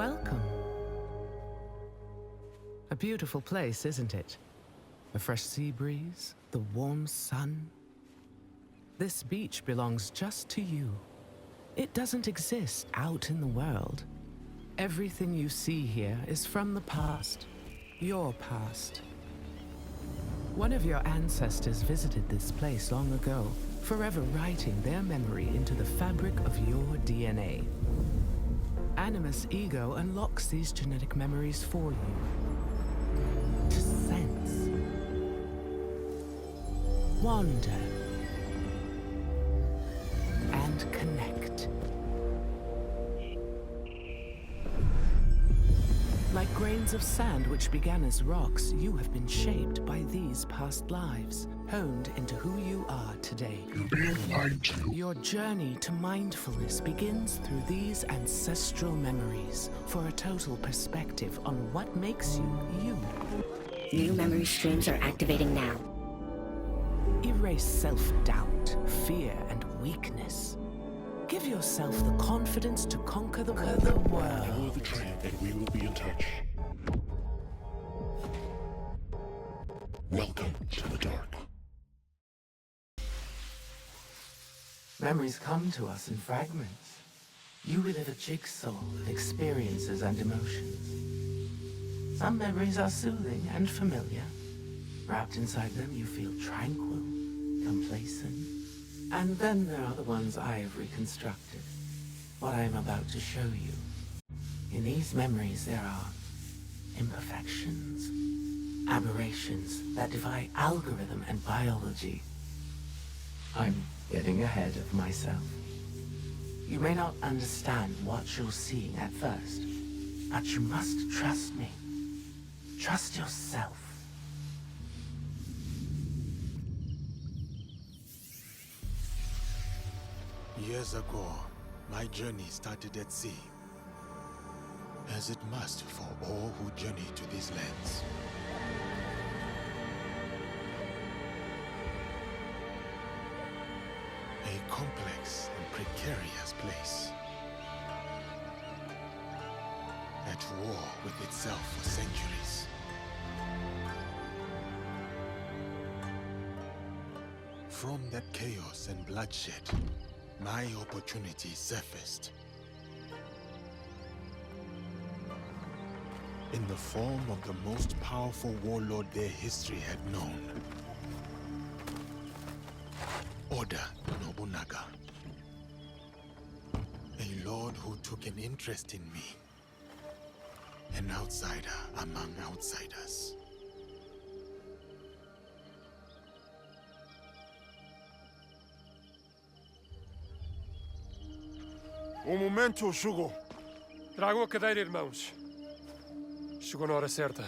Welcome. A beautiful place, isn't it? A fresh sea breeze, the warm sun. This beach belongs just to you. It doesn't exist out in the world. Everything you see here is from the past, your past. One of your ancestors visited this place long ago, forever writing their memory into the fabric of your DNA. Animus Ego unlocks these genetic memories for you. To sense, wander, and connect. Like grains of sand which began as rocks, you have been shaped by these past lives, honed into who you are today. You're being lied to. Your journey to mindfulness begins through these ancestral memories for a total perspective on what makes you, you. New memory streams are activating now. Erase self-doubt, fear, and weakness. Give yourself the confidence to conquer the world. Follow the train and we will be in touch. Welcome to the dark. Memories come to us in fragments. You relive a jigsaw of experiences and emotions. Some memories are soothing and familiar. Wrapped inside them, you feel tranquil, complacent. And then there are the ones I have reconstructed. What I am about to show you. In these memories, there are imperfections, aberrations that defy algorithm and biology. I'm getting ahead of myself. You may not understand what you're seeing at first, but you must trust me. Trust yourself. Years ago, my journey started at sea, as it must for all who journey to these lands. A complex and precarious place, at war with itself for centuries. From that chaos and bloodshed, my opportunity surfaced. In the form of the most powerful warlord their history had known. Oda Nobunaga. A lord who took an interest in me. An outsider among outsiders. Um momento, Shugo. Tragam a cadeira, irmãos. Chegou na hora certa.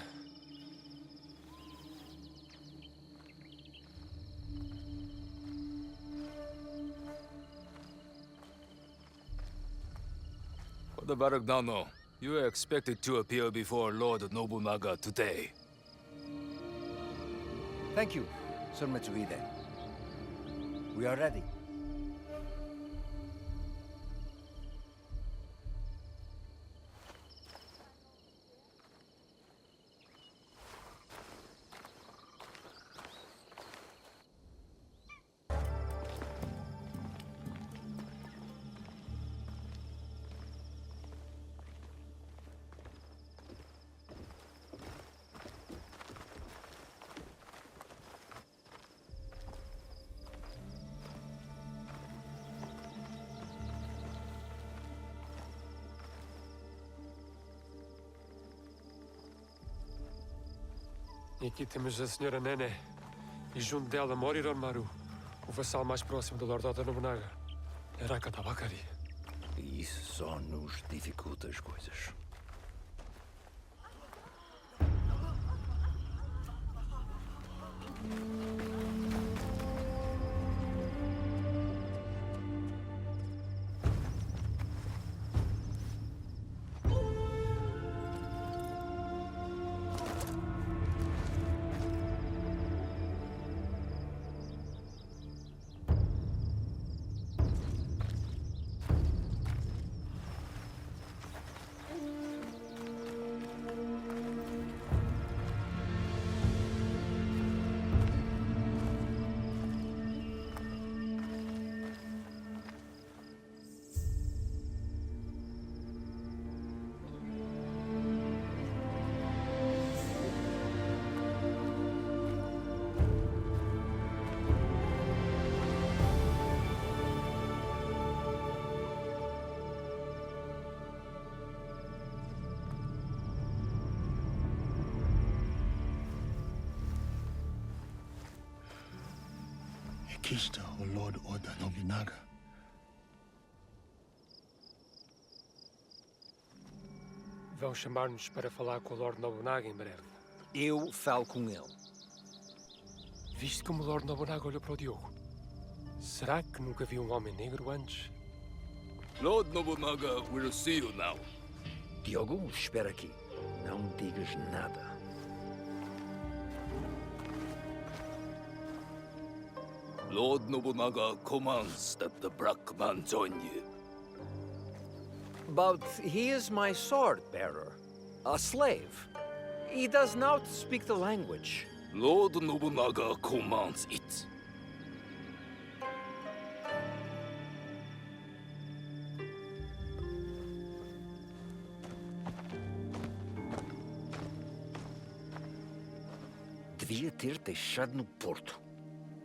For the Baragnano, you are expected to appear before Lord Nobunaga today. Thank you, Sir Mitsuhide. We are ready. E aqui temos a Senhora Nene. E junto dela Moriron Maru, o vassal mais próximo do Lord Oda Nobunaga. Araka Tabakari. E isso só nos dificulta as coisas. conquista o Lord Oda Nobunaga. Vão chamar-nos para falar com o Lord Nobunaga em breve. Eu falo com ele. Viste como o Lord Nobunaga olhou para o Diogo? Será que nunca viu um homem negro antes? Lord Nobunaga will see you now. Diogo, espera aqui. Não digas nada. Lord Nobunaga commands that the black man join you. But he is my sword bearer, a slave. He does not speak the language. Lord Nobunaga commands it. Devia ter deixado no porto.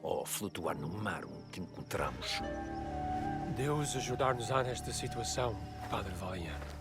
Ou flutuar no mar onde encontramos. Deus ajudar-nos-á nesta situação, Padre Valeriano.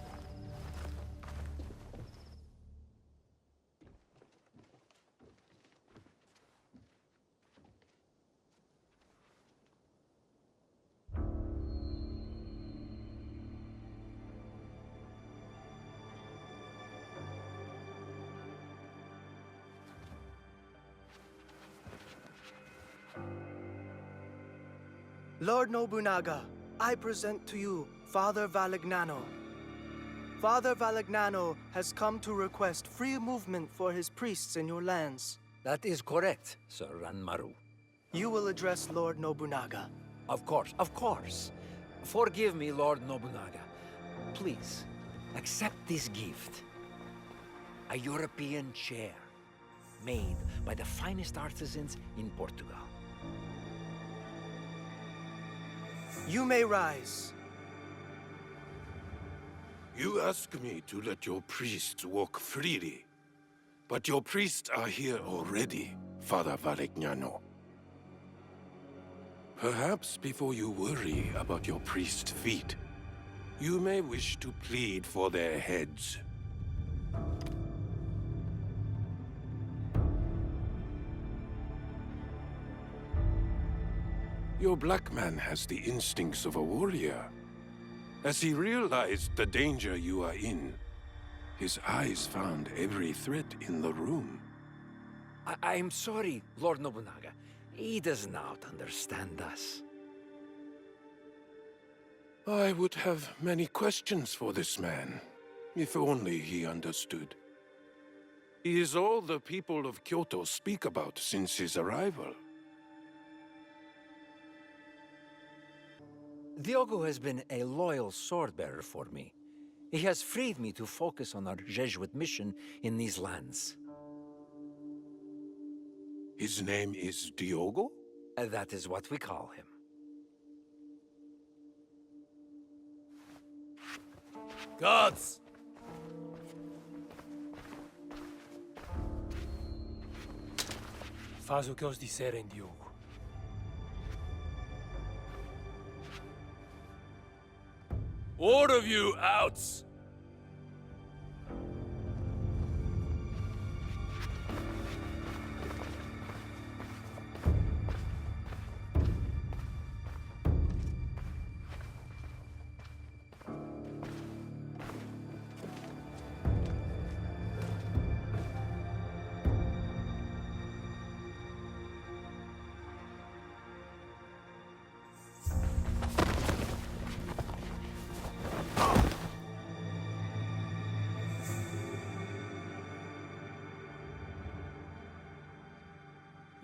Lord Nobunaga, I present to you Father Valignano. Father Valignano has come to request free movement for his priests in your lands. That is correct, Sir Ranmaru. You will address Lord Nobunaga. Of course, of course. Forgive me, Lord Nobunaga. Please, accept this gift. A European chair, made by the finest artisans in Portugal. You may rise. You ask me to let your priests walk freely. But your priests are here already, Father Valignano. Perhaps before you worry about your priest's feet, you may wish to plead for their heads. Your black man has the instincts of a warrior. As he realized the danger you are in, his eyes found every threat in the room. I'm sorry, Lord Nobunaga. He does not understand us. I would have many questions for this man, if only he understood. He is all the people of Kyoto speak about since his arrival. Diogo has been a loyal sword-bearer for me. He has freed me to focus on our Jesuit mission in these lands. His name is Diogo? That is what we call him. Guards! Faz o que eles disserem, Diogo. All of you out!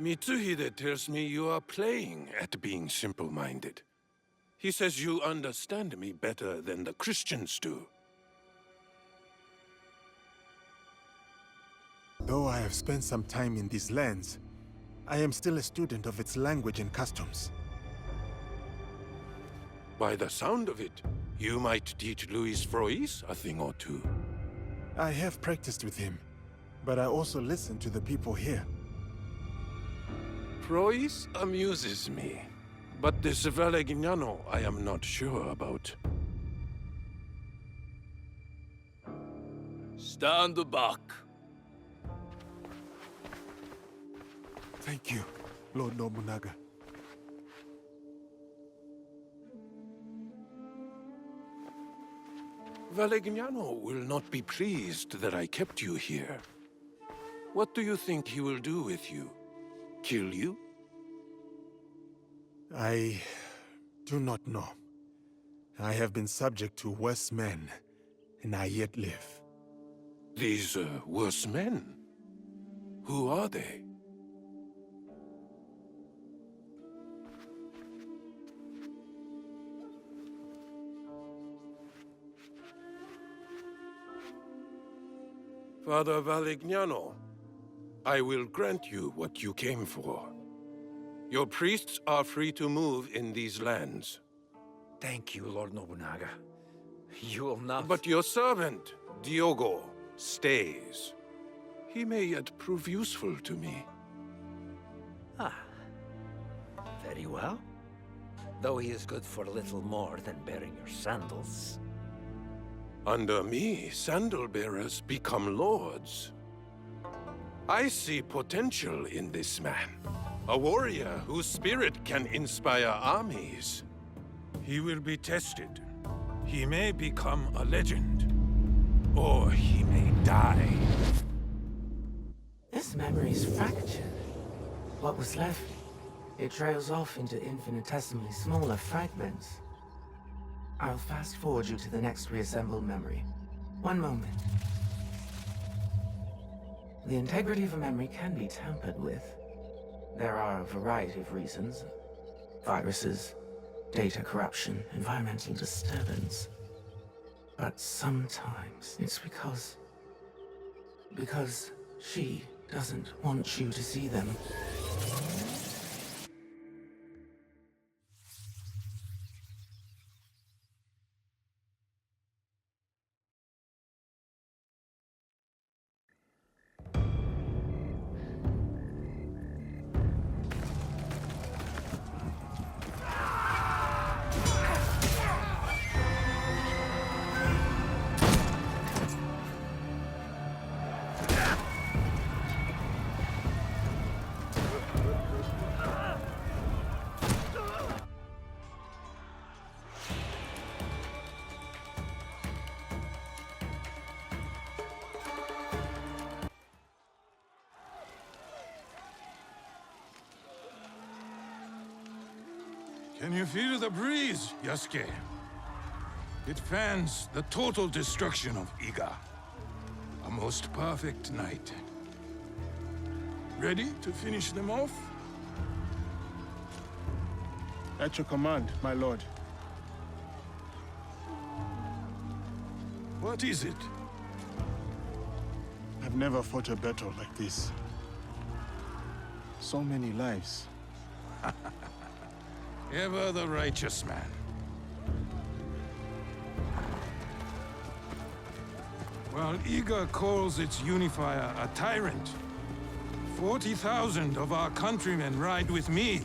Mitsuhide tells me you are playing at being simple-minded. He says you understand me better than the Christians do. Though I have spent some time in these lands, I am still a student of its language and customs. By the sound of it, you might teach Luis Frois a thing or two. I have practiced with him, but I also listen to the people here. Frois amuses me, but this Valignano I am not sure about. Stand back. Thank you, Lord Nobunaga. Valegnano will not be pleased that I kept you here. What do you think he will do with you? Kill you? I do not know. I have been subject to worse men, and I yet live. These worse men? Who are they? Father Valegnano, I will grant you what you came for. Your priests are free to move in these lands. Thank you, Lord Nobunaga. You will not... But your servant, Diogo, stays. He may yet prove useful to me. Ah. Very well. Though he is good for little more than bearing your sandals. Under me, sandal bearers become lords. I see potential in this man. A warrior whose spirit can inspire armies. He will be tested. He may become a legend. Or he may die. This memory is fractured. What was left, it trails off into infinitesimally smaller fragments. I'll fast forward you to the next reassembled memory. One moment. The integrity of a memory can be tampered with. There are a variety of reasons. Viruses, data corruption, environmental disturbance. But sometimes it's because she doesn't want you to see them. Can you feel the breeze, Yasuke? It fans the total destruction of Iga. A most perfect night. Ready to finish them off? At your command, my lord. What is it? I've never fought a battle like this. So many lives. Ever the righteous man. While Iga calls its unifier a tyrant, 40,000 of our countrymen ride with me.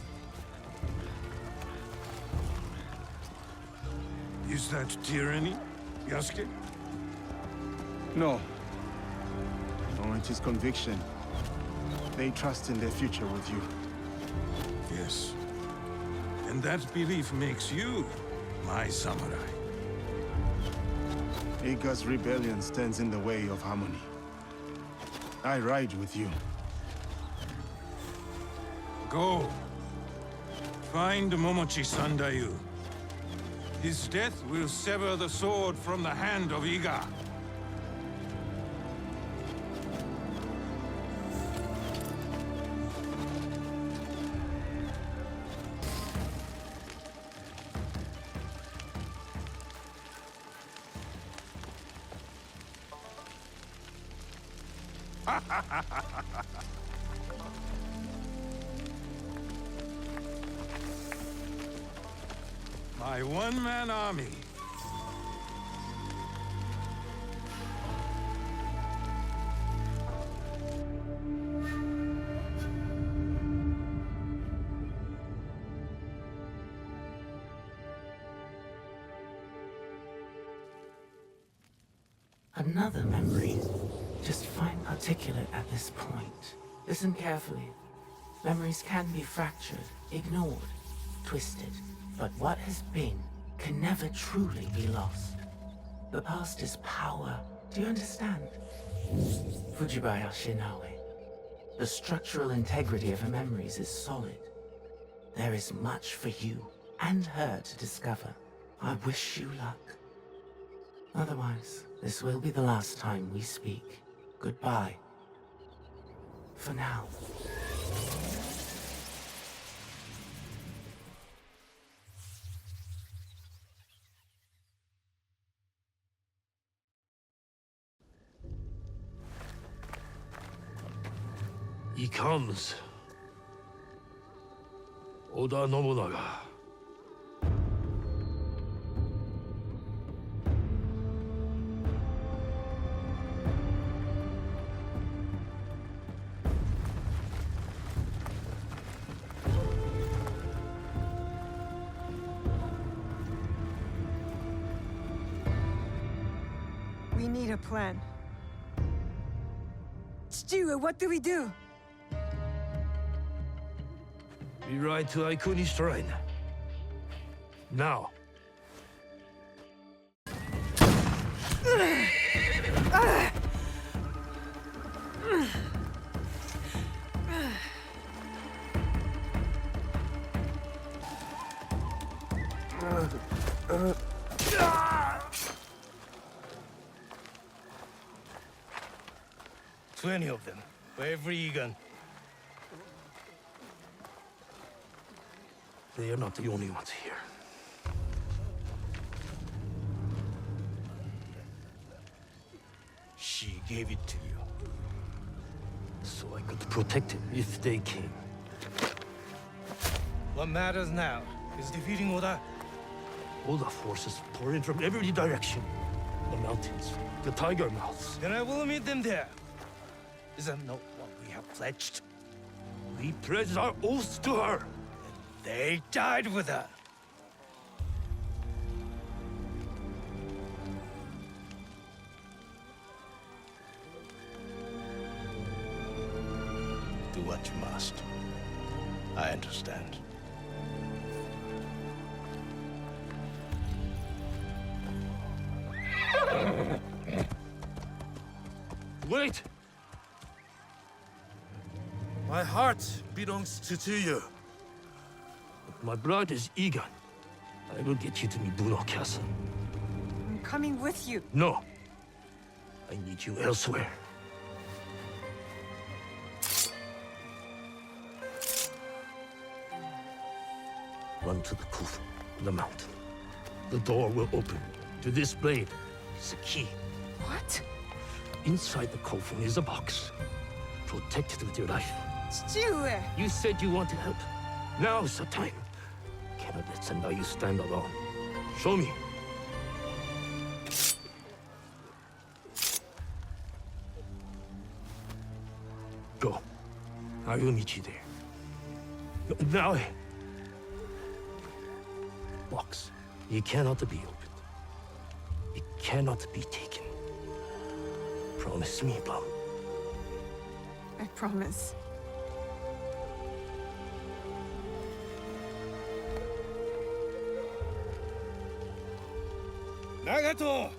Is that tyranny, Yasuke? No. No, it is conviction. They trust in their future with you. Yes. And that belief makes you my samurai. Iga's rebellion stands in the way of harmony. I ride with you. Go. Find Momochi Sandayu. His death will sever the sword from the hand of Iga. My one-man army. Another memory. Just fine particulate at this point. Listen carefully. Memories can be fractured, ignored, twisted. But what has been can never truly be lost. The past is power. Do you understand? Fujibaya Shinawe. The structural integrity of her memories is solid. There is much for you and her to discover. I wish you luck. Otherwise, this will be the last time we speak. Goodbye. For now. He comes. Oda Nobunaga. We need a plan. Stewie, what do we do? We ride to Aikuni Shrine. Now. "20 of them, for every Egan." They are not the only ones here. She gave it to you. So I could protect him if they came. What matters now is defeating Oda. All the forces pour in from every direction. The mountains, the tiger mouths. Then I will meet them there. Is that not what we have pledged? We pledged our oaths to her. They died with her. Do what you must. I understand. Wait! My heart belongs to you. My blood is Egan. I will get you to Mibuno Castle. I'm coming with you. No. I need you elsewhere. Run to the Kufu, the mountain. The door will open. To this blade is a key. What? Inside the coffin is a box. Protect it with your life. Stewie! You said you wanted help. Now's the time. Cannot let Sendayu stand alone. Show me. Go. I will meet you there. Now. Box. It cannot be opened. It cannot be taken. Promise me, Plum. I promise. Nagato!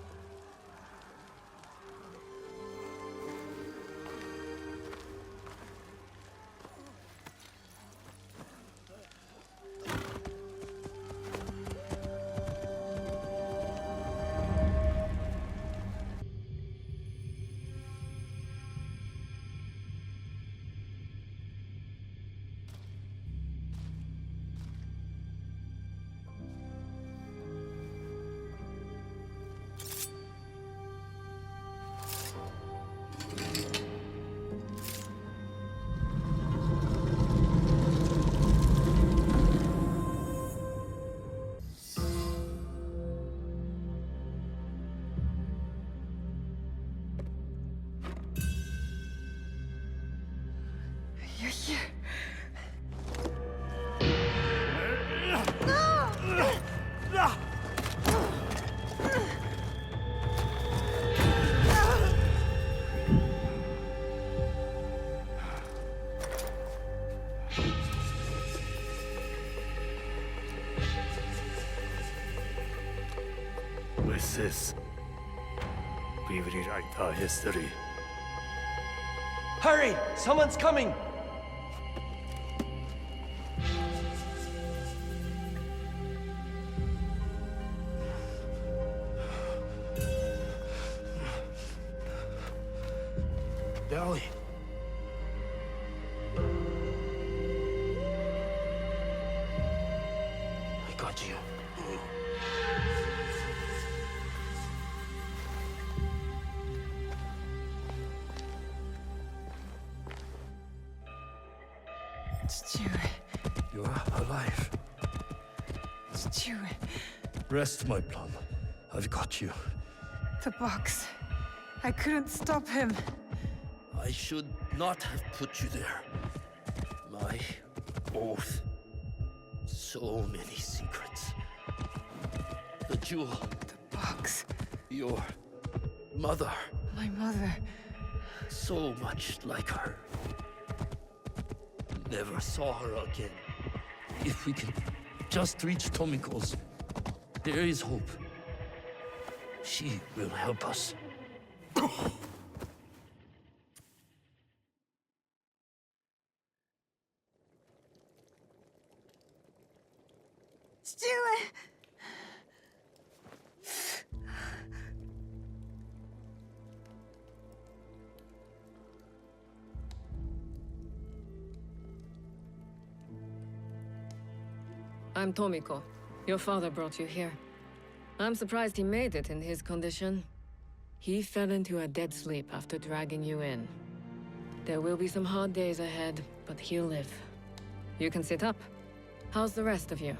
You're here. What's this? we rewrite our history. Hurry! Someone's coming! Dolly. I got you. Stewie. You're alive. Stewie. Rest, my plum. I've got you. The box. I couldn't stop him. I should not have put you there. My oath. So many secrets. The jewel. The box. Your mother. My mother. So much like her. Never saw her again. If we can just reach Tomiko's, there is hope. She will help us. Stewie! I'm Tomiko. Your father brought you here. I'm surprised he made it in his condition. He fell into a dead sleep after dragging you in. There will be some hard days ahead, but he'll live. You can sit up. How's the rest of you?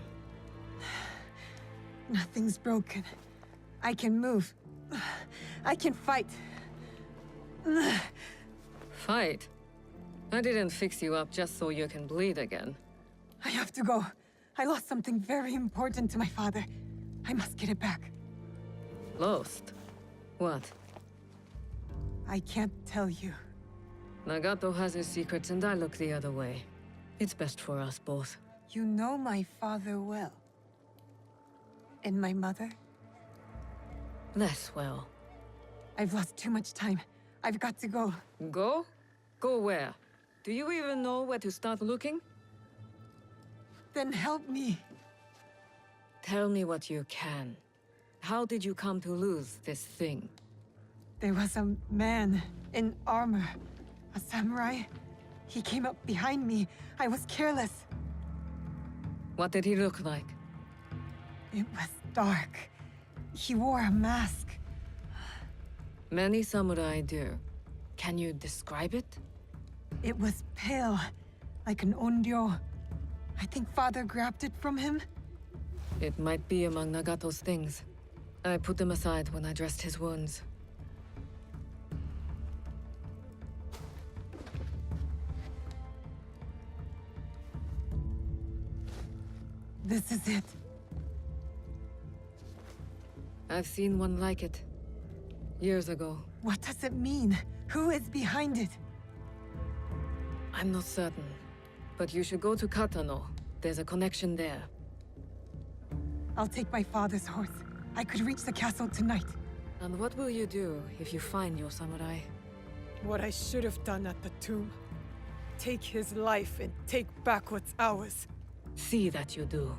Nothing's broken. I can move. I can fight. Fight? I didn't fix you up just so you can bleed again. I have to go. I lost something very important to my father. I must get it back. Lost? What? I can't tell you. Nagato has his secrets and I look the other way. It's best for us both. You know my father well. And my mother? Less well. I've lost too much time. I've got to go. Go? Go where? Do you even know where to start looking? Then help me. Tell me what you can. How did you come to lose this thing? There was a man in armor. A samurai. He came up behind me. I was careless. What did he look like? It was dark. He wore a mask. Many samurai do. Can you describe it? It was pale, like an onryo. I think Father grabbed it from him. It might be among Nagato's things. I put them aside when I dressed his wounds. This is it. I've seen one like it. Years ago. What does it mean? Who is behind it? I'm not certain. But you should go to Katano. There's a connection there. I'll take my father's horse. I could reach the castle tonight. And what will you do if you find your samurai? What I should have done at the tomb. Take his life and take back what's ours. See that you do.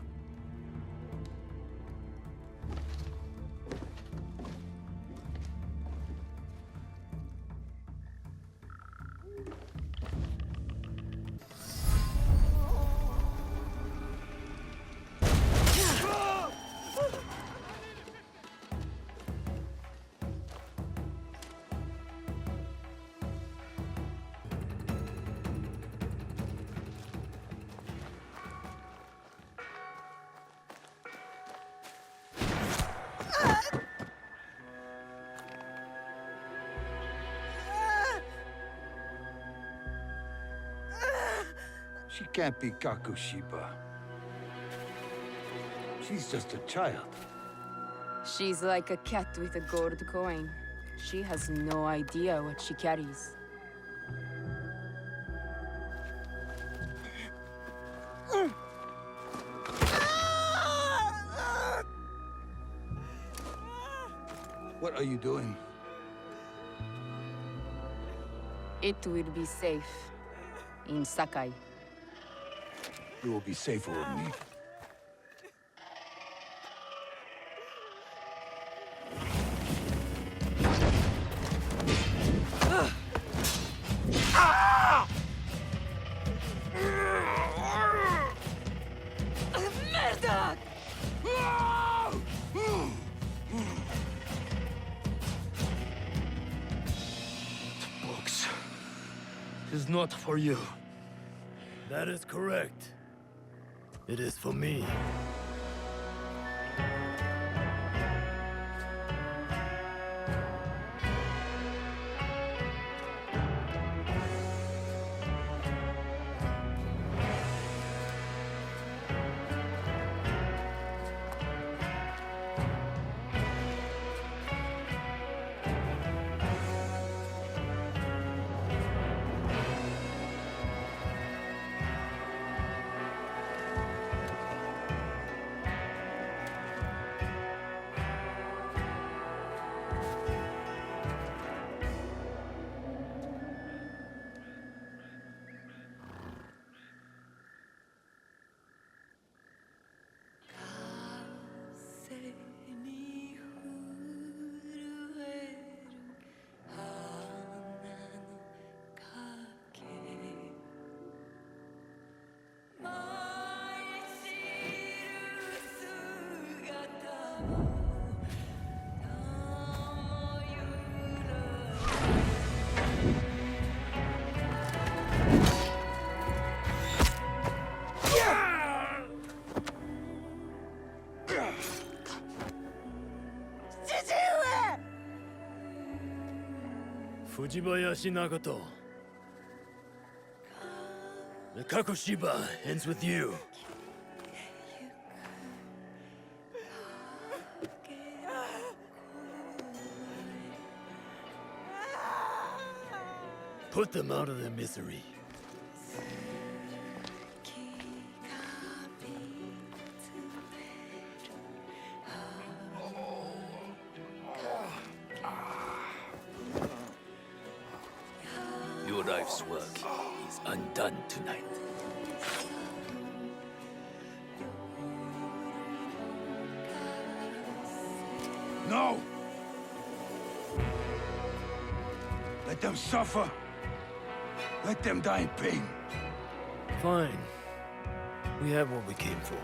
She can't be Kakushiba. She's just a child. She's like a cat with a gold coin. She has no idea what she carries. What are you doing? It will be safe. In Sakai. You will be safer with me. Merda! Books is not for you. That is correct. It is for me. Fujibayashi Nagato. The Kakushiba ends with you. Put them out of their misery. Your life's work is undone tonight. No! Let them suffer. Let them die in pain. Fine. We have what we came for.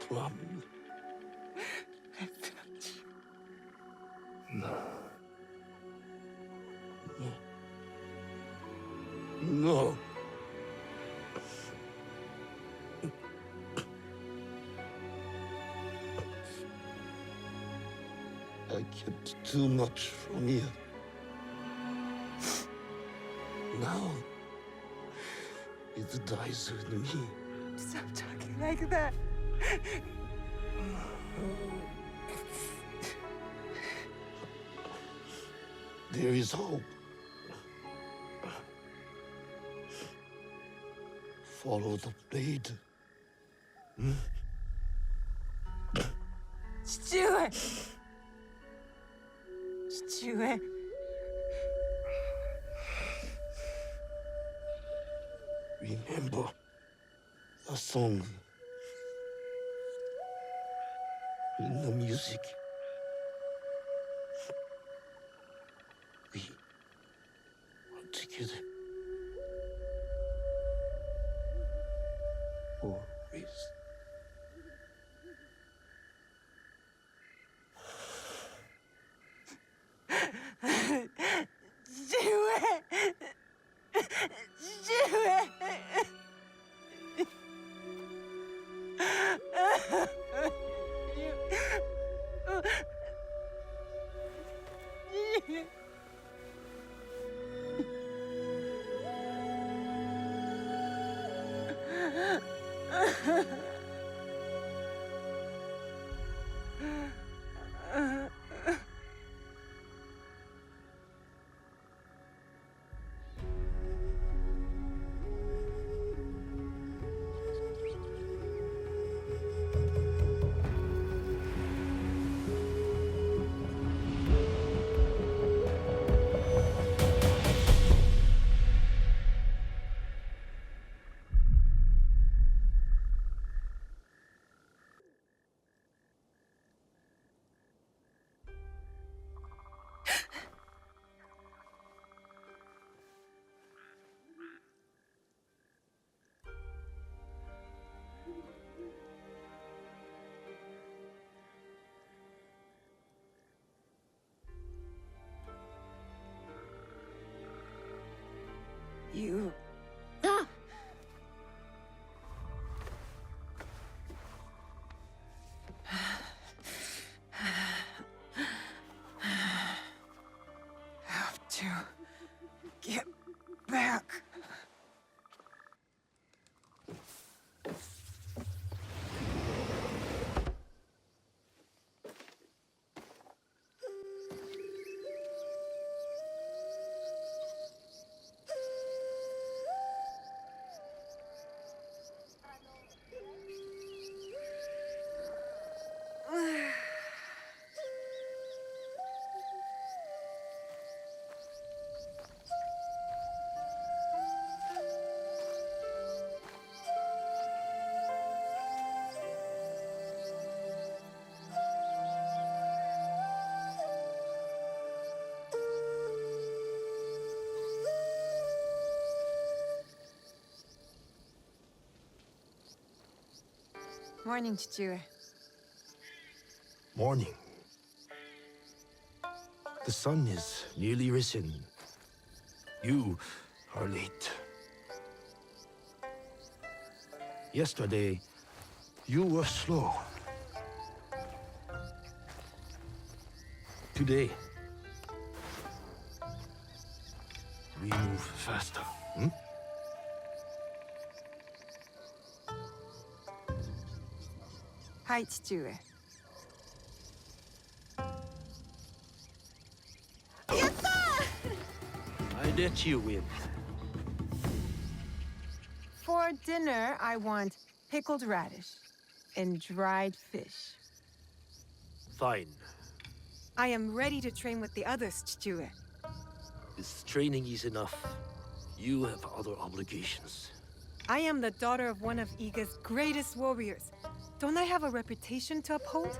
Plum. No. No. I kept too much from you. Now, it dies with me. Stop talking like that. There is hope. Follow the blade. Stuart! Stuart. Remember the song in the music. We are together. You... have to get back. Morning, Chichue. Morning. The sun is nearly risen. You are late. Yesterday, you were slow. Today, we move faster. Hi, Chichue. I let you win. For dinner, I want pickled radish and dried fish. Fine. I am ready to train with the others, Chichue. This training is enough. You have other obligations. I am the daughter of one of Iga's greatest warriors. Don't I have a reputation to uphold?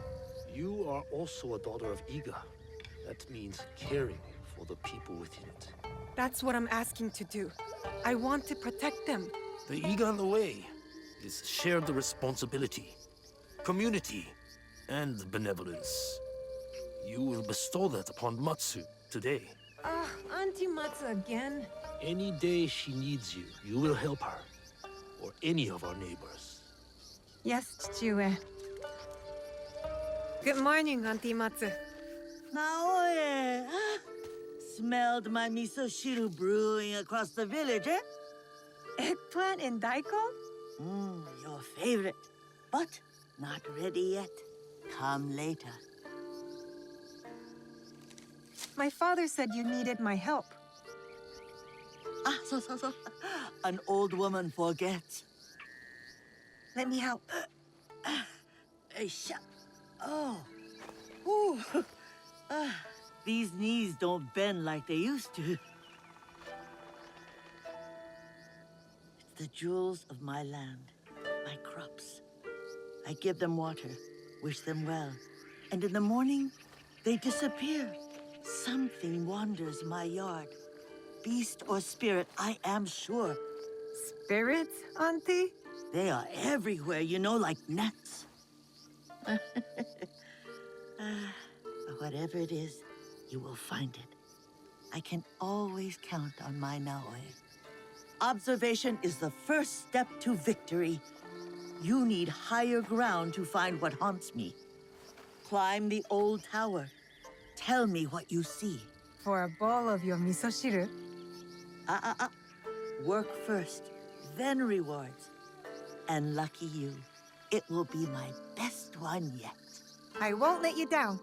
You are also a daughter of Iga. That means caring for the people within it. That's what I'm asking to do. I want to protect them. The Iga the way is shared responsibility, community, and benevolence. You will bestow that upon Matsu today. Auntie Matsu again? Any day she needs you, you will help her, or any of our neighbors. Yes, Chichue. Good morning, Auntie Matsu. Naoe, smelled my miso shiru brewing across the village, eh? Eggplant and daikon? Your favorite, but not ready yet. Come later. My father said you needed my help. So. An old woman forgets. Let me help. Oh. Ooh. These knees don't bend like they used to. It's the jewels of my land, my crops. I give them water, wish them well, and in the morning, they disappear. Something wanders my yard. Beast or spirit, I am sure. Spirits, Auntie? They are everywhere, you know, like gnats. Whatever it is, you will find it. I can always count on my Naoe. Observation is the first step to victory. You need higher ground to find what haunts me. Climb the old tower. Tell me what you see. For a bowl of your miso shiru? Work first, then rewards. And lucky you, it will be my best one yet. I won't let you down.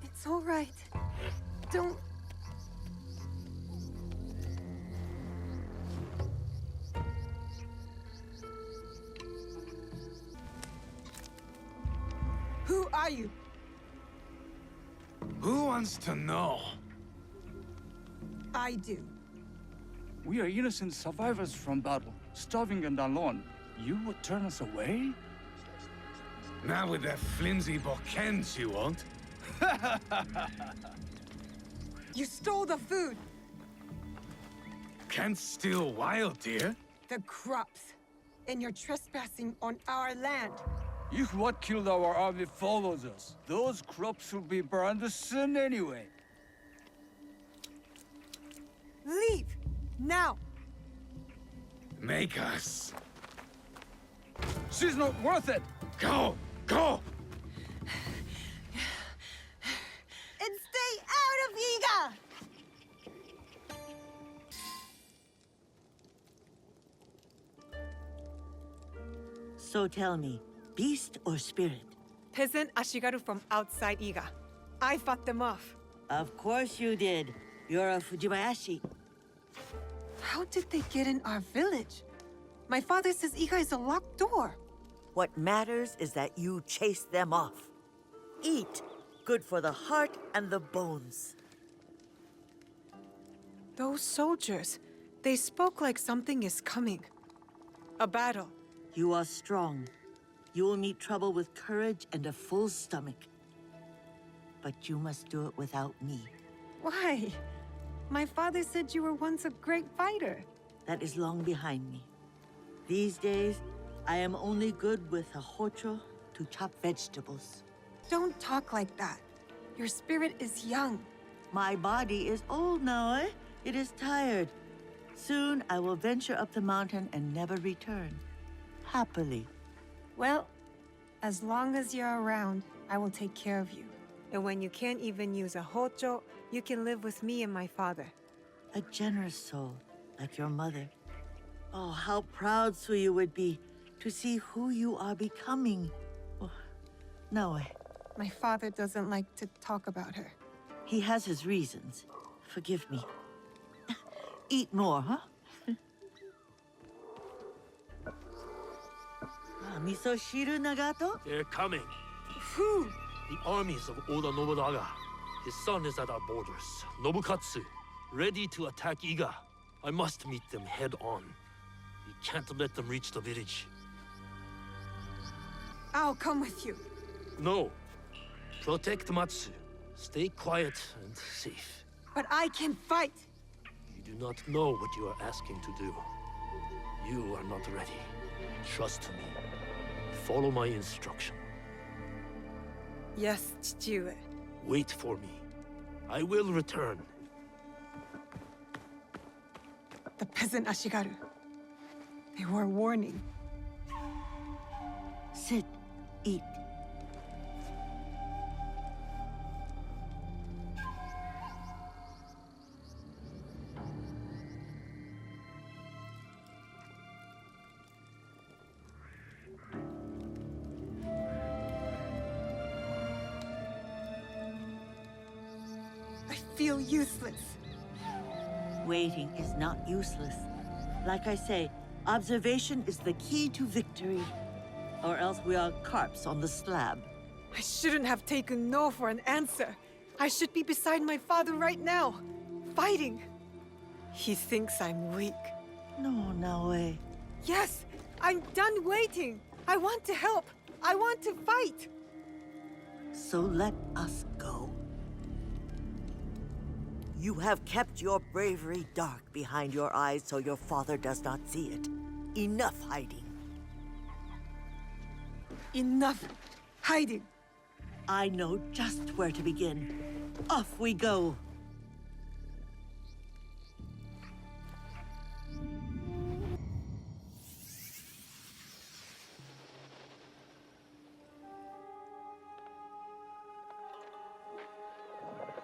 It's all right. Don't... Who are you? Who wants to know? I do. We are innocent survivors from battle, starving and alone. You would turn us away? Not with that flimsy bokens, you won't. You stole the food! Can't steal wild deer. The crops. And you're trespassing on our land. If what killed our army follows us, those crops will be burned soon anyway. Leave! Now! Make us. She's not worth it! Go! Go! And stay out of Iga! So tell me, beast or spirit? Peasant Ashigaru from outside Iga. I fought them off. Of course you did. You're a Fujibayashi. How did they get in our village? My father says Iga is a locked door. What matters is that you chase them off. Eat. Good for the heart and the bones. Those soldiers, they spoke like something is coming. A battle. You are strong. You will meet trouble with courage and a full stomach. But you must do it without me. Why? My father said you were once a great fighter. That is long behind me. These days, I am only good with a hocho to chop vegetables. Don't talk like that. Your spirit is young. My body is old now, eh? It is tired. Soon I will venture up the mountain and never return. Happily. Well, as long as you're around, I will take care of you. And when you can't even use a hocho, you can live with me and my father. A generous soul, like your mother. Oh, how proud Suyu would be to see who you are becoming. Oh, no. My father doesn't like to talk about her. He has his reasons. Forgive me. Eat more, huh? Miso shiru, Nagato? They're coming. Who? The armies of Oda Nobunaga. His son is at our borders, Nobukatsu, ready to attack Iga. I must meet them head on. We can't let them reach the village. I'll come with you. No. Protect Matsu. Stay quiet and safe. But I can fight. You do not know what you are asking to do. You are not ready. Trust me. Follow my instruction. Yes, Chichiue. Wait for me. I will return. The peasant Ashigaru. They were warning. Sit. Eat. I feel useless. Waiting is not useless. Like I say, observation is the key to victory. Or else we are carps on the slab. I shouldn't have taken no for an answer. I should be beside my father right now, fighting. He thinks I'm weak. No, Naoe. Yes, I'm done waiting. I want to help. I want to fight. So let us go. You have kept your bravery dark behind your eyes so your father does not see it. Enough hiding. Enough hiding. I know just where to begin. Off we go.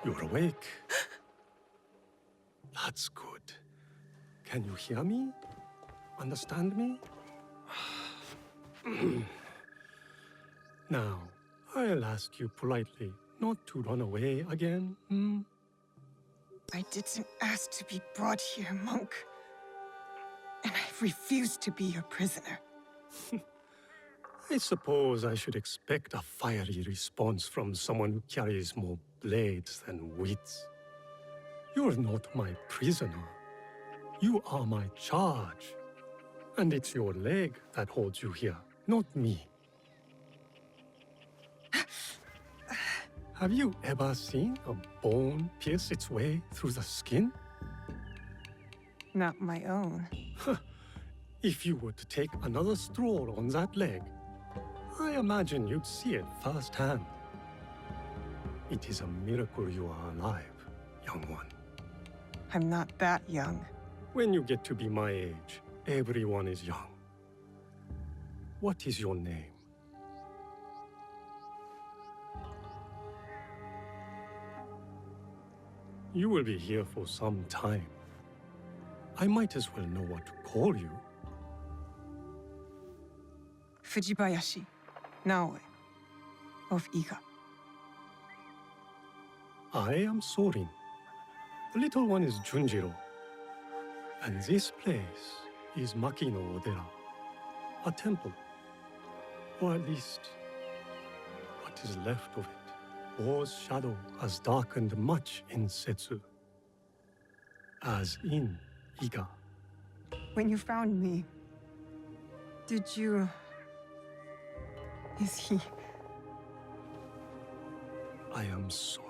You're awake. That's good. Can you hear me? Understand me? Now, I'll ask you politely not to run away again, I didn't ask to be brought here, monk. And I refuse to be your prisoner. I suppose I should expect a fiery response from someone who carries more blades than wits. You're not my prisoner. You are my charge. And it's your leg that holds you here, not me. Have you ever seen a bone pierce its way through the skin? Not my own. If you were to take another stroll on that leg, I imagine you'd see it firsthand. It is a miracle you are alive, young one. I'm not that young. When you get to be my age, everyone is young. What is your name? You will be here for some time. I might as well know what to call you. Fujibayashi, Naoe, of Iga. I am Sorin. The little one is Junjiro. And this place is Makino Odera, a temple. Or at least, what is left of it. War's shadow has darkened much in Setsu, as in Iga. When you found me, did you... Is he... I am sorry.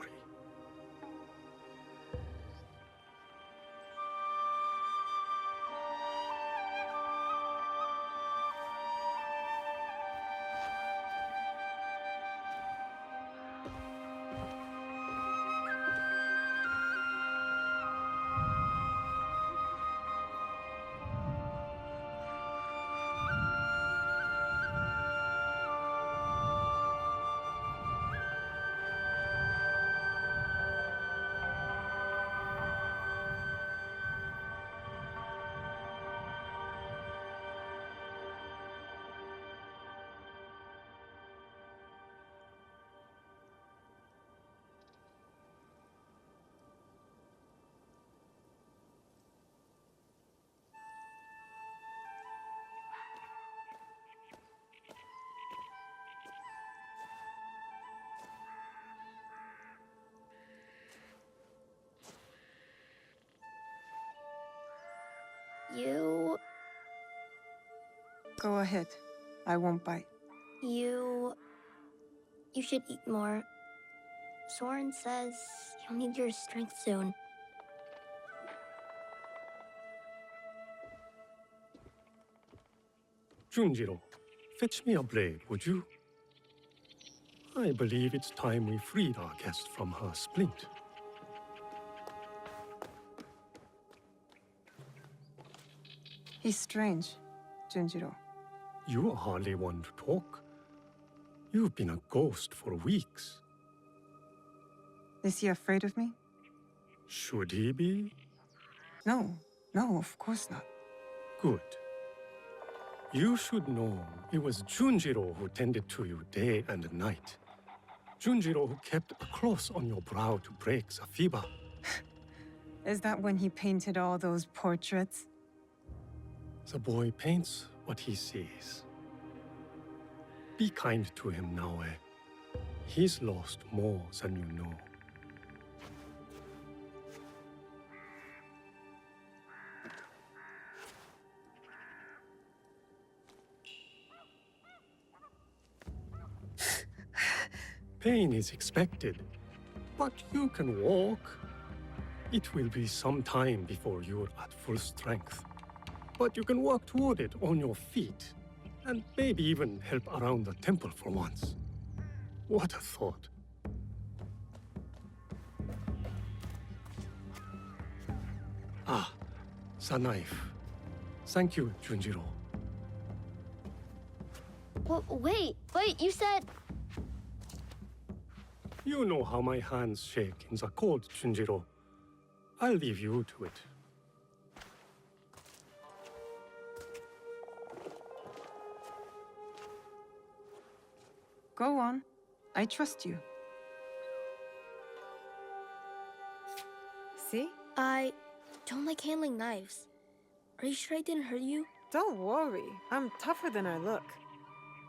You... Go ahead. I won't bite. You should eat more. Soren says you'll need your strength soon. Junjiro, fetch me a blade, would you? I believe it's time we freed our guest from her splint. He's strange, Junjiro. You are hardly one to talk. You've been a ghost for weeks. Is he afraid of me? Should he be? No, of course not. Good. You should know it was Junjiro who tended to you day and night. Junjiro who kept a cross on your brow to break the fever. Is that when he painted all those portraits? The boy paints what he sees. Be kind to him, Naoe. He's lost more than you know. Pain is expected, but you can walk. It will be some time before you're at full strength, but you can walk toward it on your feet. And maybe even help around the temple for once. What a thought. Ah, the knife. Thank you, Junjiro. Wait, you said... You know how my hands shake in the cold, Junjiro. I'll leave you to it. Go on. I trust you. See? I don't like handling knives. Are you sure I didn't hurt you? Don't worry. I'm tougher than I look.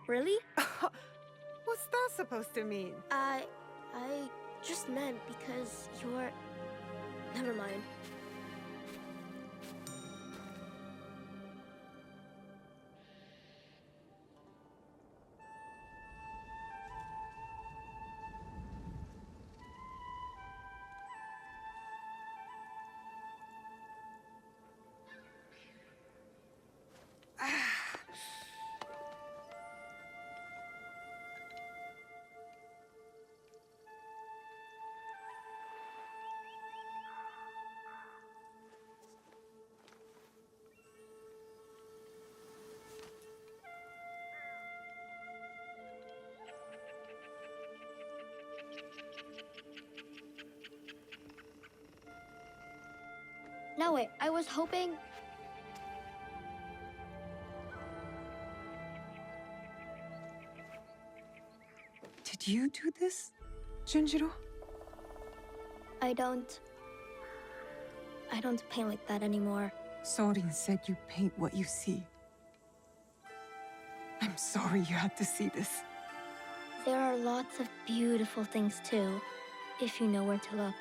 Really? What's that supposed to mean? I just meant because you're... Never mind. No, wait, I was hoping... Did you do this, Junjiro? I don't paint like that anymore. Sorin said you paint what you see. I'm sorry you had to see this. There are lots of beautiful things too, if you know where to look.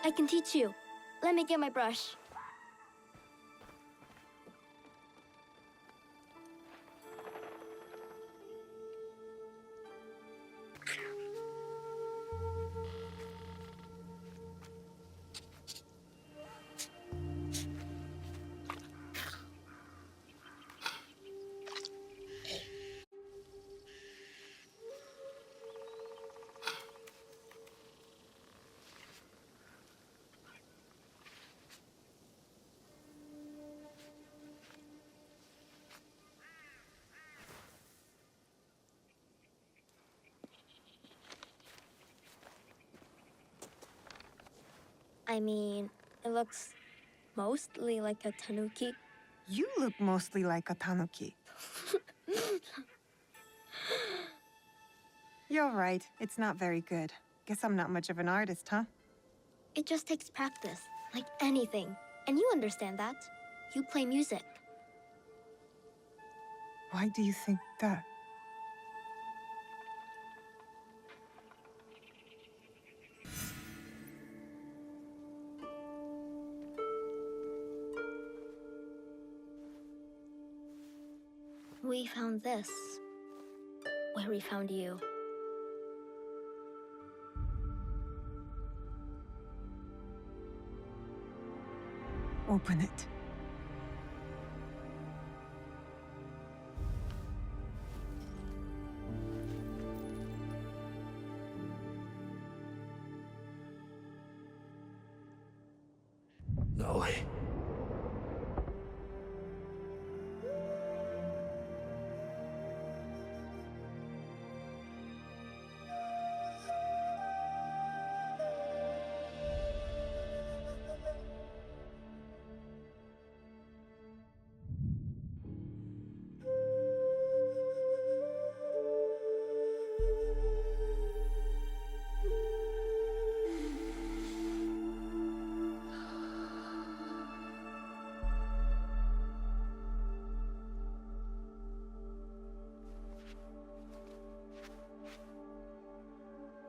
I can teach you. Let me get my brush. I mean, it looks mostly like a tanuki. You look mostly like a tanuki. You're right. It's not very good. Guess I'm not much of an artist, huh? It just takes practice, like anything. And you understand that. You play music. Why do you think that? We found this where we found you. Open it. No way.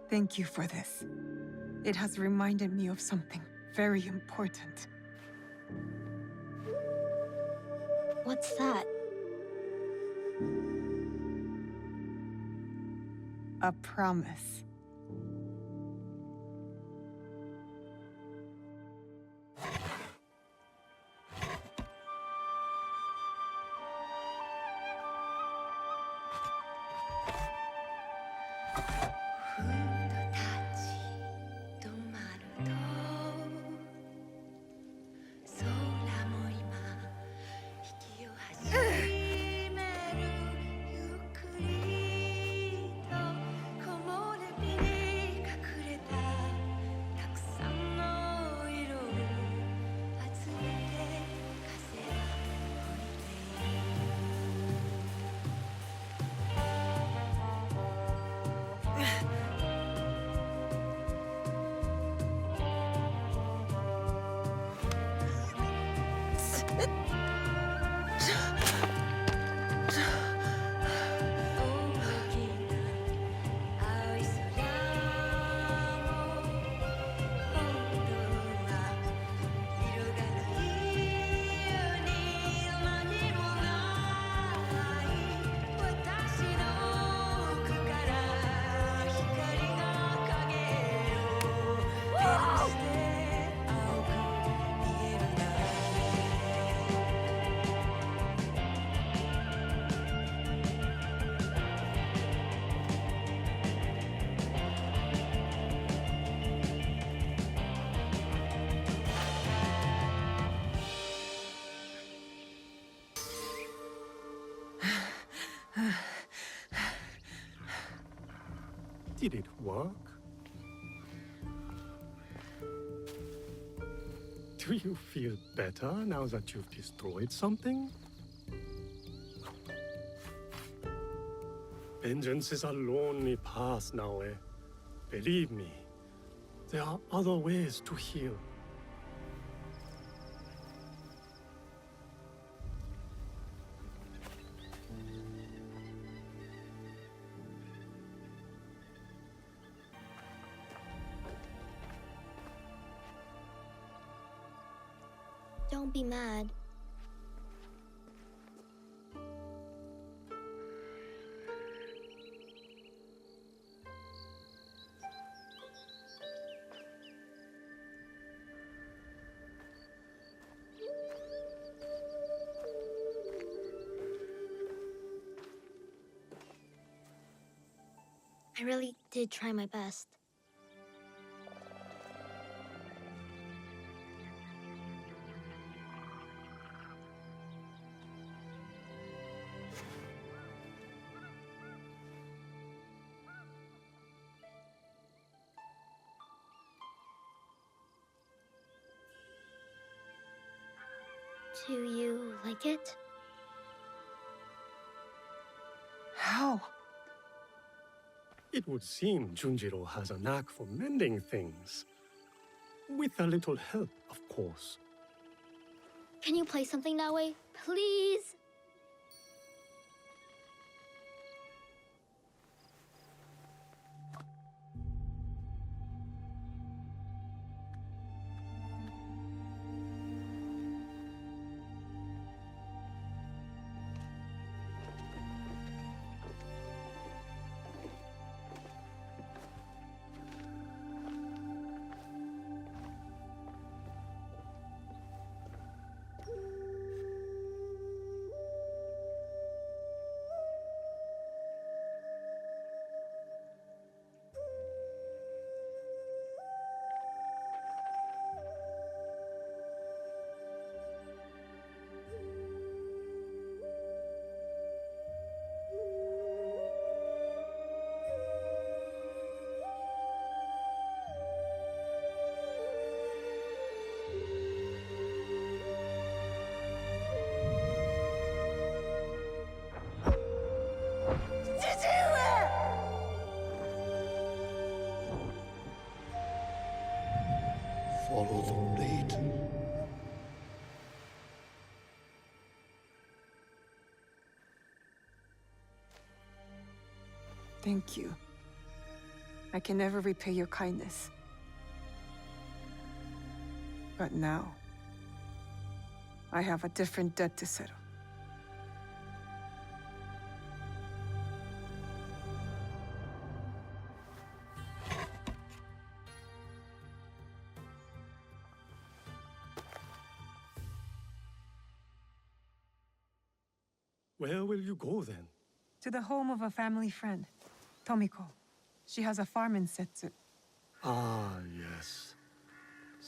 Thank you for this. It has reminded me of something very important. What's that? A promise. Did it work? Do you feel better now that you've destroyed something? Vengeance is a lonely path now, eh? Believe me, there are other ways to heal. Don't be mad. I really did try my best. Do you like it? How? It would seem Junjiro has a knack for mending things. With a little help, of course. Can you play something that way? Please? Follow the blade. Thank you. I can never repay your kindness. But now, I have a different debt to settle. Where will you go then? To the home of a family friend, Tomiko. She has a farm in Setsu. Ah, yes.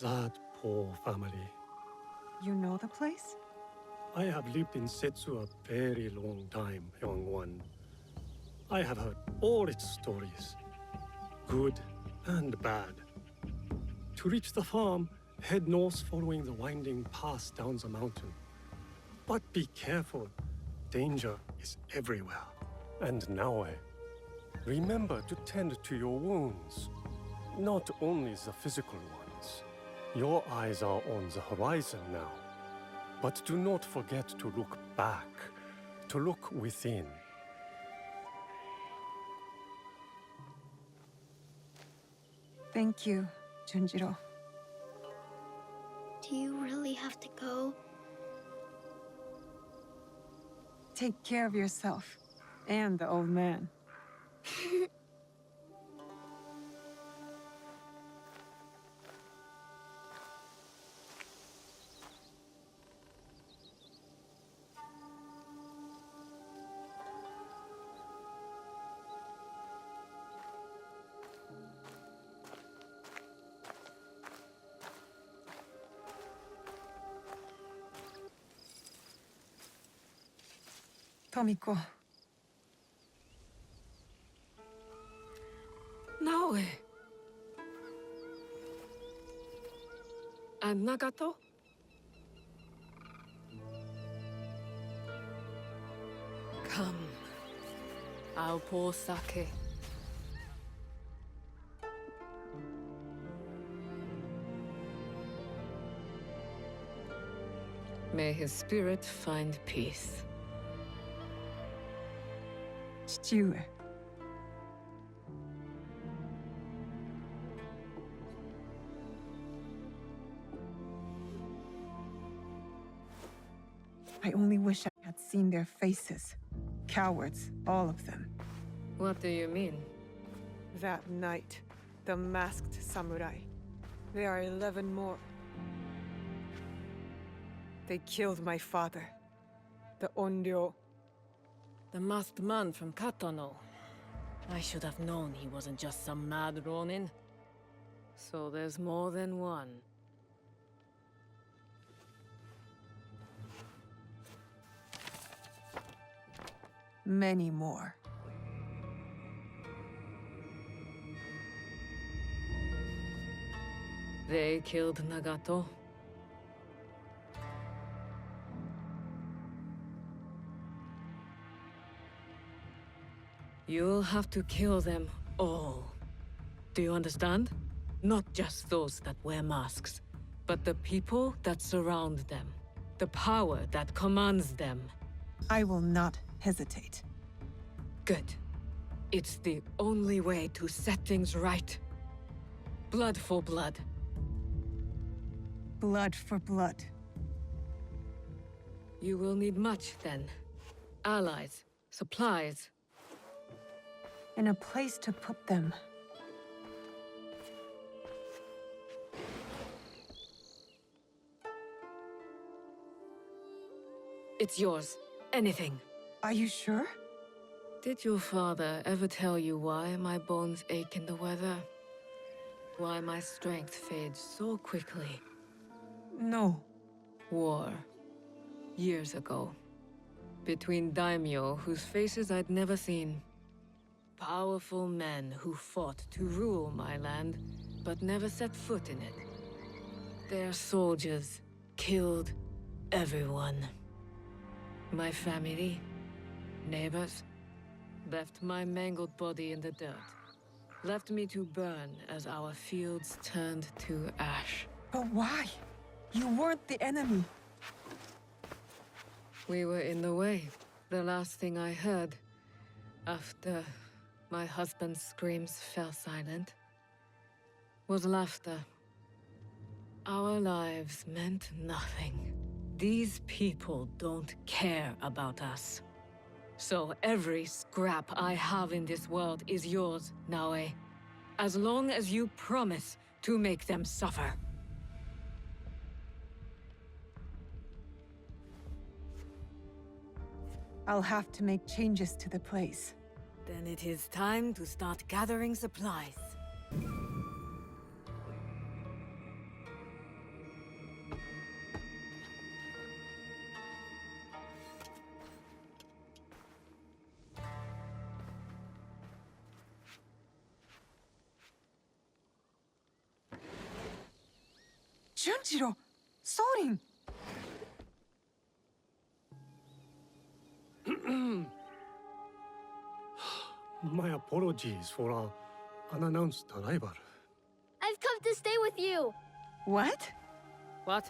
That poor family. You know the place? I have lived in Setsu a very long time, young one. I have heard all its stories, good and bad. To reach the farm, head north following the winding path down the mountain. But be careful. Danger is everywhere. And Naoe, remember to tend to your wounds. Not only the physical ones. Your eyes are on the horizon now. But do not forget to look back, to look within. Thank you, Junjiro. Do you really have to go? Take care of yourself. And the old man. Tomiko. Naoe. And Nagato? Come. I'll pour sake. May his spirit find peace. 父上。I only wish I had seen their faces. Cowards, all of them. What do you mean? That night, the masked samurai. There are 11 more. They killed my father, the Onryo. The masked man from Katano. I should have known he wasn't just some mad Ronin. So there's more than one. Many more. They killed Nagato. You'll have to kill them all. Do you understand? Not just those that wear masks, but the people that surround them. The power that commands them. I will not hesitate. Good. It's the only way to set things right. Blood for blood. Blood for blood. You will need much, then. Allies, supplies. And a place to put them. It's yours. Anything. Are you sure? Did your father ever tell you why my bones ache in the weather? Why my strength fades so quickly? No. War. Years ago. Between daimyo whose faces I'd never seen. Powerful men who fought to rule my land, but never set foot in it. Their soldiers killed everyone. My family, neighbors, left my mangled body in the dirt. Left me to burn as our fields turned to ash. But why? You weren't the enemy. We were in the way. The last thing I heard, after my husband's screams fell silent, was laughter. Our lives meant nothing. These people don't care about us. So every scrap I have in this world is yours, Naoe. As long as you promise to make them suffer. I'll have to make changes to the place. Then it is time to start gathering supplies. Junjiro! Sorin! My apologies for our unannounced arrival. I've come to stay with you. What? What?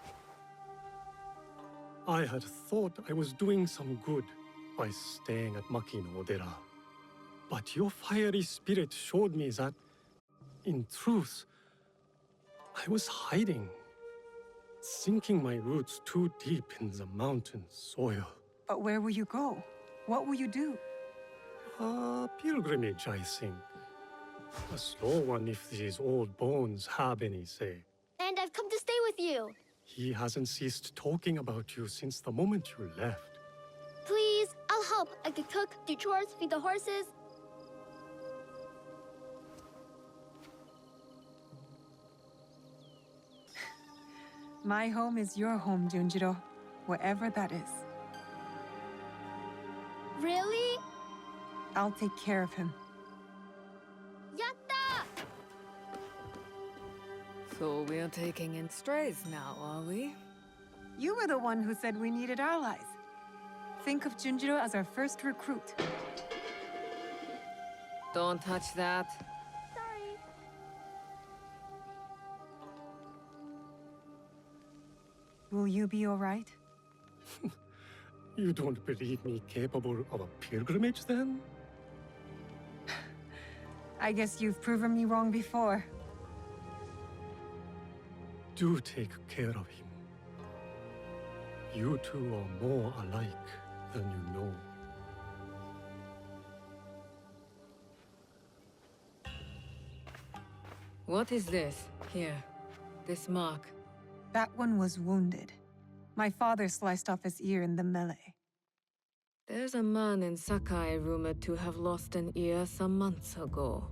I had thought I was doing some good by staying at Maki no Odera. But your fiery spirit showed me that, in truth, I was hiding, sinking my roots too deep in the mountain soil. But where will you go? What will you do? A pilgrimage, I think. A slow one if these old bones have any say. And I've come to stay with you. He hasn't ceased talking about you since the moment you left. Please, I'll help. I could cook, do chores, feed the horses. My home is your home, Junjiro. Wherever that is. Really? I'll take care of him. Yatta! So we're taking in strays now, are we? You were the one who said we needed allies. Think of Junjiro as our first recruit. Don't touch that. Sorry. Will you be all right? You don't believe me capable of a pilgrimage, then? I guess you've proven me wrong before. Do take care of him. You two are more alike than you know. What is this? Here. This mark. That one was wounded. My father sliced off his ear in the melee. There's a man in Sakai rumored to have lost an ear some months ago.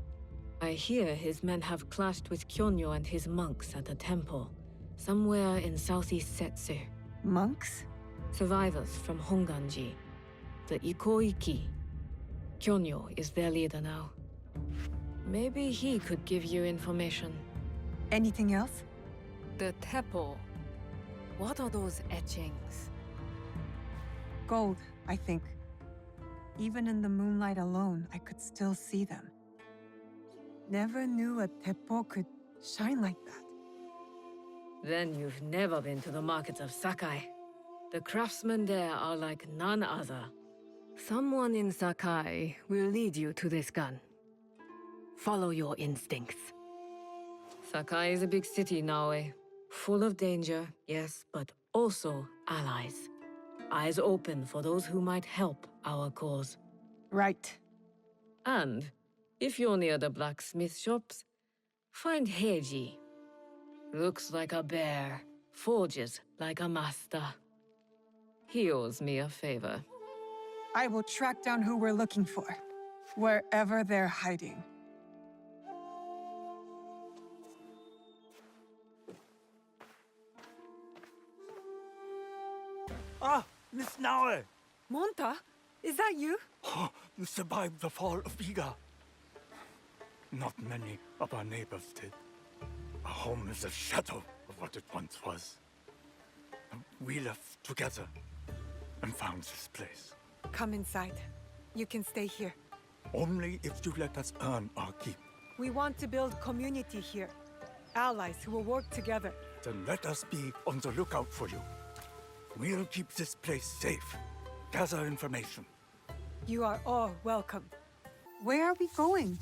I hear his men have clashed with Kyonyo and his monks at a temple, somewhere in southeast Setsu. Monks? Survivors from Honganji, the Ikoiki. Kyonyo is their leader now. Maybe he could give you information. Anything else? The Teppo. What are those etchings? Gold, I think. Even in the moonlight alone, I could still see them. Never knew a teppo could shine like that. Then you've never been to the markets of Sakai. The craftsmen there are like none other. Someone in Sakai will lead you to this gun. Follow your instincts. Sakai is a big city, Naoe. Full of danger, yes, but also allies. Eyes open for those who might help our cause. Right. And, if you're near the blacksmith shops, find Heiji. Looks like a bear, forges like a master. He owes me a favor. I will track down who we're looking for, wherever they're hiding. Ah, Miss Naoe! Monta, is that you? Oh, you survived the fall of Iga. Not many of our neighbors did. Our home is a shadow of what it once was. We left together and found this place. Come inside. You can stay here. Only if you let us earn our keep. We want to build community here. Allies who will work together. Then let us be on the lookout for you. We'll keep this place safe. Gather information. You are all welcome. Where are we going?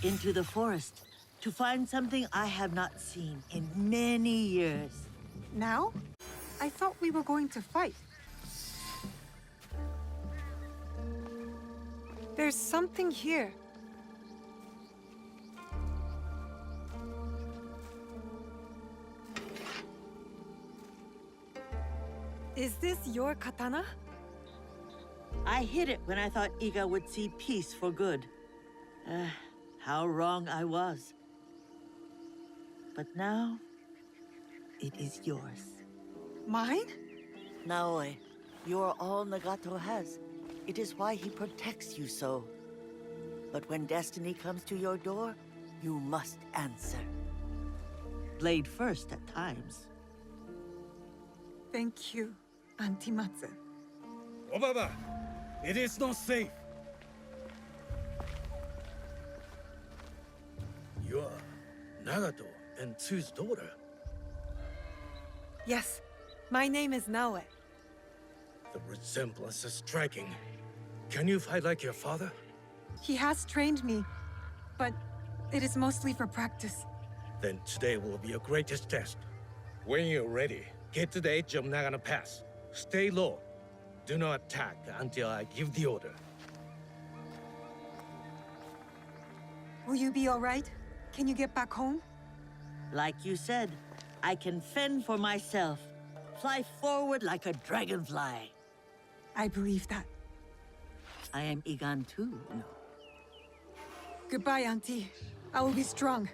Into the forest, to find something I have not seen in many years. Now? I thought we were going to fight. There's something here. Is this your katana? I hid it when I thought Iga would see peace for good. How wrong I was. But now, it is yours. Mine? Naoe, you are all Nagato has. It is why he protects you so. But when destiny comes to your door, you must answer. Blade first at times. Thank you, Auntie Matsu. Obaba, it is not safe. You are Nagato and Tsu's daughter. Yes, my name is Naoe. The resemblance is striking. Can you fight like your father? He has trained me, but it is mostly for practice. Then today will be your greatest test. When you're ready, get to the edge of Nagano Pass. Stay low. Do not attack until I give the order. Will you be all right? Can you get back home? Like you said, I can fend for myself. Fly forward like a dragonfly. I believe that. I am Igan too, no? Goodbye, Auntie. I will be strong.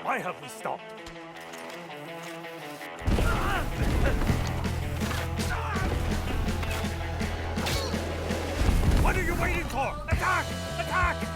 Why have we stopped? What are you waiting for? Attack! Attack!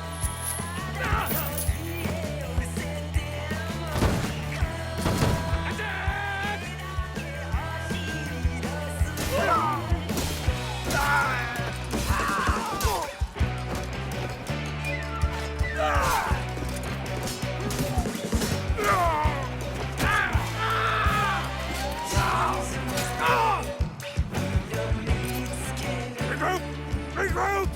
Regroup! Regroup!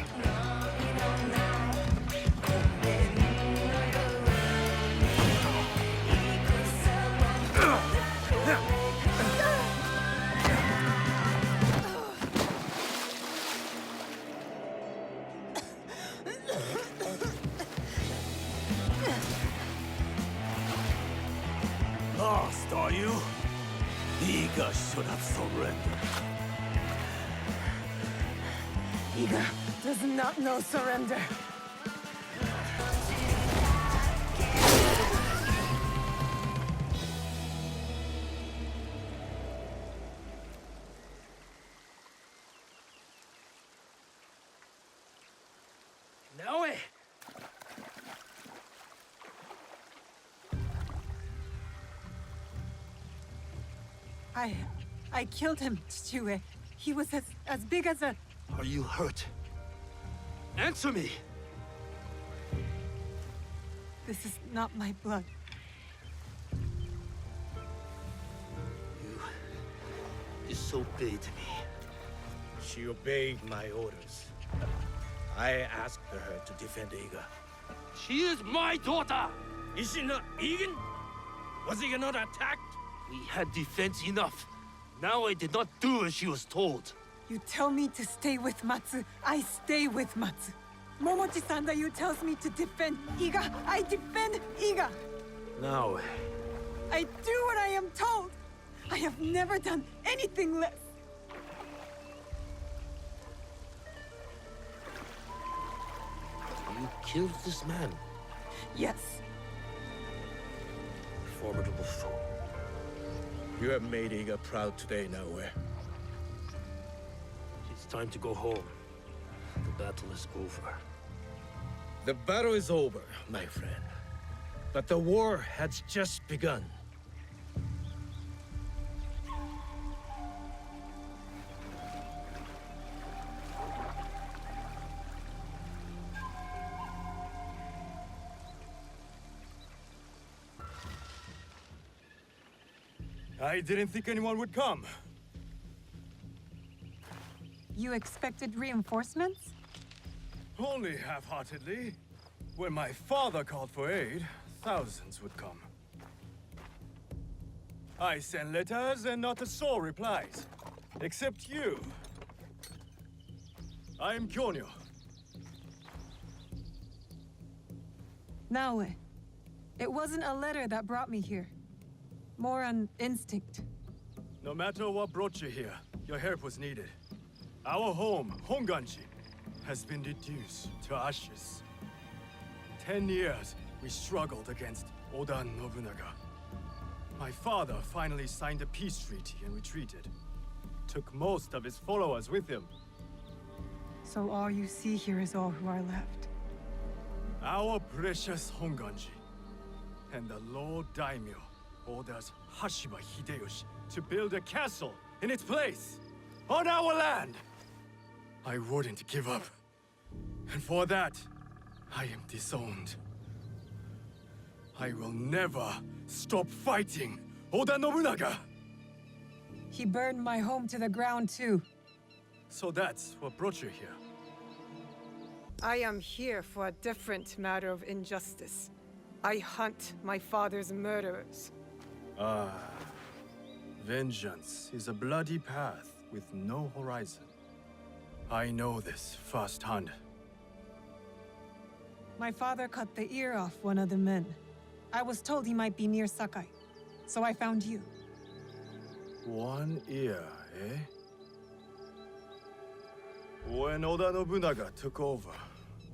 Lost, are you? Iga should have surrendered. Iga does not know surrender. Naoe! I killed him, Chichue. He was as big as a... Are you hurt? Answer me! This is not my blood. You disobeyed me. She obeyed my orders. I asked her to defend Iga. She is my daughter! Is she not Egan? Was Iga not attacked? We had defense enough. Now I did not do as she was told. You tell me to stay with Matsu, I stay with Matsu. Momochi-san that you tells me to defend Iga, I defend Iga. Now, I do what I am told. I have never done anything less. you killed this man. Yes. Formidable foe. You have made Iga proud today, Naoe. It's time to go home. The battle is over. The battle is over, my friend. But the war has just begun. I didn't think anyone would come. You expected reinforcements? Only half-heartedly. When my father called for aid, thousands would come. I sent letters and not a soul replies. Except you. I am Kyonyo. Naoe, it wasn't a letter that brought me here. More an instinct. No matter what brought you here, your help was needed. Our home, Honganji, has been reduced to ashes. 10 years we struggled against Oda Nobunaga. My father finally signed a peace treaty and retreated. Took most of his followers with him. So all you see here is all who are left. Our precious Honganji. And the Lord Daimyo orders Hashiba Hideyoshi to build a castle in its place, on our land! I wouldn't give up. And for that, I am disowned. I will never stop fighting Oda Nobunaga! He burned my home to the ground too. So that's what brought you here? I am here for a different matter of injustice. I hunt my father's murderers. Ah. Vengeance is a bloody path with no horizon. I know this firsthand. My father cut the ear off one of the men. I was told he might be near Sakai, so I found you. One ear, eh? When Oda Nobunaga took over,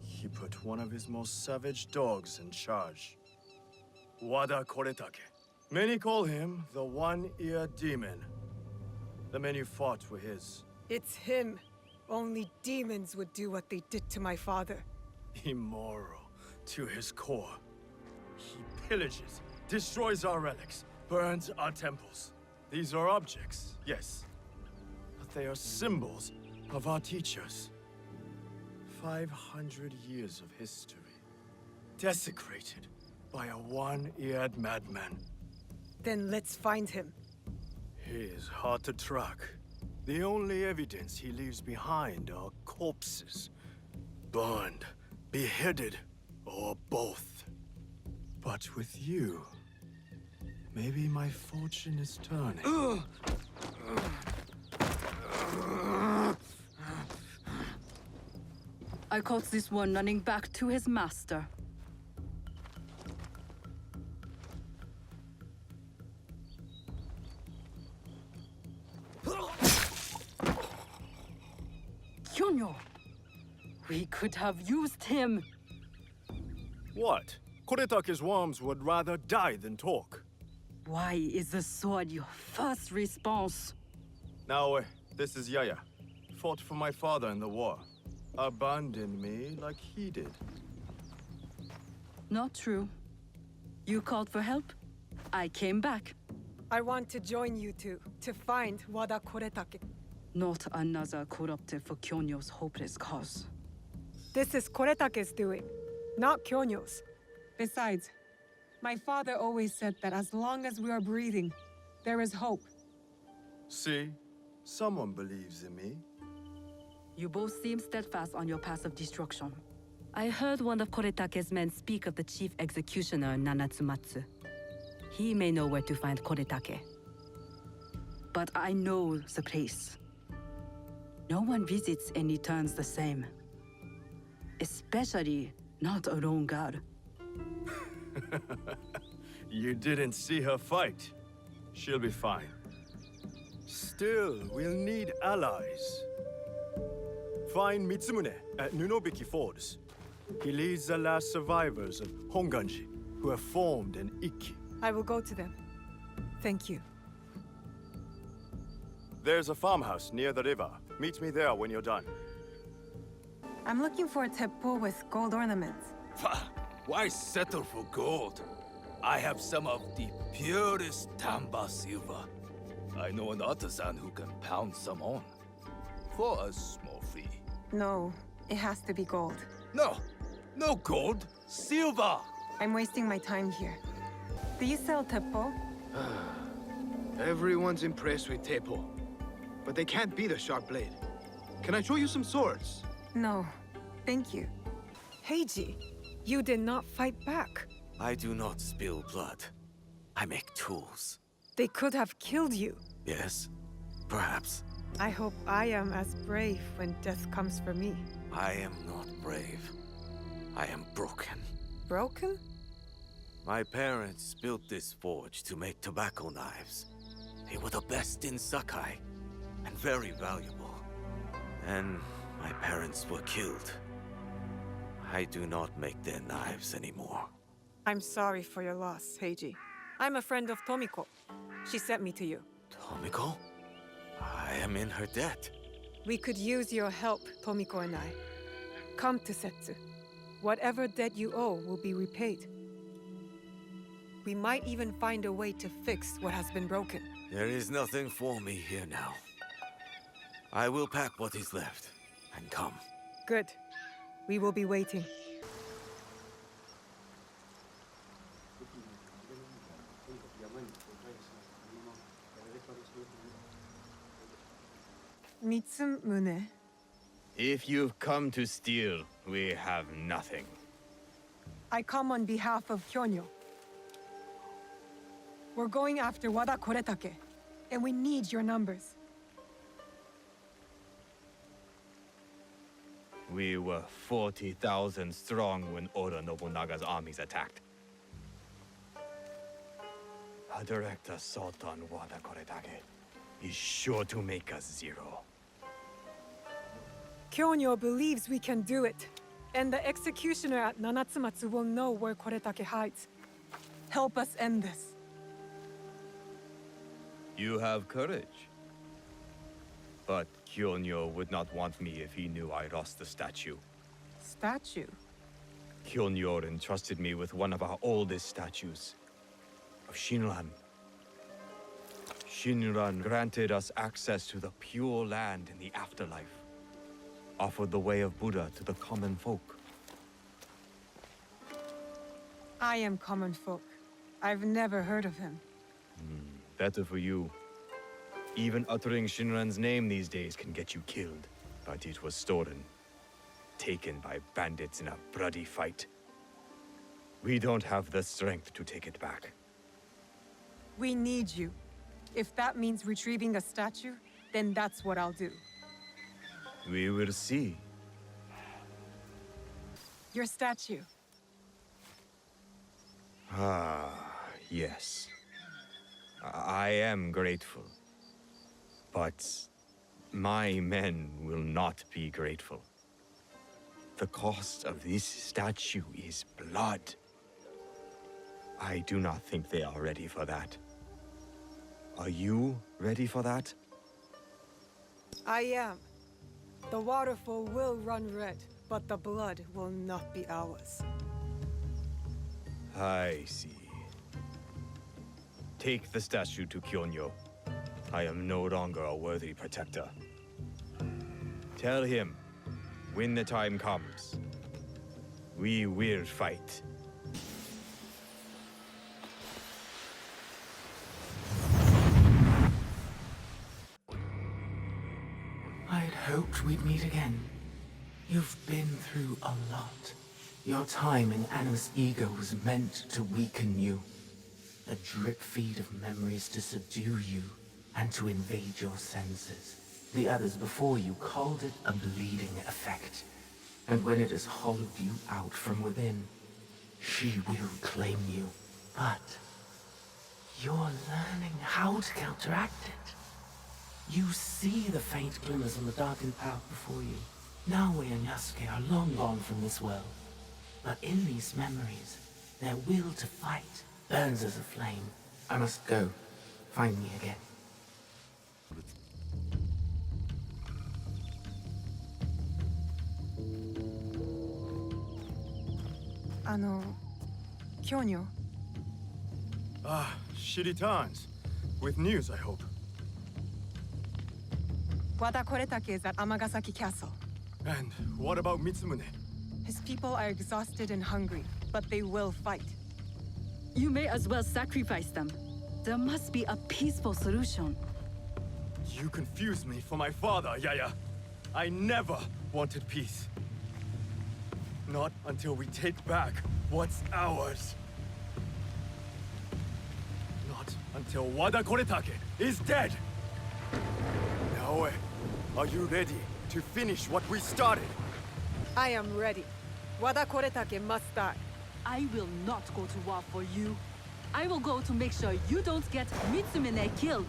he put one of his most savage dogs in charge. Wada Koretake. Many call him the One-Ear Demon. The men you fought were his. It's him. Only demons would do what they did to my father. Immoral to his core. He pillages, destroys our relics, burns our temples. These are objects, yes. But they are symbols of our teachers. 500 years of history. Desecrated by a one-eared madman. Then let's find him. He is hard to track. The only evidence he leaves behind are corpses. Burned, beheaded, or both. But with you, maybe my fortune is turning. I caught this one running back to his master. Kyonyo! We could have used him! What? Koretake's worms would rather die than talk. Why is the sword your first response? Now, this is Yaya. Fought for my father in the war. Abandoned me like he did. Not true. You called for help. I came back. I want to join you two, to find Wada Koretake. Not another corrupted for Kyonyo's hopeless cause. This is Koretake's doing, not Kyonyo's. Besides, my father always said that as long as we are breathing, there is hope. See? Someone believes in me. You both seem steadfast on your path of destruction. I heard one of Koretake's men speak of the chief executioner, Nanatsumatsu. He may know where to find Koretake. But I know the place. No one visits and returns the same. Especially not a lone guard. You didn't see her fight. She'll be fine. Still, we'll need allies. Find Mitsumune at Nunobiki Fords. He leads the last survivors of Honganji, who have formed an Ikki. I will go to them. Thank you. There's a farmhouse near the river. Meet me there when you're done. I'm looking for a teppo with gold ornaments. Why settle for gold? I have some of the purest Tamba silver. I know an artisan who can pound some on. For a small fee. No, it has to be gold. No! No gold! Silver! I'm wasting my time here. Do you sell teppo? Everyone's impressed with Teppo, but they can't beat a sharp blade. Can I show you some swords? No, thank you. Heiji, you did not fight back. I do not spill blood. I make tools. They could have killed you. Yes, perhaps. I hope I am as brave when death comes for me. I am not brave. I am broken. Broken? My parents built this forge to make tobacco knives. They were the best in Sakai, and very valuable. And my parents were killed. I do not make their knives anymore. I'm sorry for your loss, Heiji. I'm a friend of Tomiko. She sent me to you. Tomiko? I am in her debt. We could use your help, Tomiko and I. Come to Setsu. Whatever debt you owe will be repaid. We might even find a way to fix what has been broken. There is nothing for me here now. I will pack what is left and come. Good. We will be waiting. Mitsumune. If you've come to steal, we have nothing. I come on behalf of Kyonyo. We're going after Wada Koretake, and we need your numbers. We were 40,000 strong when Oda Nobunaga's armies attacked. A direct assault on Wada Koretake is sure to make us zero. Kyonyo believes we can do it, and the executioner at Nanatsumatsu will know where Koretake hides. Help us end this. You have courage. But Kyonyo would not want me if he knew I lost the statue. Statue? Kyonyo entrusted me with one of our oldest statues, of Shinran. Shinran granted us access to the pure land in the afterlife, offered the way of Buddha to the common folk. I am common folk. I've never heard of him. Better for you. Even uttering Shinran's name these days can get you killed. But it was stolen. Taken by bandits in a bloody fight. We don't have the strength to take it back. We need you. If that means retrieving a statue, then that's what I'll do. We will see. Your statue. Ah, yes. I am grateful. But my men will not be grateful. The cost of this statue is blood. I do not think they are ready for that. Are you ready for that? I am. The waterfall will run red, but the blood will not be ours. I see. Take the statue to Kyonyo. I am no longer a worthy protector. Tell him, when the time comes, We will fight. I'd hoped we'd meet again. You've been through a lot. Your time in Animus Ego was meant to weaken you. A drip feed of memories to subdue you and to invade your senses. The others before you called it a bleeding effect. And when it has hollowed you out from within, she will claim you. But you're learning how to counteract it. You see the faint glimmers on the darkened path before you. Naui and Yasuke are long gone from this world. But in these memories, their will to fight burns as a flame. I must go. Find me again. キョニョ。 Ah, shitty times. With news, I hope. Wada Koretake is at Amagasaki Castle. And what about Mitsumune? His people are exhausted and hungry, but they will fight. You may as well sacrifice them. There must be a peaceful solution. You confused me for my father, Yaya. I never wanted peace. Not until we take back what's ours. Not until Wada Koretake is dead. Naoe, are you ready to finish what we started? I am ready. Wada Koretake must die. I will not go to war for you. I will go to make sure you don't get Mitsumune killed.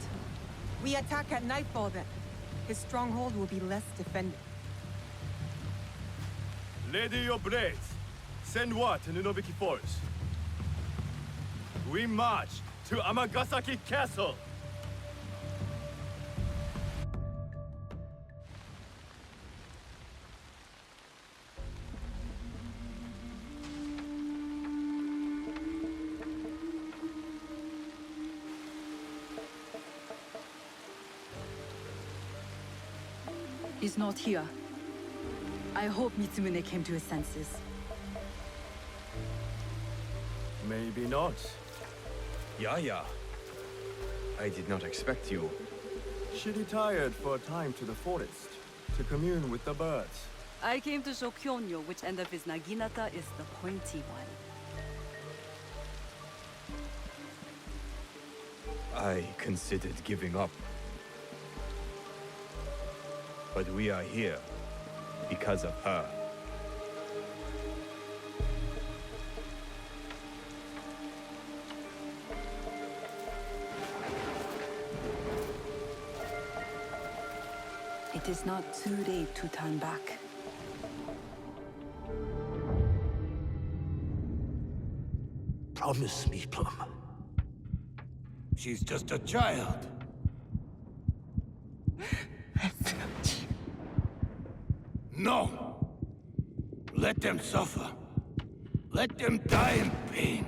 We attack at nightfall then. His stronghold will be less defended. Ready your blades. Send word to Nunobiki Forest. We march to Amagasaki Castle. He's not here. I hope Mitsumune came to his senses. Maybe not. Yaya. I did not expect you. She retired for a time to the forest to commune with the birds. I came to show Kyonyo which end of his naginata is the pointy one. I considered giving up. But we are here because of her. It is not too late to turn back. Promise me, Plum. She's just a child. No! Let them suffer. Let them die in pain.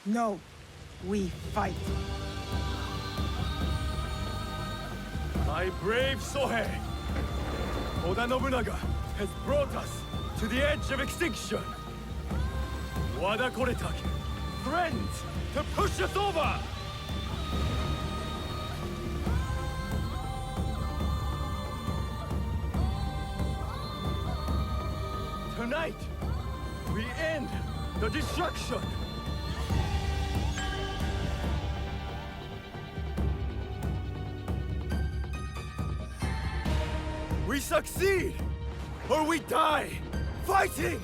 No, we fight. My brave Sohei! Oda Nobunaga has brought us to the edge of extinction. Wada Koretake, friends, to push us over! Tonight, we end the destruction! We succeed! Or we die! Fighting!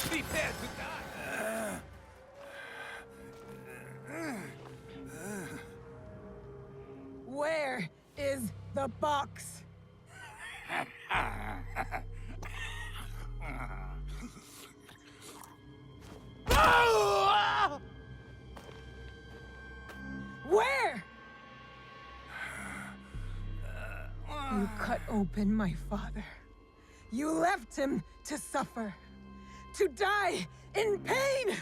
Prepare to die! Where is the box? Where? You cut open my father. You left him to suffer. to die in pain!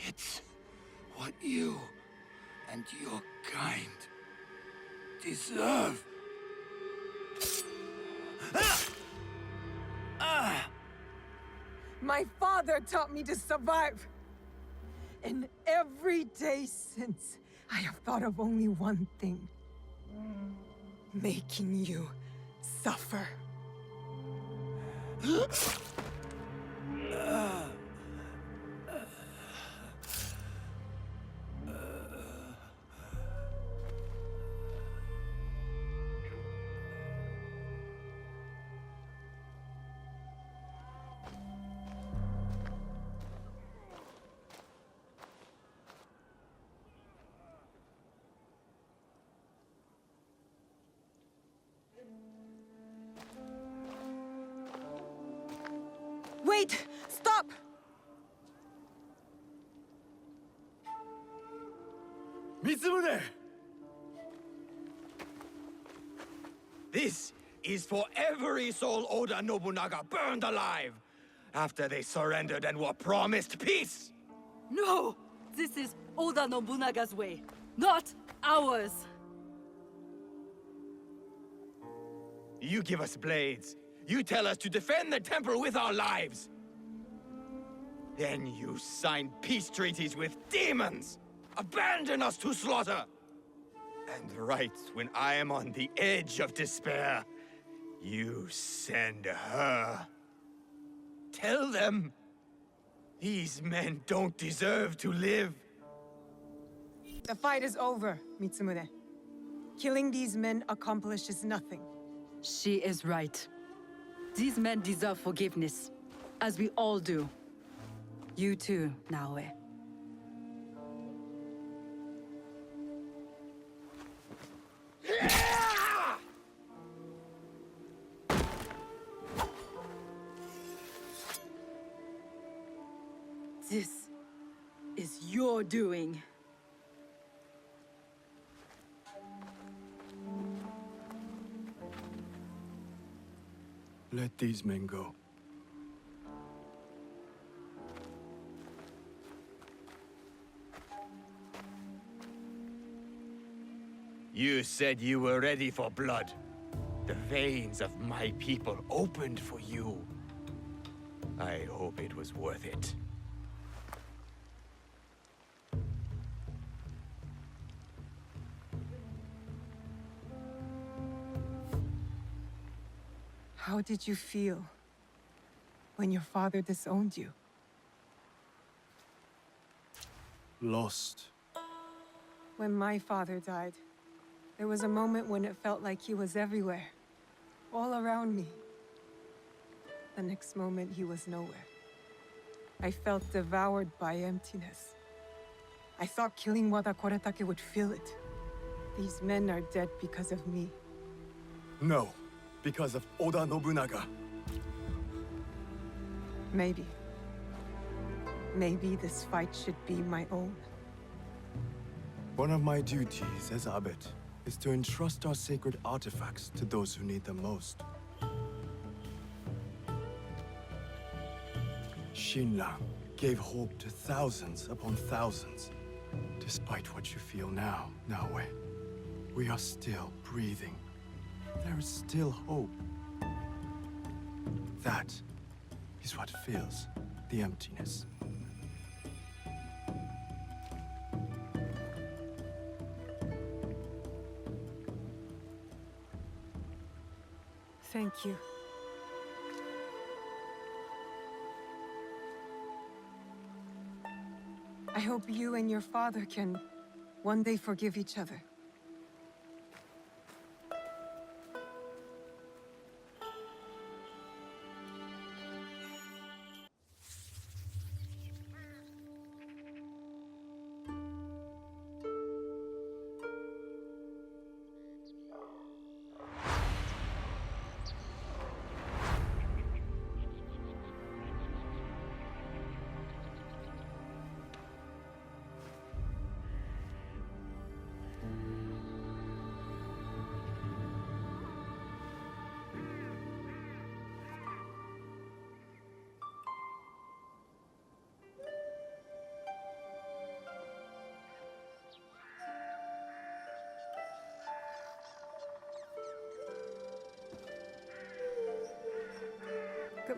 It's what you and your kind deserve. My father taught me to survive. And every day since, I have thought of only one thing. Making you suffer. Wait! Stop! Mitsumune! This is for every soul Oda Nobunaga burned alive after they surrendered and were promised peace! No! This is Oda Nobunaga's way, not ours! You give us blades. You tell us to defend the temple with our lives. Then you sign peace treaties with demons! Abandon us to slaughter! And right when I am on the edge of despair, you send her. Tell them these men don't deserve to live. The fight is over, Mitsumune. Killing these men accomplishes nothing. She is right. These men deserve forgiveness, as we all do. You too, Naoe. This is your doing. Let these men go. You said you were ready for blood. The veins of my people opened for you. I hope it was worth it. How did you feel when your father disowned you? Lost. When my father died, there was a moment when it felt like he was everywhere, all around me. The next moment, he was nowhere. I felt devoured by emptiness. I thought killing Wada Koretake would fill it. These men are dead because of me. No, because of Oda Nobunaga. Maybe. Maybe this fight should be my own. One of my duties as abbot is to entrust our sacred artifacts to those who need them most. Shinran gave hope to thousands upon thousands. Despite what you feel now, Naoe, we are still breathing. There is still hope. That is what fills the emptiness. Thank you. I hope you and your father can one day forgive each other.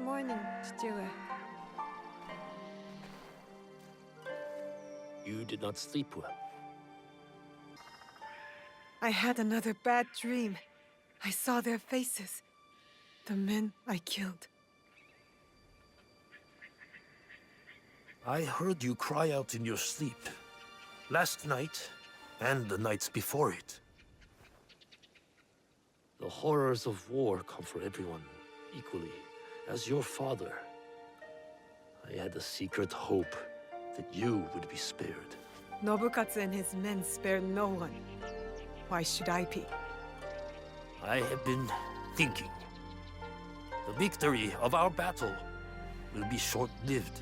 morning, Chichiue. You did not sleep well. I had another bad dream. I saw their faces. The men I killed. I heard you cry out in your sleep. Last night, and the nights before it. The horrors of war come for everyone, equally. As your father, I had a secret hope that you would be spared. Nobukatsu and his men spared no one. Why should I be? I have been thinking. The victory of our battle will be short-lived.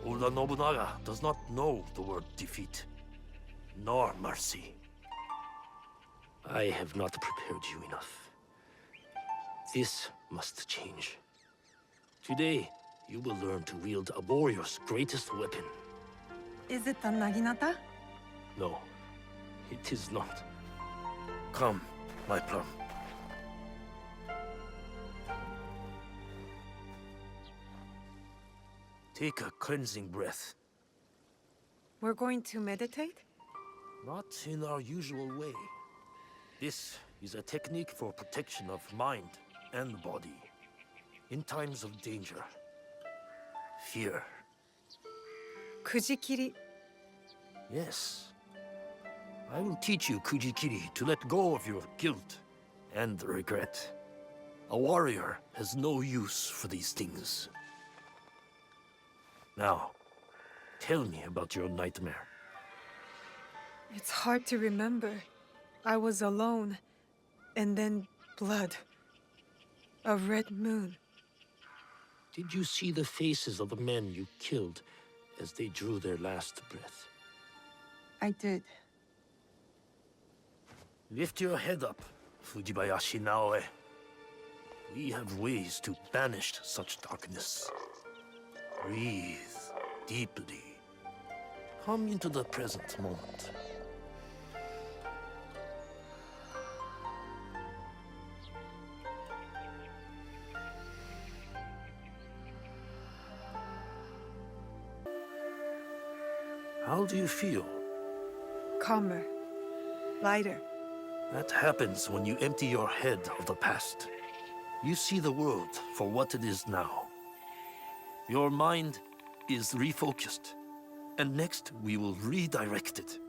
Oda Nobunaga does not know the word defeat, nor mercy. I have not prepared you enough. This must change. Today, you will learn to wield a warrior's greatest weapon. Is it the Naginata? No, it is not. Come, my plum. Take a cleansing breath. We're going to meditate? Not in our usual way. This is a technique for protection of mind and body. In times of danger. Fear. Kujikiri. Yes. I will teach you, Kujikiri, to let go of your guilt and regret. A warrior has no use for these things. Now, tell me about your nightmare. It's hard to remember. I was alone, and then blood. A red moon. Did you see the faces of the men you killed as they drew their last breath? I did. Lift your head up, Fujibayashi Naoe. We have ways to banish such darkness. Breathe deeply. Come into the present moment. How do you feel? Calmer. Lighter. That happens when you empty your head of the past. You see the world for what it is now. Your mind is refocused, and next we will redirect it.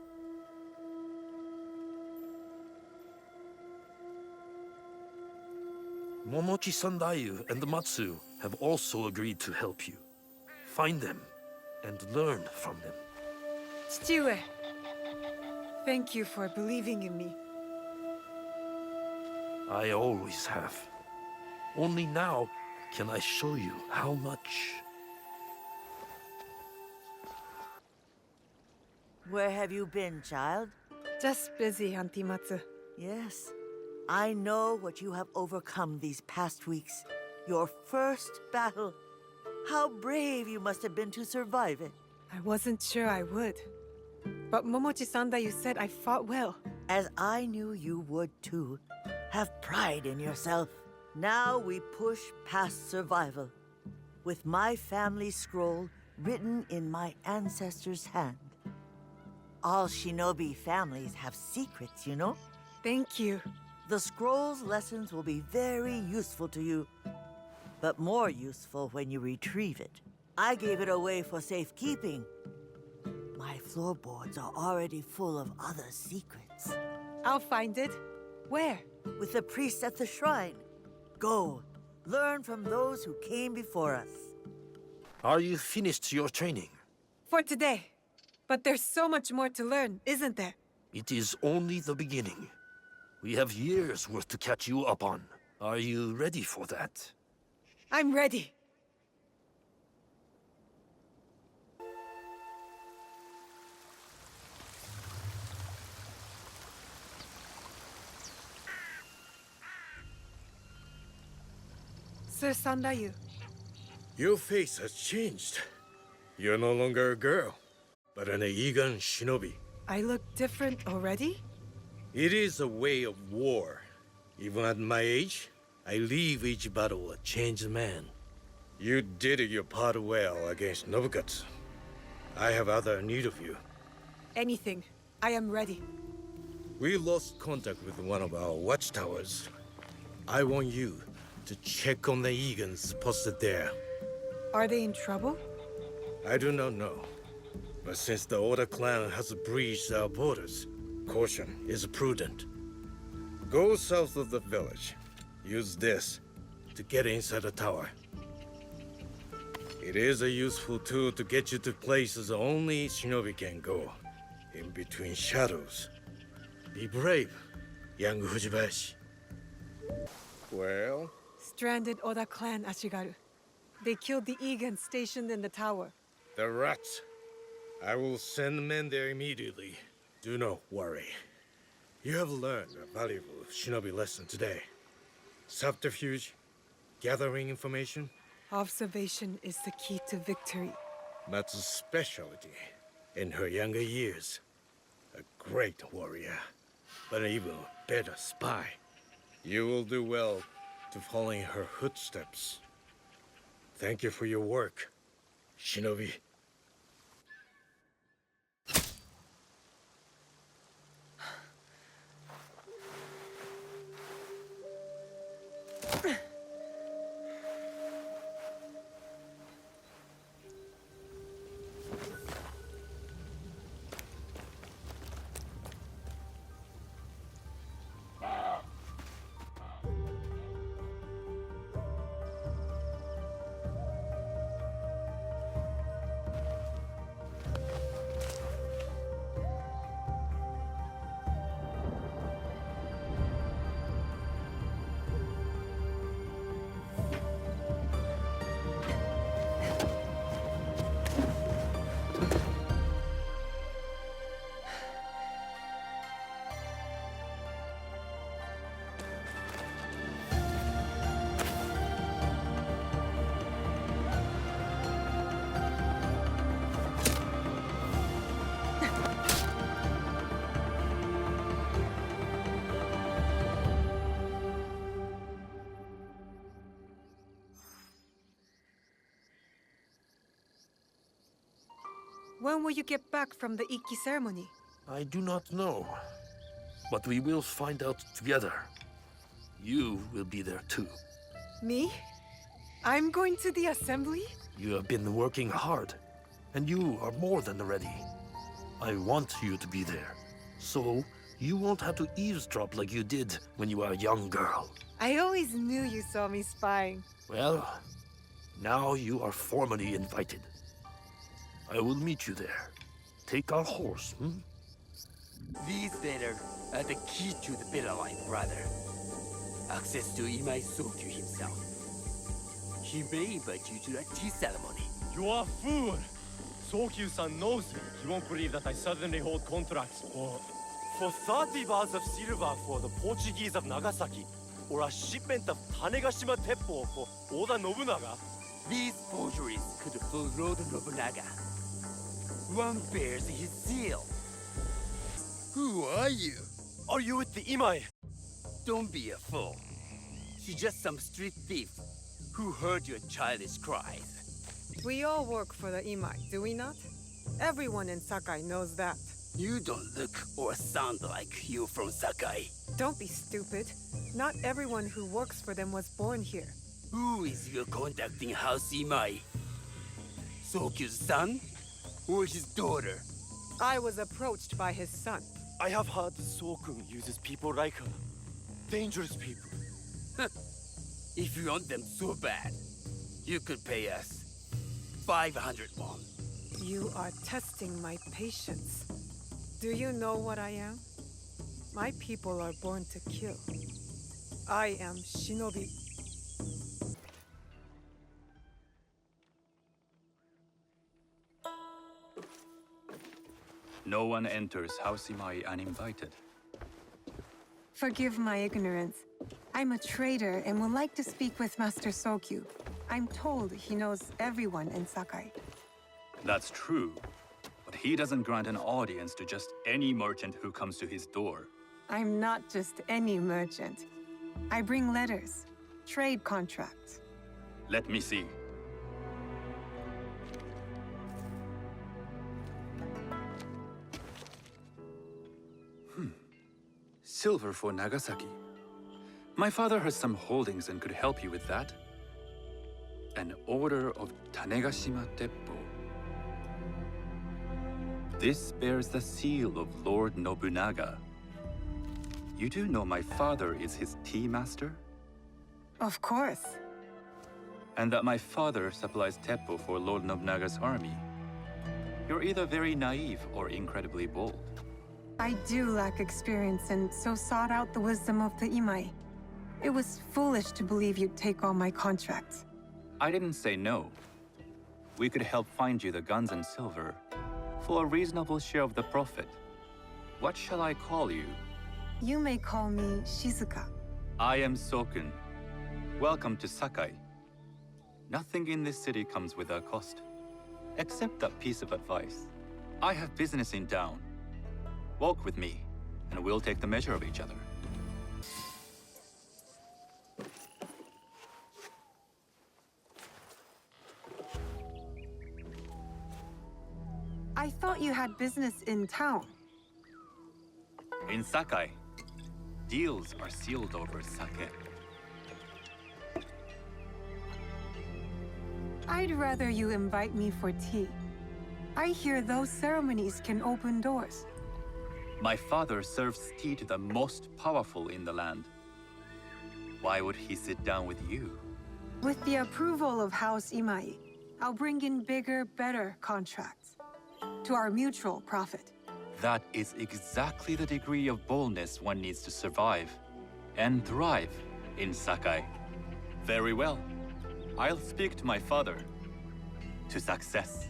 Momochi Sandayu and the Matsu have also agreed to help you. Find them and learn from them. Chichiue. Thank you for believing in me. I always have. Only now can I show you how much. Where have you been, child? Just busy, Auntie Matsu. Yes. I know what you have overcome these past weeks. Your first battle. How brave you must have been to survive it. I wasn't sure I would. But Momochi Sandayu said I fought well. As I knew you would too. Have pride in yourself. Now we push past survival. With my family scroll written in my ancestors' hand. All shinobi families have secrets, you know? Thank you. The scroll's lessons will be very useful to you. But more useful when you retrieve it. I gave it away for safekeeping. My floorboards are already full of other secrets. I'll find it. Where? With the priest at the shrine. Go. Learn from those who came before us. Are you finished your training? For today. But there's so much more to learn, isn't there? It is only the beginning. We have years worth to catch you up on. Are you ready for that? I'm ready. Sir Sandayu. Your face has changed. You're no longer a girl, but an Eigan shinobi. I look different already? It is a way of war. Even at my age, I leave each battle a changed man. You did your part well against Nobukatsu. I have other need of you. Anything. I am ready. We lost contact with one of our watchtowers. I want you to check on the Eagans posted there. Are they in trouble? I do not know. But since the Oda clan has breached our borders, caution is prudent. Go south of the village. Use this to get inside the tower. It is a useful tool to get you to places only shinobi can go. In between shadows. Be brave, young Fujibayashi. Well? Stranded Oda clan, Ashigaru. They killed the Eagans stationed in the tower. The rats. I will send men there immediately. Do not worry. You have learned a valuable shinobi lesson today. Subterfuge, gathering information. Observation is the key to victory. Matsu's specialty in her younger years. A great warrior, but an even better spy. You will do well to follow in her footsteps. Thank you for your work, shinobi. When will you get back from the Ikki ceremony? I do not know. But we will find out together. You will be there too. Me? I'm going to the assembly? You have been working hard, and you are more than ready. I want you to be there, so you won't have to eavesdrop like you did when you were a young girl. I always knew you saw me spying. Well, now you are formally invited. I will meet you there. Take our horse, These letters are the key to the better life, brother. Access to Imai Sokyu himself. He may invite you to the tea ceremony. You are a fool! Sokyu-san knows me. He won't believe that I suddenly hold contracts for 30 bars of silver for the Portuguese of Nagasaki, or a shipment of Tanegashima Teppo for Oda Nobunaga. These forgeries could fool Lord Nobunaga. One bears his seal. Who are you? Are you with the Imai? Don't be a fool. She's just some street thief who heard your childish cries. We all work for the Imai, do we not? Everyone in Sakai knows that. You don't look or sound like you from Sakai. Don't be stupid. Not everyone who works for them was born here. Who is your contacting House Imai? Sokyu's son? Or his daughter? I was approached by his son. I have heard Sokun uses people like her. Dangerous people. If you want them so bad, you could pay us 500 won. You are testing my patience. Do you know what I am? My people are born to kill. I am shinobi. No one enters House Imai uninvited. Forgive my ignorance. I'm a trader and would like to speak with Master Sokyu. I'm told he knows everyone in Sakai. That's true, but he doesn't grant an audience to just any merchant who comes to his door. I'm not just any merchant. I bring letters. trade contracts. Let me see. Silver for Nagasaki. My father has some holdings and could help you with that. An order of Tanegashima Teppo. This bears the seal of Lord Nobunaga. You do know my father is his tea master? Of course. And that my father supplies Teppo for Lord Nobunaga's army. You're either very naive or incredibly bold. I do lack experience and so sought out the wisdom of the Imai. It was foolish to believe you'd take all my contracts. I didn't say no. We could help find you the guns and silver for a reasonable share of the profit. What shall I call you? You may call me Shizuka. I am Sokun. Welcome to Sakai. Nothing in this city comes without cost. Except that piece of advice. I have business in town. Walk with me, and we'll take the measure of each other. I thought you had business in town. In Sakai, deals are sealed over sake. I'd rather you invite me for tea. I hear those ceremonies can open doors. My father serves tea to the most powerful in the land. Why would he sit down with you? With the approval of House Imai, I'll bring in bigger, better contracts. To our mutual profit. That is exactly the degree of boldness one needs to survive and thrive in Sakai. Very well. I'll speak to my father. To success.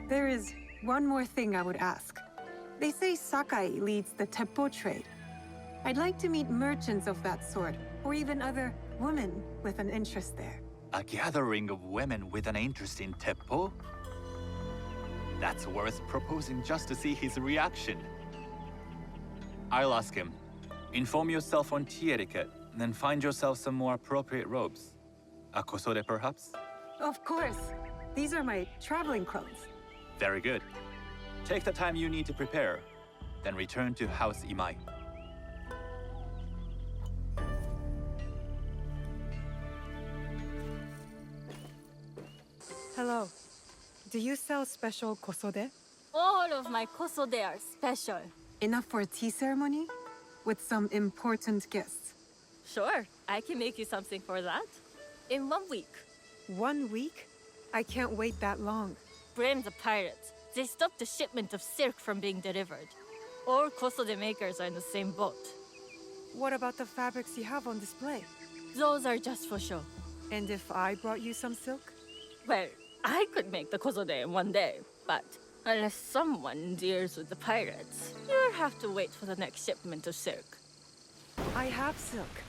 There is one more thing I would ask. They say Sakai leads the Teppo trade. I'd like to meet merchants of that sort, or even other women with an interest there. A gathering of women with an interest in Teppo? That's worth proposing just to see his reaction. I'll ask him. Inform yourself on tea etiquette, then find yourself some more appropriate robes. A kosode, perhaps? Of course. These are my traveling clothes. Very good. Take the time you need to prepare, then return to House Imai. Hello. Do you sell special kosode? All of my kosode are special. Enough for a tea ceremony? With some important guests. Sure, I can make you something for that. In 1 week. 1 week? I can't wait that long. Blame the pirates. They stopped the shipment of silk from being delivered. All kosode makers are in the same boat. What about the fabrics you have on display? Those are just for show. And if I brought you some silk? Well, I could make the kosode in 1 day, but unless someone deals with the pirates, you'll have to wait for the next shipment of silk. I have silk.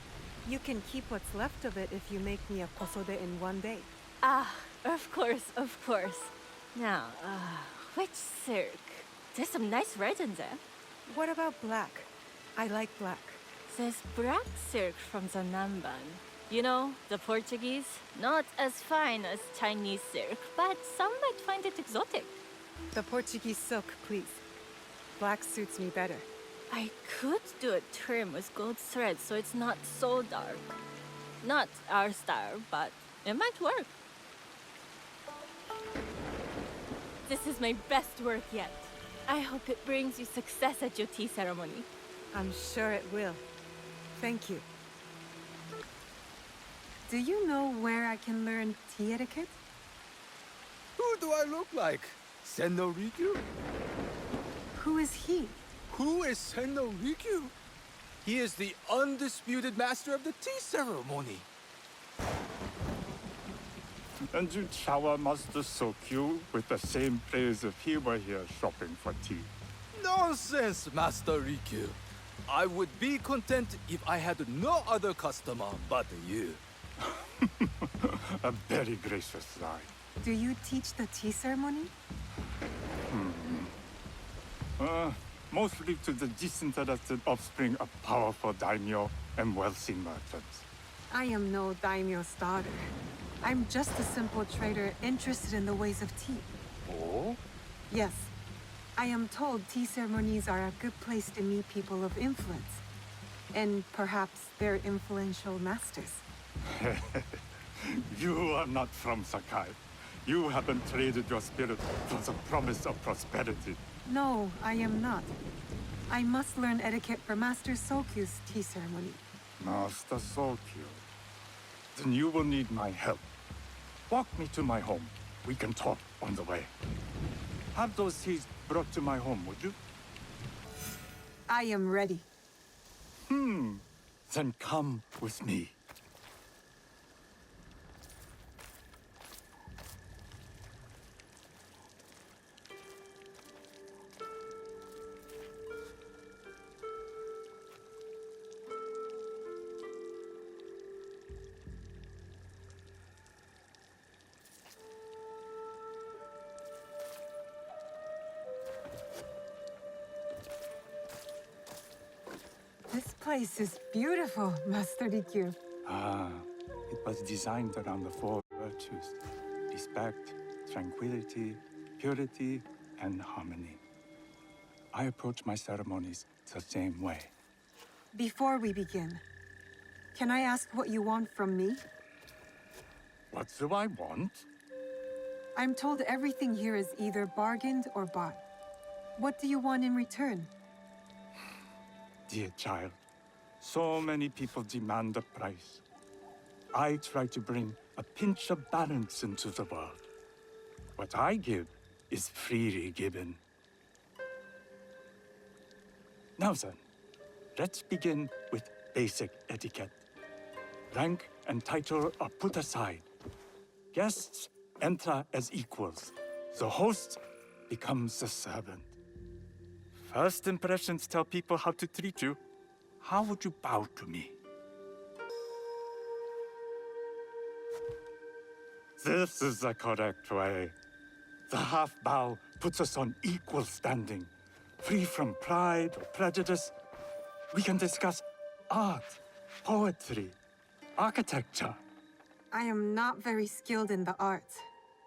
You can keep what's left of it if you make me a kosode in 1 day. Ah, of course, of course. Now, which silk? There's some nice red in there. What about black? I like black. There's black silk from the Namban. You know, the Portuguese? Not as fine as Chinese silk, but some might find it exotic. The Portuguese silk, please. Black suits me better. I could do a trim with gold thread so it's not so dark. Not our style, but it might work. This is my best work yet. I hope it brings you success at your tea ceremony. I'm sure it will. Thank you. Do you know where I can learn tea etiquette? Who do I look like? Senno Rikyu? Who is he? Who is Senno Rikyu? He is the undisputed master of the tea ceremony. And you shower Master Sokyu with the same praise if he were here shopping for tea. Nonsense, Master Rikyu. I would be content if I had no other customer but you. A very gracious lie. Do you teach the tea ceremony? Mostly to the disinterested offspring of powerful daimyo and wealthy merchants. I am no daimyo's daughter. I'm just a simple trader interested in the ways of tea. Oh? Yes. I am told tea ceremonies are a good place to meet people of influence. And perhaps their influential masters. You are not from Sakai. You haven't traded your spirit for the promise of prosperity. No, I am not. I must learn etiquette for Master Sokyu's tea ceremony. Master Sokyu. Then you will need my help. Walk me to my home. We can talk on the way. Have those teas brought to my home, would you? I am ready. Then come with me. This place is beautiful, Master Rikyu. It was designed around the four virtues: respect, tranquility, purity, and harmony. I approach my ceremonies the same way. Before we begin, can I ask what you want from me? What do I want? I'm told everything here is either bargained or bought. What do you want in return? Dear child, so many people demand a price. I try to bring a pinch of balance into the world. What I give is freely given. Now then, let's begin with basic etiquette. Rank and title are put aside. Guests enter as equals. The host becomes the servant. First impressions tell people how to treat you. How would you bow to me? This is the correct way. The half bow puts us on equal standing. Free from pride or prejudice, we can discuss art, poetry, architecture. I am not very skilled in the arts.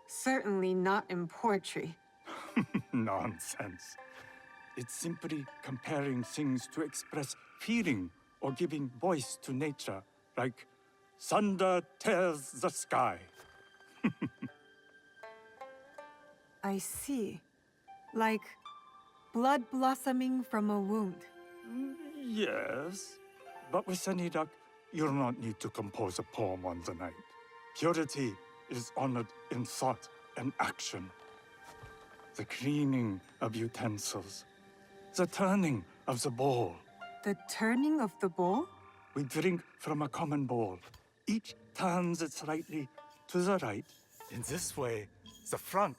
Certainly not in poetry. Nonsense. It's simply comparing things to express feeling or giving voice to nature, like thunder tears the sky. I see. Like blood blossoming from a wound. Yes, but with any luck, you'll not need to compose a poem on the night. Purity is honored in thought and action. The cleaning of utensils, the turning of the bowl. The turning of the bowl? We drink from a common bowl. Each turns it slightly to the right. In this way, the front,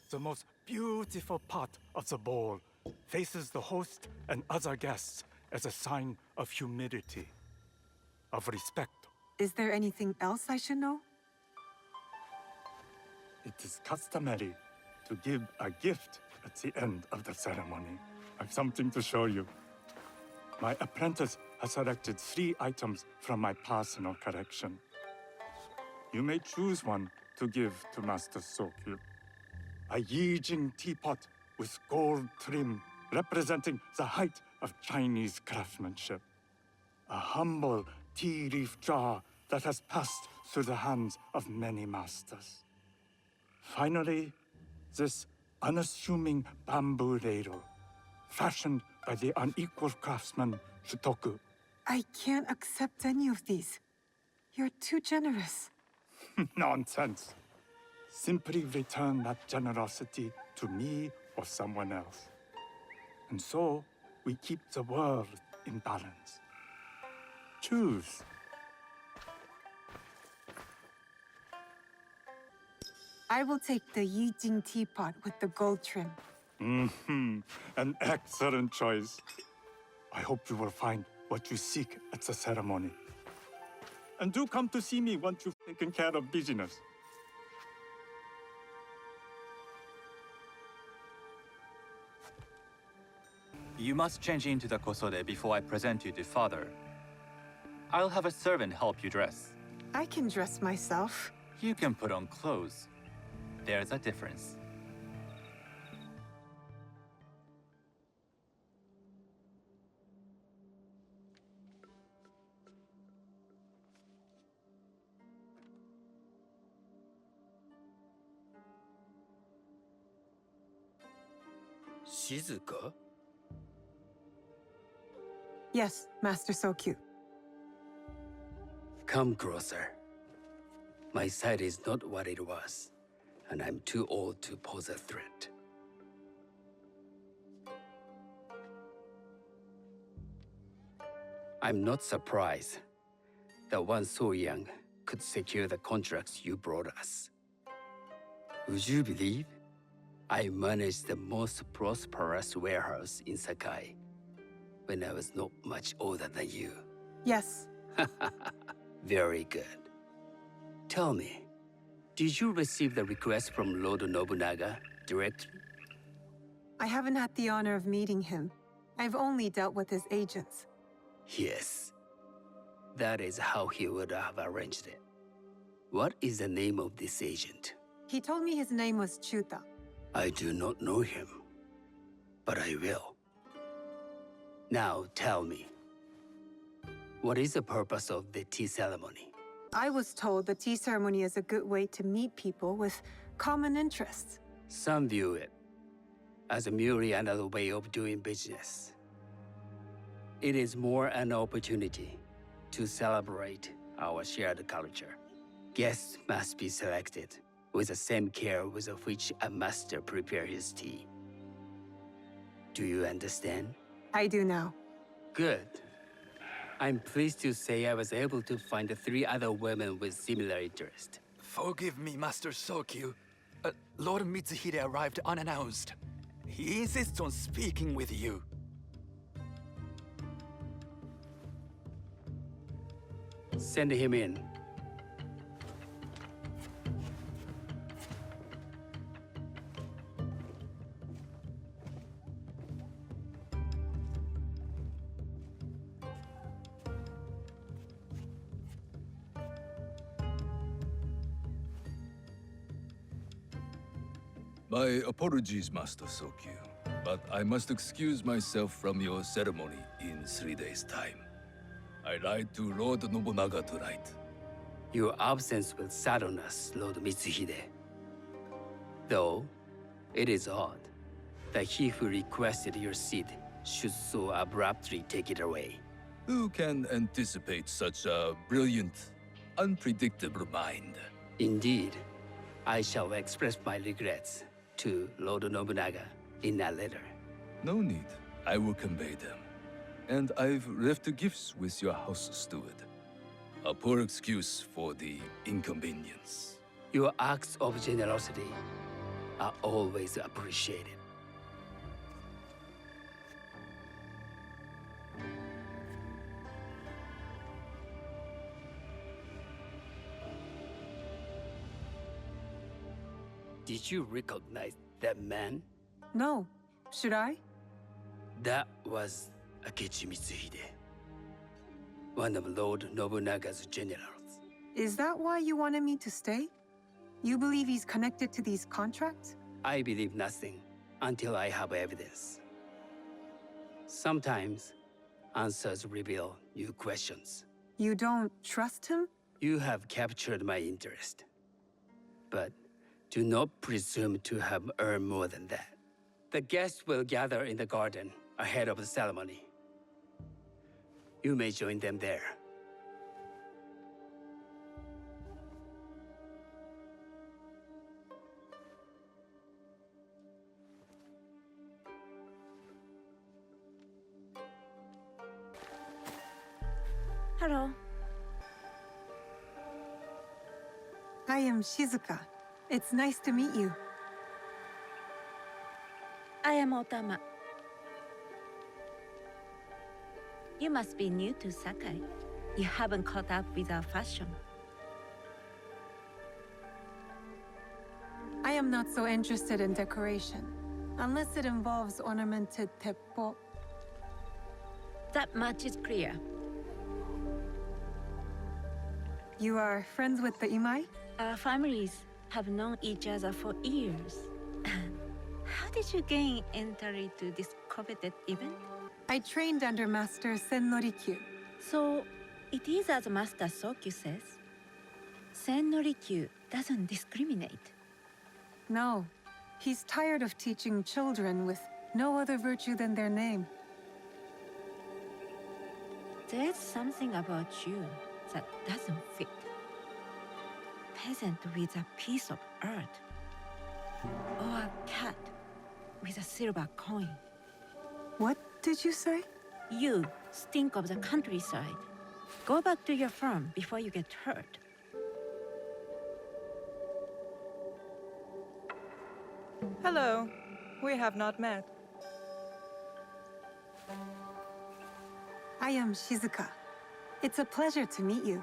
the most beautiful part of the bowl, faces the host and other guests as a sign of humility, of respect. Is there anything else I should know? It is customary to give a gift at the end of the ceremony. I've something to show you. My apprentice has selected 3 items from my personal collection. You may choose one to give to Master Sokyu. A Yijing teapot with gold trim representing the height of Chinese craftsmanship. A humble tea leaf jar that has passed through the hands of many masters. Finally, this unassuming bamboo ladle, fashioned by the unequal craftsman Shutoku. I can't accept any of these. You're too generous. Nonsense. Simply return that generosity to me or someone else. And so, we keep the world in balance. Choose. I will take the Yijing teapot with the gold trim. An excellent choice. I hope you will find what you seek at the ceremony. And do come to see me once you've taken care of business. You must change into the kosode before I present you to father. I'll have a servant help you dress. I can dress myself. You can put on clothes. There's a difference. Shizuka? Yes, Master Sokyu. Come closer. My sight is not what it was, and I'm too old to pose a threat. I'm not surprised that one so young could secure the contracts you brought us. Would you believe I managed the most prosperous warehouse in Sakai when I was not much older than you? Yes. Very good. Tell me, did you receive the request from Lord Nobunaga directly? I haven't had the honor of meeting him. I've only dealt with his agents. Yes. That is how he would have arranged it. What is the name of this agent? He told me his name was Chuta. I do not know him, but I will. Now tell me, what is the purpose of the tea ceremony? I was told the tea ceremony is a good way to meet people with common interests. Some view it as merely another way of doing business. It is more an opportunity to celebrate our shared culture. Guests must be selected with the same care with which a master prepares his tea. Do you understand? I do now. Good. I'm pleased to say I was able to find 3 other women with similar interest. Forgive me, Master Sokyu. Lord Mitsuhide arrived unannounced. He insists on speaking with you. Send him in. My apologies, Master Sokyu, but I must excuse myself from your ceremony in 3 days' time. I lied to Lord Nobunaga tonight. Your absence will sadden us, Lord Mitsuhide. Though, it is odd that he who requested your seat should so abruptly take it away. Who can anticipate such a brilliant, unpredictable mind? Indeed, I shall express my regrets to Lord Nobunaga in a letter. No need. I will convey them. And I've left the gifts with your house steward. A poor excuse for the inconvenience. Your acts of generosity are always appreciated. Did you recognize that man? No. Should I? That was Akechi Mitsuhide, one of Lord Nobunaga's generals. Is that why you wanted me to stay? You believe he's connected to these contracts? I believe nothing until I have evidence. Sometimes, answers reveal new questions. You don't trust him? You have captured my interest. But do not presume to have earned more than that. The guests will gather in the garden ahead of the ceremony. You may join them there. Hello. I am Shizuka. It's nice to meet you. I am Otama. You must be new to Sakai. You haven't caught up with our fashion. I am not so interested in decoration, unless it involves ornamented teppo. That much is clear. You are friends with the Imai? Our families have known each other for years. How did you gain entry to this coveted event? I trained under Master Sen Norikyu. So, it is as Master Sokyu says. Sen Norikyu doesn't discriminate. No, he's tired of teaching children with no other virtue than their name. There's something about you that doesn't fit. Peasant with a piece of earth. Or a cat with a silver coin. What did you say? You stink of the countryside. Go back to your farm before you get hurt. Hello. We have not met. I am Shizuka. It's a pleasure to meet you.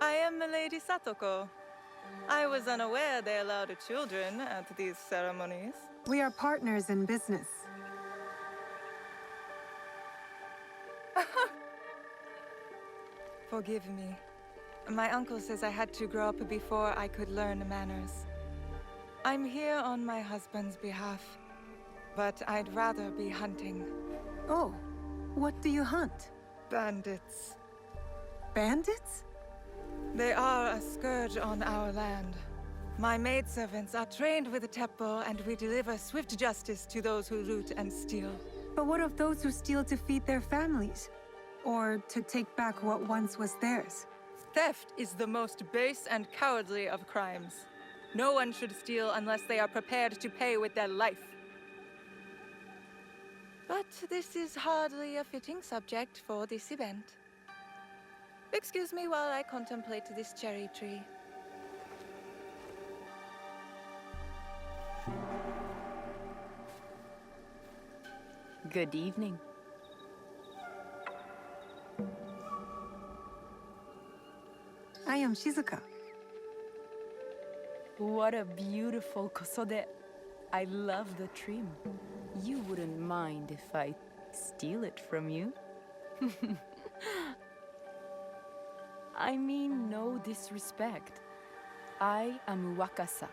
I am Milady Satoko. I was unaware they allowed children at these ceremonies. We are partners in business. Forgive me. My uncle says I had to grow up before I could learn manners. I'm here on my husband's behalf, but I'd rather be hunting. Oh, what do you hunt? Bandits. Bandits? They are a scourge on our land. My maidservants are trained with the teppo, and we deliver swift justice to those who loot and steal. But what of those who steal to feed their families? Or to take back what once was theirs? Theft is the most base and cowardly of crimes. No one should steal unless they are prepared to pay with their life. But this is hardly a fitting subject for this event. Excuse me while I contemplate this cherry tree. Good evening. I am Shizuka. What a beautiful kosode. I love the trim. You wouldn't mind if I steal it from you? I mean no disrespect. I am Wakasa.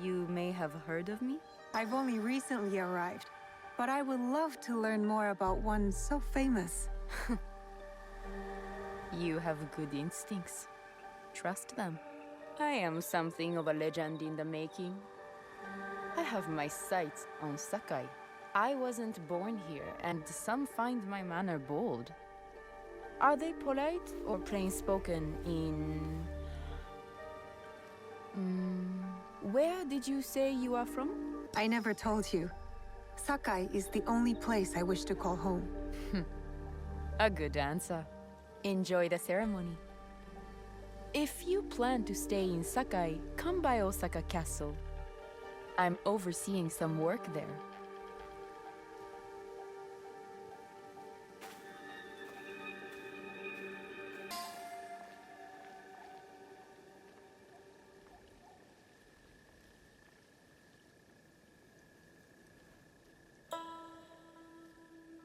You may have heard of me? I've only recently arrived, but I would love to learn more about one so famous. You have good instincts. Trust them. I am something of a legend in the making. I have my sights on Sakai. I wasn't born here, and some find my manner bold. Are they polite or plain-spoken in... Where did you say you are from? I never told you. Sakai is the only place I wish to call home. A good answer. Enjoy the ceremony. If you plan to stay in Sakai, come by Osaka Castle. I'm overseeing some work there.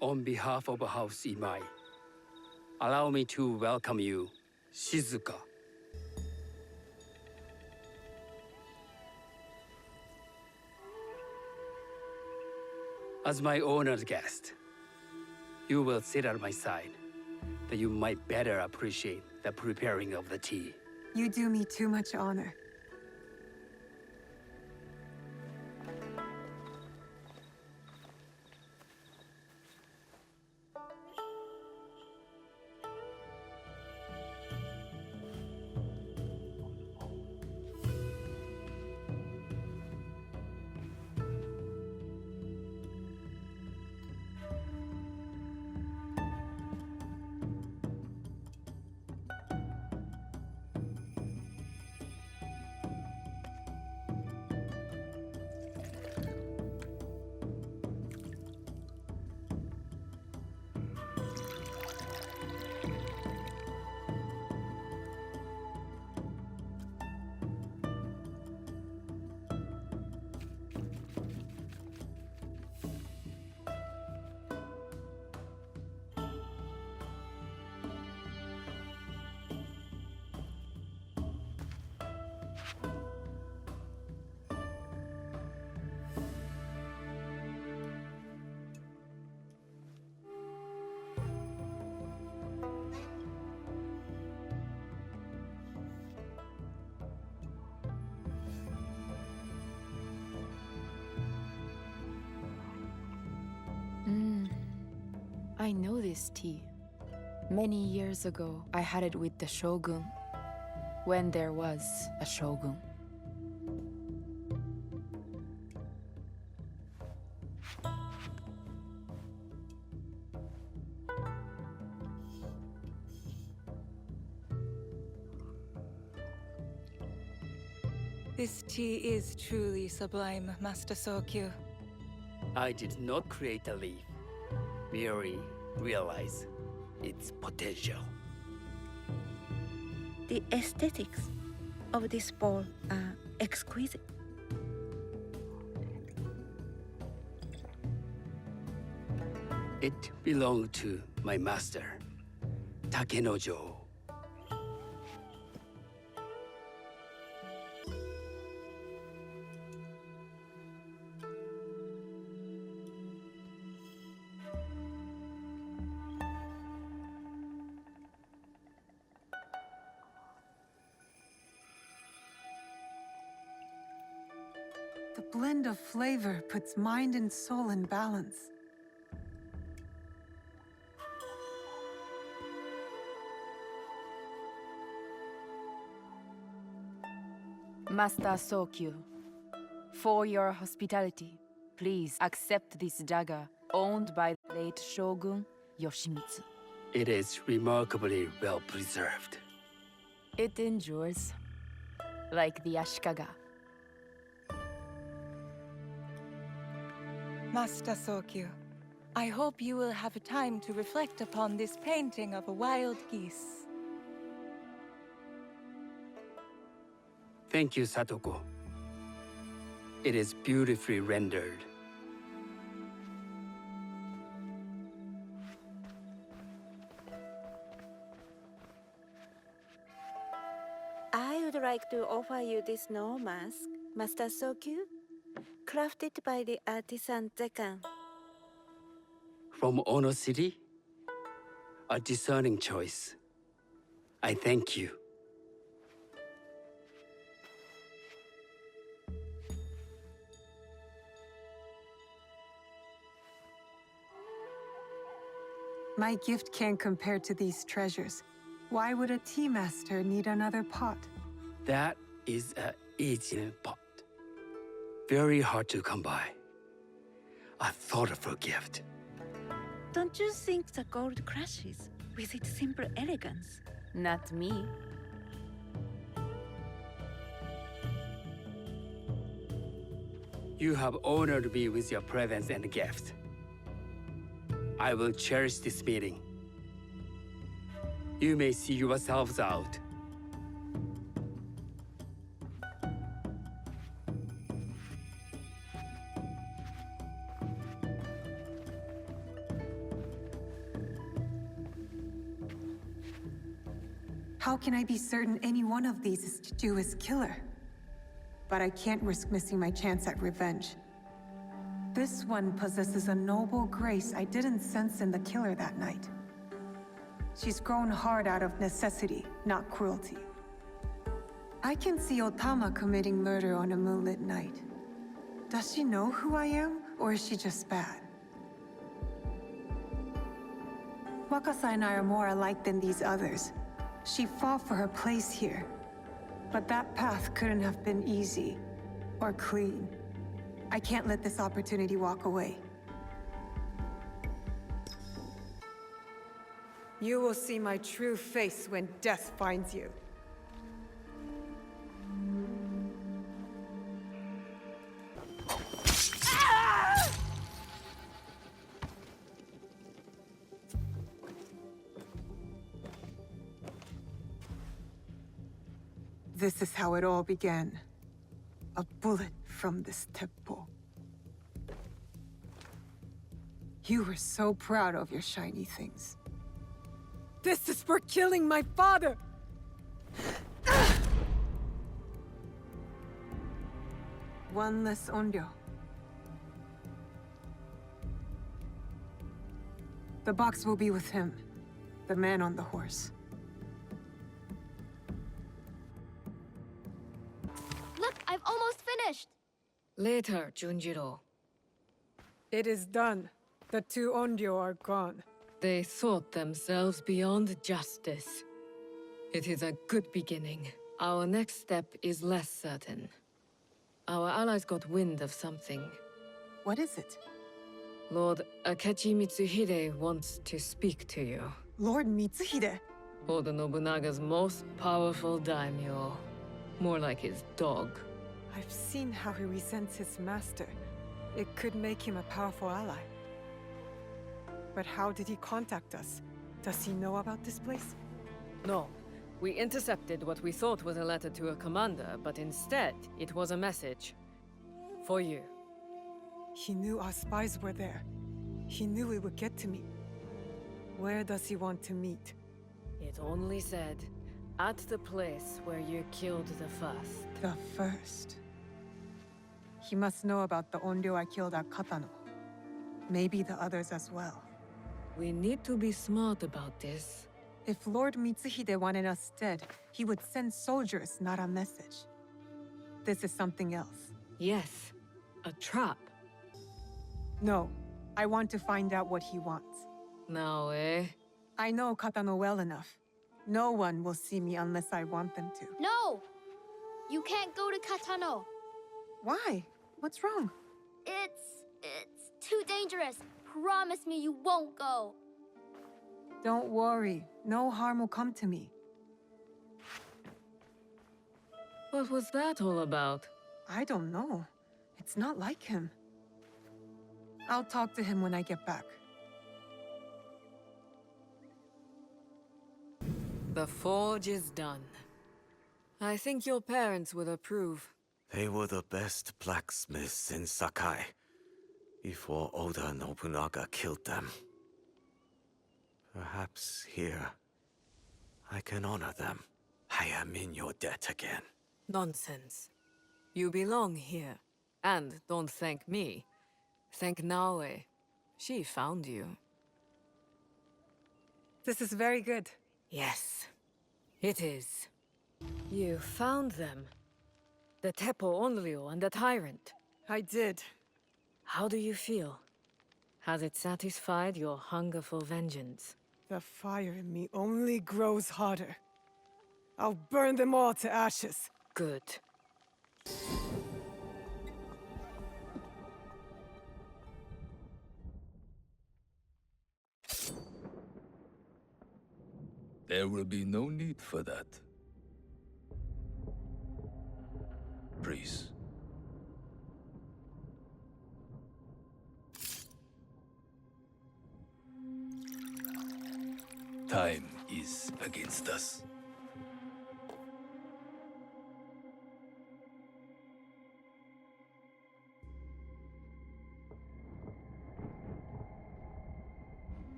On behalf of House Imai, allow me to welcome you, Shizuka. As my honored guest, you will sit at my side, that you might better appreciate the preparing of the tea. You do me too much honor. I know this tea. Many years ago, I had it with the shogun, when there was a shogun. This tea is truly sublime, Master Sokyu. I did not create a leaf, merely realize its potential. The aesthetics of this bowl are exquisite. It belonged to my master, Takenojo. The blend of flavor puts mind and soul in balance. Master Sokyu, for your hospitality, please accept this dagger owned by the late Shogun Yoshimitsu. It is remarkably well preserved. It endures, like the Ashikaga. Master Sokyu, I hope you will have time to reflect upon this painting of a wild geese. Thank you, Satoko. It is beautifully rendered. I would like to offer you this snow mask, Master Sokyu, crafted by the artisan Zekan. From Ono City? A discerning choice. I thank you. My gift can't compare to these treasures. Why would a tea master need another pot? That is a Asian pot. Very hard to come by. A thoughtful gift. Don't you think the gold crashes with its simple elegance? Not me. You have honored me with your presence and gift. I will cherish this meeting. You may see yourselves out. How can I be certain any one of these is Chiju's killer? But I can't risk missing my chance at revenge. This one possesses a noble grace I didn't sense in the killer that night. She's grown hard out of necessity, not cruelty. I can see Otama committing murder on a moonlit night. Does she know who I am, or is she just bad? Wakasa and I are more alike than these others. She fought for her place here. But that path couldn't have been easy or clean. I can't let this opportunity walk away. You will see my true face when death finds you. This is how it all began. A bullet from this teppo. You were so proud of your shiny things. This is for killing my father! One less onryo. The box will be with him, the man on the horse. Look, I've almost finished! Later, Junjiro. It is done. The two onryo are gone. They thought themselves beyond justice. It is a good beginning. Our next step is less certain. Our allies got wind of something. What is it? Lord Akechi Mitsuhide wants to speak to you. Lord Mitsuhide? Oda Nobunaga's most powerful daimyo. More like his dog. I've seen how he resents his master. It could make him a powerful ally. But how did he contact us? Does he know about this place? No. We intercepted what we thought was a letter to a commander, but instead, it was a message. For you. He knew our spies were there. He knew we would get to me. Where does he want to meet? It only said, at the place where you killed the first. The first? He must know about the Onryo I killed at Katano. Maybe the others as well. We need to be smart about this. If Lord Mitsuhide wanted us dead, he would send soldiers, not a message. This is something else. Yes, a trap. No, I want to find out what he wants. Now, eh? I know Katano well enough. No one will see me unless I want them to. No! You can't go to Katano. Why? What's wrong? It's too dangerous. Promise me you won't go. Don't worry. No harm will come to me. What was that all about? I don't know. It's not like him. I'll talk to him when I get back. The forge is done. I think your parents would approve. They were the best blacksmiths in Sakai before Oda Nobunaga killed them. Perhaps here, I can honor them. I am in your debt again. Nonsense. You belong here. And don't thank me. Thank Naoe. She found you. This is very good. Yes, it is. You found them. The Teppo Onryo and the Tyrant. I did. How do you feel? Has it satisfied your hunger for vengeance? The fire in me only grows hotter. I'll burn them all to ashes. Good. There will be no need for that. Please. Time is against us.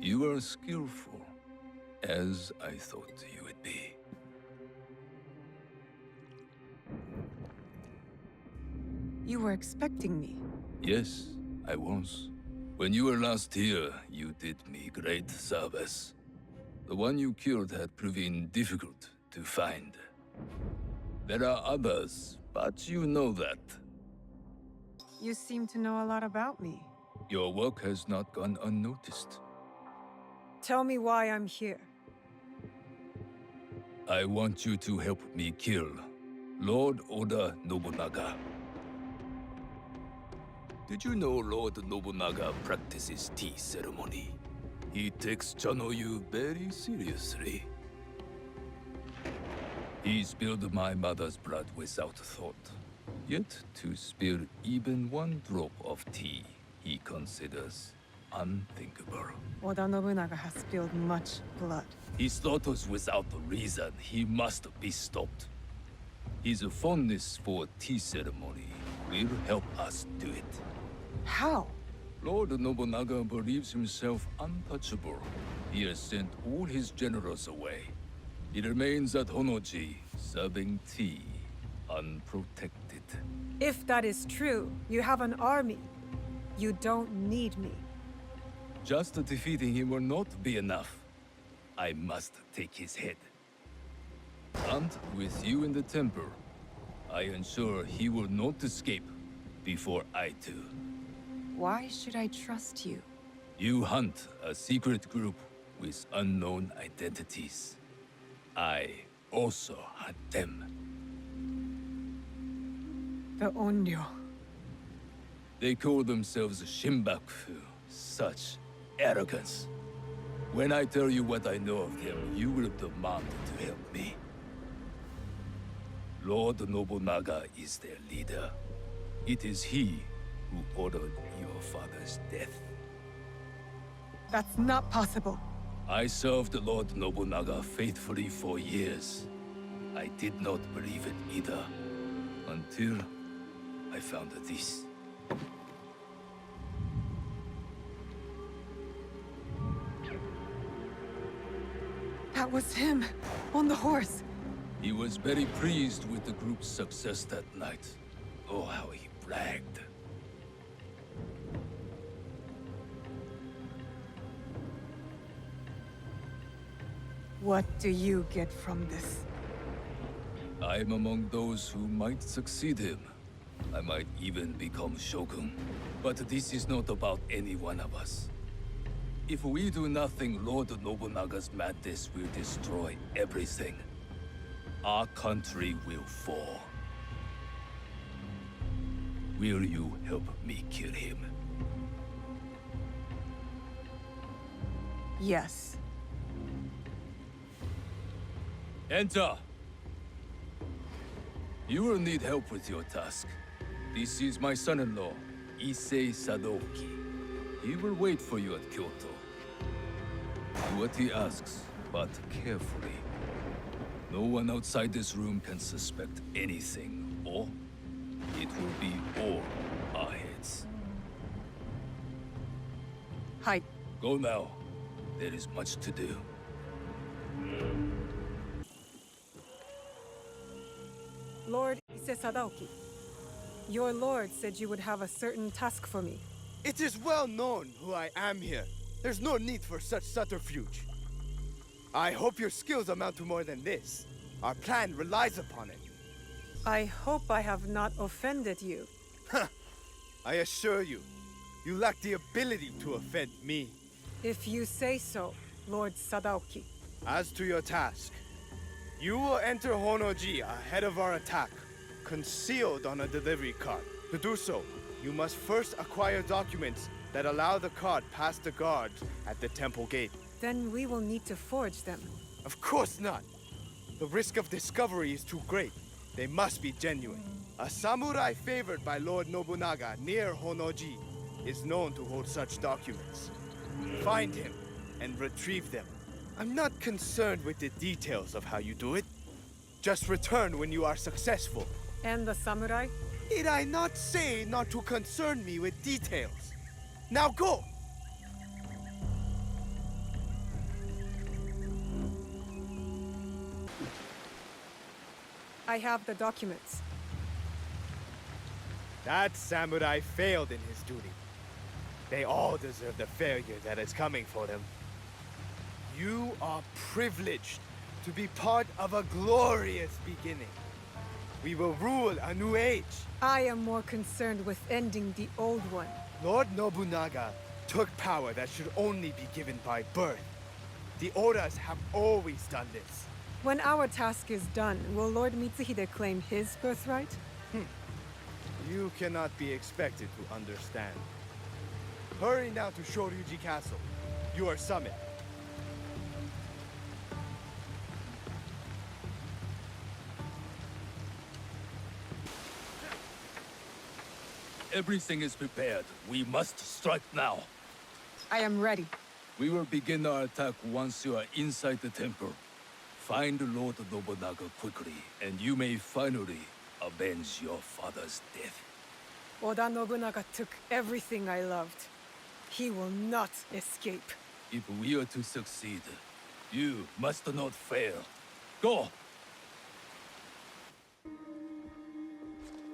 You are skillful, as I thought you would be. You were expecting me. Yes, I was. When you were last here, you did me great service. The one you killed had proven difficult to find. There are others, but you know that. You seem to know a lot about me. Your work has not gone unnoticed. Tell me why I'm here. I want you to help me kill Lord Oda Nobunaga. Did you know Lord Nobunaga practices tea ceremony? He takes Chanoyu very seriously. He spilled my mother's blood without thought. Yet, to spill even one drop of tea, he considers unthinkable. Oda Nobunaga has spilled much blood. He slaughters without reason. He must be stopped. His fondness for tea ceremony will help us do it. How? Lord Nobunaga believes himself untouchable. He has sent all his generals away. He remains at Honoji, serving tea, unprotected. If that is true, you have an army. You don't need me. Just defeating him will not be enough. I must take his head. And with you in the temple, I ensure he will not escape before I do. Why should I trust you? You hunt a secret group with unknown identities. I also hunt them. The Onryo. They call themselves Shimbaku. Such arrogance. When I tell you what I know of them, you will demand to help me. Lord Nobunaga is their leader. It is he who ordered your father's death. That's not possible. I served Lord Nobunaga faithfully for years. I did not believe it either, until I found this. That was him, on the horse. He was very pleased with the group's success that night. Oh, how he bragged. What do you get from this? I'm among those who might succeed him. I might even become Shogun. But this is not about any one of us. If we do nothing, Lord Nobunaga's madness will destroy everything. Our country will fall. Will you help me kill him? Yes. Enter! You will need help with your task. This is my son-in-law, Issei Sadoki. He will wait for you at Kyoto. Do what he asks, but carefully. No one outside this room can suspect anything, or it will be all our heads. Hi. Go now. There is much to do. Lord Issei Sadaoki, your lord said you would have a certain task for me. It is well known who I am here. There's no need for such subterfuge. I hope your skills amount to more than this. Our plan relies upon it. I hope I have not offended you. I assure you, you lack the ability to offend me. If you say so, Lord Sadaoki. As to your task, you will enter Honoji ahead of our attack, concealed on a delivery cart. To do so, you must first acquire documents that allow the cart past the guards at the temple gate. Then we will need to forge them. Of course not. The risk of discovery is too great. They must be genuine. A samurai favored by Lord Nobunaga near Honoji is known to hold such documents. Find him and retrieve them. I'm not concerned with the details of how you do it. Just return when you are successful. And the samurai? Did I not say not to concern me with details? Now go! I have the documents. That samurai failed in his duty. They all deserve the failure that is coming for them. You are privileged to be part of a glorious beginning. We will rule a new age. I am more concerned with ending the old one. Lord Nobunaga took power that should only be given by birth. The Odas have always done this. When our task is done, will Lord Mitsuhide claim his birthright? You cannot be expected to understand. Hurry now to Shoryuji Castle. You are summoned. Everything is prepared. We must strike now. I am ready. We will begin our attack once you are inside the temple. Find Lord Nobunaga quickly, and you may finally avenge your father's death. Oda Nobunaga took everything I loved. He will not escape. If we are to succeed, you must not fail. Go!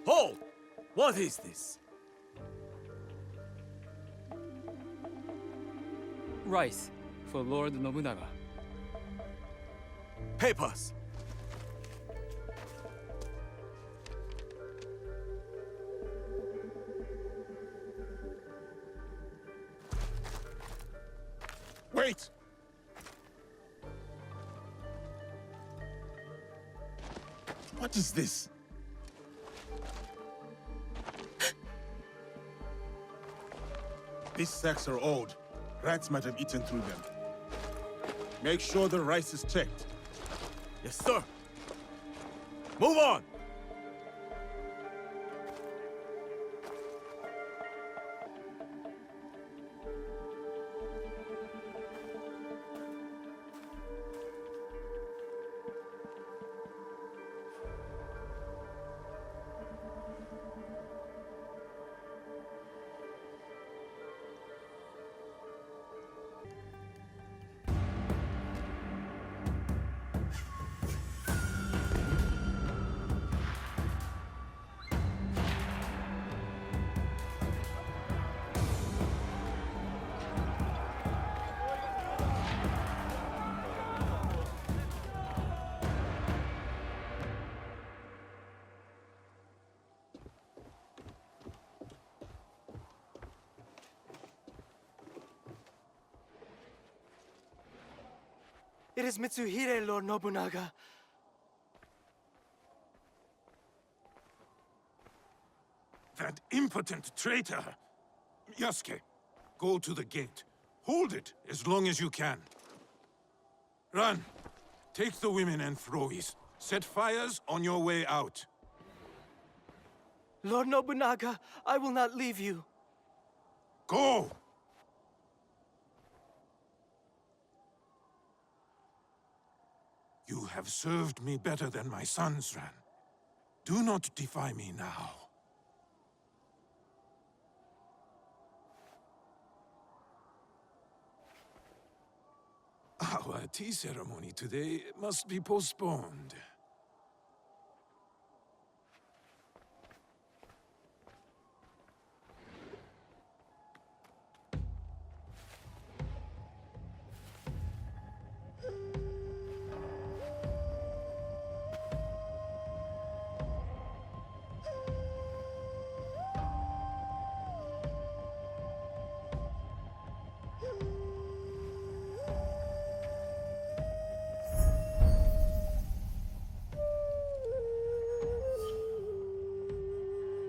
Hold! What is this? Rice for Lord Nobunaga. Papers! Wait! What is this? These sacks are old. Rats might have eaten through them. Make sure the rice is checked. Yes, sir. Move on! It is Mitsuhide, Lord Nobunaga. That impotent traitor! Yasuke, go to the gate. Hold it as long as you can. Run! Take the women and throwies. Set fires on your way out. Lord Nobunaga, I will not leave you. Go! You have served me better than my sons, Ran. Do not defy me now. Our tea ceremony today must be postponed.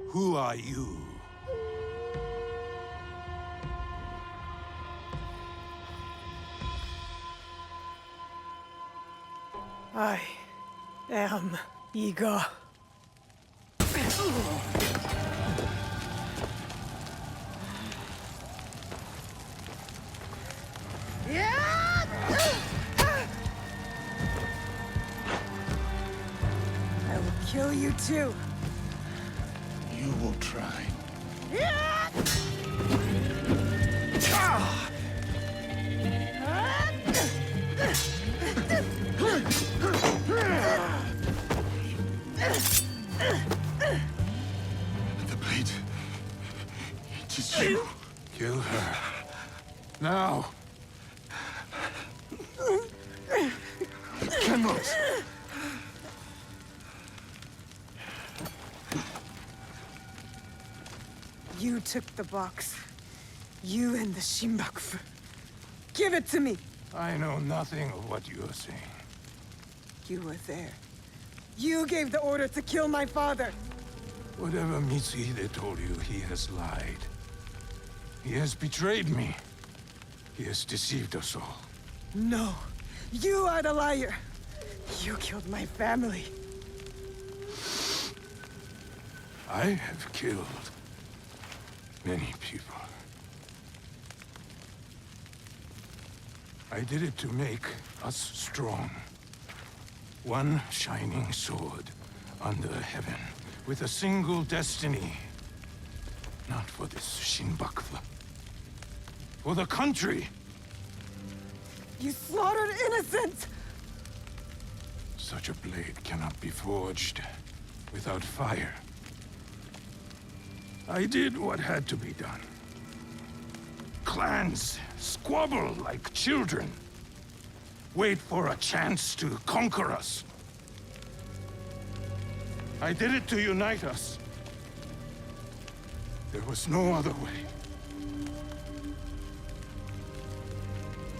Who are you? I am Iga. I will kill you too. You will try. The blade. It is you. Kill her. Now. You cannot. You took the box. You and the Shinbakufu. Give it to me! I know nothing of what you are saying. You were there. You gave the order to kill my father! Whatever Mitsuhide told you, he has lied. He has betrayed me. He has deceived us all. No! You are the liar! You killed my family! I have killed many people. I did it to make us strong. One shining sword under heaven, with a single destiny. Not for this Shinbakufu. For the country! You slaughtered innocents! Such a blade cannot be forged without fire. I did what had to be done. Clans squabble like children. Wait for a chance to conquer us. I did it to unite us. There was no other way.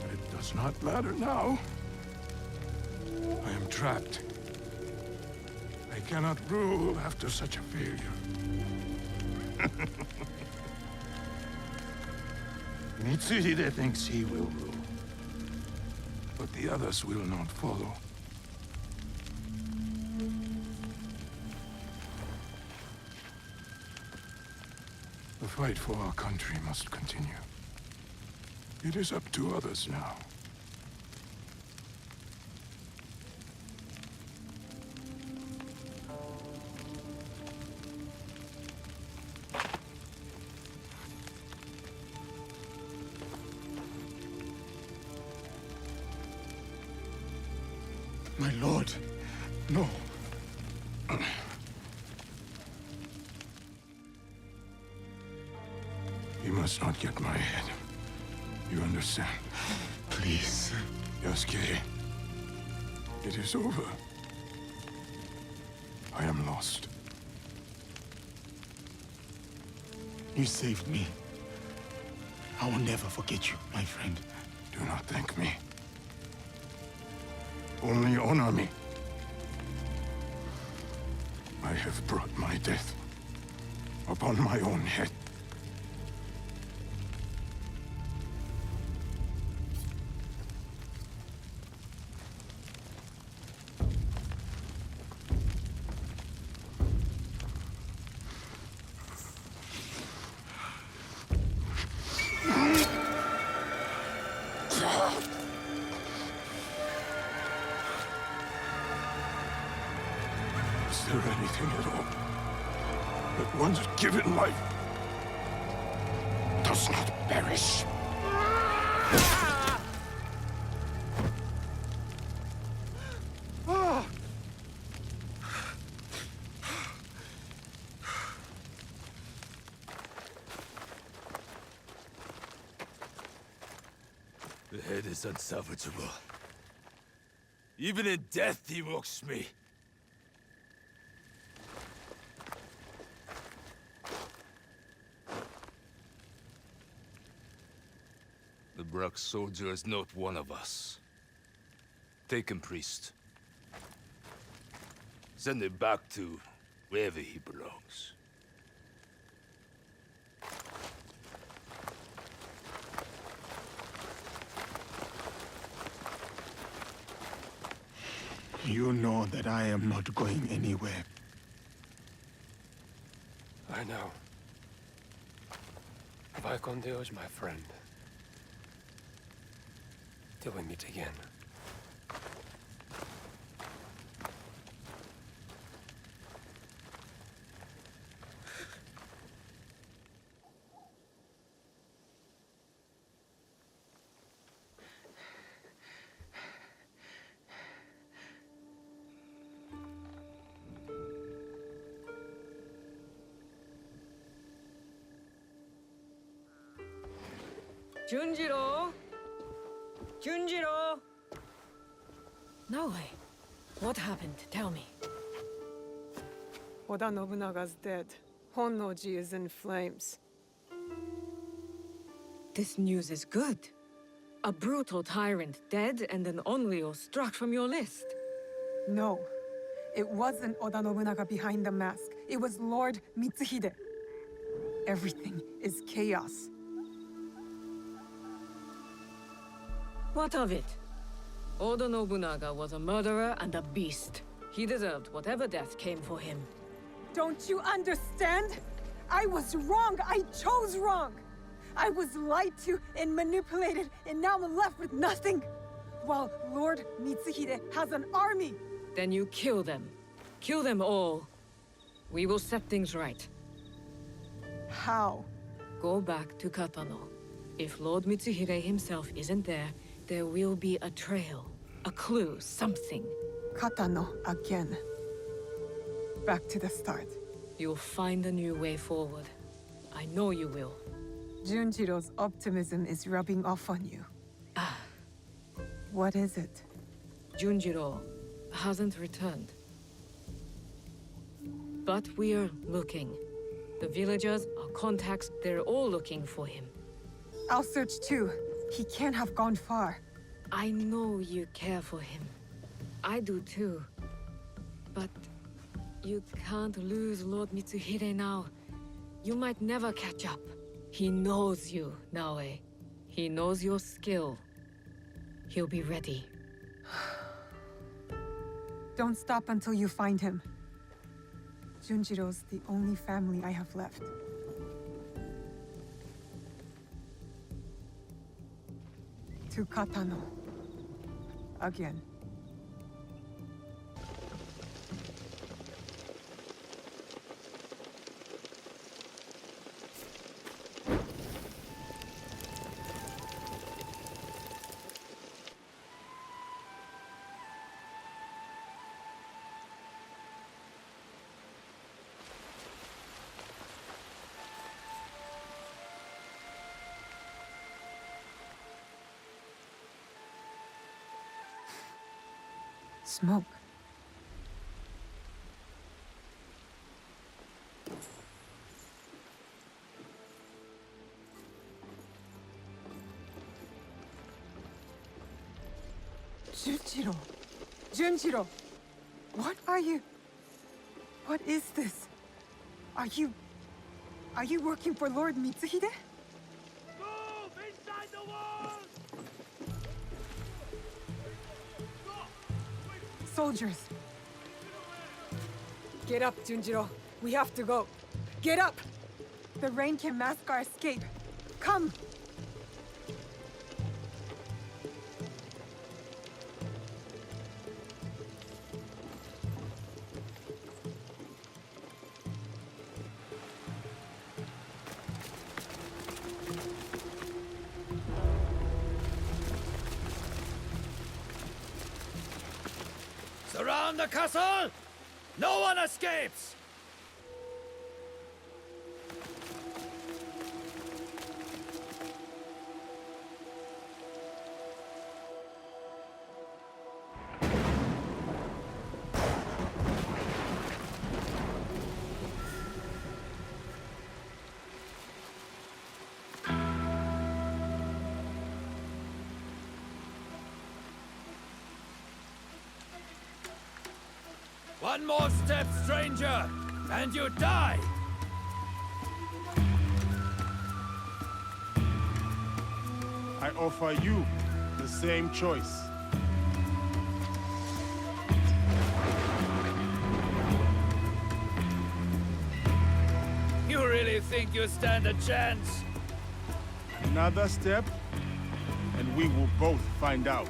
Let does not matter now. I am trapped. I cannot rule after such a failure. Mitsuhide thinks he will rule, but the others will not follow. The fight for our country must continue. It is up to others now. My lord, no. You must not get my head. You understand? Please. Yasuke, it is over. I am lost. You saved me. I will never forget you, my friend. Do not thank me. Only honor me. I have brought my death upon my own head. Is there anything at all that once given life does not perish? The head is unsalvageable. Even in death, he mocks me. The Brack soldier is not one of us. Take him, priest. Send him back to wherever he belongs. You know that I am not going anywhere. I know. Vai con Deus, my friend. Till we meet again. Junjiro! Junjiro! No way. What happened? Tell me. Oda Nobunaga's dead. Honnoji is in flames. This news is good. A brutal tyrant dead and an Onryo struck from your list. No. It wasn't Oda Nobunaga behind the mask. It was Lord Mitsuhide. Everything is chaos. What of it? Oda Nobunaga was a murderer and a beast. He deserved whatever death came for him. Don't you understand? I was wrong. I chose wrong. I was lied to and manipulated, and now I'm left with nothing. While Lord Mitsuhide has an army. Then you kill them. Kill them all. We will set things right. How? Go back to Katano. If Lord Mitsuhide himself isn't there, there will be a trail, a clue, something. Katano again. Back to the start. You'll find a new way forward. I know you will. Junjiro's optimism is rubbing off on you. What is it? Junjiro hasn't returned. But we are looking. The villagers, our contacts, they're all looking for him. I'll search too. He can't have gone far. I know you care for him. I do too. But you can't lose Lord Mitsuhide now. You might never catch up. He knows you, Naoe. He knows your skill. He'll be ready. Don't stop until you find him. Junjiro's the only family I have left. To Katano. Again. Smoke. Junjiro! Junjiro! What are you... What is this? Are you working for Lord Mitsuhide? Move inside the walls! Soldiers! Get up, Junjiro. We have to go. Get up! The rain can mask our escape. Come! Surround the castle! No one escapes! One more step, stranger, and you die! I offer you the same choice. You really think you stand a chance? Another step, and we will both find out.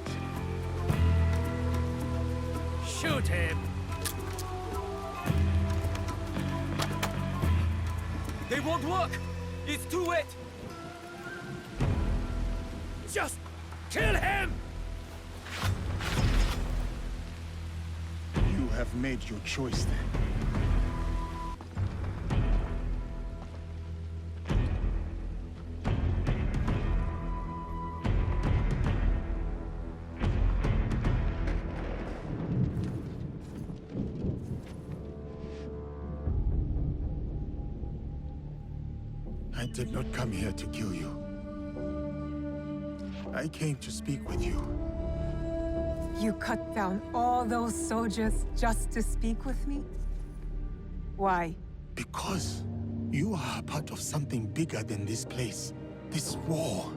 Shoot him! They won't work! It's too wet! Just kill him! You have made your choice then. I did not come here to kill you. I came to speak with you. You cut down all those soldiers just to speak with me? Why? Because you are a part of something bigger than this place. This war.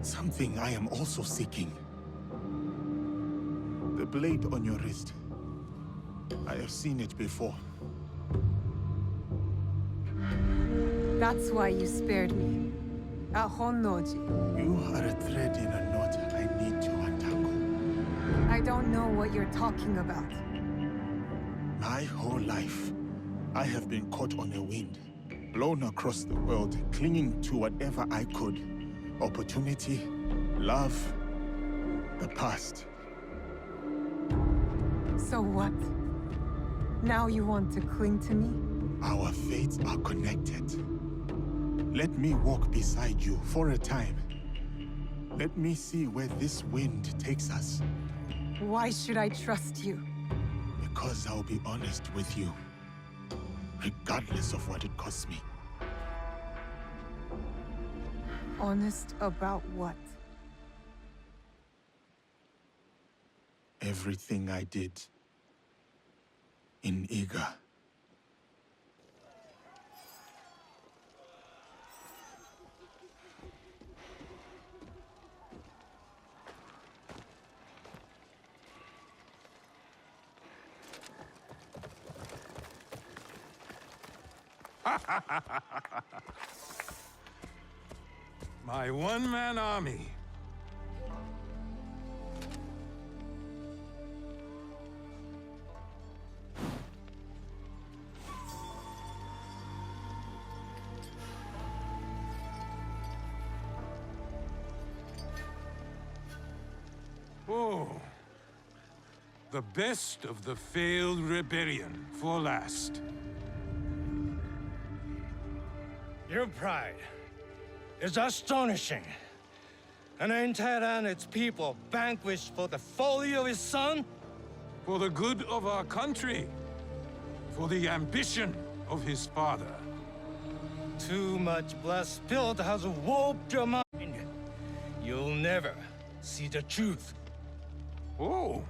Something I am also seeking. The blade on your wrist. I have seen it before. That's why you spared me. At Honnoji. You are a thread in a knot I need to untangle. I don't know what you're talking about. My whole life, I have been caught on a wind, blown across the world, clinging to whatever I could. Opportunity, love, the past. So what? Now you want to cling to me? Our fates are connected. Let me walk beside you for a time. Let me see where this wind takes us. Why should I trust you? Because I'll be honest with you, regardless of what it costs me. Honest about what? everything I did in Iga. My one-man army. Oh, the best of the failed rebellion for last. Your pride is astonishing. An entire and its people vanquished for the folly of his son? For the good of our country. For the ambition of his father. Too much blood spilled has warped your mind. You'll never see the truth. Oh.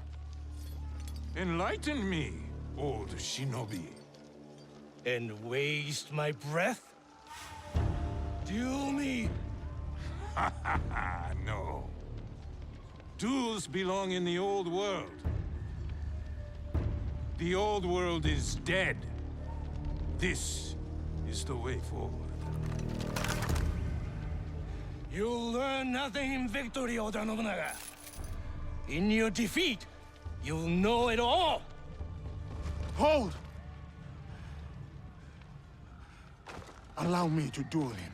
Enlighten me, old shinobi. And waste my breath? Duel me! No. Duels belong in the old world. The old world is dead. This is the way forward. You'll learn nothing in victory, Oda Nobunaga. In your defeat, you'll know it all! Hold! Allow me to duel him.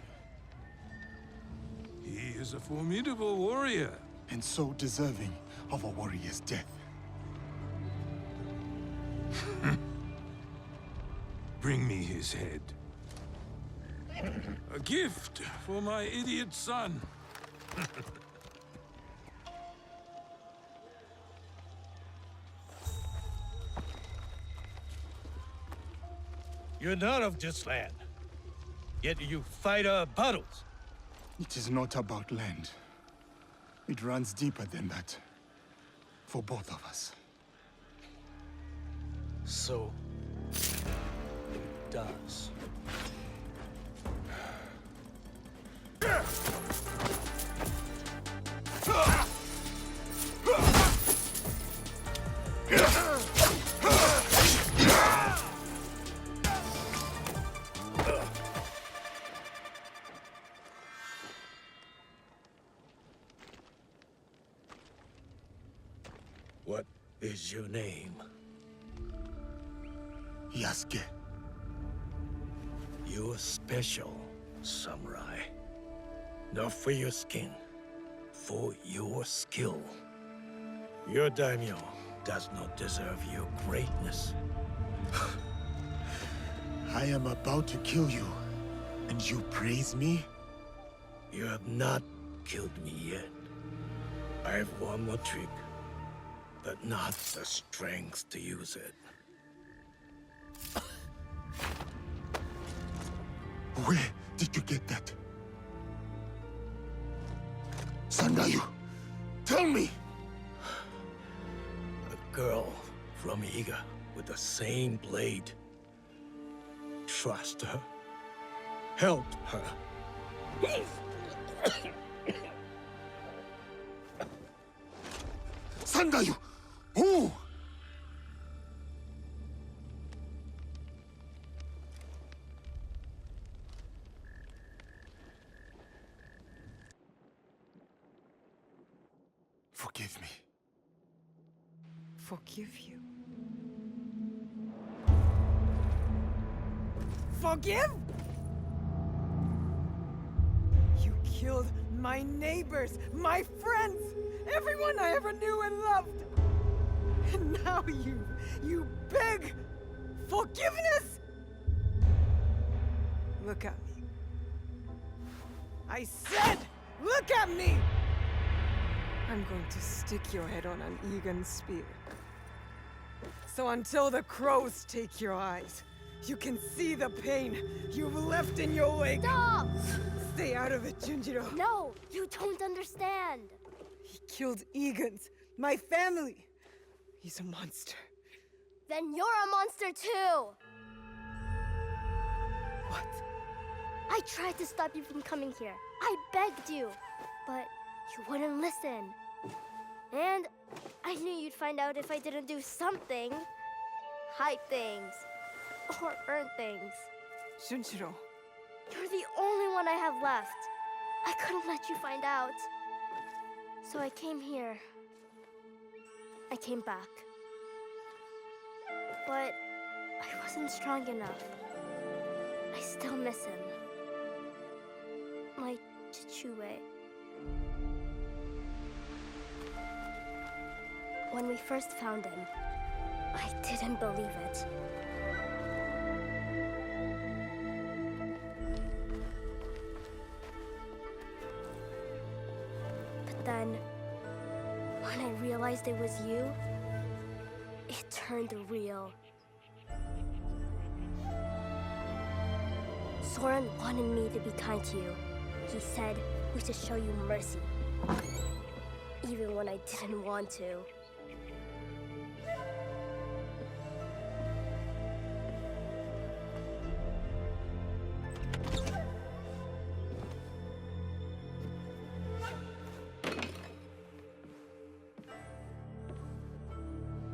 He is a formidable warrior. And so deserving of a warrior's death. Bring me his head. A gift for my idiot son. You're not of this land. Yet you fight our battles. It is not about land. It runs deeper than that. For both of us. So, it does. What is your name? Yasuke. You're special, samurai. Not for your skin, for your skill. Your daimyo does not deserve your greatness. I am about to kill you, and you praise me? You have not killed me yet. I have one more trick, but not the strength to use it. Where did you get that? Sandayu, tell me! A girl from Iga with the same blade. Trust her. Help her. Sandayu! Who? Forgive me. Forgive you? Forgive? You killed my neighbors, my friends, everyone I ever knew and loved. And now you beg forgiveness? Look at me. I said, look at me! I'm going to stick your head on an Egan spear. So until the crows take your eyes, you can see the pain you've left in your wake. Stop! Stay out of it, Junjiro. No, you don't understand. He killed Egans, my family. He's a monster. Then you're a monster too! What? I tried to stop you from coming here. I begged you, but you wouldn't listen. And I knew you'd find out if I didn't do something. Hide things. Or earn things. Junjiro. You're the only one I have left. I couldn't let you find out. So I came here. I came back. But I wasn't strong enough. I still miss him. My Chichue. When we first found him, I didn't believe it. But then, when I realized it was you, it turned real. Soren wanted me to be kind to you. He said we should show you mercy. Even when I didn't want to.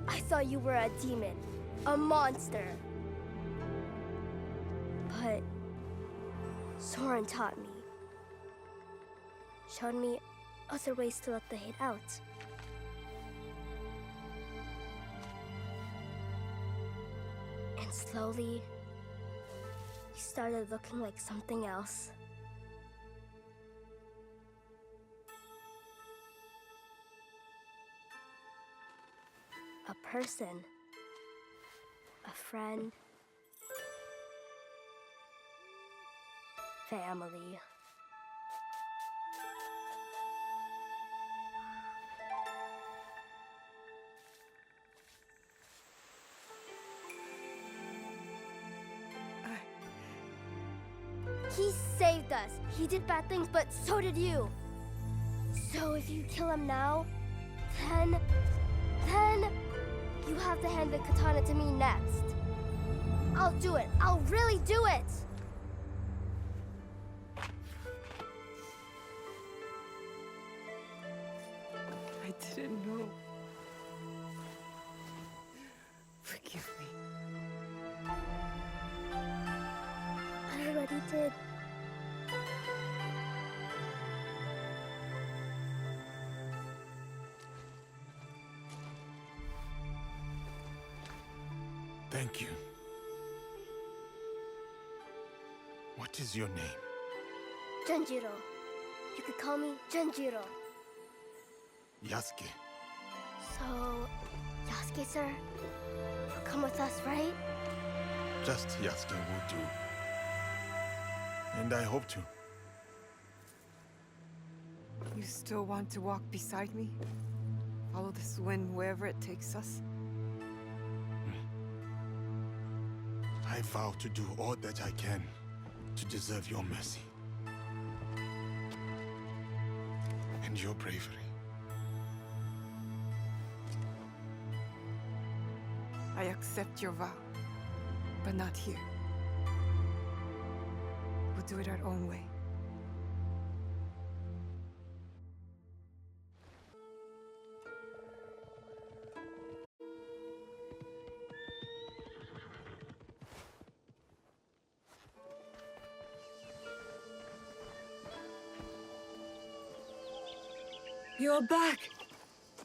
I thought you were a demon, a monster. But Soren taught me. Showed me other ways to let the hate out. And slowly, he started looking like something else. A person. A friend. Family. He saved us. He did bad things, but so did you. So if you kill him now, then you have to hand the katana to me next. I'll do it. I'll really do it. I didn't know. Forgive me. I already did. Thank you. What is your name? Genjiro. You could call me Genjiro. Yasuke. So, Yasuke, sir, you'll come with us, right? Just Yasuke will do. And I hope to. You still want to walk beside me? Follow this wind wherever it takes us? I vow to do all that I can to deserve your mercy. And your bravery. I accept your vow, but not here. We'll do it our own way. You're back!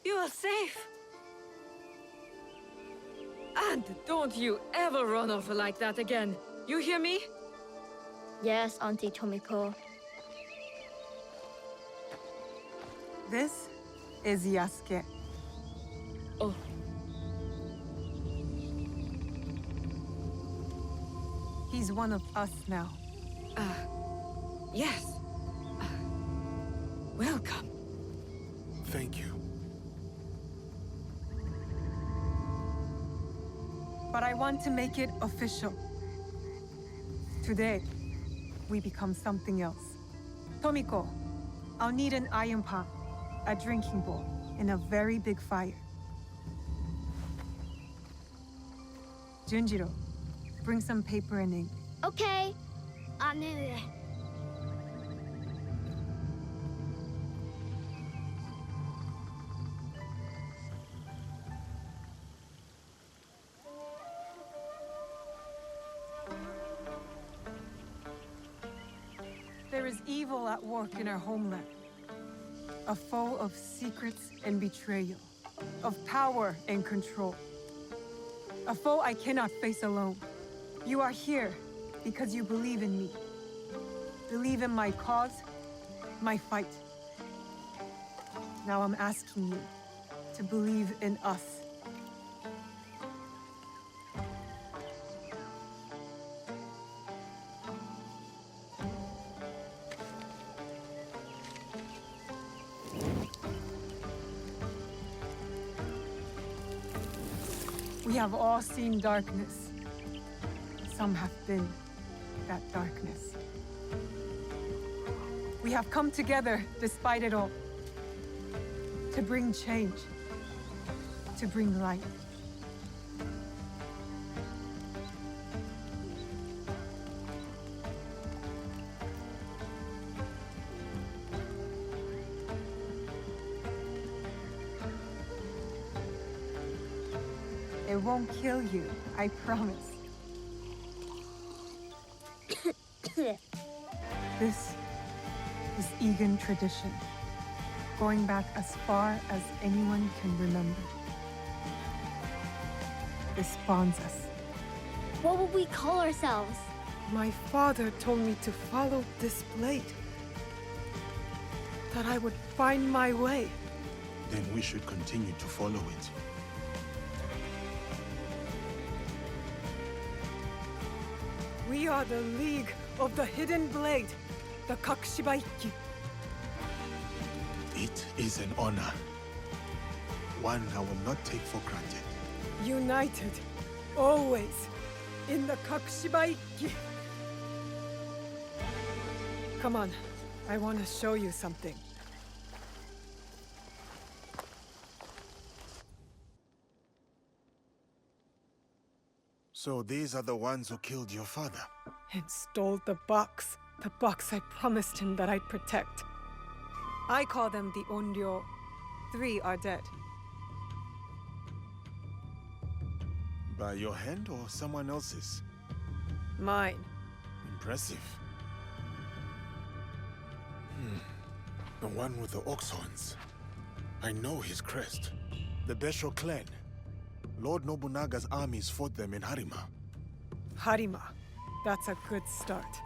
You are safe! And don't you ever run off like that again! You hear me? Yes, Auntie Tomiko. This is Yasuke. Oh. He's one of us now. Yes. Welcome. Thank you. But I want to make it official. Today, we become something else. Tomiko, I'll need an iron pot, a drinking bowl, and a very big fire. Junjiro, bring some paper and ink. Okay. 네. There is evil at work in our homeland. A foe of secrets and betrayal, of power and control. A foe I cannot face alone. You are here because you believe in me. Believe in my cause, my fight. Now I'm asking you to believe in us. We have all seen darkness. Some have been that darkness. We have come together despite it all. To bring change. To bring light. It won't kill you, I promise. This is Egan tradition, going back as far as anyone can remember. This bonds us. What will we call ourselves? My father told me to follow this blade. That I would find my way. Then we should continue to follow it. We are the League of the Hidden Blade, the Kakushibaiki. It is an honor. One I will not take for granted. United, always, in the Kakushibaiki. Come on, I want to show you something. So these are the ones who killed your father? And stole the box I promised him that I'd protect. I call them the Onryo. 3 are dead. By your hand or someone else's? Mine. Impressive. The one with the ox horns. I know his crest. The Besho clan. Lord Nobunaga's armies fought them in Harima. Harima. That's a good start.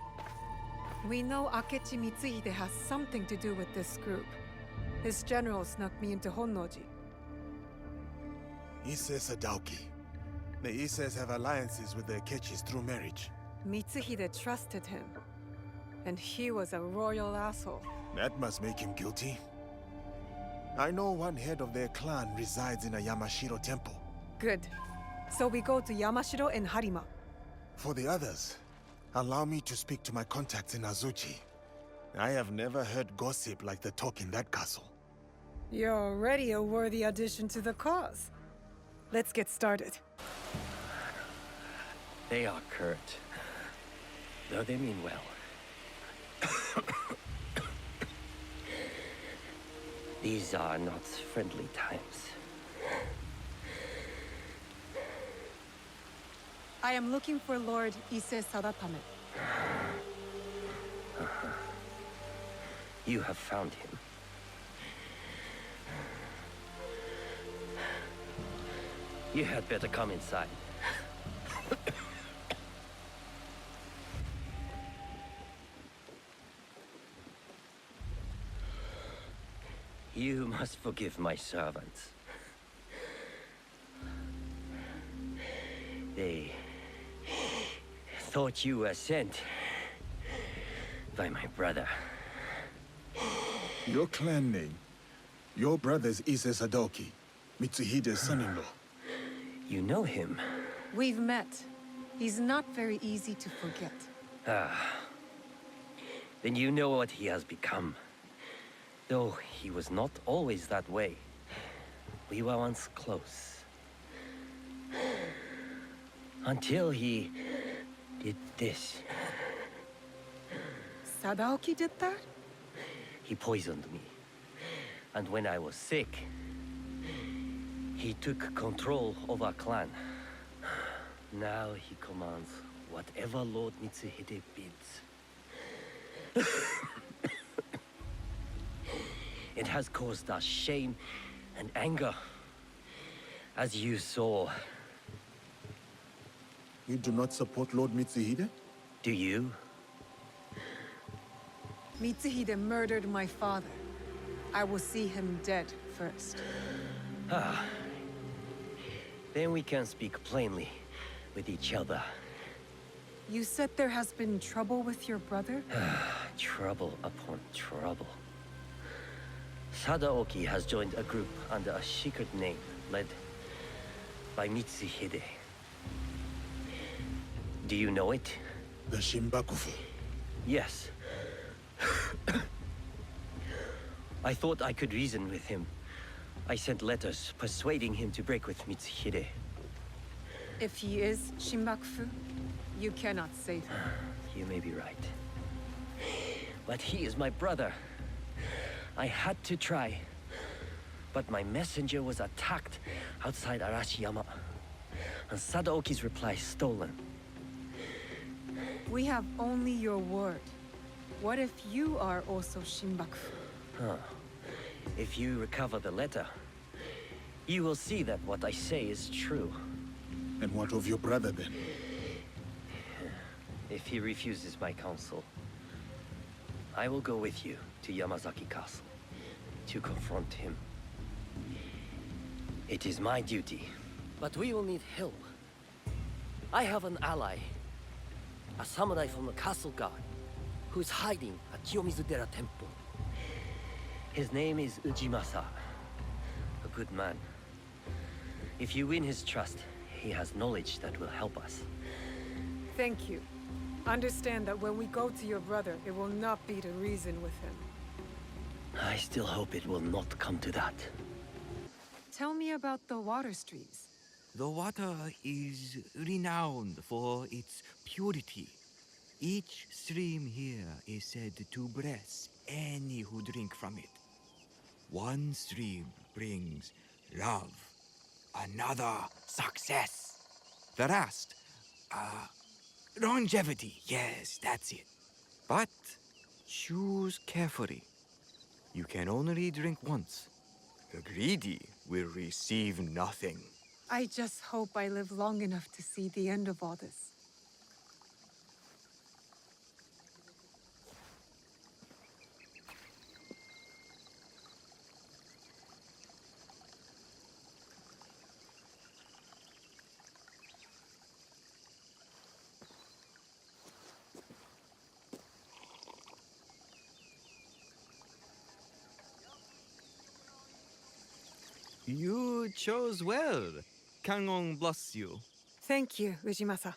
We know Akechi Mitsuhide has something to do with this group. His general snuck me into Honnoji. Ise Sadauki. The Ises have alliances with the Akechis through marriage. Mitsuhide trusted him. And he was a royal asshole. That must make him guilty. I know one head of their clan resides in a Yamashiro temple. Good. So we go to Yamashiro and Harima. For the others, allow me to speak to my contacts in Azuchi. I have never heard gossip like the talk in that castle. You're already a worthy addition to the cause. Let's get started. They are curt, though they mean well. These are not friendly times. I am looking for Lord Ise Sadatame. You have found him. You had better come inside. You must forgive my servants. They thought you were sent by my brother. Your clan name. Your brother's Ise Sadoki, Mitsuhide's son-in-law. You know him? We've met. He's not very easy to forget. Ah. Then you know what he has become. Though he was not always that way. We were once close. Until he did this. Sadaoki did that? He poisoned me. And when I was sick, he took control of our clan. Now he commands whatever Lord Mitsuhide bids. It has caused us shame and anger, as you saw. You do not support Lord Mitsuhide? Do you? Mitsuhide murdered my father. I will see him dead first. Ah. Then we can speak plainly with each other. You said there has been trouble with your brother? Trouble upon trouble. Sadaoki has joined a group under a secret name led by Mitsuhide. Do you know it? The Shimbakufu. Yes. I thought I could reason with him. I sent letters persuading him to break with Mitsuhide. If he is Shimbakufu, you cannot save him. You may be right. But he is my brother. I had to try. But my messenger was attacked outside Arashiyama. And Sadaoki's reply stolen. We have only your word. What if you are also Shimbakufu? Huh. If you recover the letter, you will see that what I say is true. And what of your brother then? If he refuses my counsel, I will go with you to Yamazaki Castle to confront him. It is my duty, but we will need help. I have an ally, a samurai from the castle guard, who is hiding at Kiyomizu-dera Temple. His name is Ujimasa, a good man. If you win his trust, he has knowledge that will help us. Thank you. Understand that when we go to your brother, it will not be to reason with him. I still hope it will not come to that. Tell me about the water streams. The water is renowned for its purity. Each stream here is said to bless any who drink from it. One stream brings love, another success, the rest, longevity. Yes, that's it. But choose carefully. You can only drink once. The greedy will receive nothing. I just hope I live long enough to see the end of all this. You chose well. Kangon bless you. Thank you, Ujimasa.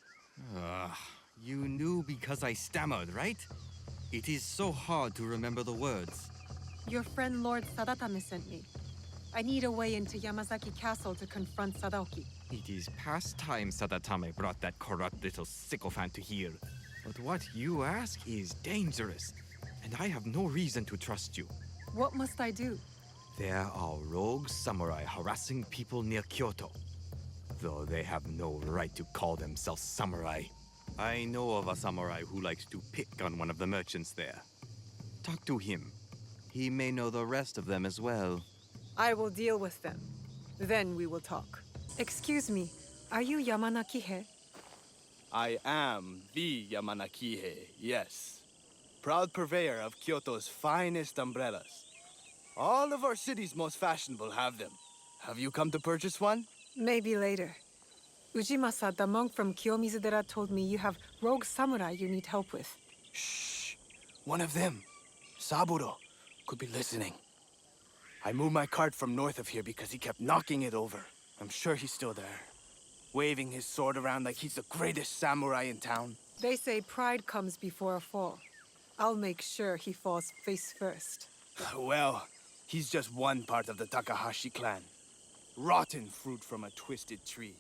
You knew because I stammered, right? It is so hard to remember the words. Your friend Lord Sadatame sent me. I need a way into Yamazaki Castle to confront Sadaoki. It is past time Sadatame brought that corrupt little sycophant to here. But what you ask is dangerous, and I have no reason to trust you. What must I do? There are rogue samurai harassing people near Kyoto, though they have no right to call themselves samurai. I know of a samurai who likes to pick on one of the merchants there. Talk to him. He may know the rest of them as well. I will deal with them. Then we will talk. Excuse me, are you Yamanaki-he? I am the Yamanaki-he, yes. Proud purveyor of Kyoto's finest umbrellas. All of our city's most fashionable have them. Have you come to purchase one? Maybe later. Ujimasa, the monk from Kiyomizu-dera, told me you have rogue samurai you need help with. Shh! One of them, Saburo, could be listening. I moved my cart from north of here because he kept knocking it over. I'm sure he's still there, waving his sword around like he's the greatest samurai in town. They say pride comes before a fall. I'll make sure he falls face first. Well, he's just one part of the Takahashi clan. Rotten fruit from a twisted tree.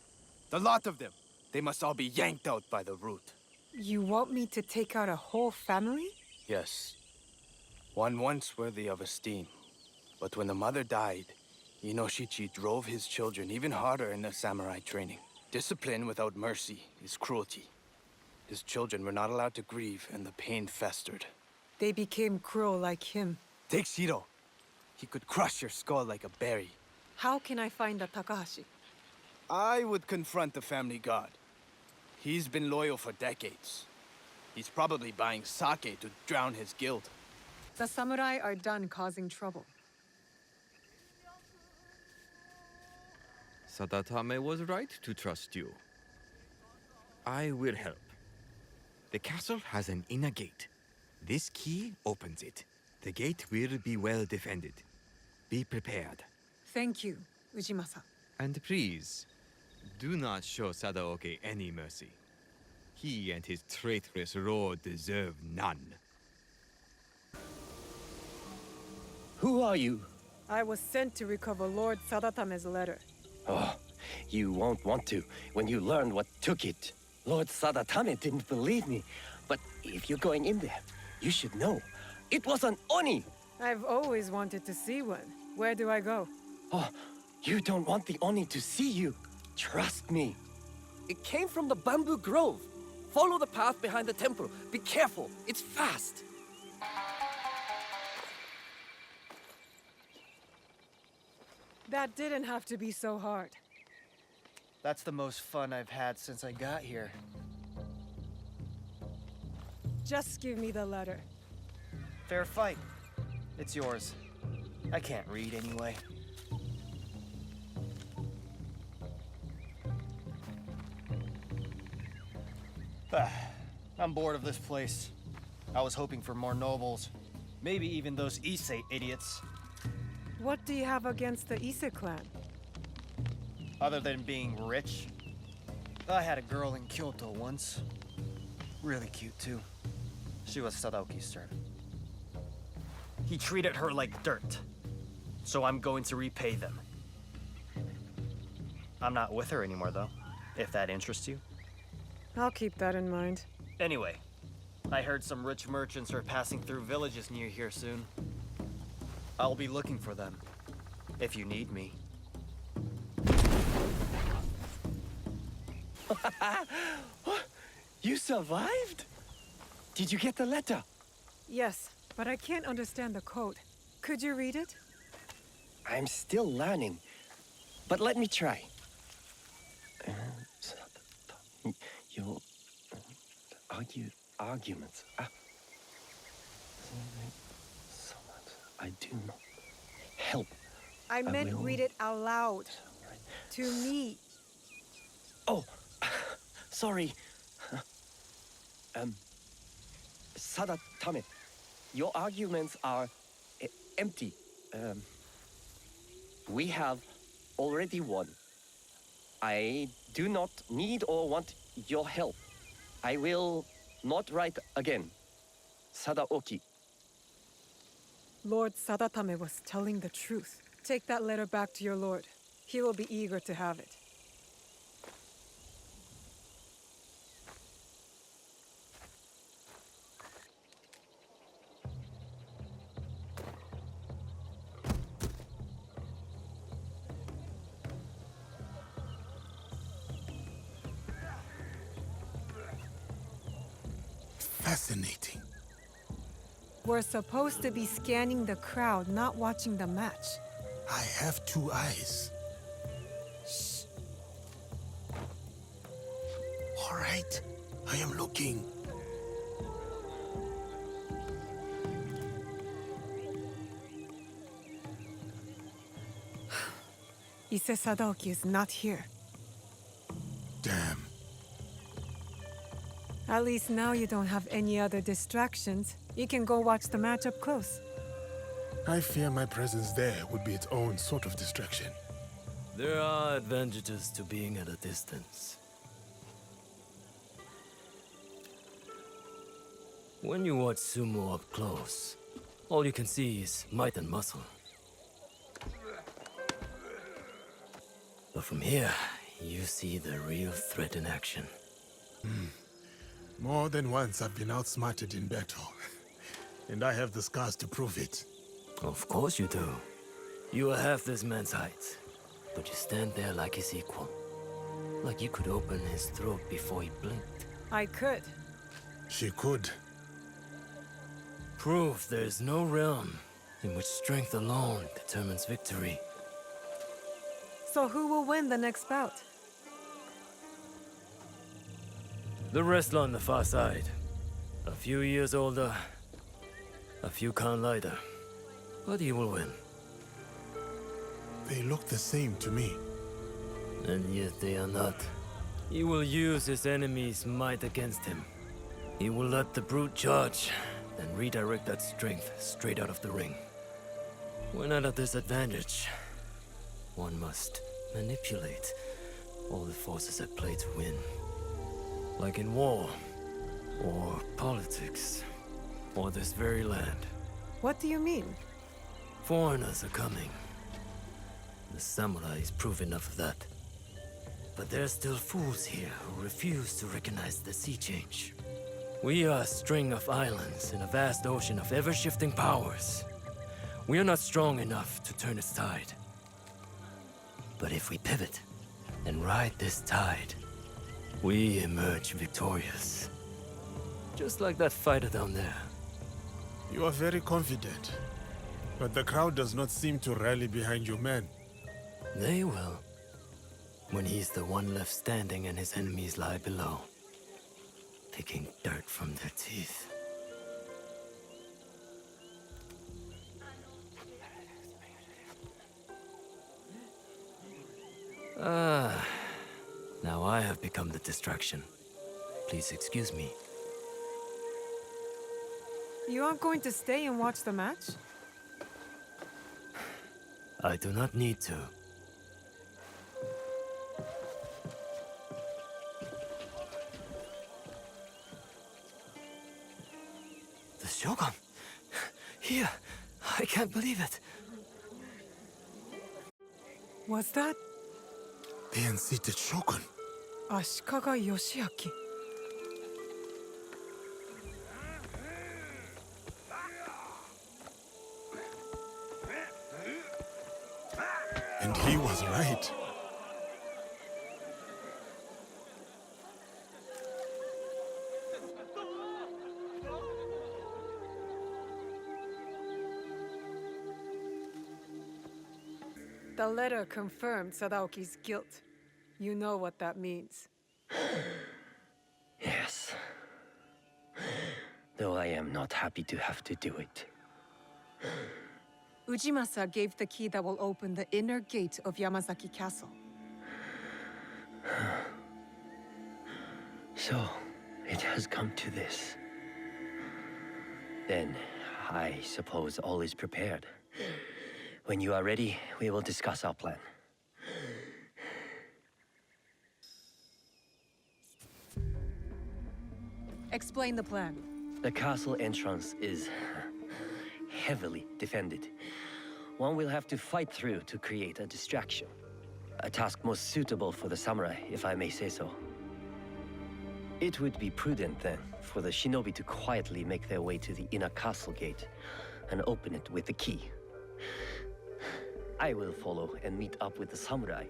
The lot of them, They must all be yanked out by the root. You want me to take out a whole family? Yes. One once worthy of esteem. But when the mother died, Inoshichi drove his children even harder in their samurai training. Discipline without mercy is cruelty. His children were not allowed to grieve, and the pain festered. They became cruel like him. Take Shiro. He could crush your skull like a berry. How can I find a Takahashi? I would confront the family god. He's been loyal for decades. He's probably buying sake to drown his guilt. The samurai are done causing trouble. Sadatame was right to trust you. I will help. The castle has an inner gate. This key opens it. The gate will be well defended. Be prepared. Thank you, Ujimasa. And please, do not show Sadaoki any mercy. He and his traitorous lord deserve none. Who are you? I was sent to recover Lord Sadatame's letter. Oh, you won't want to when you learn what took it. Lord Sadatame didn't believe me, but if you're going in there, you should know. It was an Oni! I've always wanted to see one. Where do I go? Oh, you don't want the Oni to see you. Trust me. It came from the bamboo grove. Follow the path behind the temple. Be careful. It's fast. That didn't have to be so hard. That's the most fun I've had since I got here. Just give me the letter. Fair fight. It's yours. I can't read anyway. I'm bored of this place. I was hoping for more nobles. Maybe even those Issei idiots. What do you have against the Ise clan? Other than being rich, I had a girl in Kyoto once. Really cute, too. She was Sadaoki's servant. He treated her like dirt. So I'm going to repay them. I'm not with her anymore, though, if that interests you. I'll keep that in mind. Anyway, I heard some rich merchants are passing through villages near here soon. I'll be looking for them, if you need me. You survived? Did you get the letter? Yes, but I can't understand the code. Could you read it? I'm still learning, but let me try. Your arguments. I do not help. I meant read it out loud. To me. Oh, sorry. Sadatame, your arguments are empty. We have already won. I do not need or want your help. I will not write again. Sadaoki. Lord Sadatame was telling the truth. Take that letter back to your lord. He will be eager to have it. Fascinating. We're supposed to be scanning the crowd, not watching the match. I have two eyes. Shh. All right, I am looking. Ise Sadaoki is not here. Damn. At least now you don't have any other distractions. You can go watch the match up close. I fear my presence there would be its own sort of distraction. There are advantages to being at a distance. When you watch sumo up close, all you can see is might and muscle. But from here, you see the real threat in action. More than once I've been outsmarted in battle. And I have the scars to prove it. Of course you do. You are half this man's height, but you stand there like his equal. Like you could open his throat before he blinked. I could. She could. Proof there is no realm in which strength alone determines victory. So who will win the next bout? The wrestler on the far side. A few years older, a few count lighter. But he will win. They look the same to me. And yet they are not. He will use his enemy's might against him. He will let the brute charge, then redirect that strength straight out of the ring. When at a disadvantage, one must manipulate all the forces at play to win. Like in war, or politics, or this very land. What do you mean? Foreigners are coming. The samurais prove enough of that. But there are still fools here who refuse to recognize the sea change. We are a string of islands in a vast ocean of ever-shifting powers. We are not strong enough to turn its tide. But if we pivot and ride this tide, we emerge victorious. Just like that fighter down there. You are very confident. But the crowd does not seem to rally behind your men. They will. When he's the one left standing and his enemies lie below, picking dirt from their teeth. Now I have become the distraction. Please excuse me. You aren't going to stay and watch the match? I do not need to. The Shogun! Here! I can't believe it! Was that The unseated Shogun? Ashikaga Yoshiaki? And he was right. The letter confirmed Sadaoki's guilt. You know what that means. Yes. Though I am not happy to have to do it. Ujimasa gave the key that will open the inner gate of Yamazaki Castle. So, it has come to this. Then, I suppose all is prepared. When you are ready, we will discuss our plan. Explain the plan. The castle entrance is heavily defended. One will have to fight through to create a distraction. A task most suitable for the samurai, if I may say so. It would be prudent then for the shinobi to quietly make their way to the inner castle gate and open it with the key. I will follow and meet up with the samurai.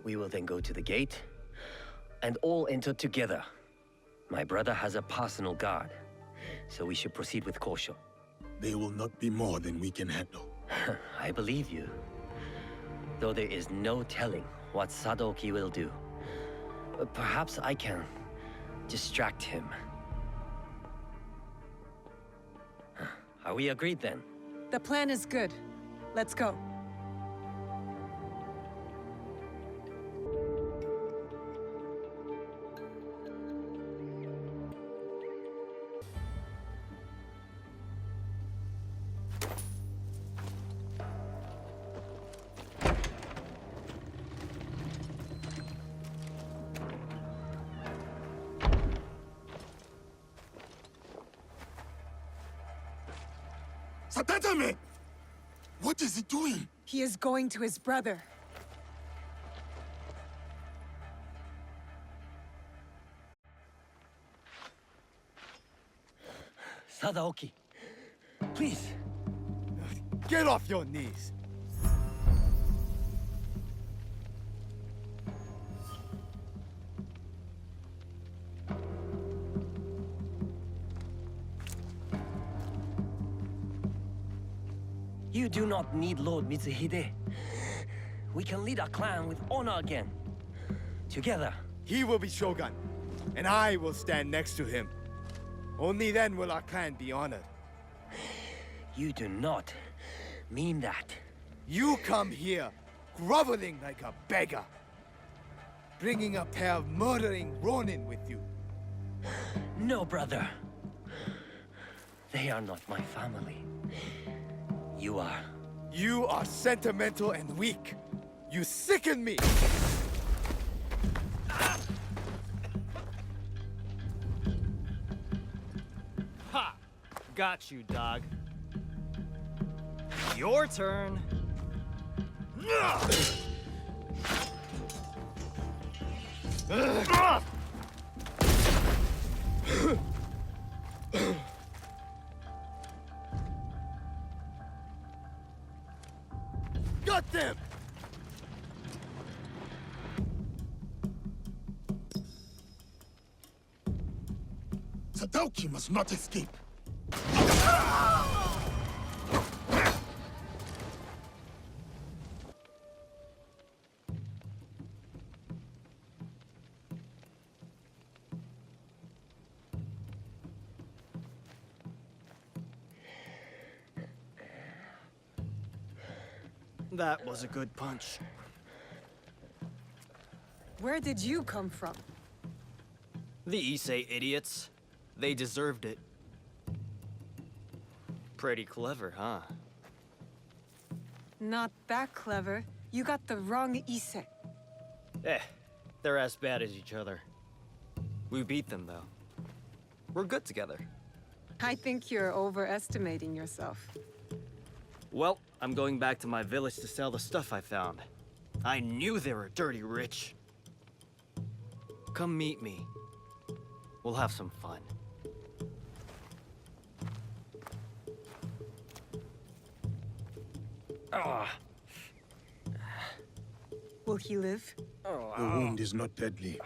We will then go to the gate and all enter together. My brother has a personal guard, so we should proceed with caution. They will not be more than we can handle. I believe you. Though there is no telling what Sadoki will do. Perhaps I can distract him. Are we agreed then? The plan is good. Let's go. Satatame! What is he doing? He is going to his brother. Sadaoki, please. Get off your knees! You do not need Lord Mitsuhide. We can lead our clan with honor again. Together. He will be Shogun, and I will stand next to him. Only then will our clan be honored. You do not mean that. You come here, groveling like a beggar, bringing a pair of murdering Ronin with you. No, brother. They are not my family. You are. You are sentimental and weak. You sicken me! Ha! Got you, dog. Your turn. Got them! Sadaoki must not escape. That was a good punch. Where did you come from? The Issei idiots. They deserved it. Pretty clever, huh? Not that clever. You got the wrong Issei. They're as bad as each other. We beat them, though. We're good together. I think you're overestimating yourself. Well, I'm going back to my village to sell the stuff I found. I knew they were dirty rich. Come meet me. We'll have some fun. Will he live? The wound is not deadly.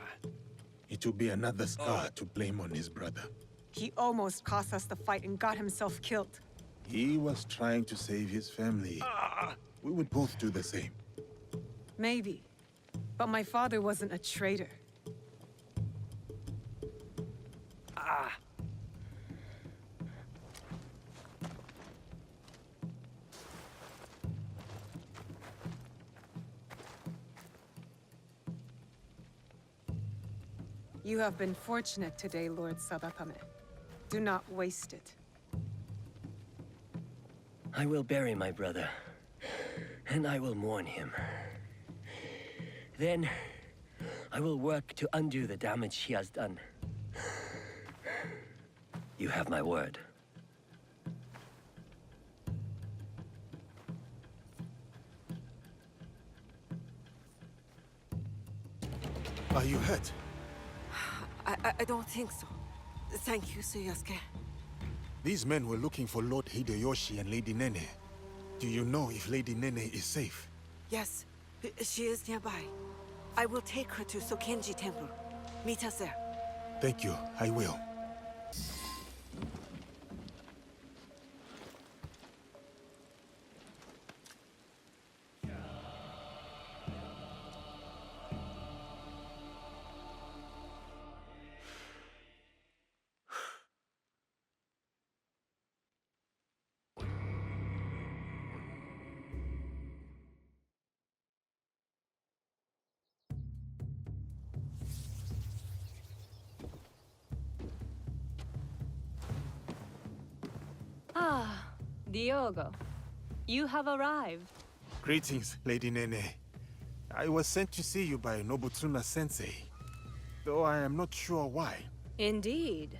It will be another scar to blame on his brother. He almost cost us the fight and got himself killed. He was trying to save his family. We would both do the same. Maybe. But my father wasn't a traitor. You have been fortunate today, Lord Sabatame. Do not waste it. I will bury my brother, and I will mourn him. Then, I will work to undo the damage he has done. You have my word. Are you hurt? I don't think so. Thank you, Suyasuke. These men were looking for Lord Hideyoshi and Lady Nene. Do you know if Lady Nene is safe? Yes, she is nearby. I will take her to Sokenji Temple. Meet us there. Thank you, I will. Ah, Diogo. You have arrived. Greetings, Lady Nene. I was sent to see you by Nobutsuna-sensei, though I am not sure why. Indeed.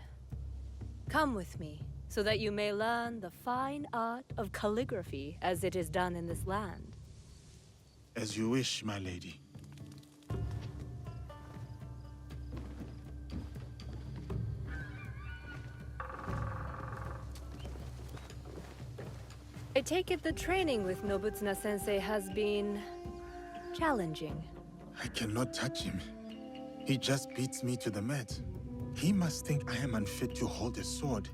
Come with me, so that you may learn the fine art of calligraphy as it is done in this land. As you wish, my lady. I take it the training with Nobutsuna-sensei has been challenging. I cannot touch him. He just beats me to the mat. He must think I am unfit to hold a sword.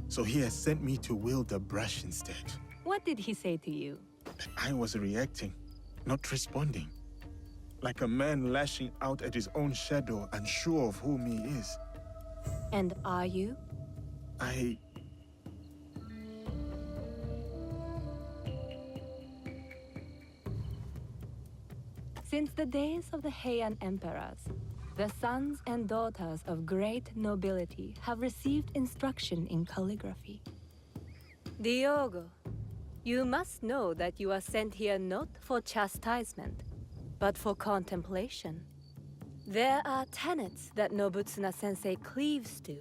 So he has sent me to wield a brush instead. What did he say to you? I was reacting, not responding. Like a man lashing out at his own shadow, unsure of whom he is. And are you? Since the days of the Heian emperors, the sons and daughters of great nobility have received instruction in calligraphy. Diogo, you must know that you are sent here not for chastisement, but for contemplation. There are tenets that Nobutsuna-sensei cleaves to.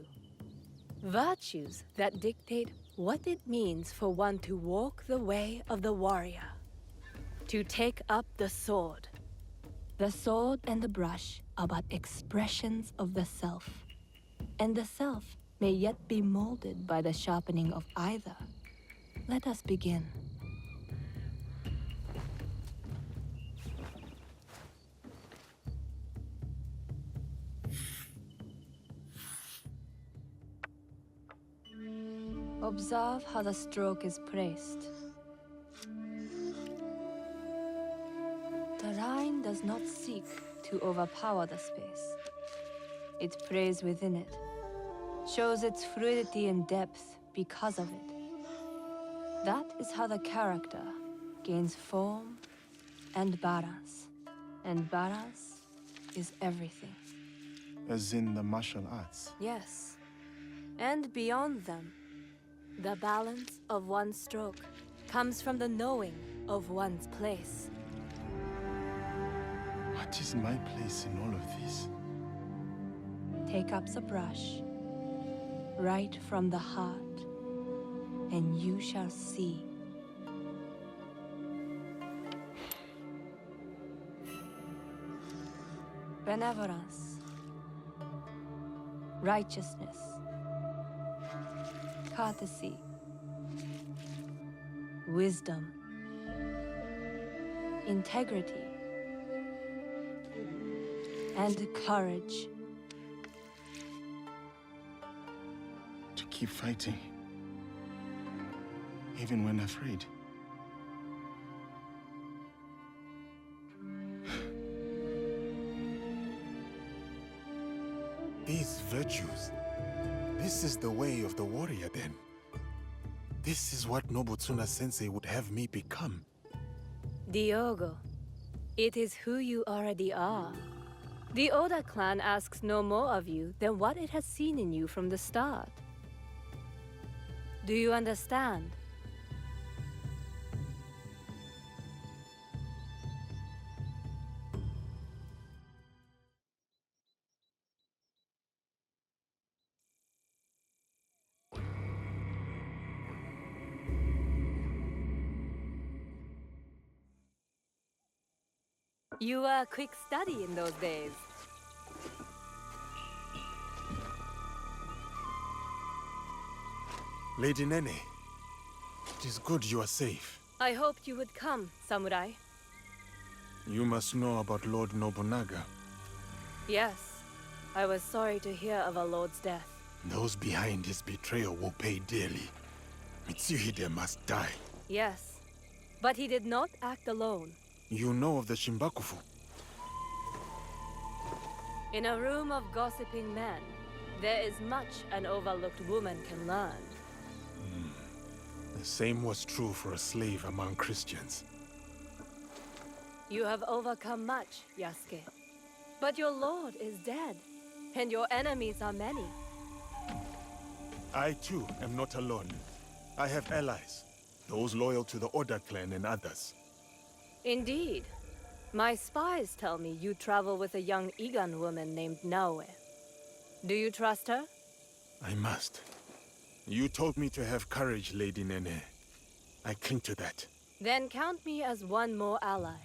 Virtues that dictate what it means for one to walk the way of the warrior. To take up the sword. The sword and the brush are but expressions of the self. And the self may yet be molded by the sharpening of either. Let us begin. Observe how the stroke is placed. The line does not seek to overpower the space. It prays within it, shows its fluidity and depth because of it. That is how the character gains form and balance. And balance is everything. As in the martial arts. Yes. And beyond them, the balance of one's stroke comes from the knowing of one's place. What is my place in all of this? Take up the brush, right from the heart, and you shall see. Benevolence, righteousness, courtesy, wisdom, integrity, and courage. To keep fighting, even when afraid. These virtues, this is the way of the warrior then. This is what Nobutsuna-sensei would have me become. Diogo, it is who you already are. The Oda clan asks no more of you than what it has seen in you from the start. Do you understand? You were a quick study in those days. Lady Nene, it is good you are safe. I hoped you would come, samurai. You must know about Lord Nobunaga. Yes, I was sorry to hear of our lord's death. Those behind his betrayal will pay dearly. Mitsuhide must die. Yes, but he did not act alone. You know of the Shimbakufu? In a room of gossiping men, there is much an overlooked woman can learn. The same was true for a slave among Christians. You have overcome much, Yasuke. But your lord is dead, and your enemies are many. I too am not alone. I have allies, those loyal to the Oda clan and others. Indeed. My spies tell me you travel with a young Igan woman named Naoe. Do you trust her? I must. You told me to have courage, Lady Nene. I cling to that. Then count me as one more ally.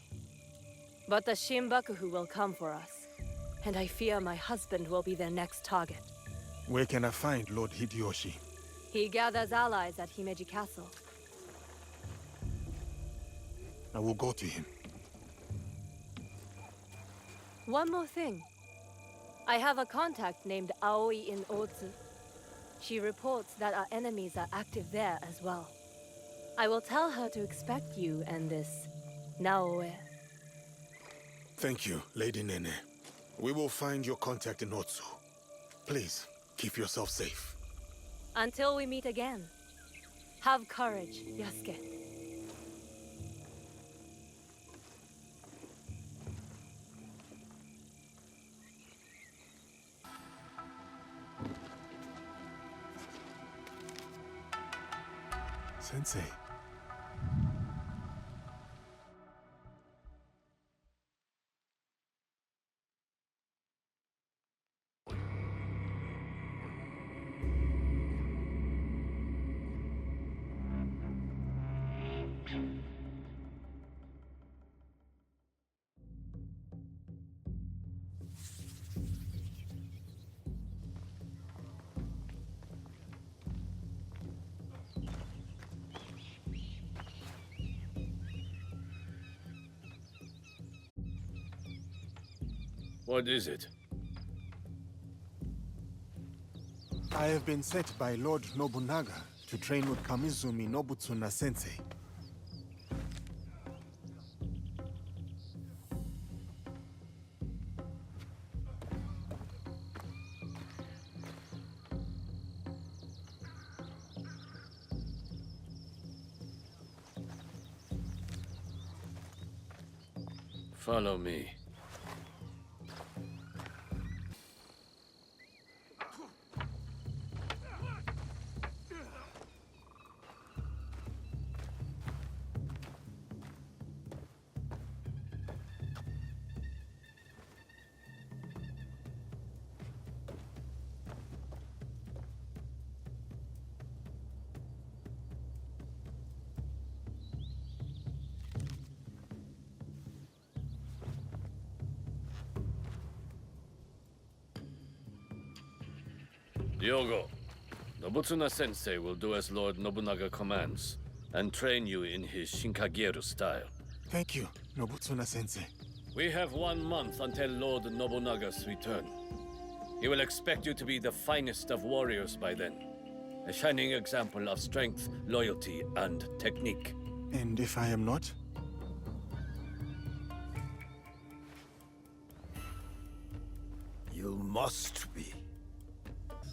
But the Shimbakufu will come for us, and I fear my husband will be their next target. Where can I find Lord Hideyoshi? He gathers allies at Himeji Castle. I will go to him. One more thing. I have a contact named Aoi in Otsu. She reports that our enemies are active there as well. I will tell her to expect you and this Naoe. Thank you, Lady Nene. We will find your contact in Otsu. Please, keep yourself safe. Until we meet again, have courage, Yasuke. Sensei. What is it? I have been sent by Lord Nobunaga to train with Kamizumi Nobutsuna Sensei. Follow me. Diogo, Nobutsuna Sensei will do as Lord Nobunaga commands and train you in his Shinkageru style. Thank you, Nobutsuna Sensei. We have 1 month until Lord Nobunaga's return. He will expect you to be the finest of warriors by then. A shining example of strength, loyalty, and technique. And if I am not? You must be.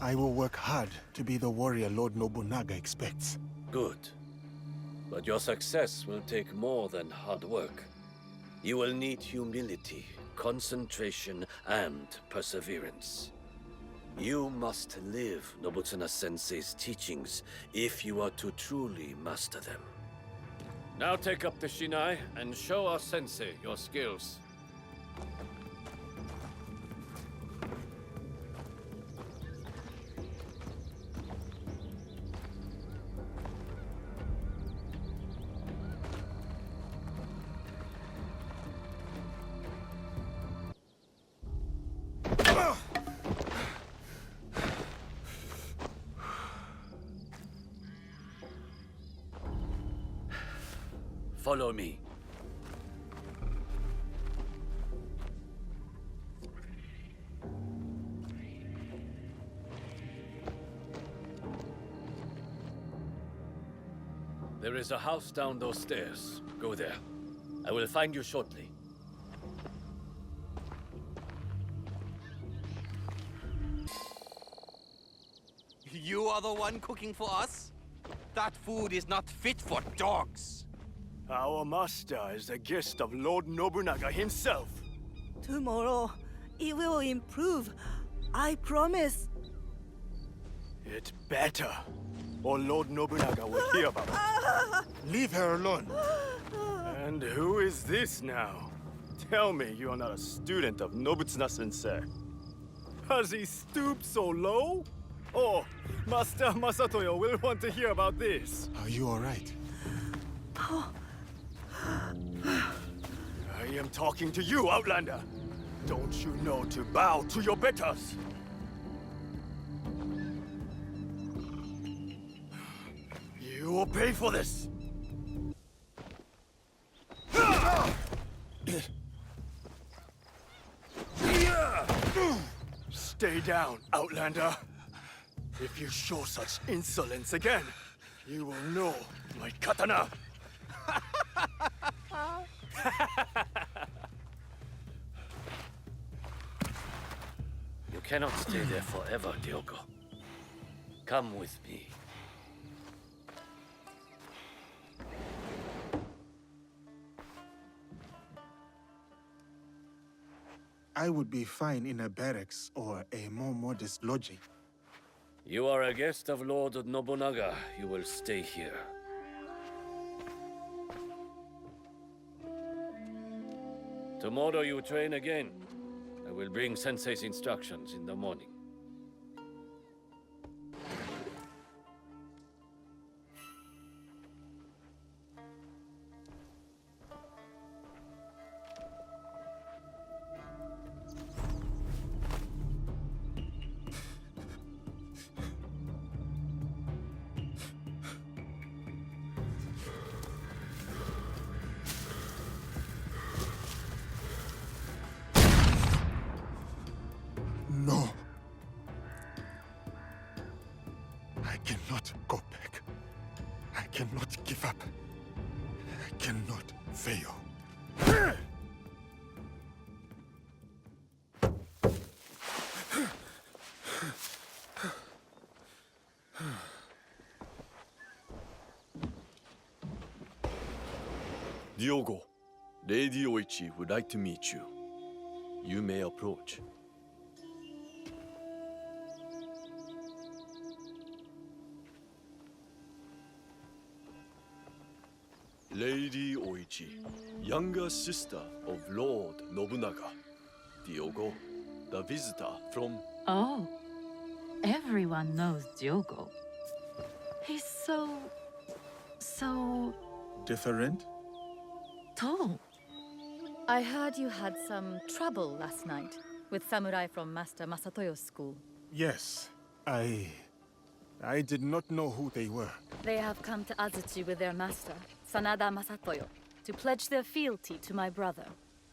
I will work hard to be the warrior Lord Nobunaga expects. Good. But your success will take more than hard work. You will need humility, concentration, and perseverance. You must live Nobutsuna Sensei's teachings if you are to truly master them. Now take up the Shinai and show our Sensei your skills. Follow me. There is a house down those stairs. Go there. I will find you shortly. You are the one cooking for us? That food is not fit for dogs. Our master is a guest of Lord Nobunaga himself. Tomorrow, it will improve. I promise. It better, or Lord Nobunaga will hear about it. Leave her alone. And who is this now? Tell me you are not a student of Nobutsuna Sensei. Has he stooped so low? Oh, Master Masatoyo will want to hear about this. Are you all right? I am talking to you, Outlander. Don't you know to bow to your betters? You will pay for this. down, Outlander. If you show such insolence again, you will know my katana. You cannot stay there forever, Diogo. Come with me. I would be fine in a barracks or a more modest lodging. You are a guest of Lord Nobunaga. You will stay here. Tomorrow you train again. I will bring Sensei's instructions in the morning. No. I cannot go back. I cannot give up. I cannot fail. Diogo, Lady Oichi would like to meet you. You may approach. Lady Oichi, younger sister of Lord Nobunaga. Diogo, the visitor from... Oh, everyone knows Diogo. He's so Different? tall. I heard you had some trouble last night with samurai from Master Masatoyo's school. Yes. I did not know who they were. They have come to Azuchi with their master, Sanada Masatoyo, to pledge their fealty to my brother.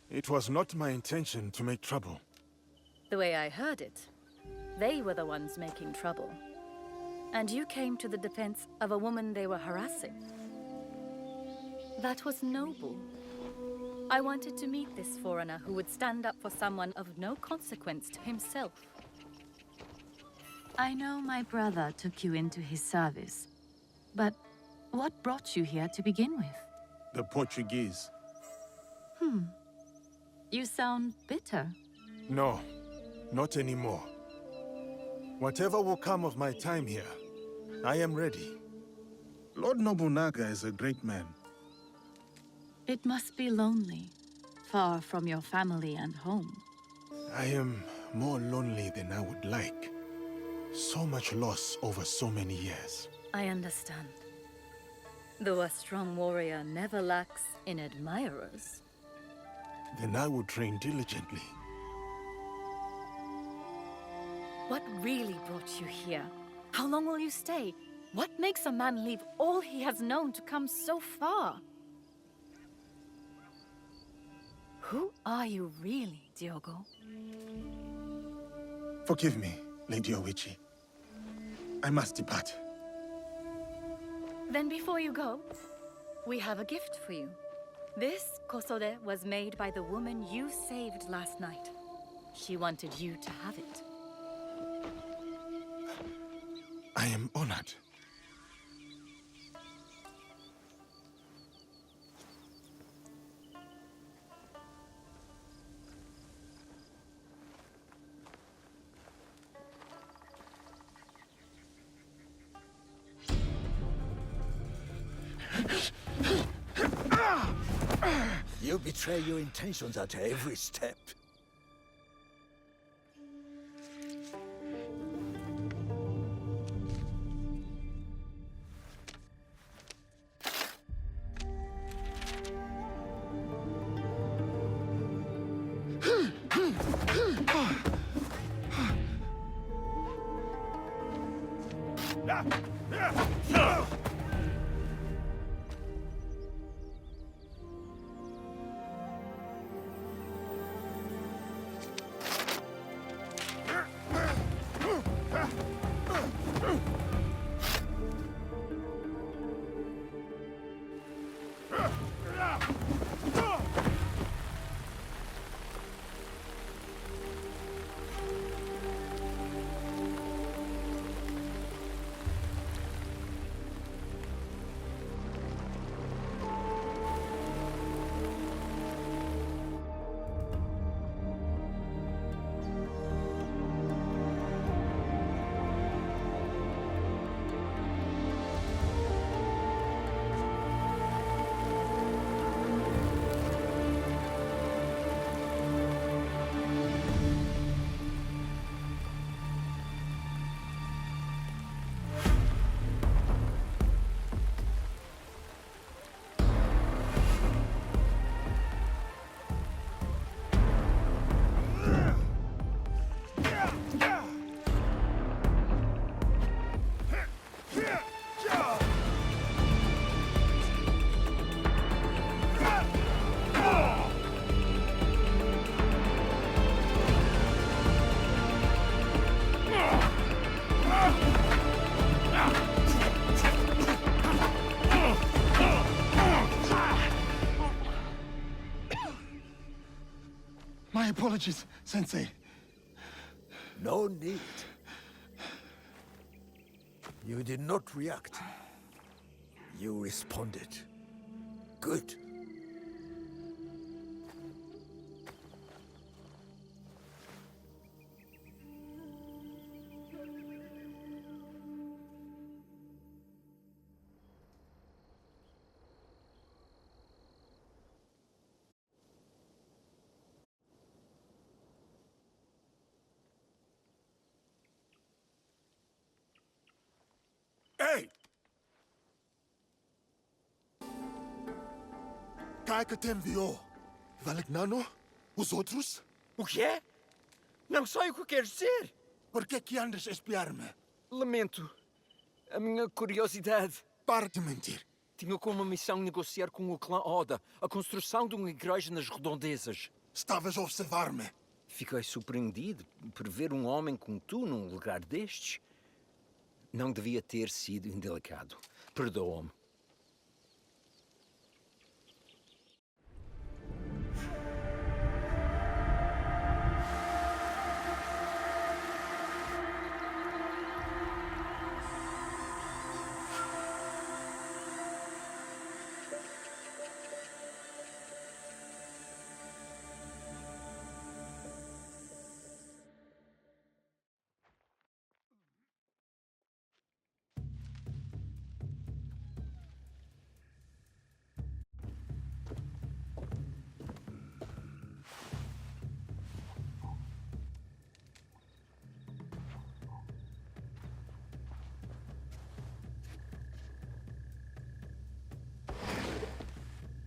It was not my intention to make trouble. The way I heard it, they were the ones making trouble. And you came to the defense of a woman they were harassing. That was noble. I wanted to meet this foreigner who would stand up for someone of no consequence to himself. I know my brother took you into his service, but what brought you here to begin with? The Portuguese. You sound bitter. No, not anymore. Whatever will come of my time here, I am ready. Lord Nobunaga is a great man. It must be lonely, far from your family and home. I am more lonely than I would like. So much loss over so many years. I understand. Though a strong warrior never lacks in admirers. Then I will train diligently. What really brought you here? How long will you stay? What makes a man leave all he has known to come so far? Who are you really, Diogo? Forgive me, Lady Oichi. I must depart. Then before you go, we have a gift for you. This kosode was made by the woman you saved last night. She wanted you to have it. I am honored. You betray your intentions at every step. apologies, Sensei. No need. You did not react. You responded. Good. Ei! Cá que te enviou? Valegnano? Os outros? O quê? Não sei o que queres dizer. Por que andas a espiar-me? Lamento. A minha curiosidade. Para de mentir. Tinha como missão negociar com o clã Oda a construção de uma igreja nas redondezas. Estavas a observar-me. Fiquei surpreendido por ver um homem como tu num lugar destes. Não devia ter sido indelicado. Perdoa-me.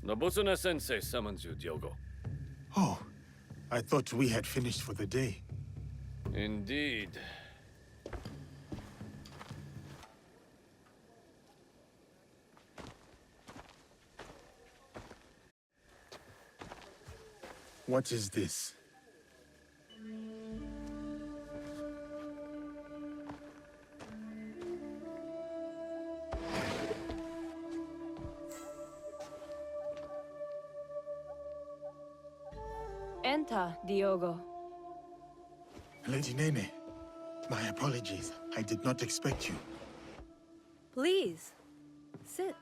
Nobutsuna-sensei summons you, Diogo. Oh, I thought we had finished for the day. Indeed. What is this? Enter, Diogo. Lady Nene, my apologies. I did not expect you. Please, sit.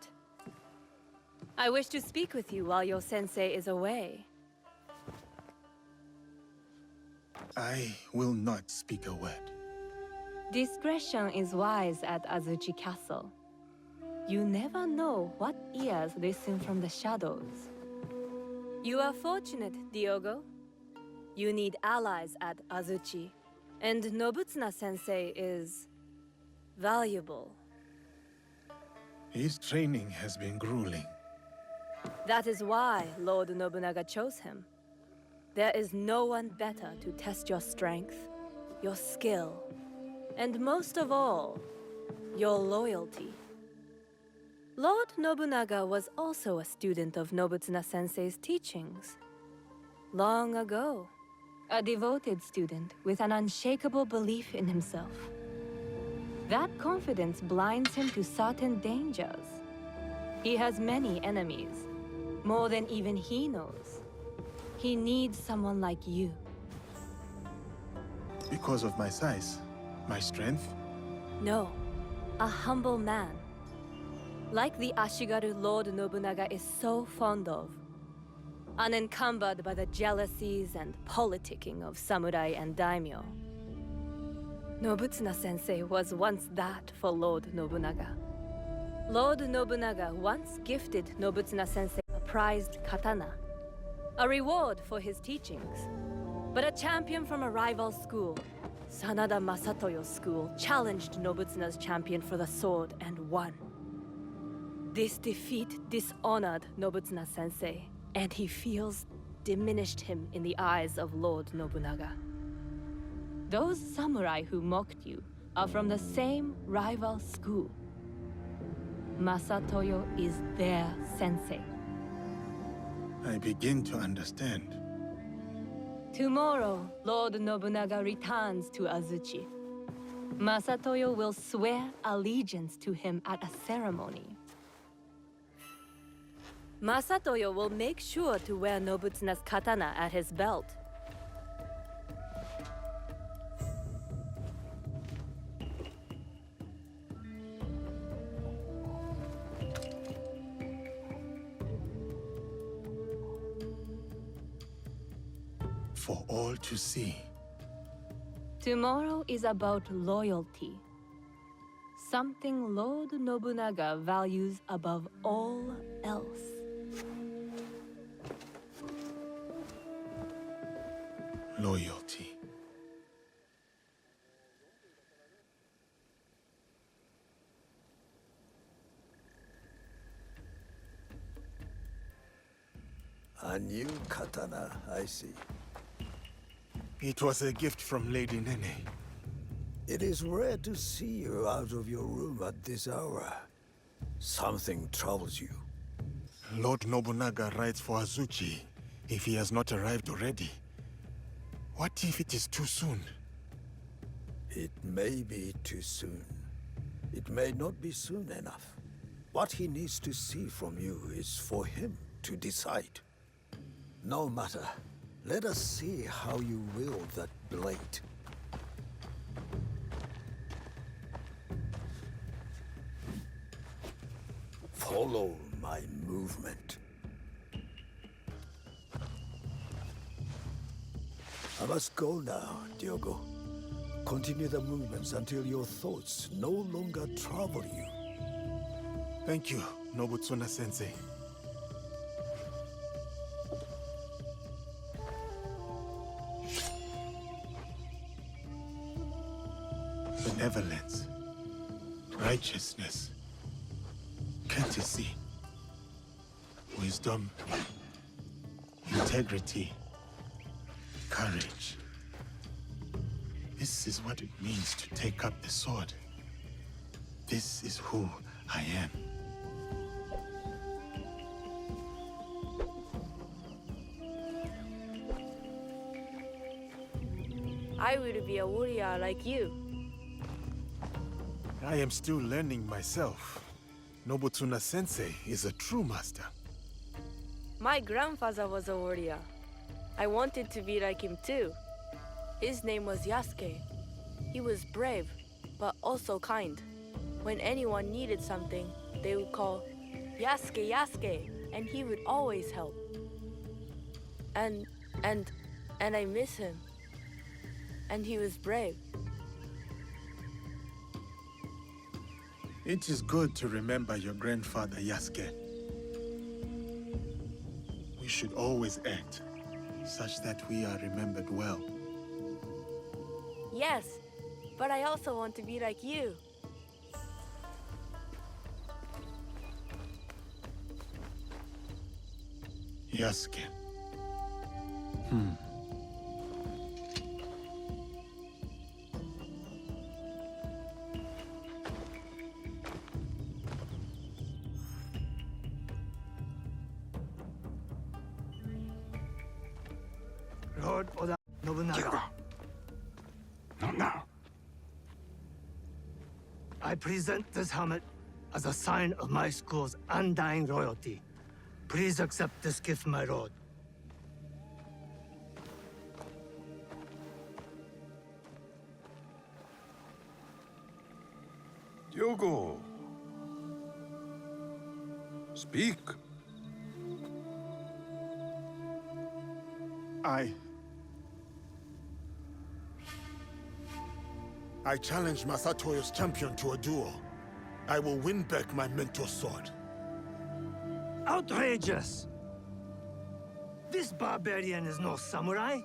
I wish to speak with you while your sensei is away. I will not speak a word. Discretion is wise at Azuchi Castle. You never know what ears listen from the shadows. You are fortunate, Diogo. You need allies at Azuchi. And Nobutsuna-sensei is valuable. His training has been grueling. That is why Lord Nobunaga chose him. There is no one better to test your strength, your skill, and most of all, your loyalty. Lord Nobunaga was also a student of Nobutsuna-sensei's teachings. Long ago, a devoted student with an unshakable belief in himself. That confidence blinds him to certain dangers. He has many enemies, more than even he knows. He needs someone like you. Because of my size, my strength? No, a humble man. Like the Ashigaru Lord Nobunaga is so fond of. Unencumbered by the jealousies and politicking of samurai and daimyo. Nobutsuna-sensei was once that for Lord Nobunaga. Lord Nobunaga once gifted Nobutsuna-sensei a prized katana, a reward for his teachings. But a champion from a rival school, Sanada Masatoyo School, challenged Nobutsuna's champion for the sword and won. This defeat dishonored Nobutsuna-sensei, and he feels diminished him in the eyes of Lord Nobunaga. Those samurai who mocked you are from the same rival school. Masatoyo is their sensei. I begin to understand. Tomorrow, Lord Nobunaga returns to Azuchi. Masatoyo will swear allegiance to him at a ceremony. Masatoyo will make sure to wear Nobutsuna's katana at his belt. for all to see. Tomorrow is about loyalty. Something Lord Nobunaga values above all else. Loyalty. A new katana, I see. It was a gift from Lady Nene. It is rare to see you out of your room at this hour. Something troubles you. Lord Nobunaga rides for Azuchi, if he has not arrived already. What if it is too soon? It may be too soon. It may not be soon enough. What he needs to see from you is for him to decide. No matter. Let us see how you wield that blade. Follow my movement. I must go now, Diogo. Continue the movements until your thoughts no longer trouble you. Thank you, Nobutsuna-sensei. Benevolence, righteousness, courtesy, wisdom, integrity, courage. This is what it means to take up the sword. This is who I am. I will be a warrior like you. I am still learning myself. Nobutsuna-sensei is a true master. My grandfather was a warrior. I wanted to be like him too. His name was Yasuke. He was brave, but also kind. When anyone needed something, they would call, Yasuke, Yasuke, and he would always help. And I miss him. And he was brave. It is good to remember your grandfather, Yasuke. We should always act such that we are remembered well. Yes, but I also want to be like you. Yasuke. Lord Oda Nobunaga. Not now. I present this helmet as a sign of my school's undying loyalty. Please accept this gift, my lord. Diogo. Speak. I challenge Masatoyo's champion to a duel. I will win back my mentor's sword. Outrageous! This barbarian is no samurai.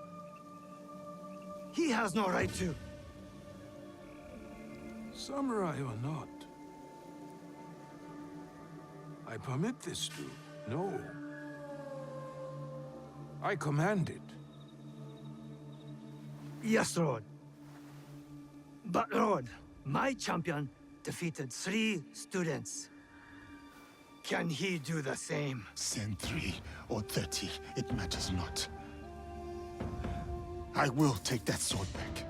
He has no right to. Samurai or not, I permit this to. No. I command it. Yes, Lord. But, Lord, my champion defeated 3 students. Can he do the same? Send 3 or 30, it matters not. I will take that sword back.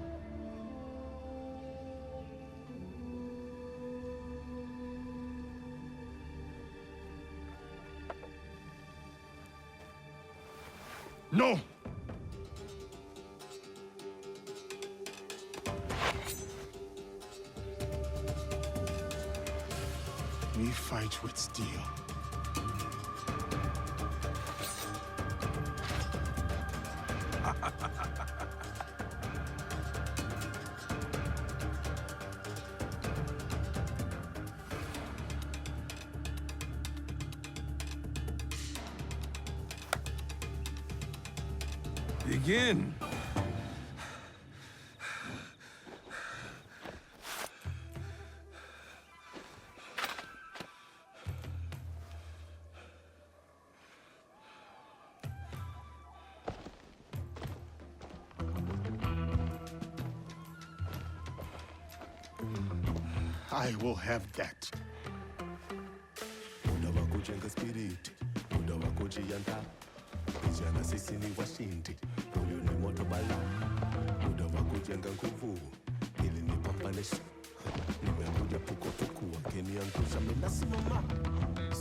No! We fight with steel. Begin. I will have that. Muda wa kujenga spirit, muda wa kujiandaa. Vijana sisi ni washindi, huyu ni moto bala. Muda wa kujenga nguvu, ili nipambane. Nimekuja pukupuku, wakiniangusha mimi nasimama.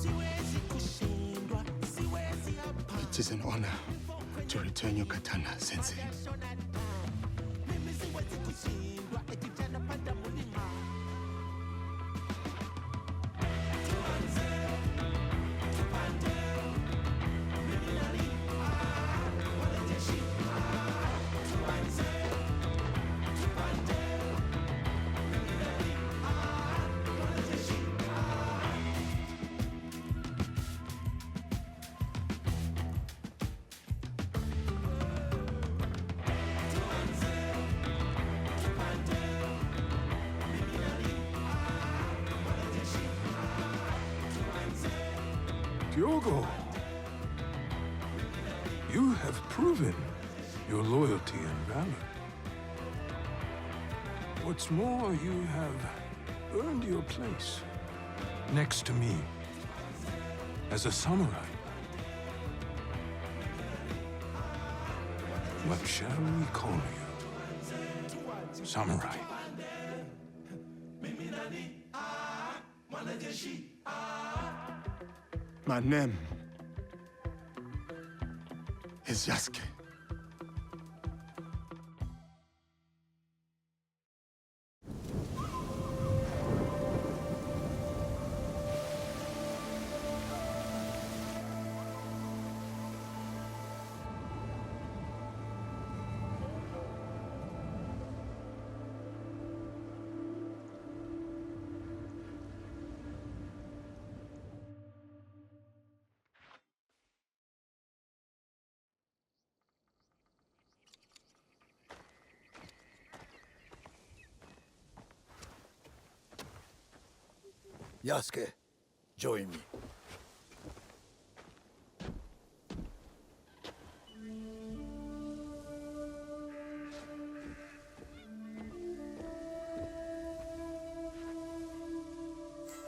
Siwezi kushindwa, siwezi hapa. It is an honor to return your katana, Sensei. Mimi siwezi kushindwa, kijana panda mulima. Diogo, you have proven your loyalty and valor. What's more, you have earned your place next to me as a samurai. What shall we call you? Samurai. My name is Yasuke. Yasuke, join me.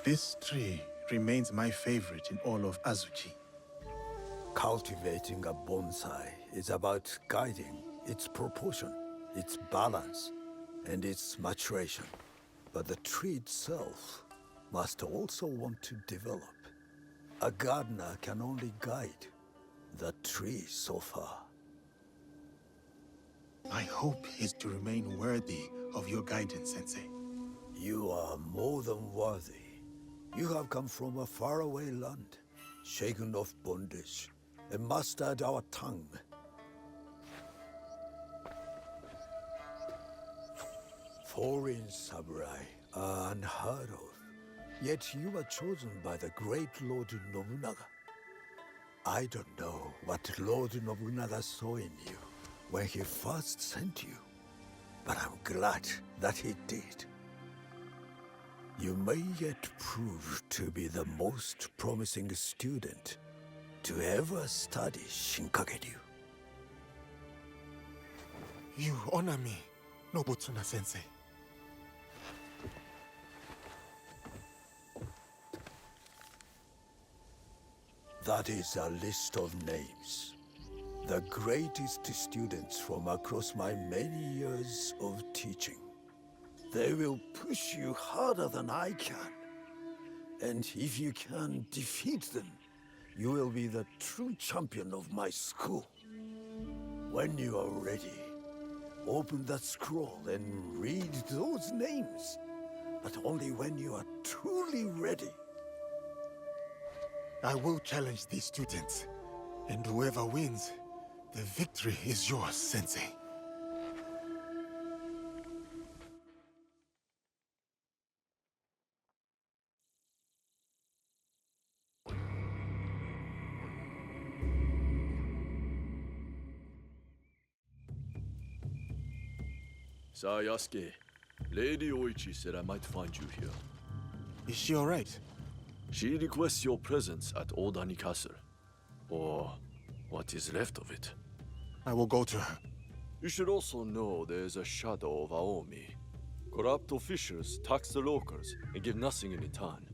This tree remains my favorite in all of Azuchi. Cultivating a bonsai is about guiding its proportion, its balance, and its maturation. But the tree itself must also want to develop. A gardener can only guide the tree so far. My hope is to remain worthy of your guidance, Sensei. You are more than worthy. You have come from a faraway land, shaken of bondage, and mastered our tongue. Foreign samurai are unheard of. Yet you were chosen by the great Lord Nobunaga. I don't know what Lord Nobunaga saw in you when he first sent you, but I'm glad that he did. You may yet prove to be the most promising student to ever study Shinkaguryu. You honor me, Nobutsuna-sensei. That is a list of names. The greatest students from across my many years of teaching. They will push you harder than I can. And if you can defeat them, you will be the true champion of my school. When you are ready, open that scroll and read those names. But only when you are truly ready. I will challenge these students, and whoever wins, the victory is yours, Sensei. Yasuke, Lady Oichi said I might find you here. Is she alright? She requests your presence at Odani Castle. Or what is left of it. I will go to her. You should also know there's a shadow of Aomi. Corrupt officials tax the locals and give nothing in return.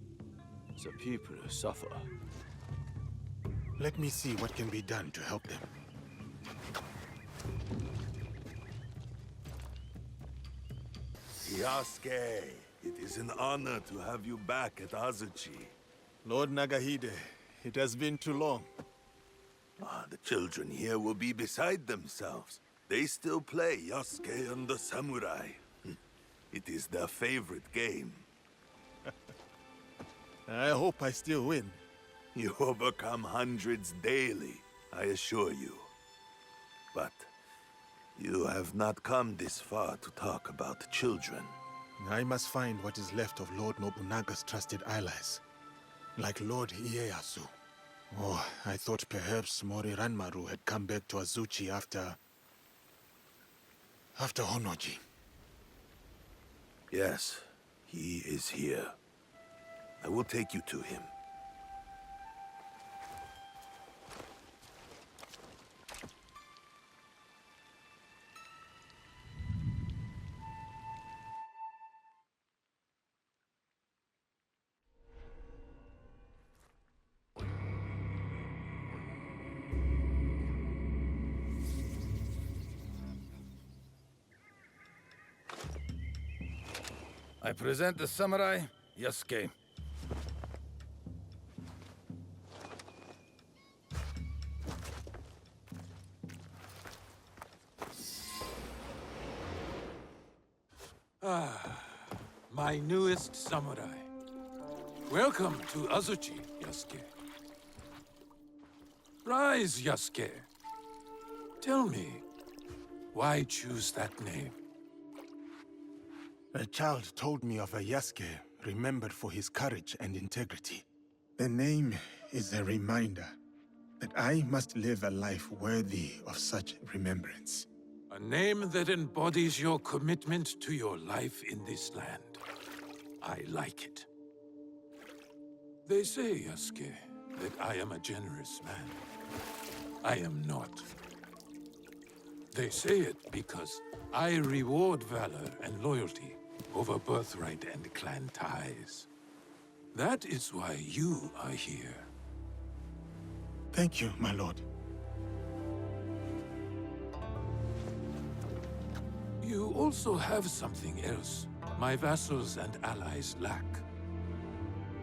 The people suffer. Let me see what can be done to help them. Yasuke, it is an honor to have you back at Azuchi. Lord Nagahide, it has been too long. The children here will be beside themselves. They still play Yasuke and the Samurai. It is their favorite game. I hope I still win. You overcome hundreds daily, I assure you. But you have not come this far to talk about children. I must find what is left of Lord Nobunaga's trusted allies, like Lord Ieyasu. Oh, I thought perhaps Mori Ranmaru had come back to Azuchi after Honoji. Yes, he is here. I will take you to him. I present the samurai, Yasuke. My newest samurai. Welcome to Azuchi, Yasuke. Rise, Yasuke. Tell me, why choose that name? A child told me of a Yasuke remembered for his courage and integrity. The name is a reminder that I must live a life worthy of such remembrance. A name that embodies your commitment to your life in this land. I like it. They say, Yasuke, that I am a generous man. I am not. They say it because I reward valor and loyalty over birthright and clan ties. That is why you are here. Thank you, my lord. You also have something else my vassals and allies lack.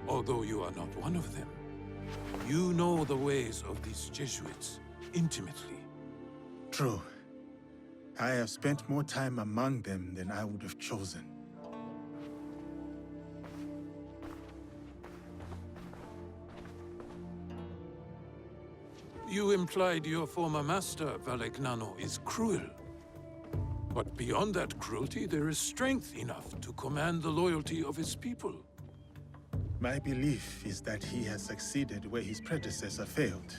Although you are not one of them, you know the ways of these Jesuits intimately. True. I have spent more time among them than I would have chosen. You implied your former master, Valegnano, is cruel. But beyond that cruelty, there is strength enough to command the loyalty of his people. My belief is that he has succeeded where his predecessor failed.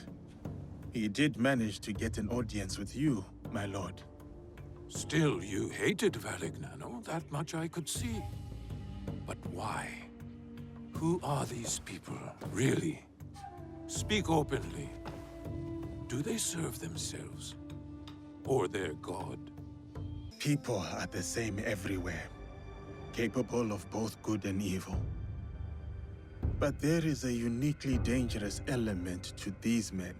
He did manage to get an audience with you, my lord. Still, you hated Valegnano, that much I could see. But why? Who are these people, really? Speak openly. Do they serve themselves? Or their god? People are the same everywhere, capable of both good and evil. But there is a uniquely dangerous element to these men.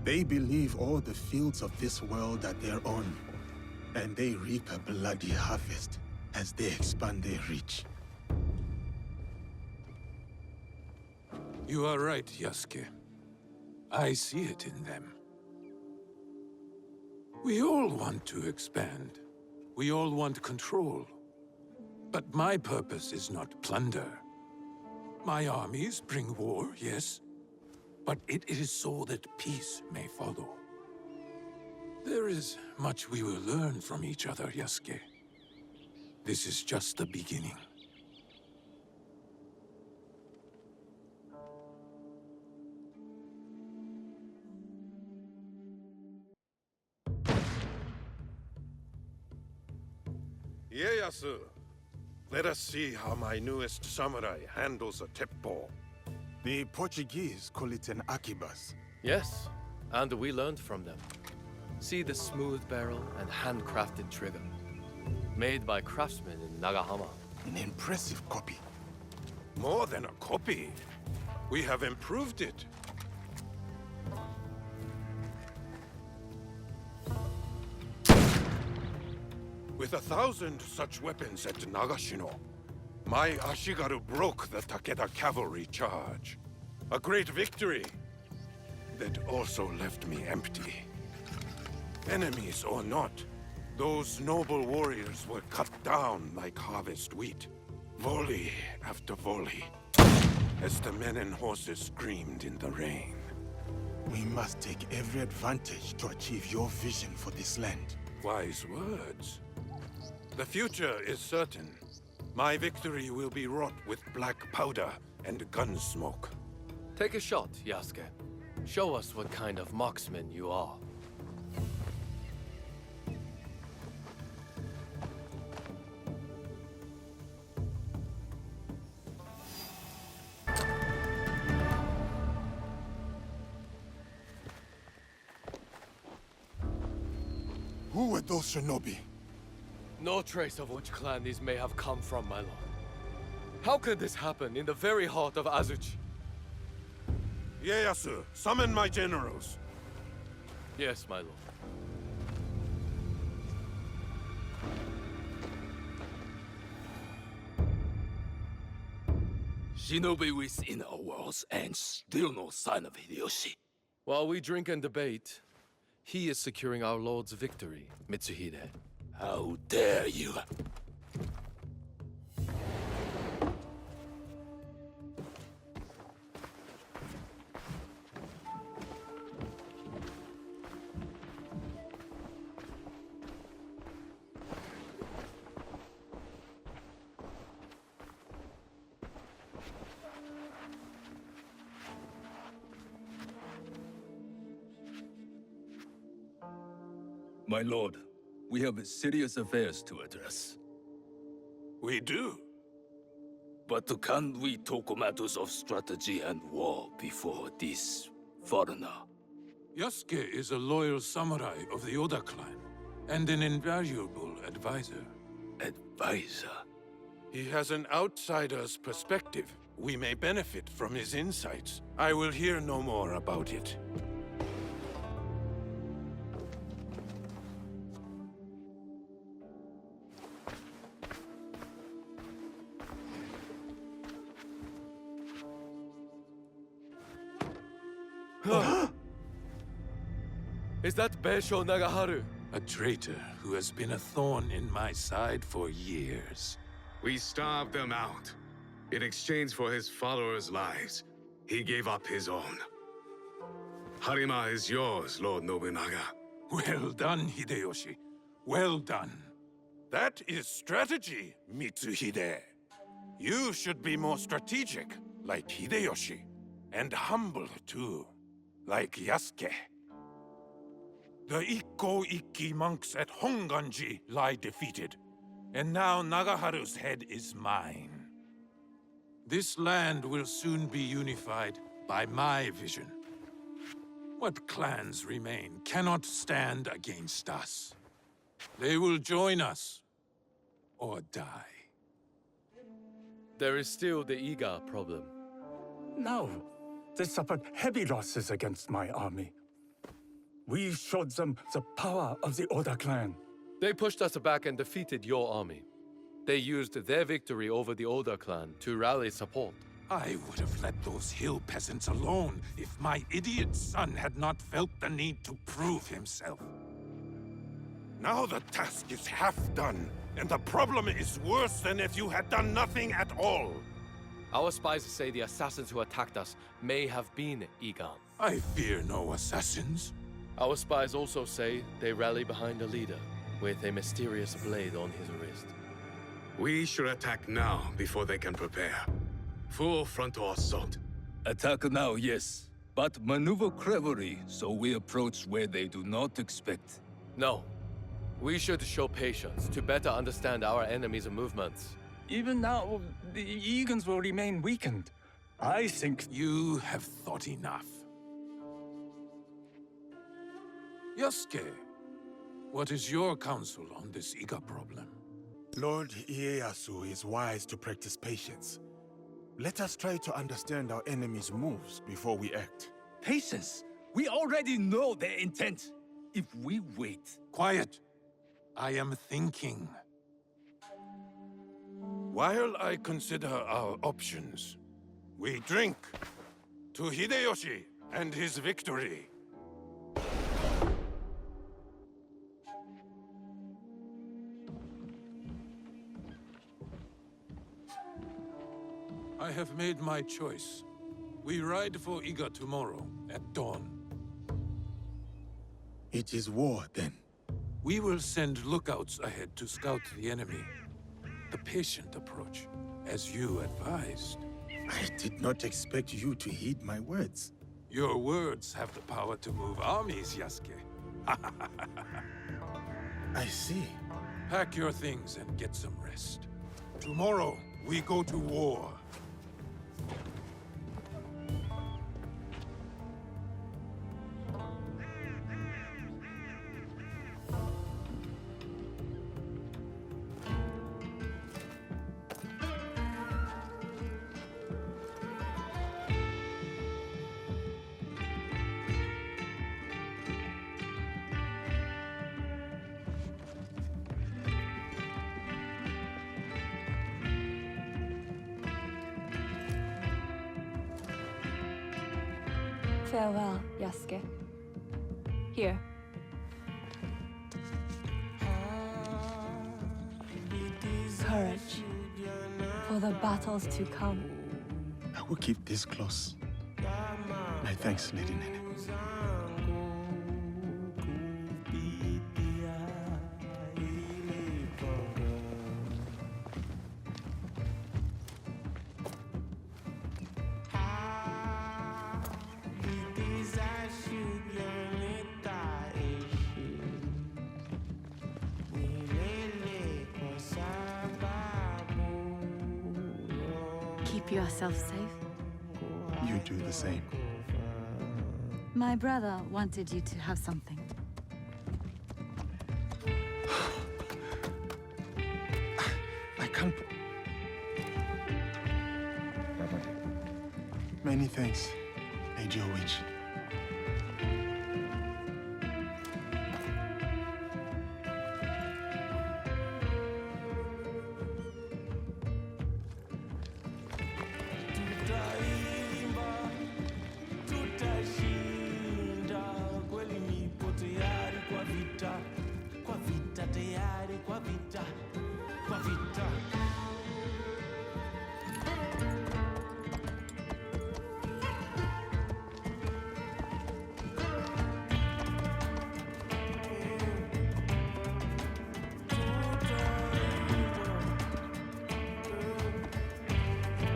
They believe all the fields of this world are their own, and they reap a bloody harvest as they expand their reach. You are right, Yasuke. I see it in them. We all want to expand. We all want control. But my purpose is not plunder. My armies bring war, yes, but it is so that peace may follow. There is much we will learn from each other, Yasuke. This is just the beginning. Ieyasu, let us see how my newest samurai handles a teppo. The Portuguese call it an akibas. Yes, and we learned from them. See the smooth barrel and handcrafted trigger. Made by craftsmen in Nagahama. An impressive copy. More than a copy. We have improved it. With 1,000 such weapons at Nagashino, my Ashigaru broke the Takeda cavalry charge. A great victory that also left me empty. Enemies or not, those noble warriors were cut down like harvest wheat. Volley after volley, as the men and horses screamed in the rain. We must take every advantage to achieve your vision for this land. Wise words. The future is certain. My victory will be wrought with black powder and gun smoke. Take a shot, Yasuke. Show us what kind of marksman you are. Who were those shinobi? No trace of which clan these may have come from, my lord. How could this happen in the very heart of Azuchi? Ieyasu, summon my generals. Yes, my lord. Shinobi within our walls and still no sign of Hideyoshi. While we drink and debate, he is securing our lord's victory, Mitsuhide. How dare you! My lord, we have serious affairs to address. We do? But can we talk matters of strategy and war before this foreigner? Yasuke is a loyal samurai of the Oda clan, and an invaluable advisor. Advisor? He has an outsider's perspective. We may benefit from his insights. I will hear no more about it. Is that Beisho Nagaharu? A traitor who has been a thorn in my side for years. We starved them out. In exchange for his followers' lives, he gave up his own. Harima is yours, Lord Nobunaga. Well done, Hideyoshi. Well done. That is strategy, Mitsuhide. You should be more strategic, like Hideyoshi. And humble, too, like Yasuke. The Ikko-Ikki monks at Honganji lie defeated, and now Nagaharu's head is mine. This land will soon be unified by my vision. What clans remain cannot stand against us. They will join us, or die. There is still the Iga problem. No, they suffered heavy losses against my army. We showed them the power of the Oda clan. They pushed us back and defeated your army. They used their victory over the Oda clan to rally support. I would have let those hill peasants alone if my idiot son had not felt the need to prove himself. Now the task is half done, and the problem is worse than if you had done nothing at all. Our spies say the assassins who attacked us may have been Igan. I fear no assassins. Our spies also say they rally behind a leader with a mysterious blade on his wrist. We should attack now before they can prepare. Full frontal assault. Attack now, yes. But maneuver cleverly so we approach where they do not expect. No. We should show patience to better understand our enemy's movements. Even now, the Eagons will remain weakened. I think... You have thought enough. Yasuke, what is your counsel on this Iga problem? Lord Ieyasu is wise to practice patience. Let us try to understand our enemy's moves before we act. Patience! We already know their intent. If we wait... Quiet! I am thinking. While I consider our options, we drink to Hideyoshi and his victory. I have made my choice. We ride for Iga tomorrow at dawn. It is war, then. We will send lookouts ahead to scout the enemy. The patient approach, as you advised. I did not expect you to heed my words. Your words have the power to move armies, Yasuke. I see. Pack your things and get some rest. Tomorrow, we go to war. Farewell, Yasuke. Here. Courage. For the battles to come. I will keep this close. My thanks, Lady Nene. Keep yourself safe. You do the same. My brother wanted you to have something. I can't... Many thanks, Lady Witch.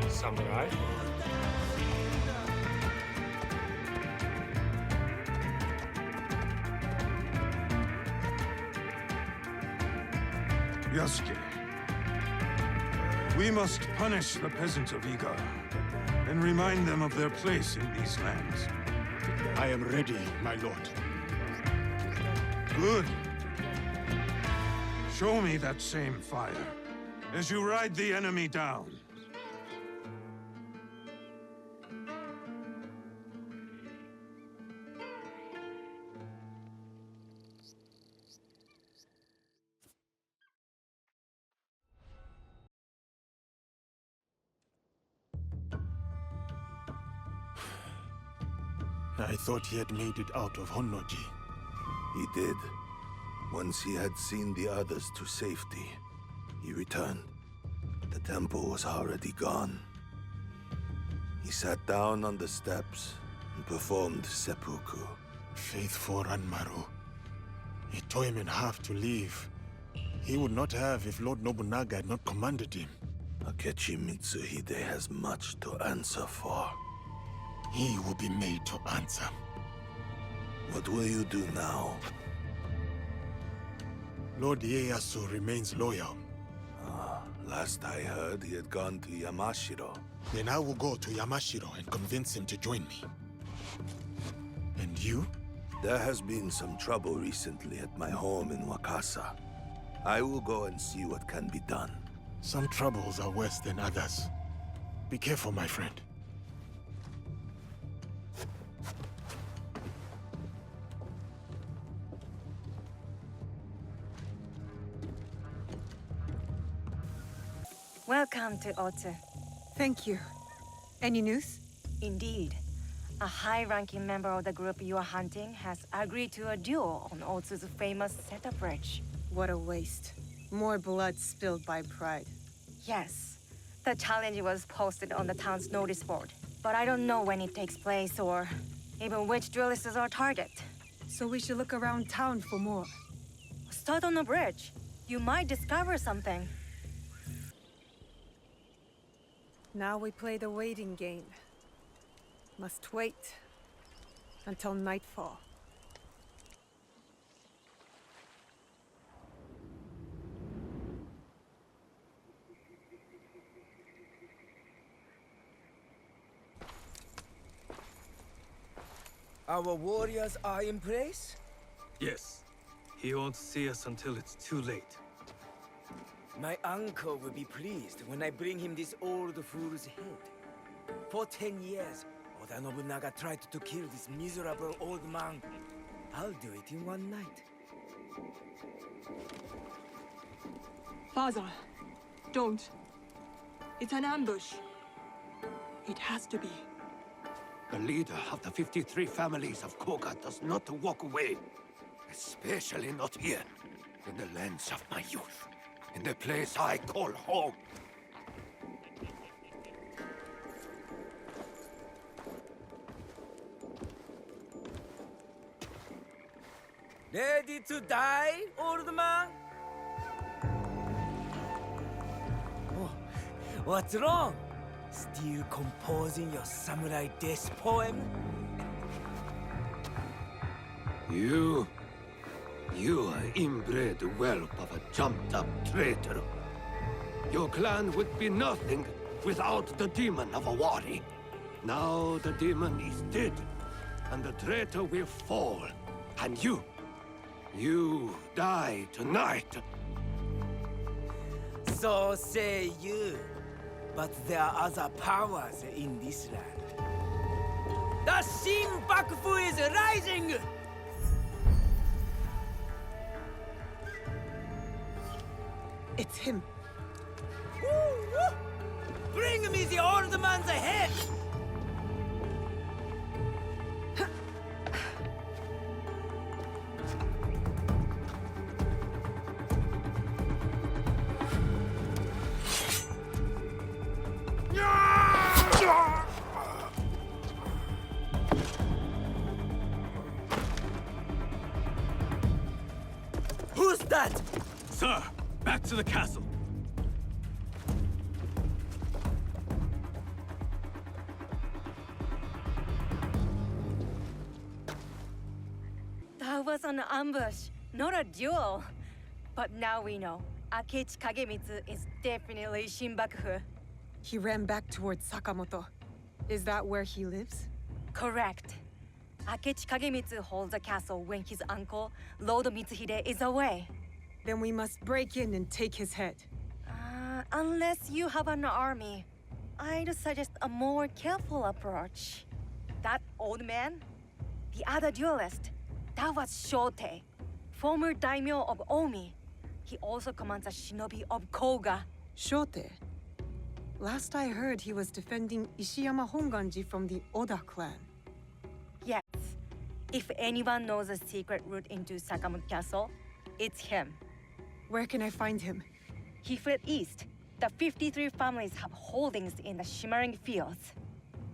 Samurai? Yasuke, we must punish the peasants of Iga and remind them of their place in these lands. I am ready, my lord. Good. Show me that same fire as you ride the enemy down. I thought he had made it out of Honnoji. He did. Once he had seen the others to safety, he returned. The temple was already gone. He sat down on the steps and performed seppuku. Faithful Ranmaru. He tore him in half to leave. He would not have if Lord Nobunaga had not commanded him. Akechi Mitsuhide has much to answer for. He will be made to answer. What will you do now? Lord Ieyasu remains loyal. Last I heard, he had gone to Yamashiro. Then I will go to Yamashiro and convince him to join me. And you? There has been some trouble recently at my home in Wakasa. I will go and see what can be done. Some troubles are worse than others. Be careful, my friend. Welcome to Otsu. Thank you. Any news? Indeed. A high-ranking member of the group you are hunting has agreed to a duel on Otsu's famous Seto Bridge. What a waste. More blood spilled by pride. Yes. The challenge was posted on the town's notice board. But I don't know when it takes place or even which duelist is our target. So we should look around town for more. Start on the bridge. You might discover something. Now we play the waiting game. Must wait until nightfall. Our warriors are in place? Yes. He won't see us until it's too late. My uncle will be pleased when I bring him this old fool's head. For 10 years, Oda Nobunaga tried to kill this miserable old man. I'll do it in one night. Father, don't. It's an ambush. It has to be. The leader of the 53 families of Koga does not walk away. Especially not here, in the lands of my youth. In the place I call home. Ready to die, old man? Oh, what's wrong? Still composing your samurai death poem? You are inbred whelp of a jumped-up traitor. Your clan would be nothing without the demon of a wari. Now the demon is dead, and the traitor will fall. And you die tonight. So say you. But there are other powers in this land. The Shin Bakufu is rising! It's him. Woo, woo. Bring me the old man's head! Who's that? Sir, back to the castle. That was an ambush, not a duel. But now we know. Akechi Kagemitsu is definitely Shin Bakufu. He ran back towards Sakamoto. Is that where he lives? Correct. Akechi Kagemitsu holds a castle when his uncle, Lord Mitsuhide, is away. Then we must break in and take his head. Unless you have an army, I'd suggest a more careful approach. That old man? The other duelist? That was Shote, former daimyo of Omi. He also commands a shinobi of Koga. Shote? Last I heard, he was defending Ishiyama Honganji from the Oda clan. Yes. If anyone knows a secret route into Sakamoto Castle, it's him. Where can I find him? He fled east. The 53 families have holdings in the shimmering fields.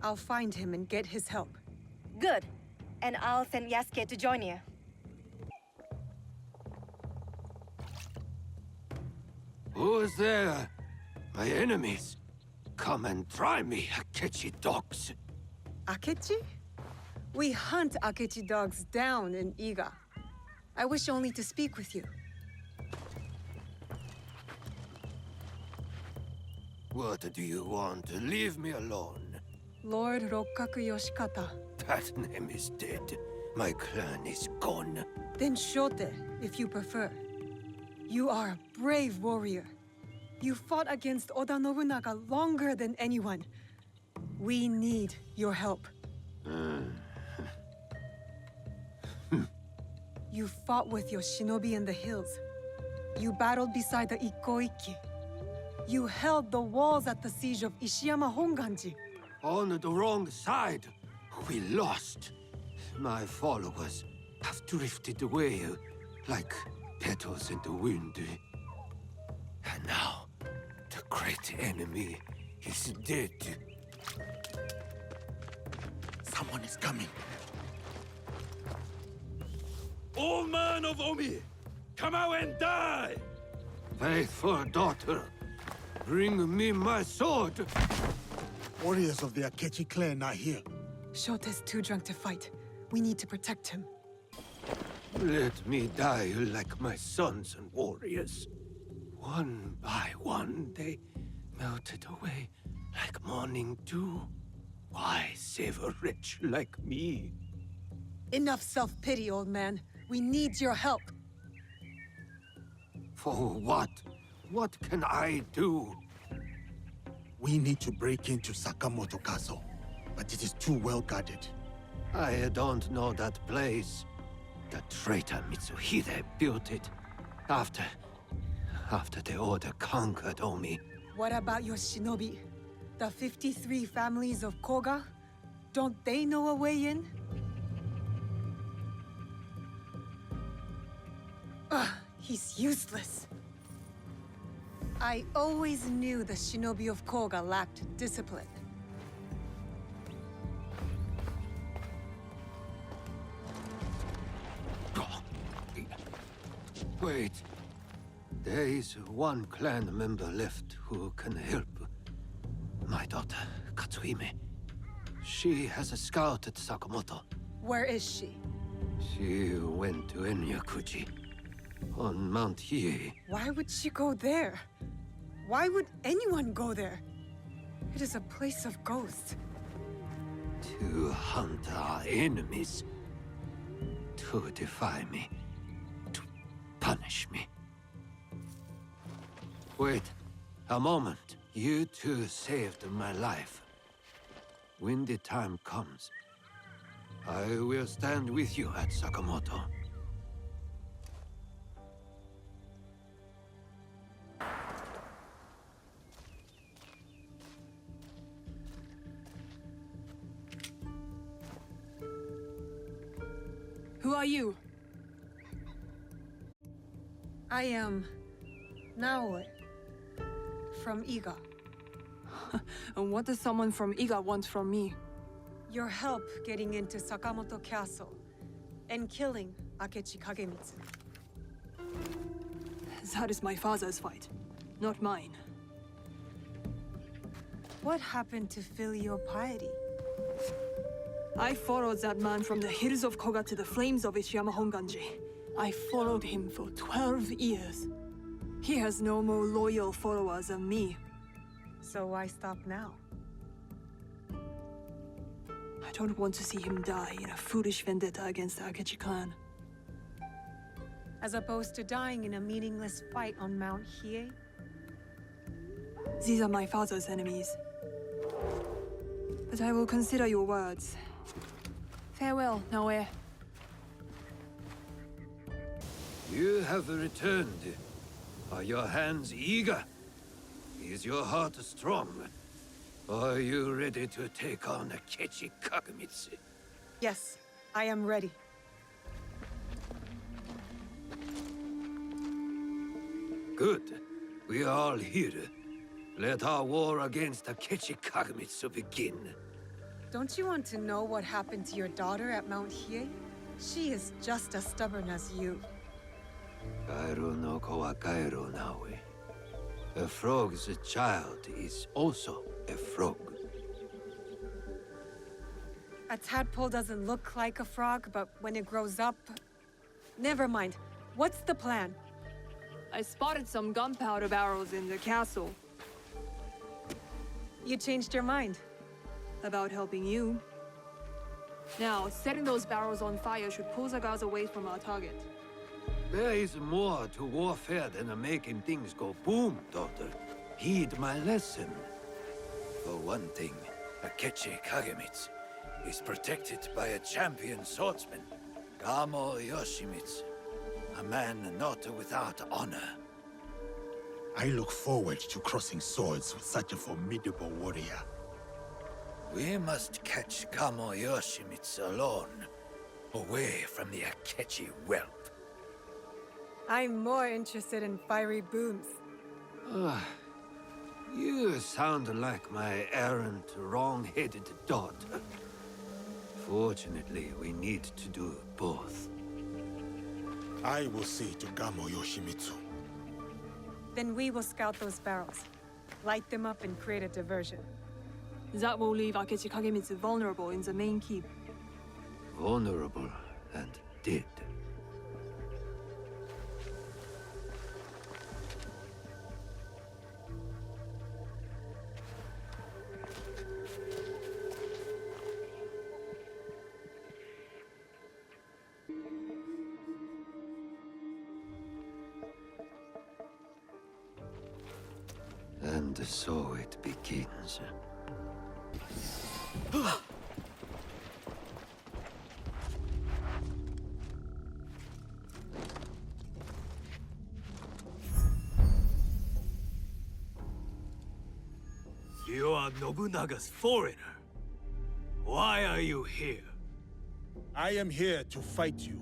I'll find him and get his help. Good. And I'll send Yasuke to join you. Who is there? My enemies. Come and try me, Akechi dogs. Akechi? We hunt Akechi dogs down in Iga. I wish only to speak with you. What do you want? Leave me alone. Lord Rokkaku Yoshikata. That name is dead. My clan is gone. Then Shote, if you prefer. You are a brave warrior. You fought against Oda Nobunaga longer than anyone. We need your help. You fought with your shinobi in the hills. You battled beside the Ikkoiki. You held the walls at the siege of Ishiyama Honganji. On the wrong side. We lost. My followers have drifted away like petals in the wind. And now, the great enemy is dead. Someone is coming. Old man of Omi, come out and die! Faithful daughter, bring me my sword! Warriors of the Akechi clan are here. Shote's too drunk to fight. We need to protect him. Let me die like my sons and warriors. One by one, they melted away like morning dew. Why save a wretch like me? Enough self-pity, old man. We need your help. For what? What can I do? We need to break into Sakamoto Castle, but it is too well guarded. I don't know that place. The traitor Mitsuhide built it after the Order conquered Omi. What about your shinobi? The 53 families of Koga? Don't they know a way in? Ugh, he's useless. I always knew the shinobi of Koga lacked discipline. Wait. There is one clan member left who can help. My daughter, Katsuhime. She has scouted Sakamoto. Where is she? She went to Enyakuji, on Mount Hiei. Why would she go there? Why would anyone go there? It is a place of ghosts. To hunt our enemies. To defy me. To punish me. Wait, a moment. You two saved my life. When the time comes, I will stand with you at Sakamoto. Who are you? I am Naoe from Iga. And what does someone from Iga want from me? Your help getting into Sakamoto Castle and killing Akechi Kagemitsu. That is my father's fight, not mine. What happened to filial piety? I followed that man from the hills of Koga to the flames of Ishiyama Honganji. I followed him for 12 years. He has no more loyal followers than me. So why stop now? I don't want to see him die in a foolish vendetta against the Akechi clan. As opposed to dying in a meaningless fight on Mount Hiei? These are my father's enemies. But I will consider your words. Farewell, Naoe. You have returned. Are your hands eager? Is your heart strong? Are you ready to take on Akechi Kagemitsu? Yes, I am ready. Good. We are all here. Let our war against Akechi Kagemitsu begin. Don't you want to know what happened to your daughter at Mount Hiei? She is just as stubborn as you. Kairo no ko wa kairo, Naoe. A frog's child is also a frog. A tadpole doesn't look like a frog, but when it grows up... Never mind. What's the plan? I spotted some gunpowder barrels in the castle. You changed your mind. About helping you. Now, setting those barrels on fire should pull the guards away from our target. There is more to warfare than making things go boom, daughter. Heed my lesson. For one thing, Akechi Kagemitsu is protected by a champion swordsman, Gamo Yoshimitsu, a man not without honor. I look forward to crossing swords with such a formidable warrior. We must catch Gamo Yoshimitsu alone, away from the Akechi wealth. I'm more interested in fiery booms. You sound like my errant, wrong-headed daughter. Fortunately, we need to do both. I will see to Gamo Yoshimitsu. Then we will scout those barrels, light them up and create a diversion. That will leave Akechi Kagemitsu vulnerable in the main keep. Vulnerable and dead. And so it begins. You are Nobunaga's foreigner. Why are you here? I am here to fight you.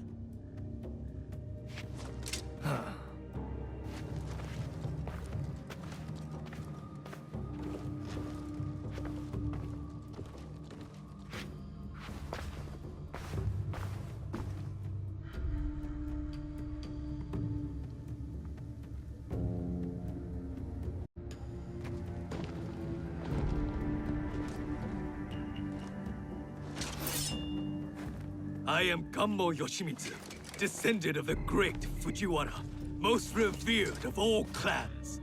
I am Gammo Yoshimitsu, descendant of the great Fujiwara, most revered of all clans.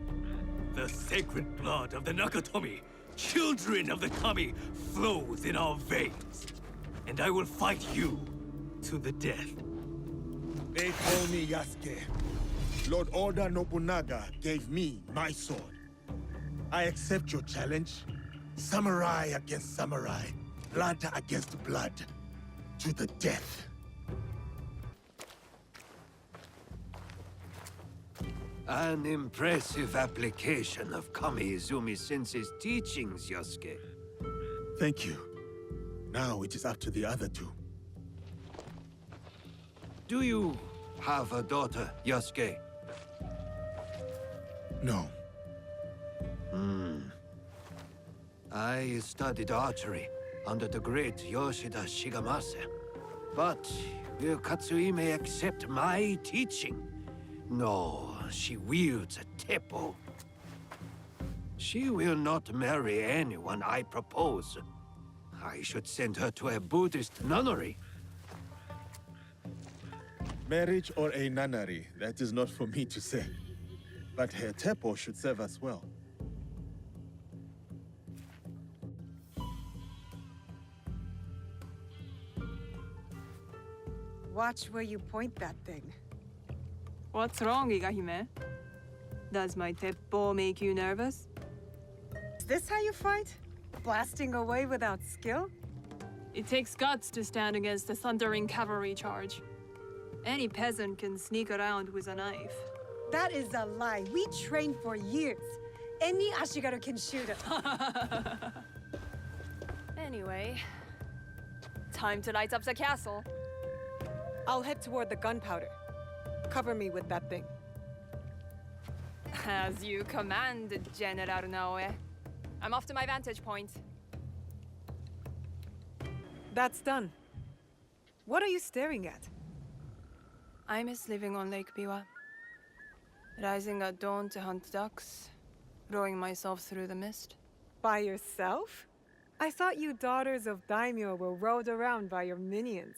The sacred blood of the Nakatomi, children of the Kami, flows in our veins. And I will fight you to the death. They call me Yasuke. Lord Oda Nobunaga gave me my sword. I accept your challenge. Samurai against samurai. Blood against blood. To the death. An impressive application of Kami Izumi-sensei's teachings, Yosuke. Thank you. Now it is up to the other two. Do you have a daughter, Yosuke? No. I studied archery under the great Yoshida Shigemasa. But will Katsuhime accept my teaching? No, she wields a teppo. She will not marry anyone I propose. I should send her to a Buddhist nunnery. Marriage or a nunnery, that is not for me to say. But her teppo should serve us well. Watch where you point that thing. What's wrong, Igahime? Does my teppo make you nervous? Is this how you fight? Blasting away without skill? It takes guts to stand against a thundering cavalry charge. Any peasant can sneak around with a knife. That is a lie. We trained for years. Any Ashigaru can shoot it. Anyway, time to light up the castle. I'll head toward the gunpowder. Cover me with that thing. As you command, General Naoe. I'm off to my vantage point. That's done. What are you staring at? I miss living on Lake Biwa. Rising at dawn to hunt ducks, rowing myself through the mist. By yourself? I thought you daughters of daimyo were rowed around by your minions.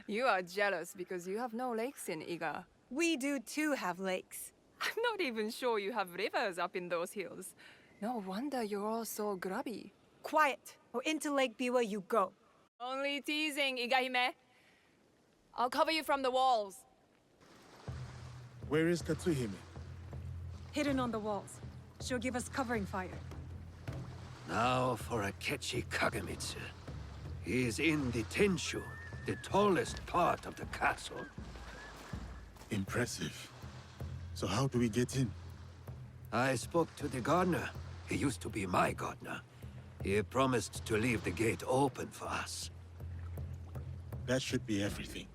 You are jealous because you have no lakes in Iga. We do too have lakes. I'm not even sure you have rivers up in those hills. No wonder you're all so grubby. Quiet, or into Lake Biwa you go. Only teasing, Igahime. I'll cover you from the walls. Where is Katsuhime? Hidden on the walls. She'll give us covering fire. Now for Akechi Kagemitsu. He is in the Tenshu, the tallest part of the castle. Impressive. So how do we get in? I spoke to the gardener. He used to be my gardener. He promised to leave the gate open for us. That should be everything.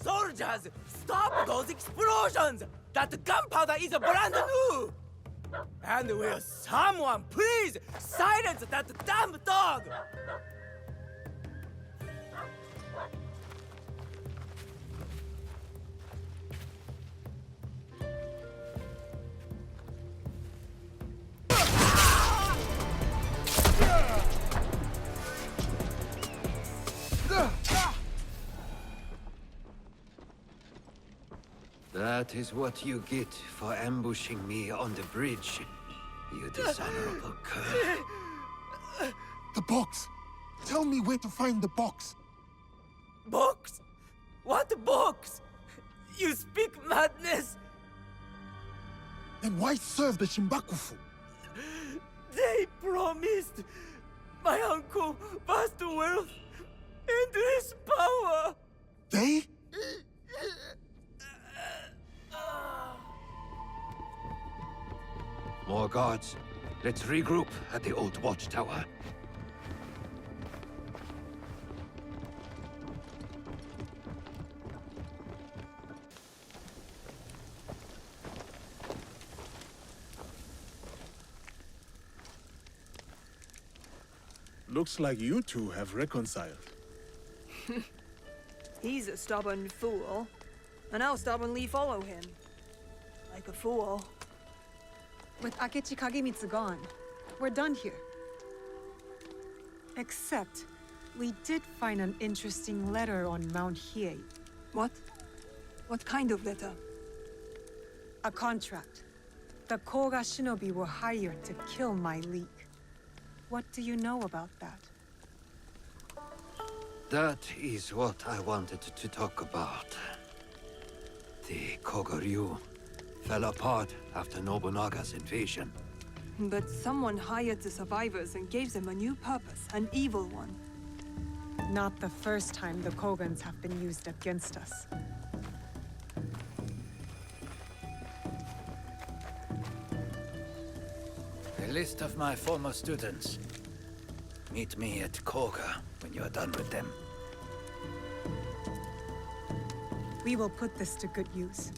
Soldiers, stop those explosions! That gunpowder is brand new! And will someone please silence that damn dog? That is what you get for ambushing me on the bridge, you dishonorable cur. The box! Tell me where to find the box! Box? What box? You speak madness! Then why serve the Shimbakufu? They promised my uncle vast wealth and his power! They? More guards. Let's regroup at the old watchtower. Looks like you two have reconciled. He's a stubborn fool, and I'll stubbornly follow him. Like a fool. With Akechi Kagemitsu gone, we're done here. Except, we did find an interesting letter on Mount Hiei. What? What kind of letter? A contract. The Koga shinobi were hired to kill my league. What do you know about that? That is what I wanted to talk about. The Kogoryu fell apart after Nobunaga's invasion. But someone hired the survivors and gave them a new purpose, an evil one. Not the first time the Kogans have been used against us. A list of my former students. Meet me at Koga when you're done with them. We will put this to good use.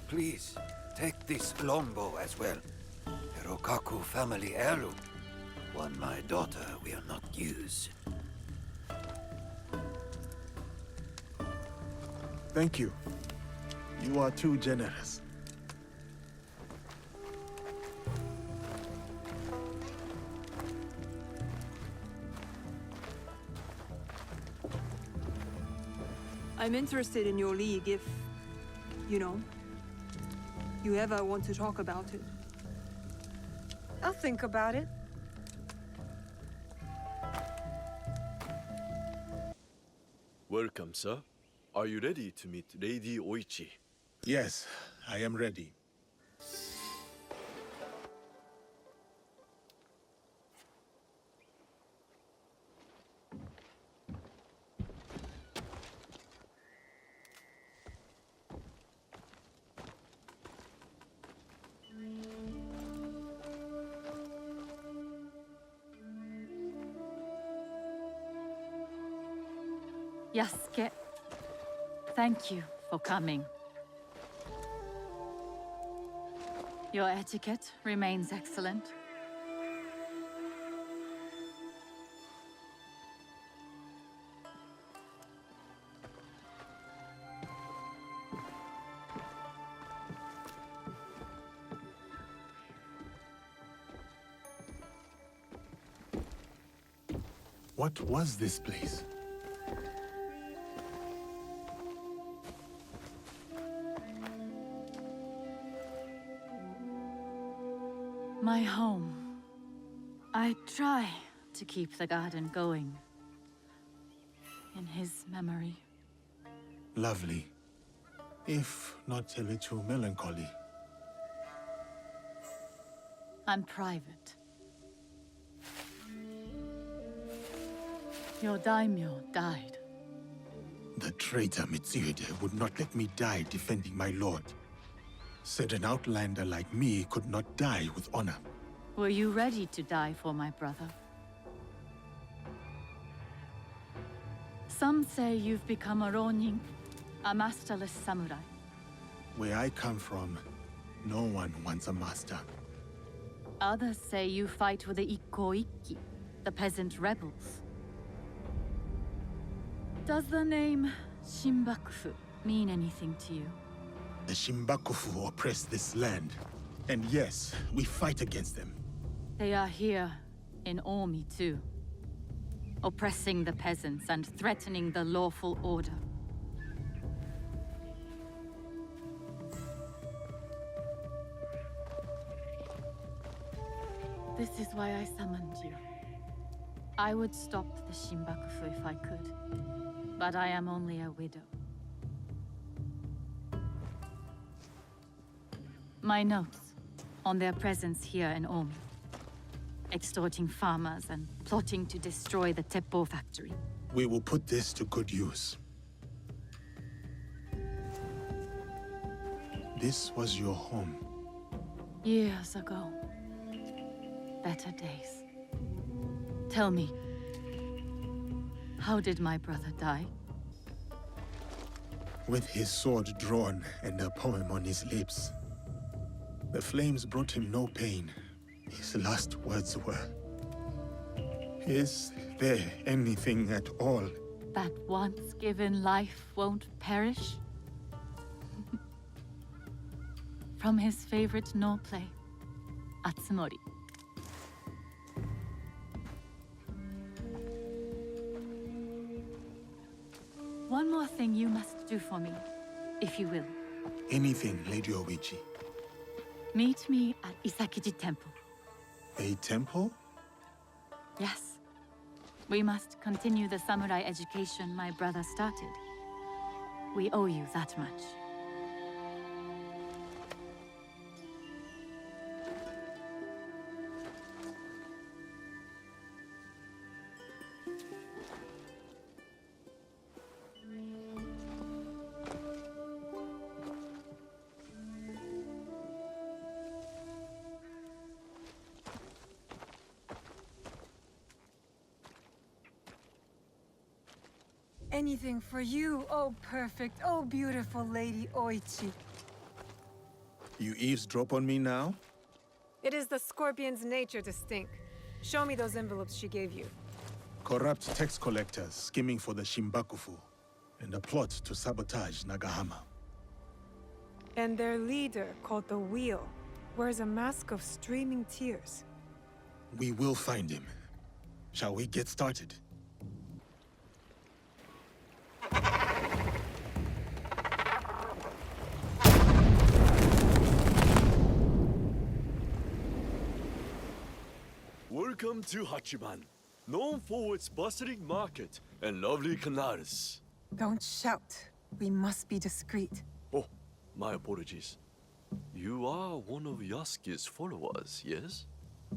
Please, take this longbow as well. A Rokaku family heirloom. One my daughter will not use. Thank you. You are too generous. I'm interested in your league if, you know, you ever want to talk about it. I'll think about it. Welcome, sir. Are you ready to meet Lady Oichi? Yes, I am ready. Yasuke, thank you for coming. Your etiquette remains excellent. What was this place? My home. I try to keep the garden going. In his memory. Lovely. If not a little melancholy. I'm private. Your daimyo died. The traitor Mitsuhide would not let me die defending my lord. Said an outlander like me could not die with honor. Were you ready to die for my brother? Some say you've become a ronin, a masterless samurai. Where I come from, no one wants a master. Others say you fight with the Ikko-Ikki, the peasant rebels. Does the name Shinbakufu mean anything to you? The Shinbakufu oppress this land. And yes, we fight against them. They are here in Omi too. Oppressing the peasants and threatening the lawful order. This is why I summoned you. I would stop the Shinbakufu if I could, but I am only a widow. My notes on their presence here in Omi. Extorting farmers and plotting to destroy the Teppo factory. We will put this to good use. This was your home. Years ago. Better days. Tell me, how did my brother die? With his sword drawn and a poem on his lips. The flames brought him no pain. His last words were, "Is there anything at all that once given life won't perish?" From his favorite no play, Atsumori. One more thing you must do for me, if you will. Anything, Lady Oichi. Meet me at Isakiji Temple. A temple? Yes. We must continue the samurai education my brother started. We owe you that much. Anything for you, oh perfect, oh beautiful Lady Oichi. You eavesdrop on me now? It is the scorpion's nature to stink. Show me those envelopes she gave you. Corrupt tax collectors skimming for the Shinbakufu, and a plot to sabotage Nagahama. And their leader, called the Wheel, wears a mask of streaming tears. We will find him. Shall we get started? Welcome to Hachiban, known for its bustling market and lovely canals. Don't shout. We must be discreet. Oh, my apologies. You are one of Yasuke's followers, yes?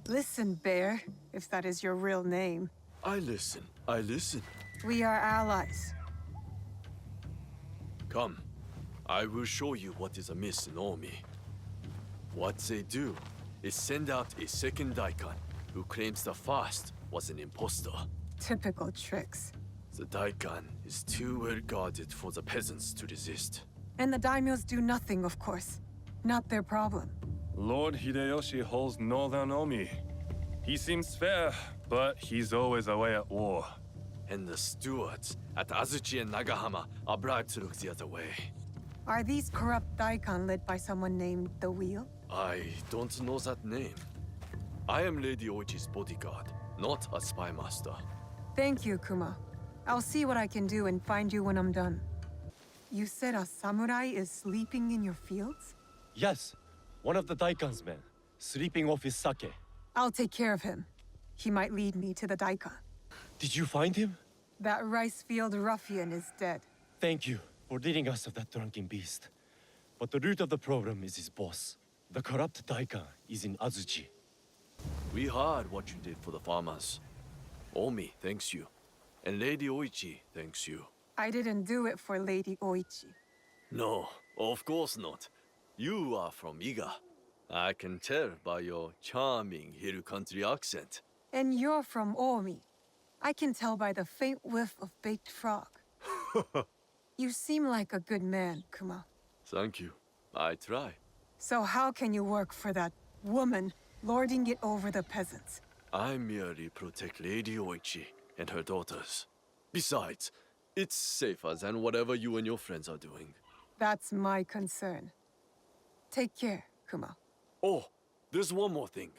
Listen, Bear, if that is your real name. I listen, I listen. We are allies. Come, I will show you what is amiss in Omi. What they do is send out a second daikon who claims the first was an impostor. Typical tricks. The daikon is too well guarded for the peasants to resist. And the daimyos do nothing, of course. Not their problem. Lord Hideyoshi holds Northern Omi. He seems fair, but he's always away at war. And the stewards at Azuchi and Nagahama are bribed to look the other way. Are these corrupt daikon led by someone named the Wheel? I don't know that name. I am Lady Oichi's bodyguard, not a spy master. Thank you, Kuma. I'll see what I can do and find you when I'm done. You said a samurai is sleeping in your fields? Yes, one of the Daikon's men, sleeping off his sake. I'll take care of him. He might lead me to the daikon. Did you find him? That rice field ruffian is dead. Thank you for leading us of that drunken beast. But the root of the problem is his boss. The corrupt Daikon is in Azuchi. We heard what you did for the farmers. Omi thanks you. And Lady Oichi thanks you. I didn't do it for Lady Oichi. No, of course not. You are from Iga. I can tell by your charming hill country accent. And you're from Omi. I can tell by the faint whiff of baked frog. You seem like a good man, Kuma. Thank you. I try. So how can you work for that woman, lording it over the peasants? I merely protect Lady Oichi and her daughters. Besides, it's safer than whatever you and your friends are doing. That's my concern. Take care, Kuma. Oh, there's one more thing.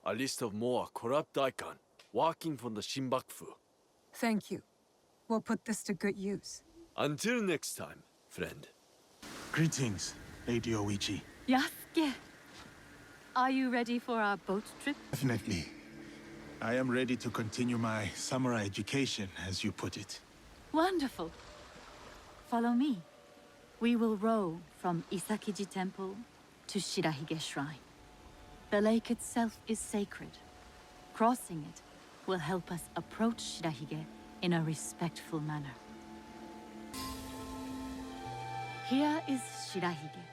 A list of more corrupt daikon walking from the Shinbakufu. Thank you. We'll put this to good use. Until next time, friend. Greetings, Lady Oichi. Yasuke! Are you ready for our boat trip? Definitely. I am ready to continue my samurai education, as you put it. Wonderful. Follow me. We will row from Isakiji Temple to Shirahige Shrine. The lake itself is sacred. Crossing it will help us approach Shirahige in a respectful manner. Here is Shirahige.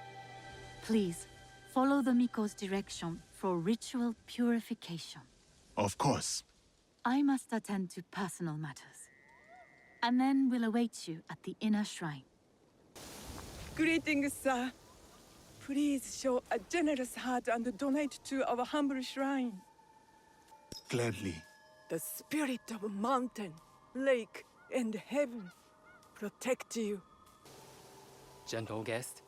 Please, follow the Miko's direction for ritual purification. Of course. I must attend to personal matters. And then we'll await you at the inner shrine. Greetings, sir. Please show a generous heart and donate to our humble shrine. Gladly. The spirit of mountain, lake, and heaven protect you. Gentle guest,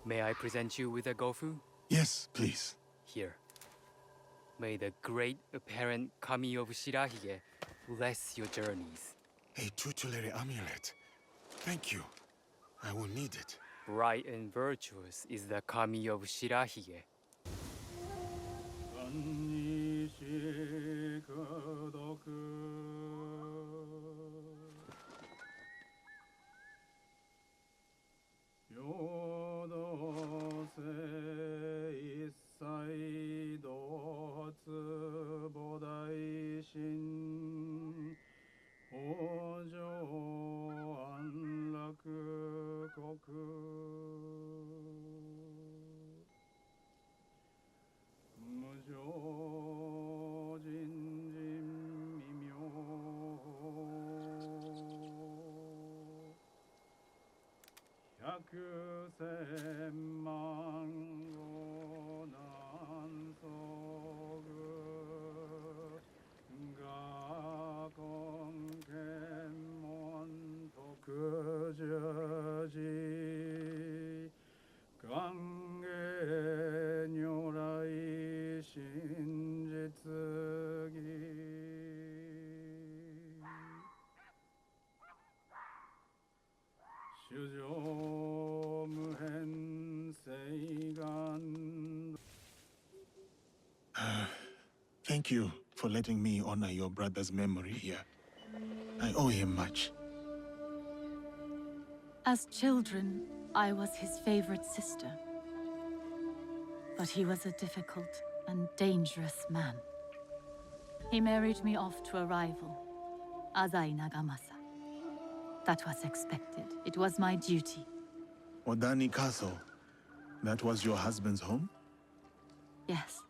may I present you with a gofu? Yes, please. Here. May the great apparent Kami of Shirahige bless your journeys. A tutelary amulet. Thank you. I will need it. Bright and virtuous is the Kami of Shirahige. Thank you for letting me honor your brother's memory here. I owe him much. As children, I was his favorite sister. But he was a difficult and dangerous man. He married me off to a rival, Azai Nagamasa. That was expected. It was my duty. Odani Castle. That was your husband's home? Yes.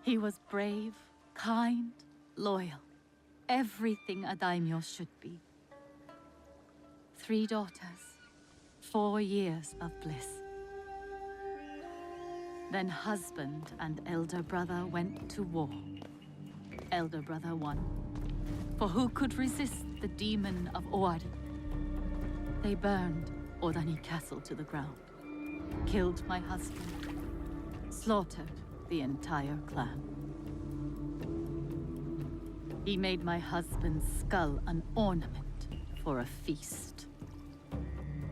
He was brave, kind, loyal. Everything a daimyo should be. 3 daughters, 4 years of bliss. Then husband and elder brother went to war. Elder brother won. For who could resist the demon of Owari? They burned Odani Castle to the ground, killed my husband, slaughtered the entire clan. He made my husband's skull an ornament for a feast.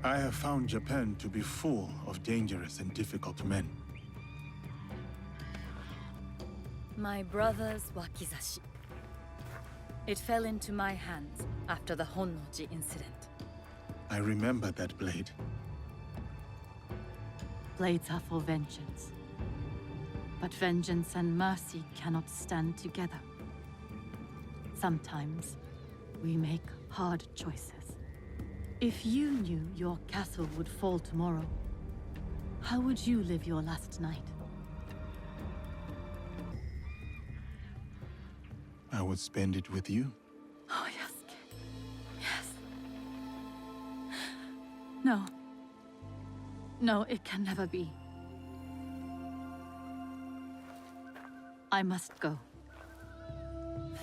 I have found Japan to be full of dangerous and difficult men. My brother's wakizashi. It fell into my hands after the Honnoji incident. I remember that blade. Blades are for vengeance. But vengeance and mercy cannot stand together. Sometimes, we make hard choices. If you knew your castle would fall tomorrow, how would you live your last night? I would spend it with you. Oh, yes. Yes. No. No, it can never be. I must go.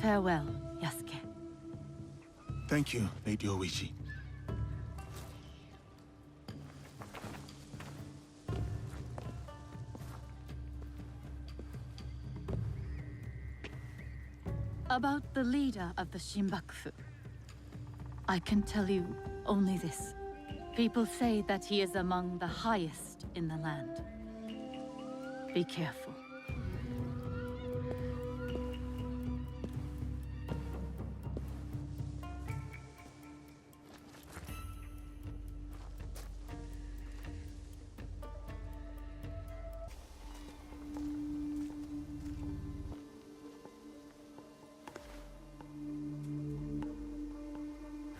Farewell, Yasuke. Thank you, Lady Oishi. About the leader of the Shinbakufu, I can tell you only this. People say that he is among the highest in the land. Be careful.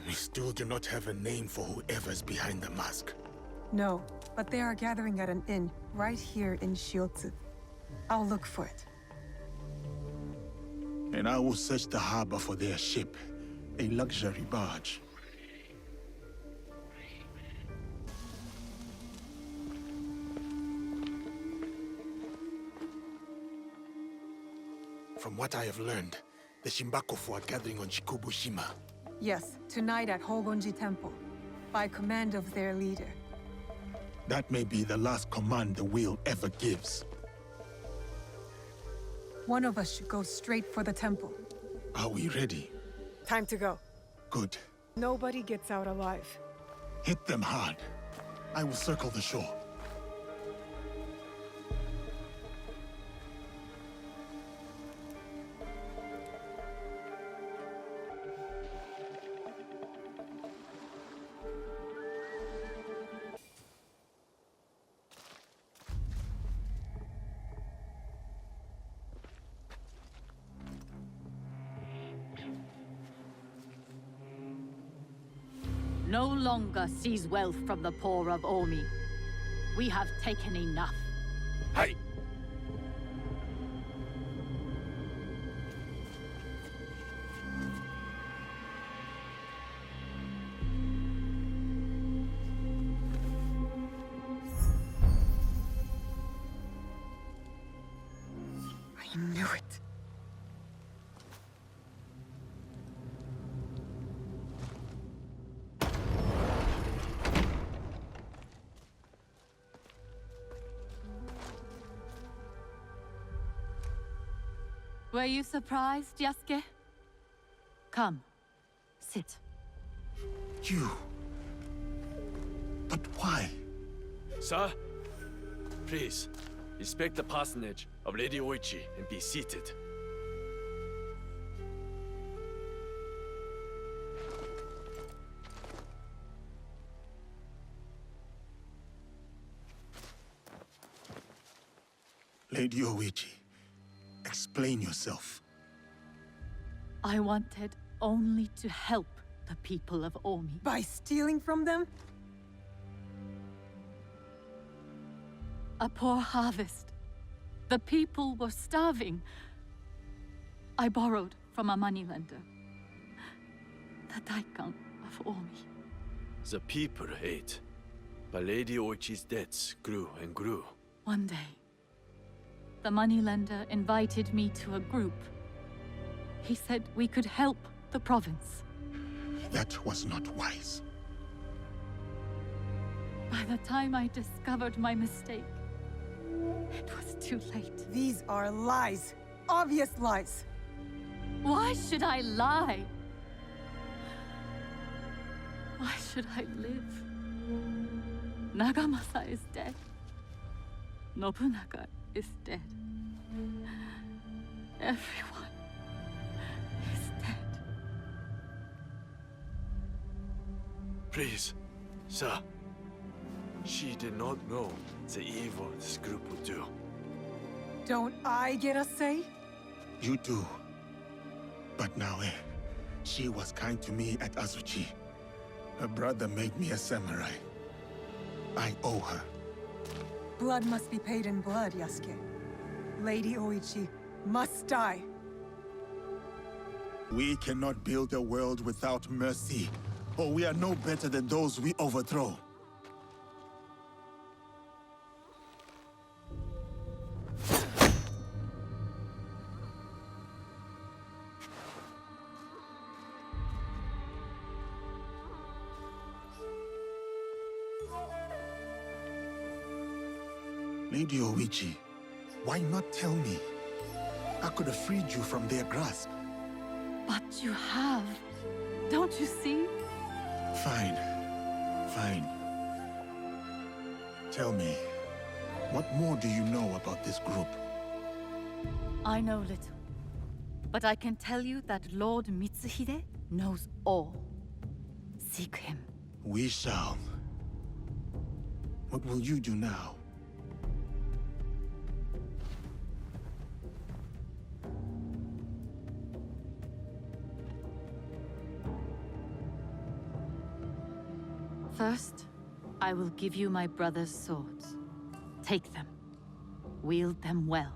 We still do not have a name for whoever's behind the mask. No, but they are gathering at an inn right here in Shiotsu. I'll look for it. And I will search the harbor for their ship, a luxury barge. From what I have learned, the Shinbakufu are gathering on Shikubushima. Yes, tonight at Hogonji Temple, by command of their leader. That may be the last command the wheel ever gives. One of us should go straight for the temple. Are we ready? Time to go. Good. Nobody gets out alive. Hit them hard. I will circle the shore. No longer seize wealth from the poor of Omi. We have taken enough. Hey! I knew it. Were you surprised, Yasuke? Come, sit. You... But why? Sir, please, inspect the parsonage of Lady Oichi and be seated. Lady Oichi, explain yourself. I wanted only to help the people of Omi. By stealing from them? A poor harvest. The people were starving. I borrowed from a moneylender. The Daikan of Omi. The people ate, but Lady Oichi's debts grew and grew. One day, the moneylender invited me to a group. He said we could help the province. That was not wise. By the time I discovered my mistake, it was too late. These are lies. Obvious lies. Why should I lie? Why should I live? Nagamasa is dead. Nobunaga is dead. Everyone is dead. Please, sir. She did not know the evil this group would do. Don't I get a say? You do. But Naoe, she was kind to me at Azuchi. Her brother made me a samurai. I owe her. Blood must be paid in blood, Yasuke. Lady Oichi must die. We cannot build a world without mercy, or we are no better than those we overthrow. Lady Oichi, why not tell me? I could have freed you from their grasp. But you have. Don't you see? Fine. Fine. Tell me, what more do you know about this group? I know little. But I can tell you that Lord Mitsuhide knows all. Seek him. We shall. What will you do now? First, I will give you my brother's swords. Take them. Wield them well.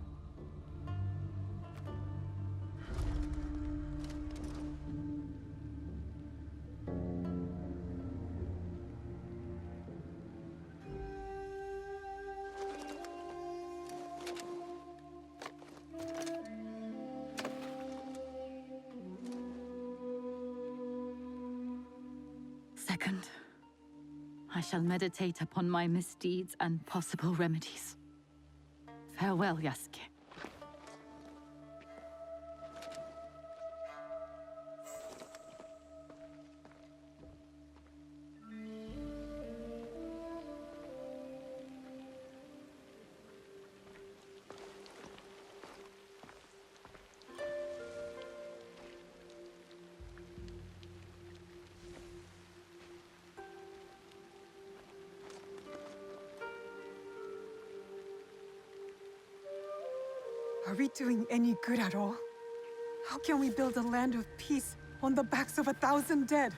Second, I shall meditate upon my misdeeds and possible remedies. Farewell, Yasuke. Are we doing any good at all? How can we build a land of peace on the backs of 1,000 dead?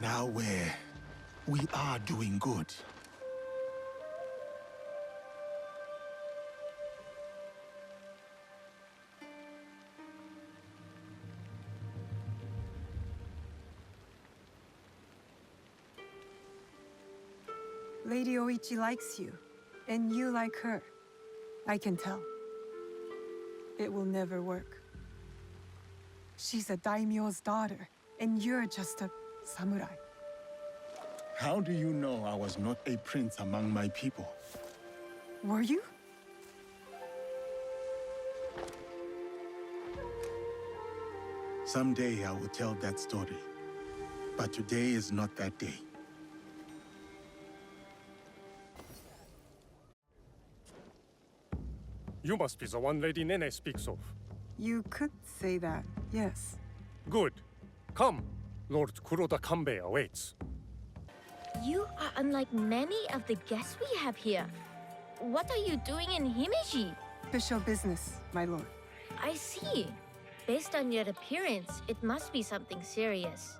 Now we are doing good. Lady Oichi likes you, and you like her. I can tell. It will never work. She's a daimyo's daughter, and you're just a samurai. How do you know I was not a prince among my people? Were you? Someday I will tell that story. But today is not that day. You must be the one Lady Nene speaks of. You could say that, yes. Good. Come. Lord Kuroda Kanbei awaits. You are unlike many of the guests we have here. What are you doing in Himeji? Official business, my lord. I see. Based on your appearance, it must be something serious.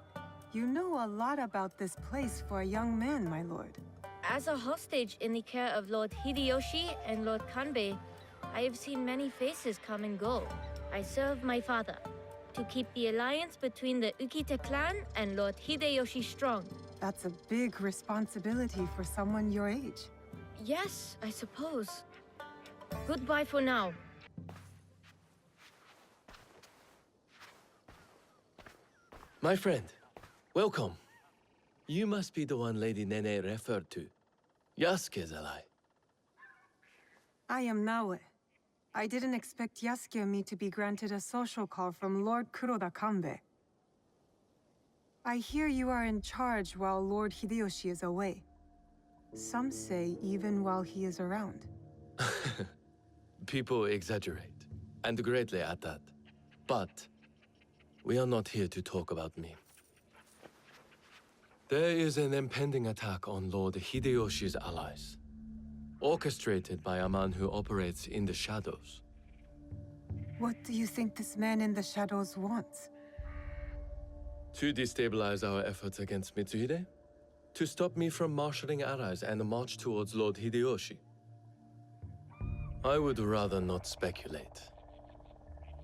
You know a lot about this place for a young man, my lord. As a hostage in the care of Lord Hideyoshi and Lord Kanbei, I have seen many faces come and go. I serve my father to keep the alliance between the Ukita clan and Lord Hideyoshi strong. That's a big responsibility for someone your age. Yes, I suppose. Goodbye for now. My friend, welcome. You must be the one Lady Nene referred to. Yasuke's ally. I am Naoe. I didn't expect Yasuke and me to be granted a social call from Lord Kuroda Kanbei. I hear you are in charge while Lord Hideyoshi is away. Some say even while he is around. People exaggerate, and greatly at that. But we are not here to talk about me. There is an impending attack on Lord Hideyoshi's allies, orchestrated by a man who operates in the shadows. What do you think this man in the shadows wants? To destabilize our efforts against Mitsuhide? To stop me from marshalling allies and march towards Lord Hideyoshi? I would rather not speculate.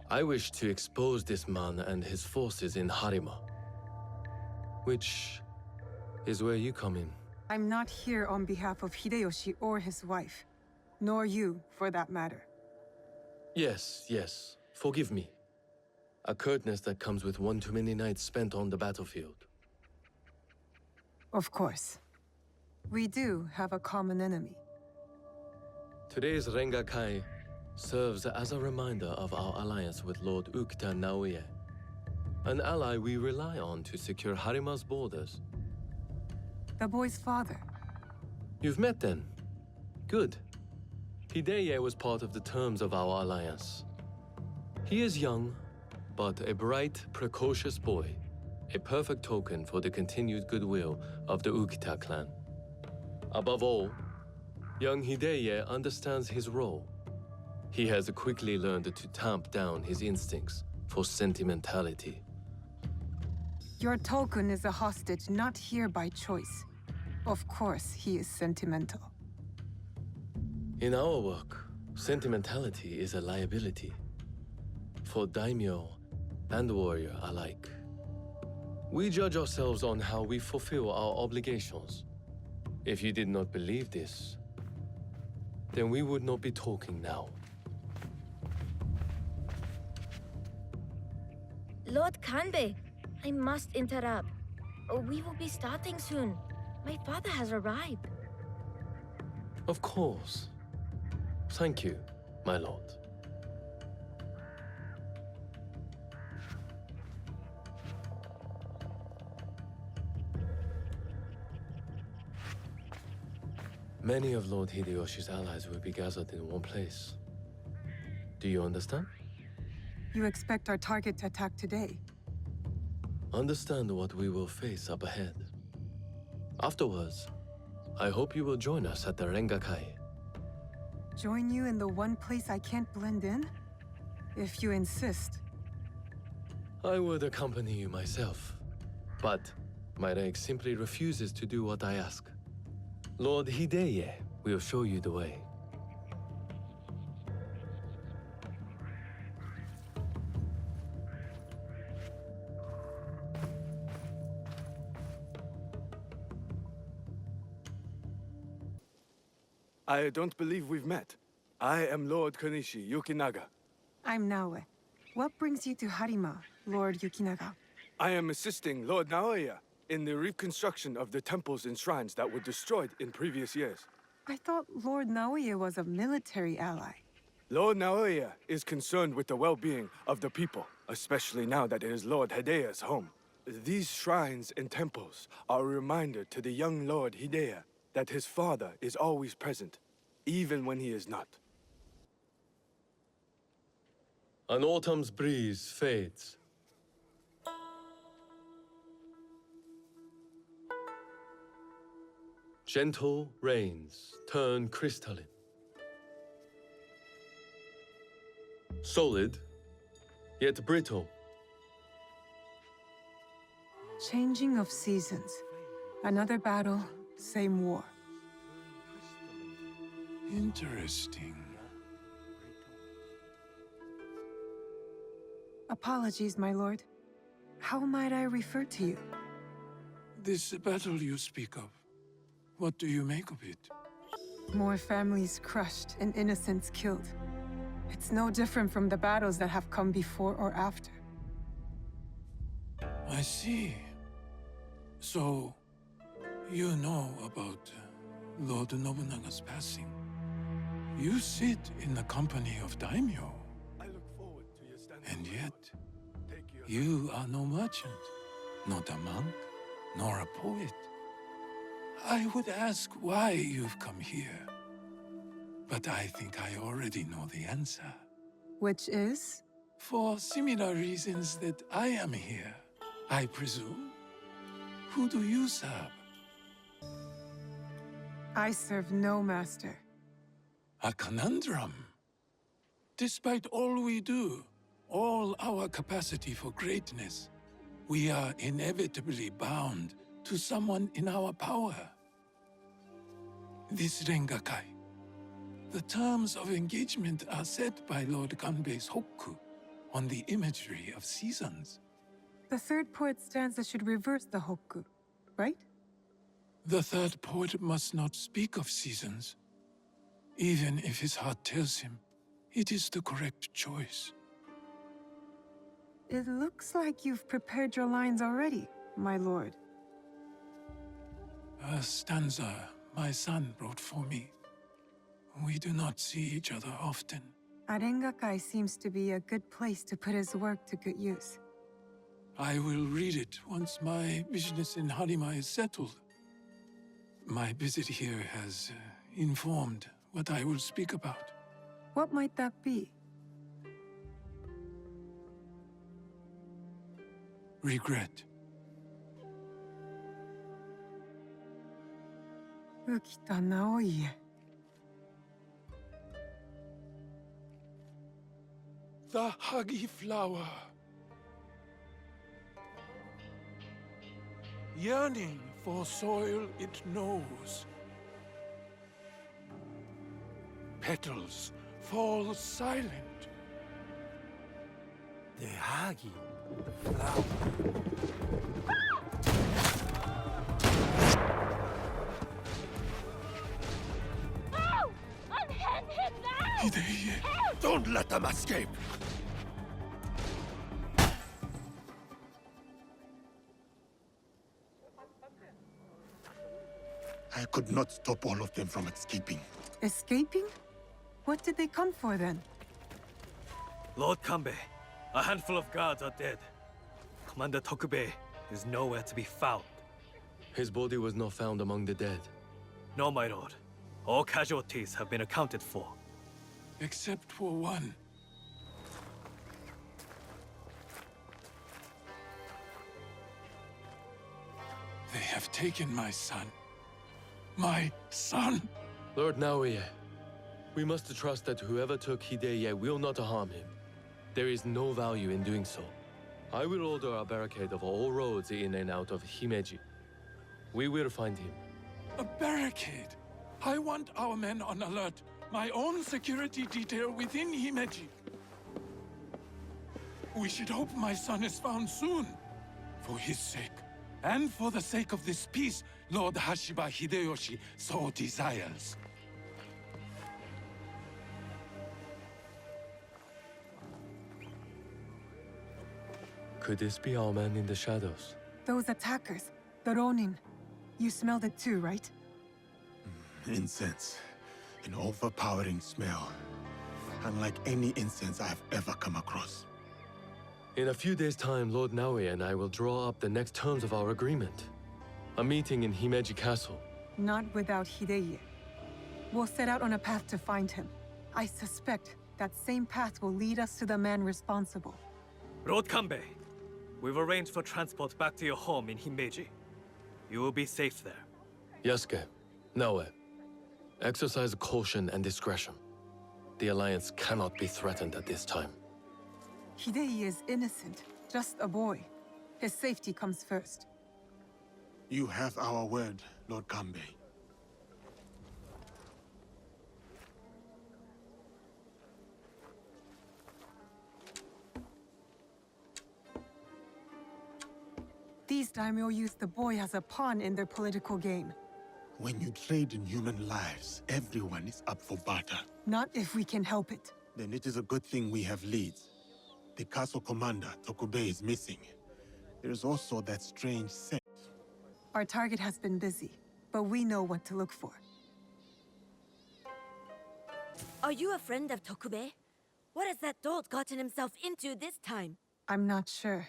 I wish to expose this man and his forces in Harima, which is where you come in. I'm not here on behalf of Hideyoshi or his wife. Nor you, for that matter. Yes. Forgive me. A curtness that comes with one too many nights spent on the battlefield. Of course. We do have a common enemy. Today's Rengakai serves as a reminder of our alliance with Lord Ukita Naoye, an ally we rely on to secure Harima's borders. The boy's father. You've met then? Good. Hideye was part of the terms of our alliance. He is young, but a bright, precocious boy, a perfect token for the continued goodwill of the Ukita clan. Above all, young Hideye understands his role. He has quickly learned to tamp down his instincts for sentimentality. Your token is a hostage not here by choice. Of course, he is sentimental. In our work, sentimentality is a liability. For daimyo and warrior alike. We judge ourselves on how we fulfill our obligations. If you did not believe this, then we would not be talking now. Lord Kanbei, I must interrupt. We will be starting soon. My father has arrived. Of course. Thank you, my lord. Many of Lord Hideyoshi's allies will be gathered in one place. Do you understand? You expect our target to attack today? Understand what we will face up ahead. Afterwards, I hope you will join us at the Rengakai. Join you in the one place I can't blend in? If you insist. I would accompany you myself, but my rank simply refuses to do what I ask. Lord Hideye will show you the way. I don't believe we've met. I am Lord Konishi Yukinaga. I'm Naoe. What brings you to Harima, Lord Yukinaga? I am assisting Lord Naoya in the reconstruction of the temples and shrines that were destroyed in previous years. I thought Lord Naoya was a military ally. Lord Naoya is concerned with the well-being of the people, especially now that it is Lord Hideya's home. These shrines and temples are a reminder to the young Lord Hideya that his father is always present, even when he is not. An autumn's breeze fades. Gentle rains turn crystalline. Solid, yet brittle. Changing of seasons. Another battle, same war. Interesting. Apologies, my lord. How might I refer to you? This battle you speak of, what do you make of it? More families crushed and innocents killed. It's no different from the battles that have come before or after. I see. So, you know about Lord Nobunaga's passing. You sit in the company of daimyo. And yet, you are no merchant, not a monk, nor a poet. I would ask why you've come here. But I think I already know the answer. Which is? For similar reasons that I am here, I presume. Who do you serve? I serve no master. A conundrum. Despite all we do, all our capacity for greatness, we are inevitably bound to someone in our power. This Rengakai. The terms of engagement are set by Lord Kanbei's hokku on the imagery of seasons. The third poet stanza should reverse the hokku, right? The third poet must not speak of seasons, even if his heart tells him it is the correct choice. It looks like you've prepared your lines already, my lord. A stanza my son wrote for me. We do not see each other often. Arengakai seems to be a good place to put his work to good use. I will read it once my business in Harima is settled. My visit here has informed what I will speak about. What might that be? Regret. Ukita Naoie. The huggy flower. Yearning for soil it knows. Petals fall silent. The hagi, the flower. No! Unhand him now! Hideye, don't let them escape! I could not stop all of them from escaping. Escaping? What did they come for then? Lord Kanbei, a handful of guards are dead. Commander Tokubei is nowhere to be found. His body was not found among the dead. No, my lord. All casualties have been accounted for. Except for one. They have taken my son. My son! Lord Naoye, we must trust that whoever took Hideye will not harm him. There is no value in doing so. I will order a barricade of all roads in and out of Himeji. We will find him. A barricade? I want our men on alert. My own security detail within Himeji. We should hope my son is found soon. For his sake, and for the sake of this peace Lord Hashiba Hideyoshi so desires. Could this be our man in the shadows? Those attackers, the Ronin. You smelled it too, right? Incense. An overpowering smell. Unlike any incense I have ever come across. In a few days' time, Lord Naoye and I will draw up the next terms of our agreement. A meeting in Himeji Castle. Not without Hideye. We'll set out on a path to find him. I suspect that same path will lead us to the man responsible. Lord Kanbei, we've arranged for transport back to your home in Himeji. You will be safe there. Yasuke, Naoe, exercise caution and discretion. The Alliance cannot be threatened at this time. Hideye is innocent, just a boy. His safety comes first. You have our word, Lord Kanbei. These daimyo use the boy as a pawn in their political game. When you trade in human lives, everyone is up for barter. Not if we can help it. Then it is a good thing we have leads. The castle commander, Tokube, is missing. There is also that strange scent. Our target has been busy, but we know what to look for. Are you a friend of Tokube? What has that dolt gotten himself into this time? I'm not sure.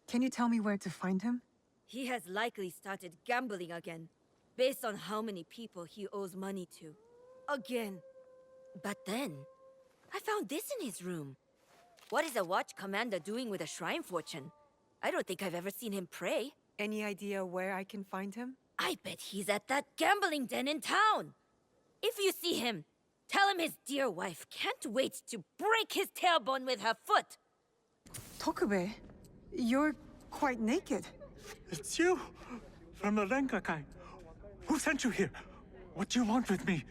Can you tell me where to find him? He has likely started gambling again, based on how many people he owes money to. Again. But then, I found this in his room. What is a watch commander doing with a shrine fortune? I don't think I've ever seen him pray. Any idea where I can find him? I bet he's at that gambling den in town. If you see him, tell him his dear wife can't wait to break his tailbone with her foot. Tokube, you're quite naked. It's you! From the Rengakai. Who sent you here? What do you want with me?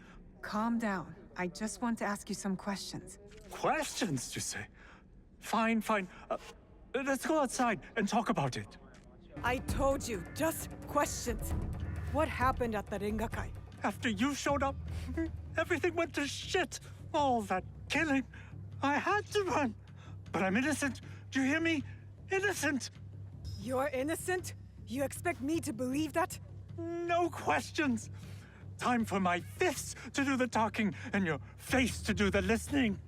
Calm down. I just want to ask you some questions. Questions, you say? Fine, fine. Let's go outside and talk about it. I told you, just questions. What happened at the Rengakai? After you showed up, everything went to shit. All that killing. I had to run. But I'm innocent. Do you hear me? Innocent. You're innocent? You expect me to believe that? No questions. Time for my fists to do the talking and your face to do the listening.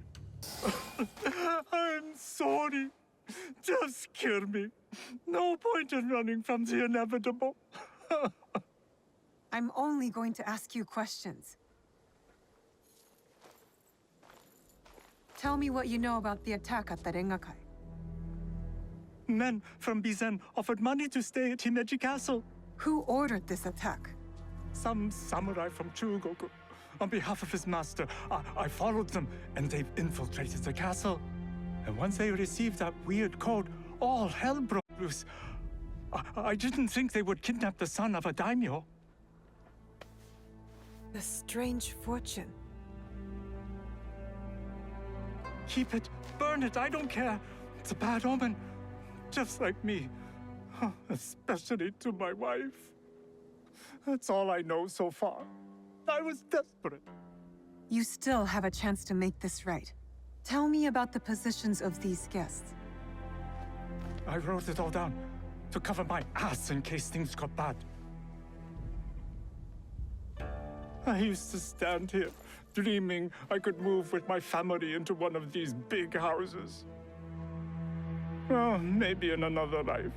I'm sorry. Just kill me. No point in running from the inevitable. I'm only going to ask you questions. Tell me what you know about the attack at the Rengakai. Men from Bizen offered money to stay at Himeji Castle. Who ordered this attack? Some samurai from Chugoku. On behalf of his master, I followed them, and they've infiltrated the castle. And once they received that weird code, all hell broke loose. I didn't think they would kidnap the son of a daimyo. The strange fortune. Keep it, burn it, I don't care. It's a bad omen. Just like me. Especially to my wife. That's all I know so far. I was desperate. You still have a chance to make this right. Tell me about the positions of these guests. I wrote it all down to cover my ass in case things got bad. I used to stand here, dreaming I could move with my family into one of these big houses. Oh, maybe in another life.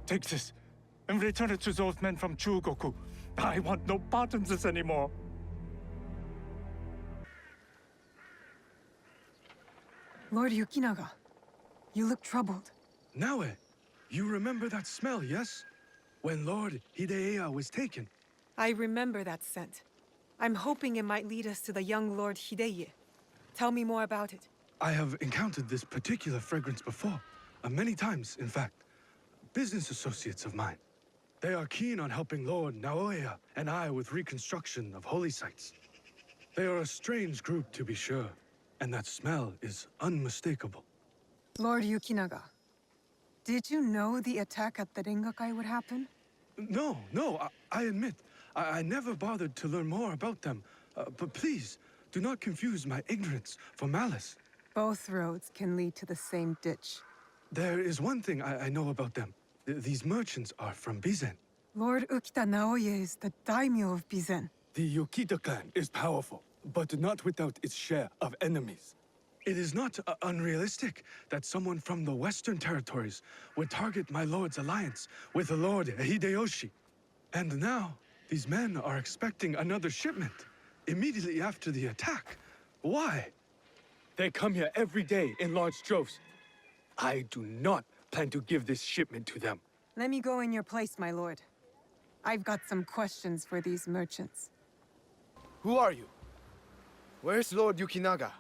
Take this, and return it to those men from Chugoku. I want no part in this anymore. Lord Yukinaga, you look troubled. Naue, you remember that smell, yes? When Lord Hideya was taken. I remember that scent. I'm hoping it might lead us to the young Lord Hideye. Tell me more about it. I have encountered this particular fragrance before. Many times, in fact. Business associates of mine. They are keen on helping Lord Naoya and I with reconstruction of holy sites. They are a strange group, to be sure, and that smell is unmistakable. Lord Yukinaga, did you know the attack at the Rengakai would happen? No, I admit, I never bothered to learn more about them. But please, do not confuse my ignorance for malice. Both roads can lead to the same ditch. There is one thing I know about them. These merchants are from Bizen. Lord Ukita Naoye is the daimyo of Bizen. The Yokita clan is powerful, but not without its share of enemies. It is not unrealistic that someone from the Western territories would target my lord's alliance with the Lord Hideyoshi. And now, these men are expecting another shipment immediately after the attack. Why? They come here every day in large droves. I do not plan to give this shipment to them. Let me go in your place, my lord. I've got some questions for these merchants. Who are you? Where's Lord Yukinaga?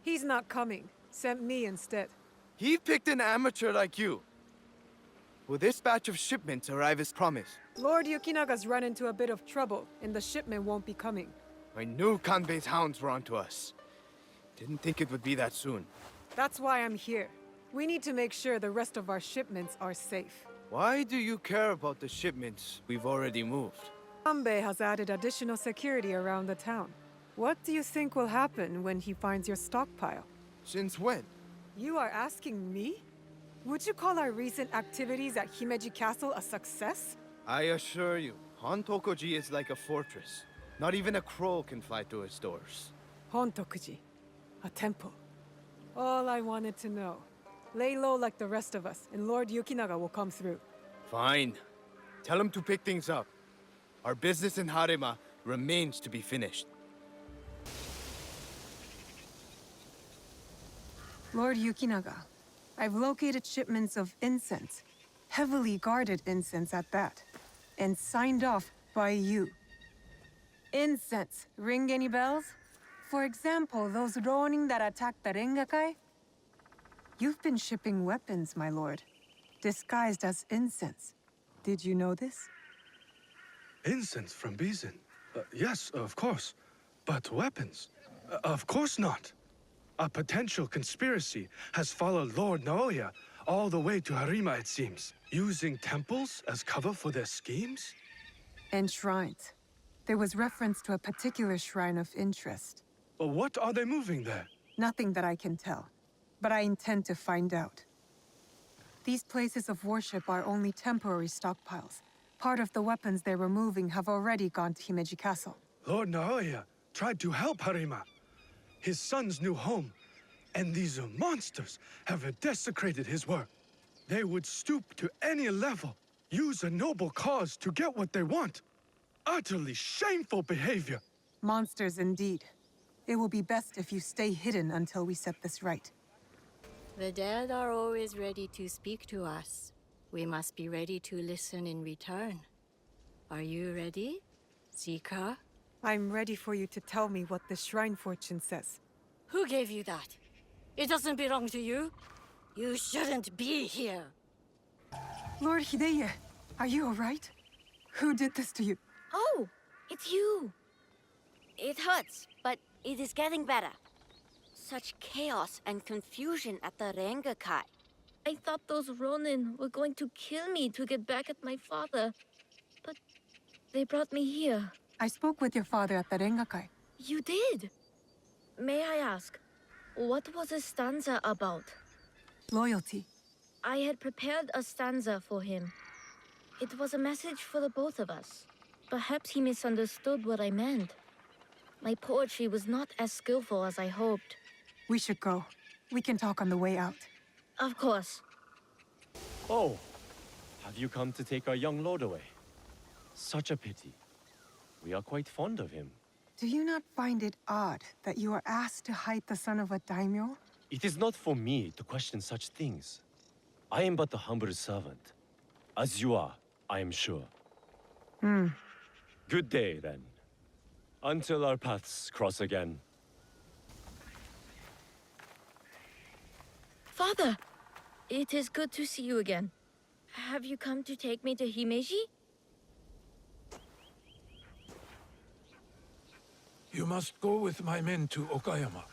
He's not coming. Sent me instead. He picked an amateur like you. Will this batch of shipments arrive as promised? Lord Yukinaga's run into a bit of trouble, and the shipment won't be coming. I knew Kanbei's hounds were onto us. Didn't think it would be that soon. That's why I'm here. We need to make sure the rest of our shipments are safe. Why do you care about the shipments we've already moved? Kanbei has added additional security around the town. What do you think will happen when he finds your stockpile? Since when? You are asking me? Would you call our recent activities at Himeji Castle a success? I assure you, Hontokoji is like a fortress. Not even a crow can fly through its doors. Hontokuji, a temple. All I wanted to know. Lay low like the rest of us, and Lord Yukinaga will come through. Fine. Tell him to pick things up. Our business in Harima remains to be finished. Lord Yukinaga, I've located shipments of incense, heavily guarded incense at that, and signed off by you. Incense, ring any bells? For example, those Ronin that attacked the Rengakai? You've been shipping weapons, my lord, disguised as incense. Did you know this? Incense from Bizin? Yes, of course. But weapons? Of course not. A potential conspiracy has followed Lord Naoya all the way to Harima, it seems. Using temples as cover for their schemes? And shrines. There was reference to a particular shrine of interest. What are they moving there? Nothing that I can tell, but I intend to find out. These places of worship are only temporary stockpiles. Part of the weapons they're removing have already gone to Himeji Castle. Lord Naoya tried to help Harima, his son's new home, and these monsters have desecrated his work. They would stoop to any level, use a noble cause to get what they want. Utterly shameful behavior. Monsters indeed. It will be best if you stay hidden until we set this right. The dead are always ready to speak to us. We must be ready to listen in return. Are you ready, Zika? I'm ready for you to tell me what the shrine fortune says. Who gave you that? It doesn't belong to you. You shouldn't be here. Lord Hideye, are you alright? Who did this to you? Oh, it's you. It hurts, but it is getting better. Such chaos and confusion at the Rengakai. I thought those Ronin were going to kill me to get back at my father. But they brought me here. I spoke with your father at the Rengakai. You did? May I ask, what was a stanza about? Loyalty. I had prepared a stanza for him. It was a message for the both of us. Perhaps he misunderstood what I meant. My poetry was not as skillful as I hoped. We should go. We can talk on the way out. Of course. Oh, have you come to take our young lord away? Such a pity. We are quite fond of him. Do you not find it odd that you are asked to hide the son of a daimyo? It is not for me to question such things. I am but a humble servant. As you are, I am sure. Good day, then. Until our paths cross again. Father! It is good to see you again. Have you come to take me to Himeji? You must go with my men to Okayama.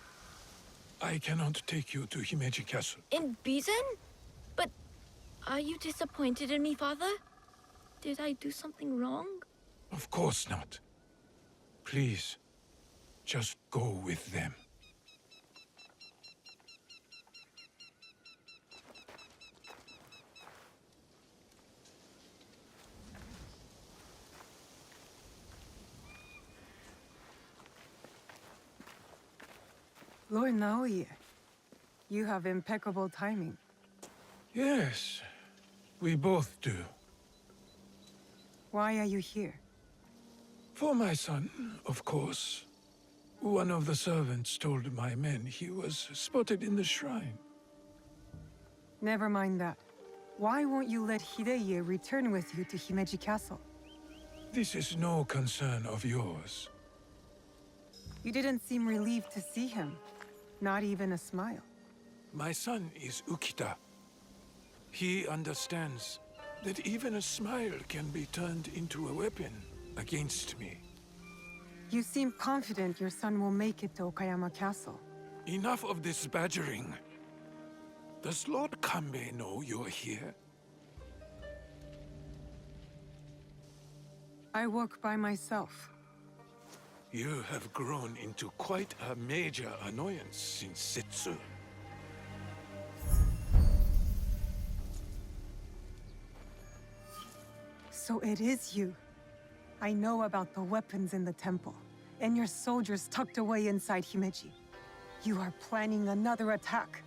I cannot take you to Himeji Castle. In Bizen? But are you disappointed in me, Father? Did I do something wrong? Of course not. Please, just go with them. Lord Naoya, you have impeccable timing. Yes, we both do. Why are you here? For my son, of course. One of the servants told my men he was spotted in the shrine. Never mind that. Why won't you let Hideye return with you to Himeji Castle? This is no concern of yours. You didn't seem relieved to see him. Not even a smile. My son is Ukita. He understands that even a smile can be turned into a weapon against me. You seem confident your son will make it to Okayama Castle. Enough of this badgering. Does Lord Kanbei know you're here? I work by myself. You have grown into quite a major annoyance since Setsu. So it is you. I know about the weapons in the temple, and your soldiers tucked away inside Himeji. You are planning another attack.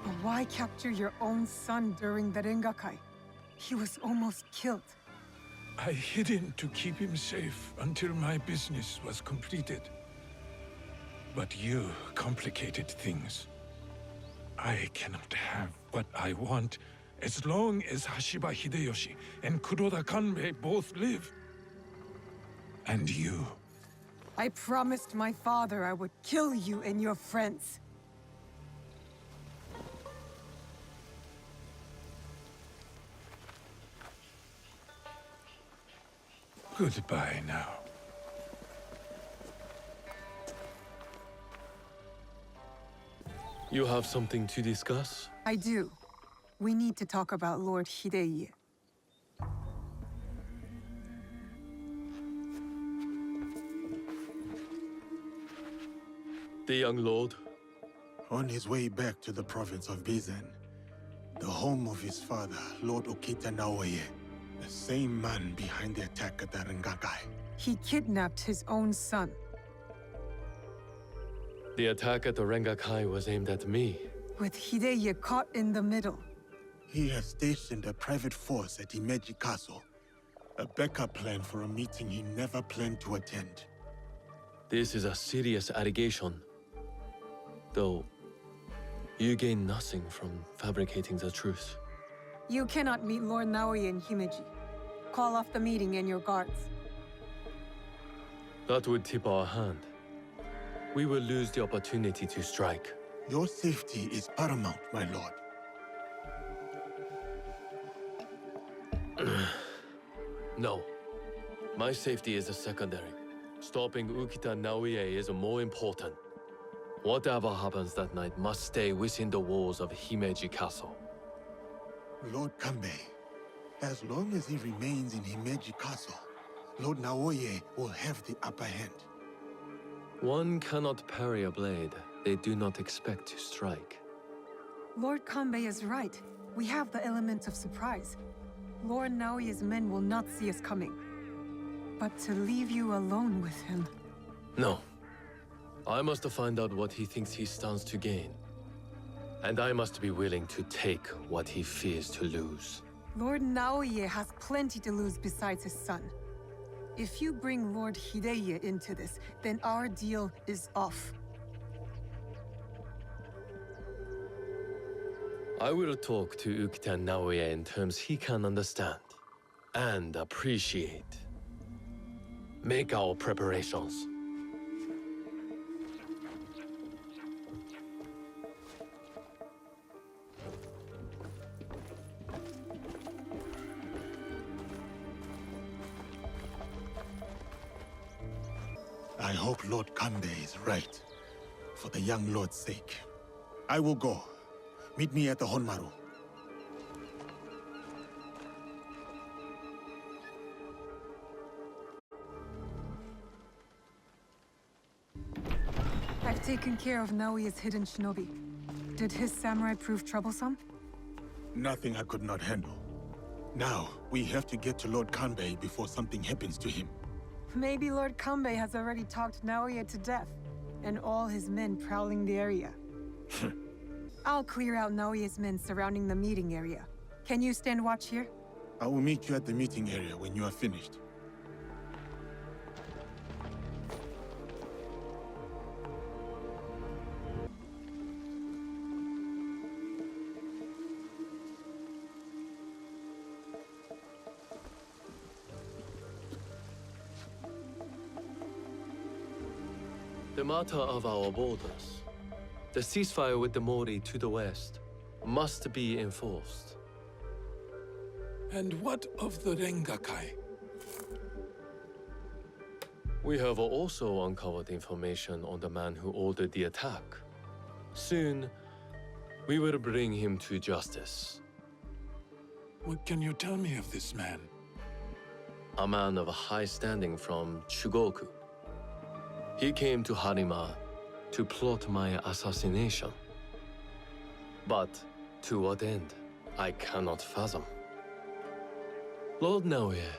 But why capture your own son during the Rengakai? He was almost killed. I hid him to keep him safe until my business was completed. But you complicated things. I cannot have what I want as long as Hashiba Hideyoshi and Kuroda Kanbei both live. And you. I promised my father I would kill you and your friends. Goodbye now. You have something to discuss? I do. We need to talk about Lord Hideye. The young lord? On his way back to the province of Bizen, the home of his father, Lord Okita Naoye, the same man behind the attack at the Rengakai. He kidnapped his own son. The attack at the Rengakai was aimed at me. With Hideye caught in the middle. He has stationed a private force at Himeji Castle, a backup plan for a meeting he never planned to attend. This is a serious allegation. Though, you gain nothing from fabricating the truth. You cannot meet Lord Naoye in Himeji. Call off the meeting and your guards. That would tip our hand. We will lose the opportunity to strike. Your safety is paramount, my lord. No. My safety is a secondary. Stopping Ukita Naoye is more important. Whatever happens that night must stay within the walls of Himeji Castle. Lord Kanbei, as long as he remains in Himeji Castle, Lord Naoye will have the upper hand. One cannot parry a blade they do not expect to strike. Lord Kanbei is right. We have the element of surprise. Lord Naoye's men will not see us coming. But to leave you alone with him... No. I must find out what he thinks he stands to gain. And I must be willing to take what he fears to lose. Lord Naoye has plenty to lose besides his son. If you bring Lord Hideye into this, then our deal is off. I will talk to Ukita Naoye in terms he can understand and appreciate. Make our preparations. I hope Lord Kanbei is right, for the young lord's sake. I will go. Meet me at the Honmaru. I've taken care of Naoye's hidden shinobi. Did his samurai prove troublesome? Nothing I could not handle. Now, we have to get to Lord Kanbei before something happens to him. Maybe Lord Kanbei has already talked Naoye to death, and all his men prowling the area. I'll clear out Naoye's men surrounding the meeting area. Can you stand watch here? I will meet you at the meeting area when you are finished. The matter of our borders, the ceasefire with the Mori to the west, must be enforced. And what of the Rengakai? We have also uncovered information on the man who ordered the attack. Soon, we will bring him to justice. What can you tell me of this man? a man of high standing from Chugoku. He came to Harima to plot my assassination. But to what end, I cannot fathom. Lord Naoye,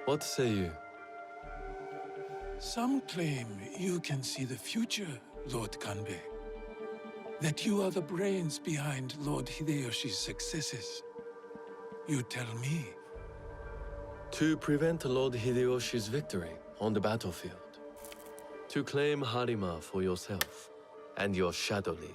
what say you? Some claim you can see the future, Lord Kanbei. That you are the brains behind Lord Hideyoshi's successes. You tell me. To prevent Lord Hideyoshi's victory on the battlefield. To claim Harima for yourself and your Shadow League.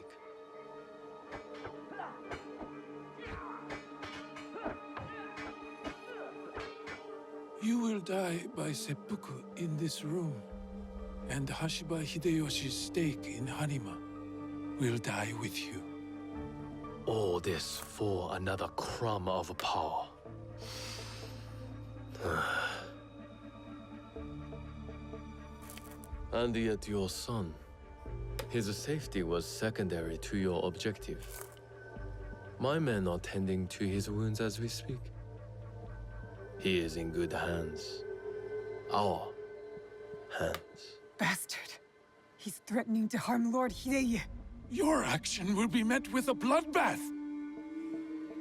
You will die by seppuku in this room, and Hashiba Hideyoshi's stake in Harima will die with you. All this for another crumb of power. And yet your son, his safety was secondary to your objective. My men are tending to his wounds as we speak. He is in good hands. Our hands. Bastard. He's threatening to harm Lord Hideye. Your action will be met with a bloodbath.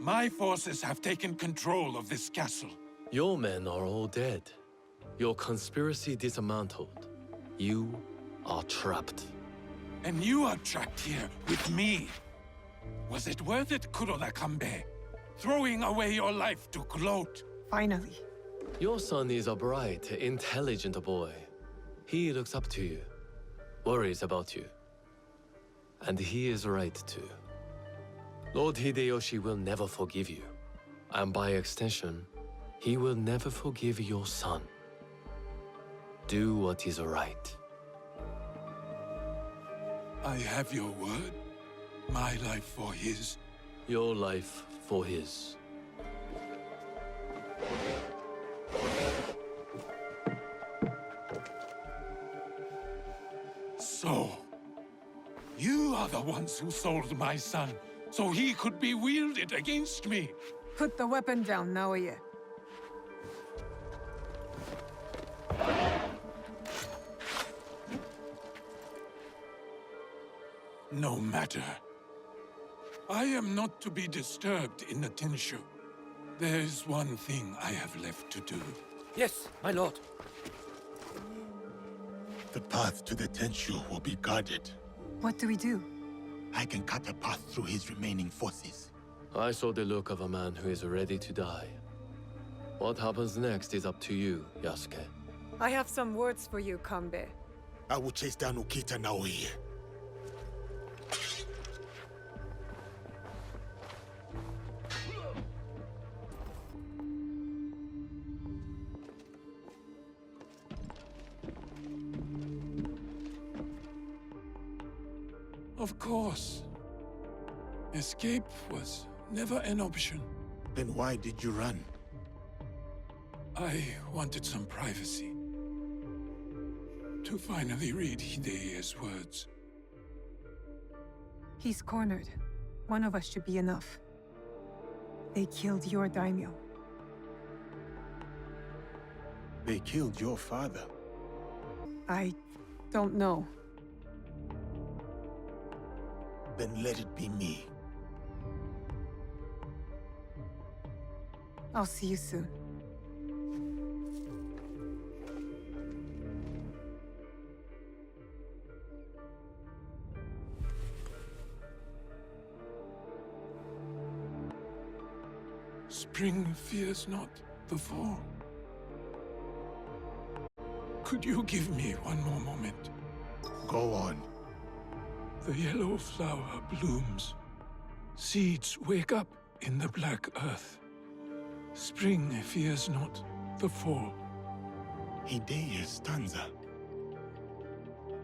My forces have taken control of this castle. Your men are all dead. Your conspiracy dismantled. You are trapped. And you are trapped here with me. Was it worth it, Kuroda Kanbei? Throwing away your life to gloat? Finally. Your son is a bright, intelligent boy. He looks up to you, worries about you. And he is right too. Lord Hideyoshi will never forgive you. And by extension, he will never forgive your son. Do what is right. I have your word. My life for his. Your life for his. So, you are the ones who sold my son, so he could be wielded against me. Put the weapon down, Naoye. No matter. I am not to be disturbed in the Tinshu. There is one thing I have left to do. Yes, my lord. The path to the Tenshu will be guarded. What do we do? I can cut a path through his remaining forces. I saw the look of a man who is ready to die. What happens next is up to you, Yasuke. I have some words for you, Kanbei. I will chase down Ukita Naoye. Of course. Escape was never an option. Then why did you run? I wanted some privacy. To finally read Hideye's words. He's cornered. One of us should be enough. They killed your daimyo. They killed your father. I don't know. Then let it be me. I'll see you soon. Spring fears not the fall. Could you give me one more moment? Go on. The yellow flower blooms. Seeds wake up in the black earth. Spring fears not the fall. Hideye's stanza.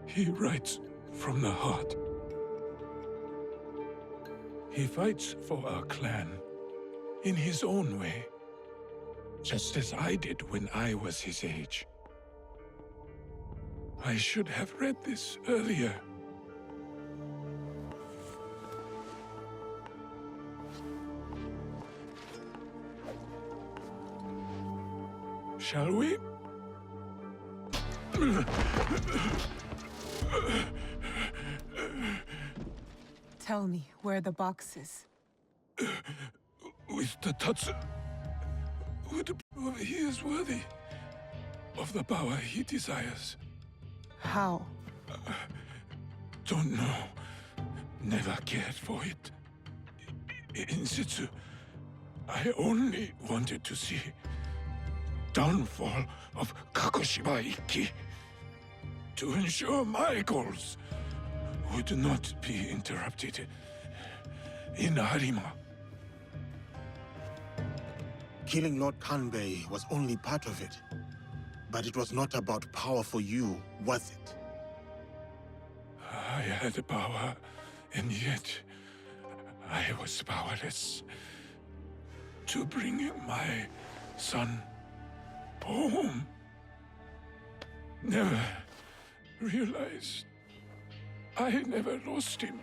He writes from the heart. He fights for our clan in his own way, just as I did when I was his age. I should have read this earlier. shall we? Tell me where the box is. With the Tatsu, he is worthy of the power he desires. How? Don't know. Never cared for it. In situ, I only wanted to see downfall of Kakushiba Ikki to ensure my goals would not be interrupted in Harima. Killing Lord Kanbei was only part of it. But it was not about power for you, was it? I had power, and yet I was powerless to bring my son home. Never realized I never lost him.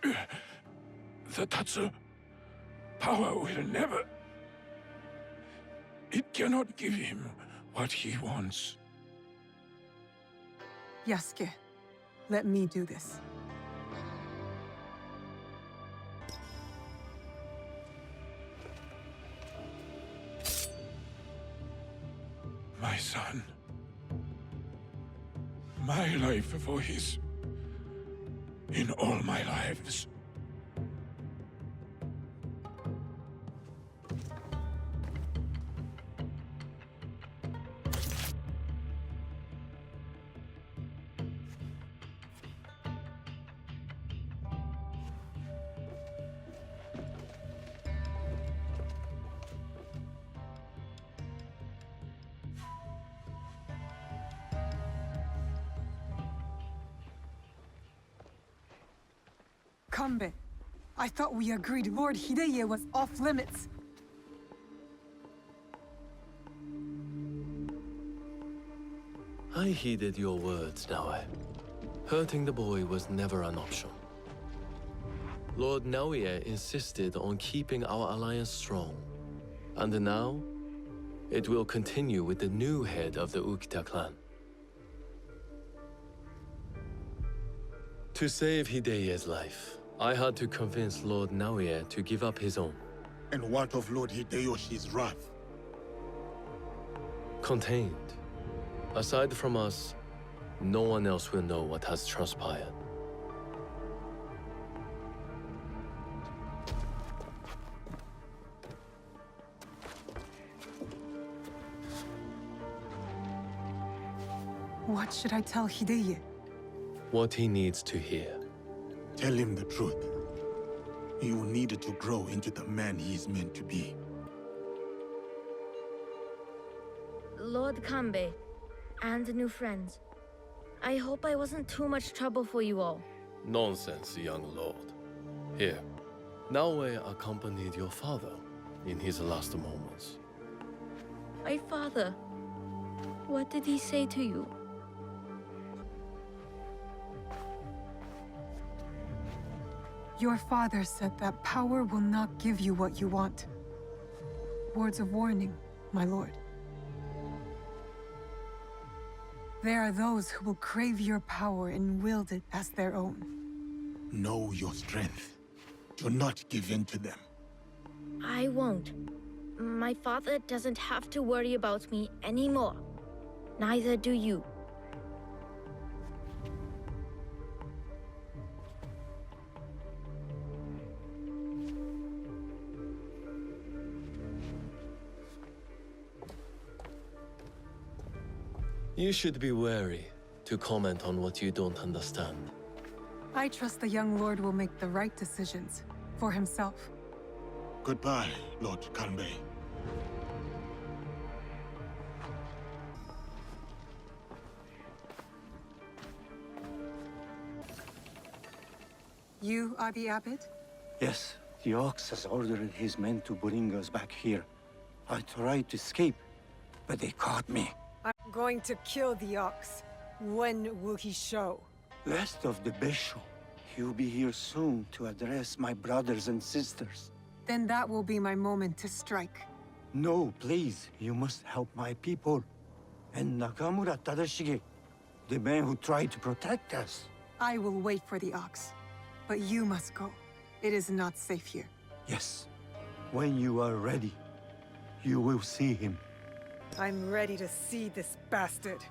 The Tatsu power will never. It cannot give him what he wants. Yasuke, let me do this. My son. My life for his. In all my lives. Kanbei, I thought we agreed Lord Hideye was off limits. I heeded your words, Naoe. Hurting the boy was never an option. Lord Naoe insisted on keeping our alliance strong. And now, it will continue with the new head of the Ukita clan. To save Hideye's life, I had to convince Lord Naoe to give up his own. And what of Lord Hideyoshi's wrath? Contained. Aside from us, no one else will know what has transpired. What should I tell Hideye? What he needs to hear. Tell him the truth. He will need to grow into the man he is meant to be. Lord Kanbei, and new friends. I hope I wasn't too much trouble for you all. Nonsense, young lord. Here, Naoe accompanied your father in his last moments. My father, what did he say to you? Your father said that power will not give you what you want. Words of warning, my lord. There are those who will crave your power and wield it as their own. Know your strength. Do not give in to them. I won't. My father doesn't have to worry about me anymore. Neither do you. You should be wary to comment on what you don't understand. I trust the young lord will make the right decisions for himself. Goodbye, Lord Kanbei. You are the abbot? Yes, the Ox has ordered his men to bring us back here. I tried to escape, but they caught me. I'm going to kill the ox. When will he show? Rest of the Bishop. He'll be here soon to address my brothers and sisters. Then that will be my moment to strike. No, please. You must help my people. And Nakamura Tadashige, the man who tried to protect us. I will wait for the ox. But you must go. It is not safe here. Yes. When you are ready, you will see him. I'm ready to see this bastard.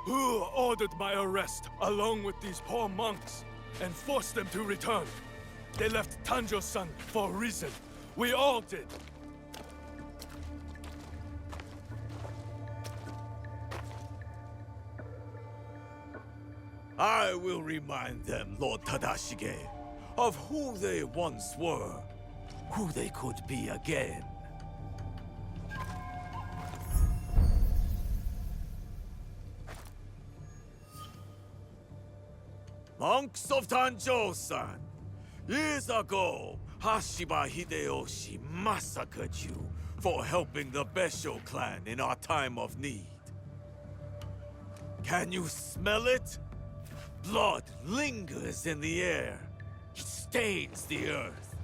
Who ordered my arrest, along with these poor monks, and forced them to return? They left Tanjo-san for a reason. We all did. I will remind them, Lord Tadashige, of who they once were, who they could be again. Monks of Tanjo-san, years ago, Hashiba Hideyoshi massacred you for helping the Besho clan in our time of need. Can you smell it? Blood lingers in the air. It stains the earth.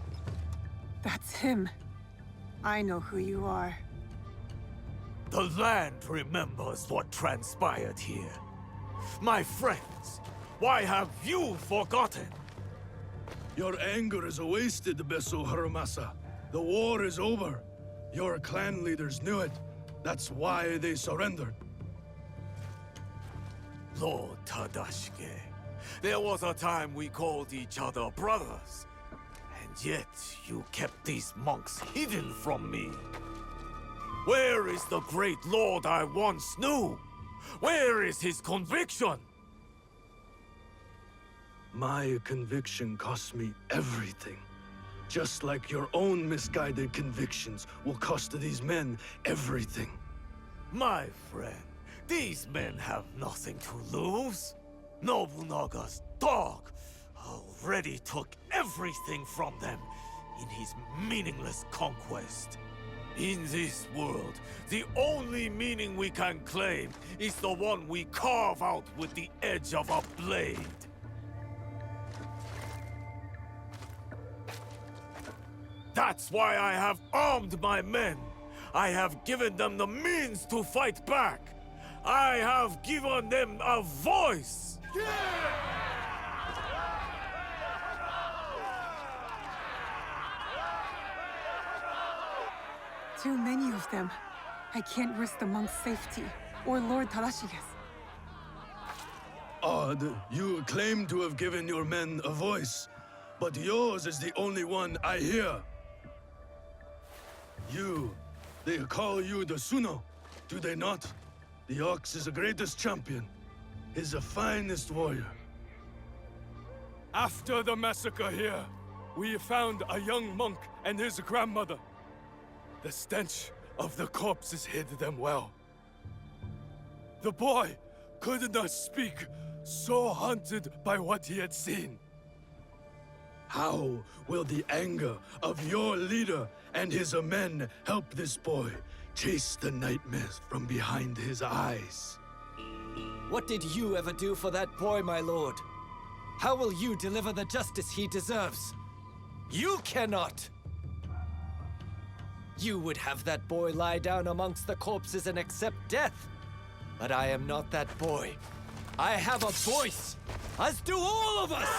That's him. I know who you are. The land remembers what transpired here. My friends, why have you forgotten? Your anger is wasted, Beso Harumasa. The war is over. Your clan leaders knew it. That's why they surrendered. Lord Tadashige, there was a time we called each other brothers. And yet, you kept these monks hidden from me. Where is the great lord I once knew? Where is his conviction? My conviction cost me everything. Just like your own misguided convictions will cost these men everything. My friend, these men have nothing to lose. Nobunaga's dog already took everything from them in his meaningless conquest. In this world, the only meaning we can claim is the one we carve out with the edge of a blade. That's why I have armed my men. I have given them the means to fight back. I have given them a voice. Too many of them. I can't risk the monk's safety, or Lord Tadashige's. Odd, you claim to have given your men a voice, but yours is the only one I hear. They call you the Suno, do they not? The Ox is the greatest champion. He's the finest warrior. After the massacre here, we found a young monk and his grandmother. The stench of the corpses hid them well. The boy could not speak, so haunted by what he had seen. How will the anger of your leader and his men help this boy chase the nightmares from behind his eyes? What did you ever do for that boy, my lord? How will you deliver the justice he deserves? You cannot! You would have that boy lie down amongst the corpses and accept death. But I am not that boy. I have a voice, as do all of us!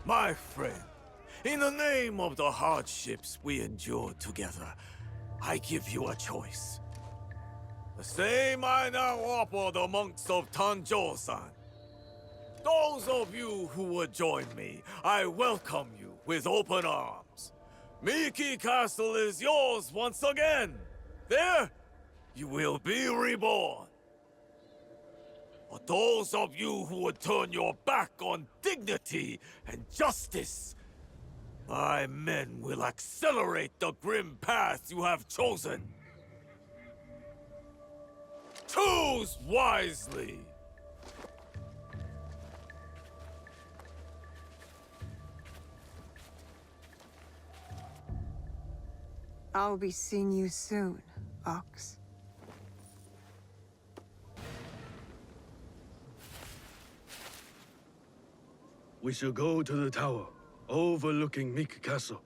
My friend, in the name of the hardships we endured together, I give you a choice. The same I now offer the monks of Tanjo-san. Those of you who would join me, I welcome you. with open arms. Miki Castle is yours once again. There, you will be reborn. But those of you who would turn your back on dignity and justice, my men will accelerate the grim path you have chosen. Choose wisely! I'll be seeing you soon, Ox. We shall go to the tower, overlooking Meek Castle.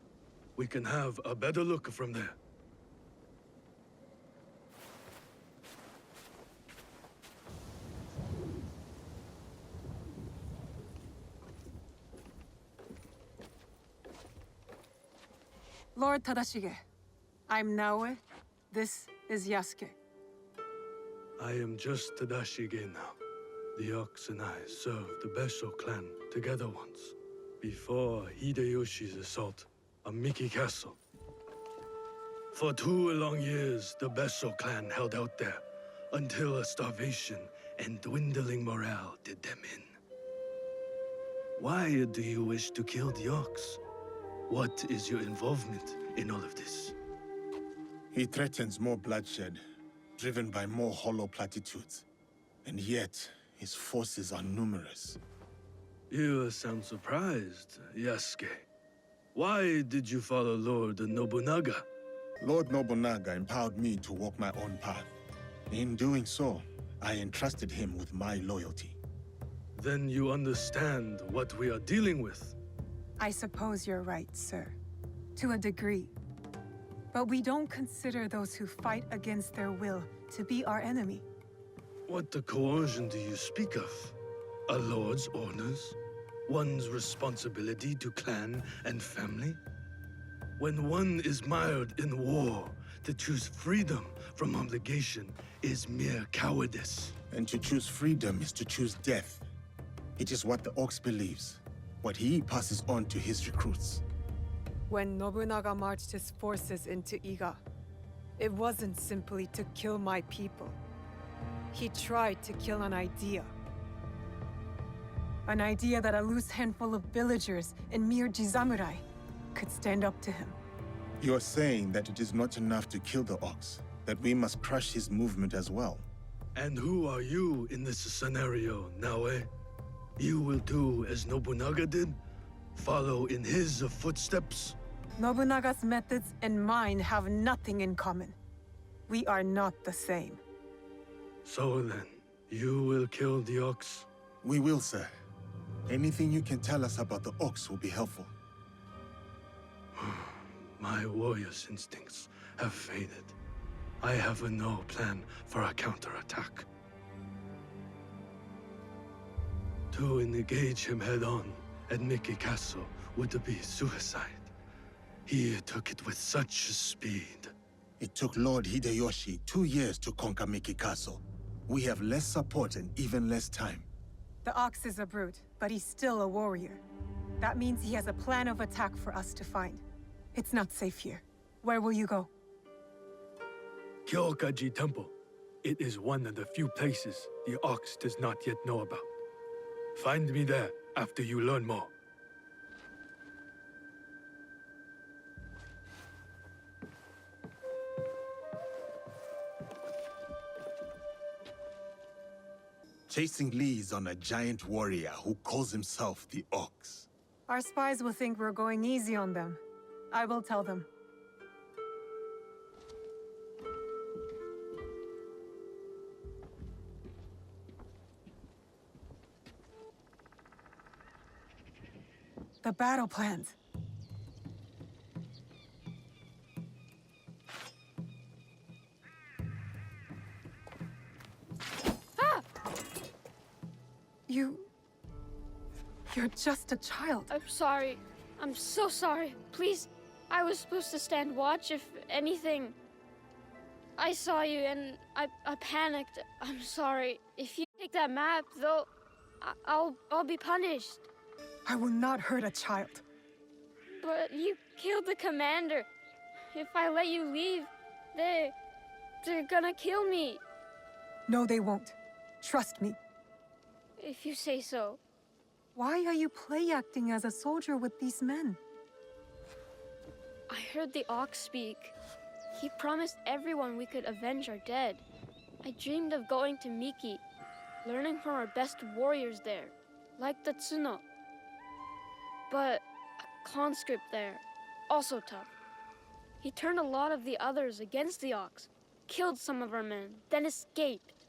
We can have a better look from there. Lord Tadashige, I'm Naoe. This is Yasuke. I am just Tadashige now. The Ox and I served the Besho clan together once, before Hideyoshi's assault on Miki Castle. For 2 long years, the Besho clan held out there, until a starvation and dwindling morale did them in. Why do you wish to kill the Ox? What is your involvement in all of this? He threatens more bloodshed, driven by more hollow platitudes. And yet, his forces are numerous. You sound surprised, Yasuke. Why did you follow Lord Nobunaga? Lord Nobunaga empowered me to walk my own path. In doing so, I entrusted him with my loyalty. Then you understand what we are dealing with. I suppose you're right, sir. To a degree. But we don't consider those who fight against their will to be our enemy. What the coercion do you speak of? A lord's orders? One's responsibility to clan and family? When one is mired in war, to choose freedom from obligation is mere cowardice. And to choose freedom is to choose death. It is what the Ox believes, what he passes on to his recruits. When Nobunaga marched his forces into Iga, it wasn't simply to kill my people. He tried to kill an idea. An idea that a loose handful of villagers and mere Jizamurai could stand up to him. You are saying that it is not enough to kill the Ox, that we must crush his movement as well. And who are you in this scenario, Naoe? You will do as Nobunaga did? Follow in his footsteps? Nobunaga's methods and mine have nothing in common. We are not the same. So then, you will kill the Ox? We will, sir. Anything you can tell us about the Ox will be helpful. My warrior's instincts have faded. I have no plan for a counterattack. To engage him head-on at Miki Castle would be suicide. He took it with such speed. It took Lord Hideyoshi 2 years to conquer Miki Castle. We have less support and even less time. The Ox is a brute, but he's still a warrior. That means he has a plan of attack for us to find. It's not safe here. Where will you go? Kyokaji Temple. It is one of the few places the Ox does not yet know about. Find me there after you learn more. Chasing leads on a giant warrior who calls himself the Ox. Our spies will think we're going easy on them. I will tell them. The battle plans. Ah! You're just a child. I'm sorry. I'm so sorry. Please, I was supposed to stand watch if anything. I saw you and I panicked. I'm sorry. If you take that map, though, I'll be punished. I will not hurt a child. But you killed the commander. If I let you leave, they're gonna kill me. No, they won't. Trust me. If you say so. Why are you play acting as a soldier with these men? I heard the ox speak. He promised everyone we could avenge our dead. I dreamed of going to Miki, learning from our best warriors there, like the Tsuno. But a conscript there, also tough. He turned a lot of the others against the ox, killed some of our men, then escaped.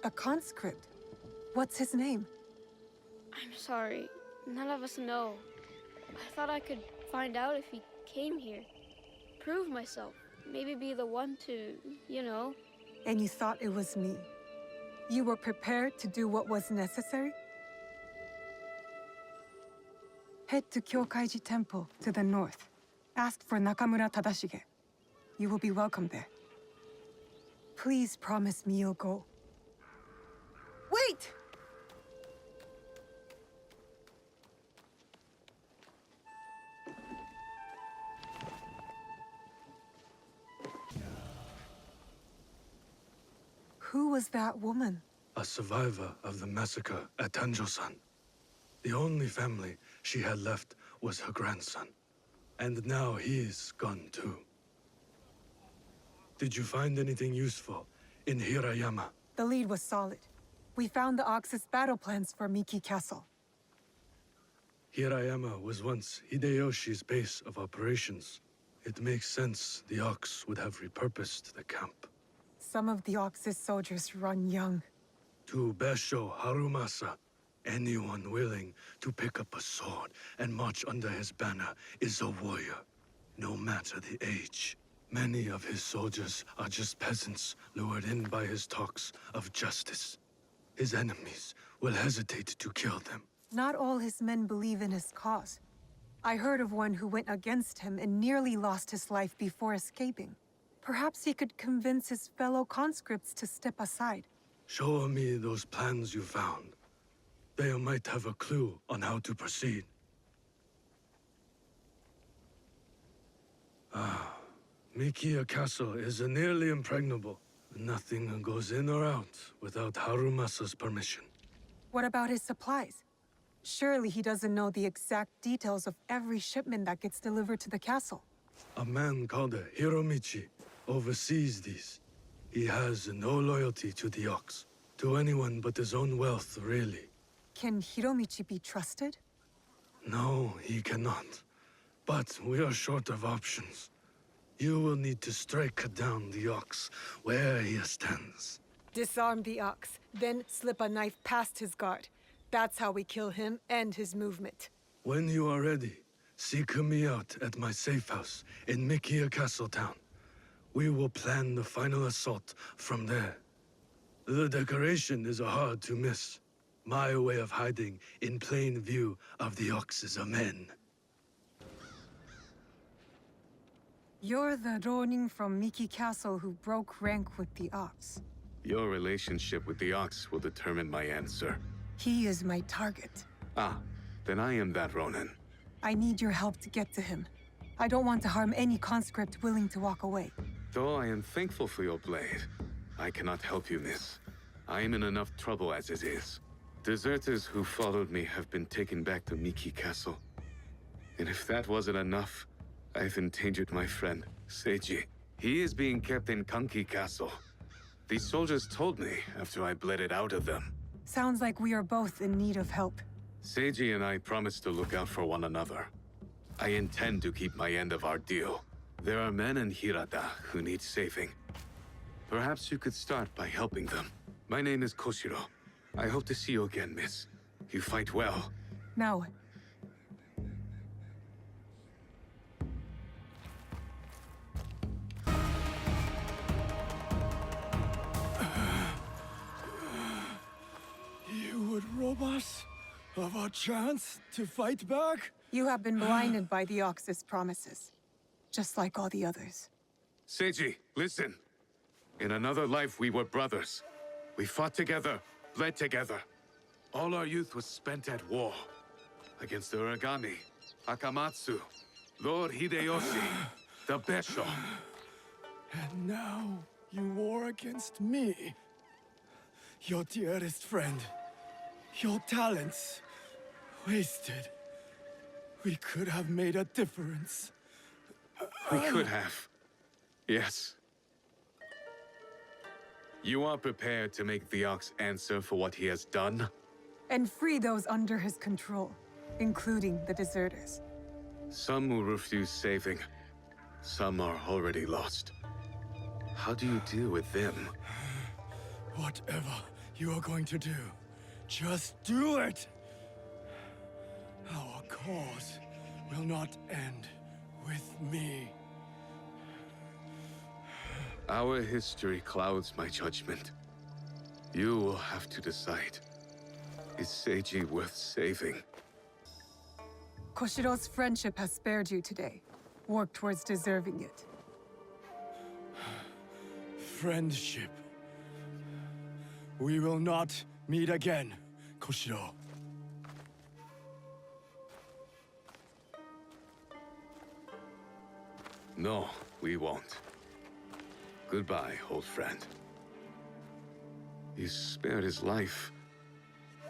A conscript? What's his name? I'm sorry, none of us know. I thought I could find out if he came here, prove myself, maybe be the one to, you know. And you thought it was me? You were prepared to do what was necessary? Head to Kyokaiji Temple to the north. Ask for Nakamura Tadashige. You will be welcome there. Please promise me you'll go. Wait! Who was that woman? A survivor of the massacre at Tanjo-san. The only family she had left was her grandson. And now he's gone too. Did you find anything useful in Hirayama? The lead was solid. We found the Ox's battle plans for Miki Castle. Hirayama was once Hideyoshi's base of operations. It makes sense the Ox would have repurposed the camp. Some of the Ox's soldiers run young. To Besho Harumasa, anyone willing to pick up a sword and march under his banner is a warrior, no matter the age. Many of his soldiers are just peasants lured in by his talks of justice. His enemies will hesitate to kill them. Not all his men believe in his cause. I heard of one who went against him and nearly lost his life before escaping. Perhaps he could convince his fellow conscripts to step aside. Show me those plans you found. They might have a clue on how to proceed. Mikiya Castle is nearly impregnable. Nothing goes in or out without Harumasa's permission. What about his supplies? Surely he doesn't know the exact details of every shipment that gets delivered to the castle. A man called Hiromichi oversees these. He has no loyalty to the Ox, to anyone but his own wealth, really. Can Hiromichi be trusted? No, he cannot. But we are short of options. You will need to strike down the Ox where he stands. Disarm the Ox, then slip a knife past his guard. That's how we kill him and his movement. When you are ready, seek me out at my safe house in Mikiya Castle Town. We will plan the final assault from there. The decoration is hard to miss. My way of hiding in plain view of the Ox's men. You're the Ronin from Miki Castle who broke rank with the Ox. Your relationship with the Ox will determine my answer. He is my target. Ah, then I am that Ronin. I need your help to get to him. I don't want to harm any conscript willing to walk away. Though I am thankful for your blade, I cannot help you, miss. I am in enough trouble as it is. Deserters who followed me have been taken back to Miki Castle. And if that wasn't enough, I've endangered my friend, Seiji. He is being kept in Kanki Castle. These soldiers told me after I bled it out of them. Sounds like we are both in need of help. Seiji and I promised to look out for one another. I intend to keep my end of our deal. There are men in Hirata who need saving. Perhaps you could start by helping them. My name is Koshiro. I hope to see you again, miss. You fight well. Now what? You would rob us of our chance to fight back? You have been blinded by the Ox's promises, just like all the others. Seiji, listen. In another life, we were brothers. We fought together, bled together. All our youth was spent at war. Against the Origami, Akamatsu, Lord Hideyoshi, the Besho. And now you war against me. Your dearest friend. Your talents. Wasted. We could have made a difference. We could have. Yes. You are prepared to make the Ox answer for what he has done? And free those under his control, including the deserters. Some will refuse saving. Some are already lost. How do you deal with them? Whatever you are going to do, just do it! Our cause will not end with me. Our history clouds my judgment. You will have to decide. Is Seiji worth saving? Koshiro's friendship has spared you today. Work towards deserving it. Friendship. We will not meet again, Koshiro. No, we won't. Goodbye, old friend. You spared his life.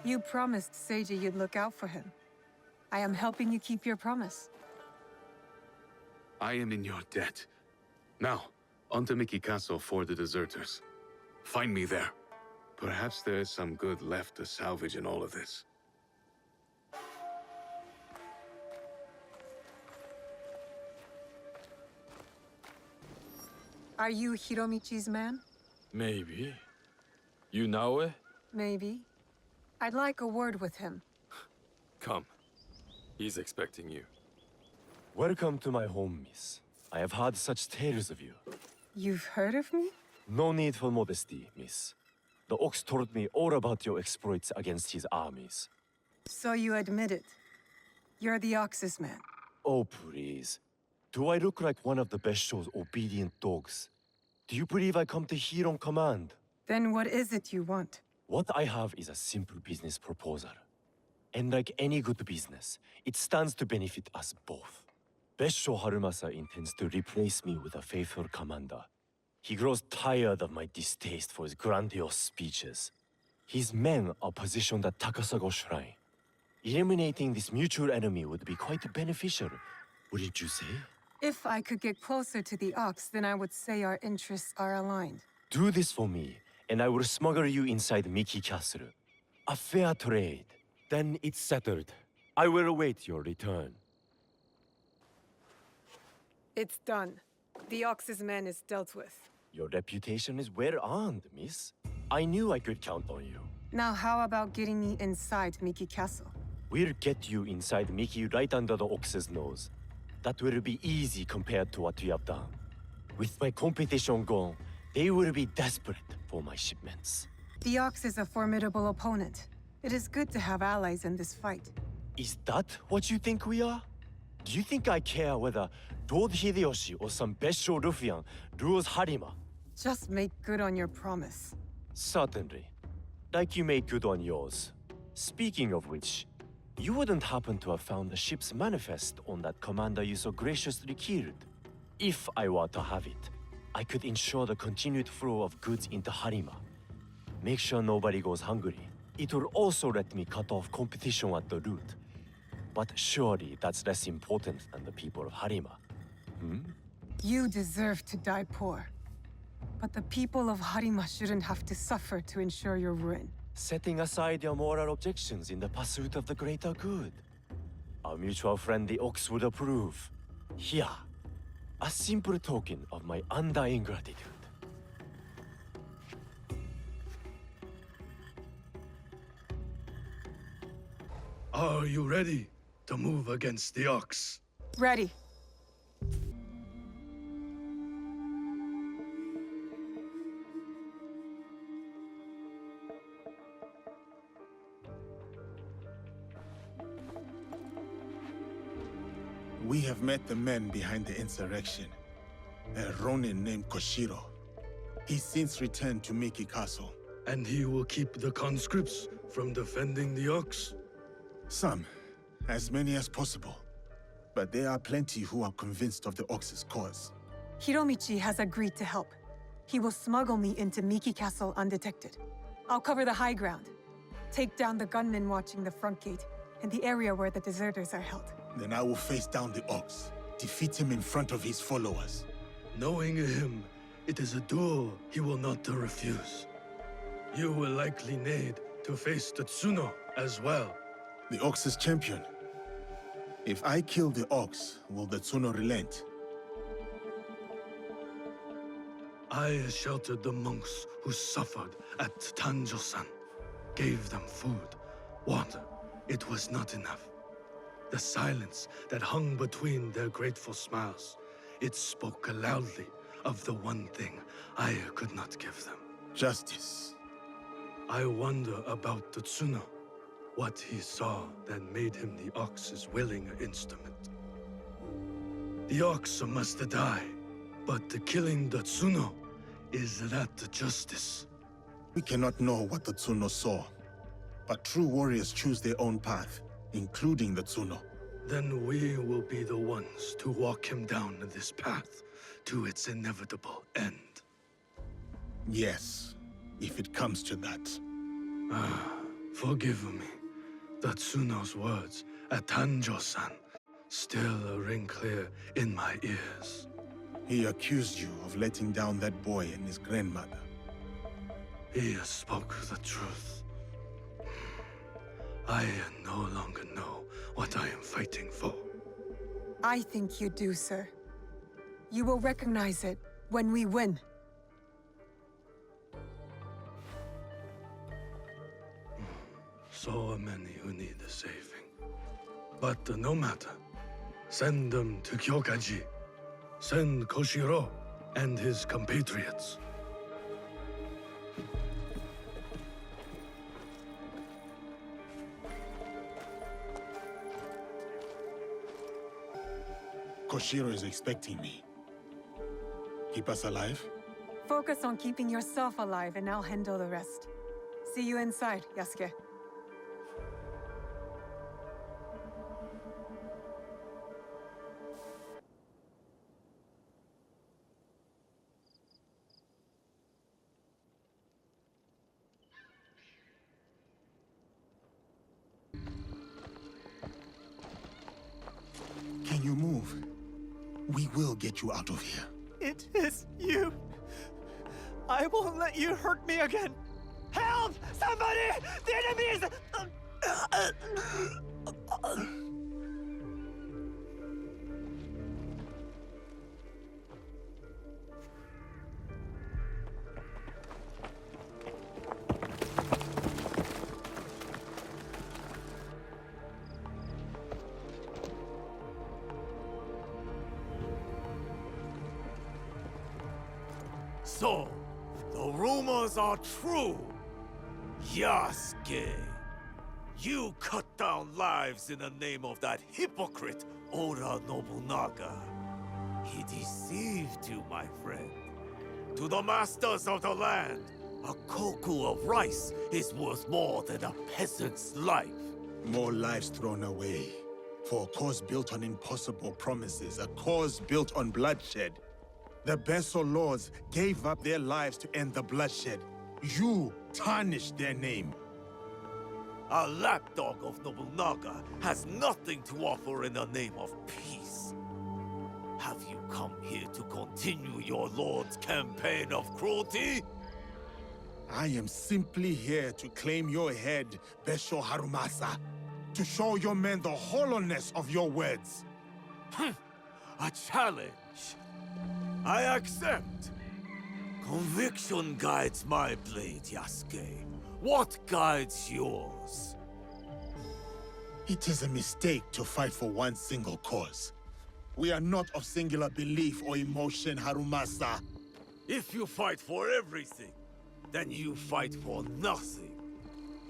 You promised Seiji you'd look out for him. I am helping you keep your promise. I am in your debt. Now, on to Miki Castle for the deserters. Find me there. Perhaps there is some good left to salvage in all of this. Are you Hiromichi's man? Maybe. You know it? Maybe. I'd like a word with him. Come. He's expecting you. Welcome to my home, miss. I have heard such tales of you. You've heard of me? No need for modesty, miss. The Ox told me all about your exploits against his armies. So you admit it. You're the Ox's man. Oh, please. Do I look like one of the Besho's obedient dogs? Do you believe I come to here on command? Then what is it you want? What I have is a simple business proposal. And like any good business, it stands to benefit us both. Besho Harumasa intends to replace me with a faithful commander. He grows tired of my distaste for his grandiose speeches. His men are positioned at Takasago Shrine. Eliminating this mutual enemy would be quite beneficial, wouldn't you say? If I could get closer to the Ox, then I would say our interests are aligned. Do this for me, and I will smuggle you inside Miki Castle. A fair trade. Then it's settled. I will await your return. It's done. The Ox's man is dealt with. Your reputation is well earned, miss. I knew I could count on you. Now how about getting me inside Miki Castle? We'll get you inside Miki right under the Ox's nose. That will be easy compared to what you have done. With my competition gone, they will be desperate for my shipments. The Ox is a formidable opponent. It is good to have allies in this fight. Is that what you think we are? Do you think I care whether Lord Hideyoshi or some Besho ruffian rules Harima? Just make good on your promise. Certainly. Like you made good on yours. Speaking of which, you wouldn't happen to have found the ship's manifest on that commander you so graciously killed. If I were to have it, I could ensure the continued flow of goods into Harima. Make sure nobody goes hungry. It will also let me cut off competition at the root. But surely that's less important than the people of Harima. You deserve to die poor. But the people of Harima shouldn't have to suffer to ensure your ruin. Setting aside your moral objections in the pursuit of the greater good. Our mutual friend the Ox would approve. Here, a simple token of my undying gratitude. Are you ready to move against the Ox? Ready. We have met the men behind the insurrection. A Ronin named Koshiro. He's since returned to Miki Castle. And he will keep the conscripts from defending the Ox? Some. As many as possible. But there are plenty who are convinced of the Ox's cause. Hiromichi has agreed to help. He will smuggle me into Miki Castle undetected. I'll cover the high ground, take down the gunmen watching the front gate, and the area where the deserters are held. Then I will face down the Ox, defeat him in front of his followers. Knowing him, it is a duel he will not refuse. You will likely need to face the Tsuno as well. The Ox's champion. If I kill the Ox, will the Tsuno relent? I sheltered the monks who suffered at Tanjo-san. Gave them food, water. It was not enough. The silence that hung between their grateful smiles, it spoke loudly of the one thing I could not give them. Justice. I wonder about the Tsuno. What he saw that made him the Ox's willing instrument. The Ox must die, but killing the Tsuno, is that the justice? We cannot know what the Tsuno saw, but true warriors choose their own path, including the Tsuno. Then we will be the ones to walk him down this path to its inevitable end. Yes, if it comes to that. Forgive me. The Tsuno's words at Tanjo-san still ring clear in my ears. He accused you of letting down that boy and his grandmother. He spoke the truth. I no longer know what I am fighting for. I think you do, sir. You will recognize it when we win. So many who need saving. But no matter. Send them to Kyokaji. Send Koshiro and his compatriots. Koshiro is expecting me. Keep us alive? Focus on keeping yourself alive and I'll handle the rest. See you inside, Yasuke. Can you move? We will get you out of here. It is you. I won't let you hurt me again. Help! Somebody! The enemy is... So, the rumors are true. Yasuke, you cut down lives in the name of that hypocrite Oda Nobunaga. He deceived you, my friend. To the masters of the land, a koku of rice is worth more than a peasant's life. More lives thrown away. For a cause built on impossible promises, a cause built on bloodshed. The Besso lords gave up their lives to end the bloodshed. You tarnished their name. A lapdog of Nobunaga has nothing to offer in the name of peace. Have you come here to continue your lord's campaign of cruelty? I am simply here to claim your head, Besho Harumasa. To show your men the hollowness of your words. A challenge. I accept. Conviction guides my blade, Yasuke. What guides yours? It is a mistake to fight for one single cause. We are not of singular belief or emotion, Harumasa. If you fight for everything, then you fight for nothing.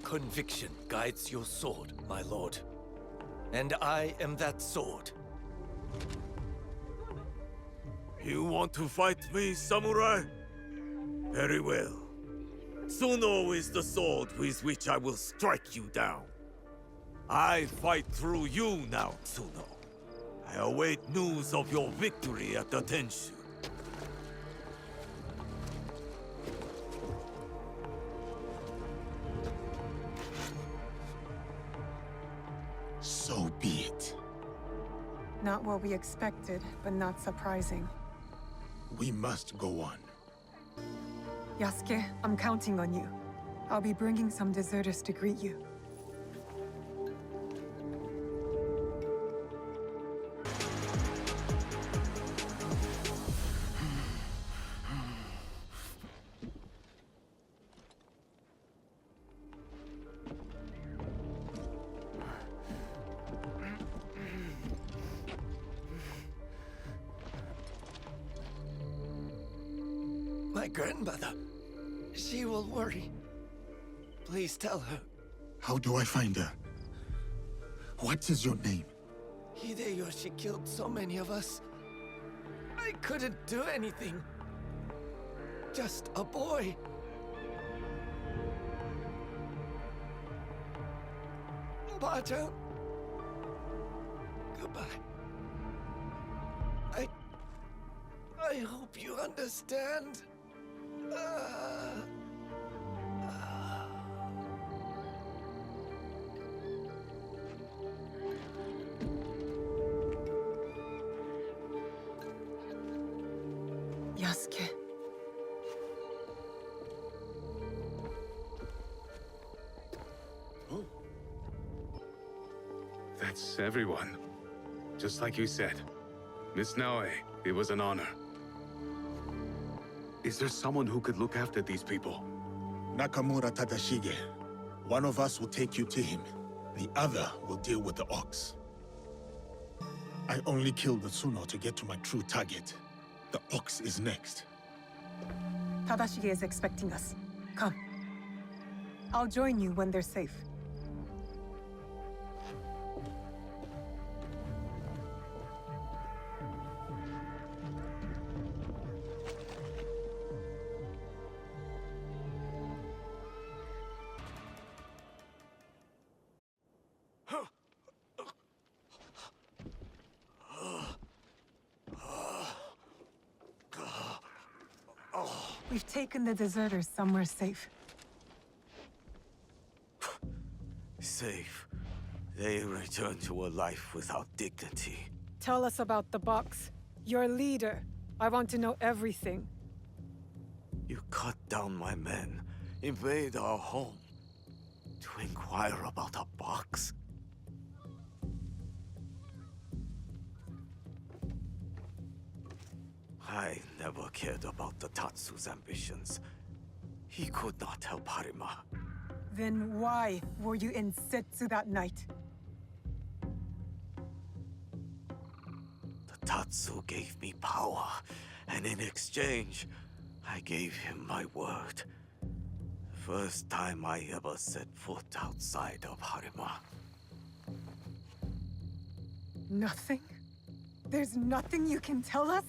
Conviction guides your sword, my lord. And I am that sword. You want to fight me, samurai? Very well. Tsuno is the sword with which I will strike you down. I fight through you now, Tsuno. I await news of your victory at the Tenshu. So be it. Not what we expected, but not surprising. We must go on. Yasuke, I'm counting on you. I'll be bringing some deserters to greet you. My grandmother. She will worry. Please tell her. How do I find her? What is your name? Hideyoshi killed so many of us. I couldn't do anything. Just a boy. Ba-chan. Goodbye. I hope you understand. Yasuke. That's everyone. Just like you said. Miss Naoe, it was an honor. Is there someone who could look after these people? Nakamura Tadashige. One of us will take you to him. The other will deal with the ox. I only killed the Tsuno to get to my true target. The ox is next. Tadashige is expecting us. Come. I'll join you when they're safe. We've taken the deserters somewhere safe. Safe. They return to a life without dignity. Tell us about the box. Your leader. I want to know everything. You cut down my men, invade our home, to inquire about a box? I never cared about the Tatsu's ambitions. He could not help Harima. Then why were you in Setsu that night? The Tatsu gave me power, and in exchange, I gave him my word. First time I ever set foot outside of Harima. Nothing? There's nothing you can tell us?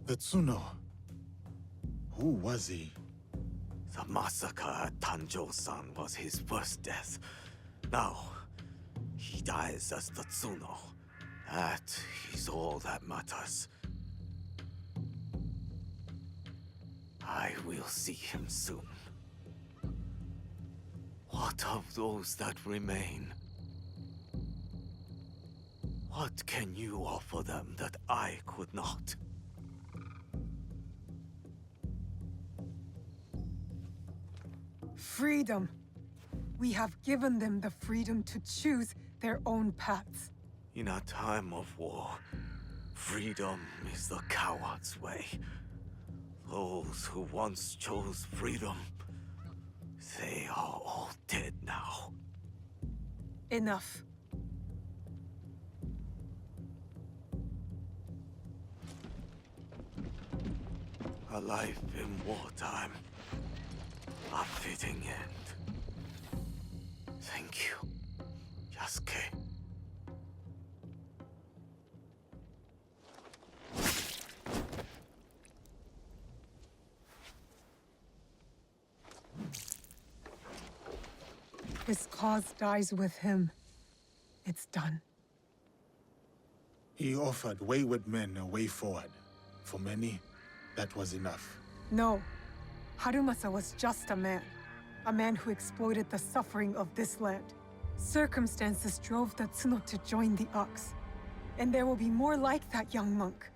The Tsuno. Who was he? The massacre at Tanjo-san was his first death. Now, he dies as the Tsuno. That is all that matters. I will see him soon. What of those that remain? What can you offer them that I could not? Freedom. We have given them the freedom to choose their own paths. In a time of war, freedom is the coward's way. Those who once chose freedom, they are all dead now. Enough. A life in wartime. A fitting end. Thank you, Yasuke. His cause dies with him. It's done. He offered wayward men a way forward. For many, that was enough. No. Harumasa was just a man. A man who exploited the suffering of this land. Circumstances drove the Tsuno to join the Ox. And there will be more like that young monk.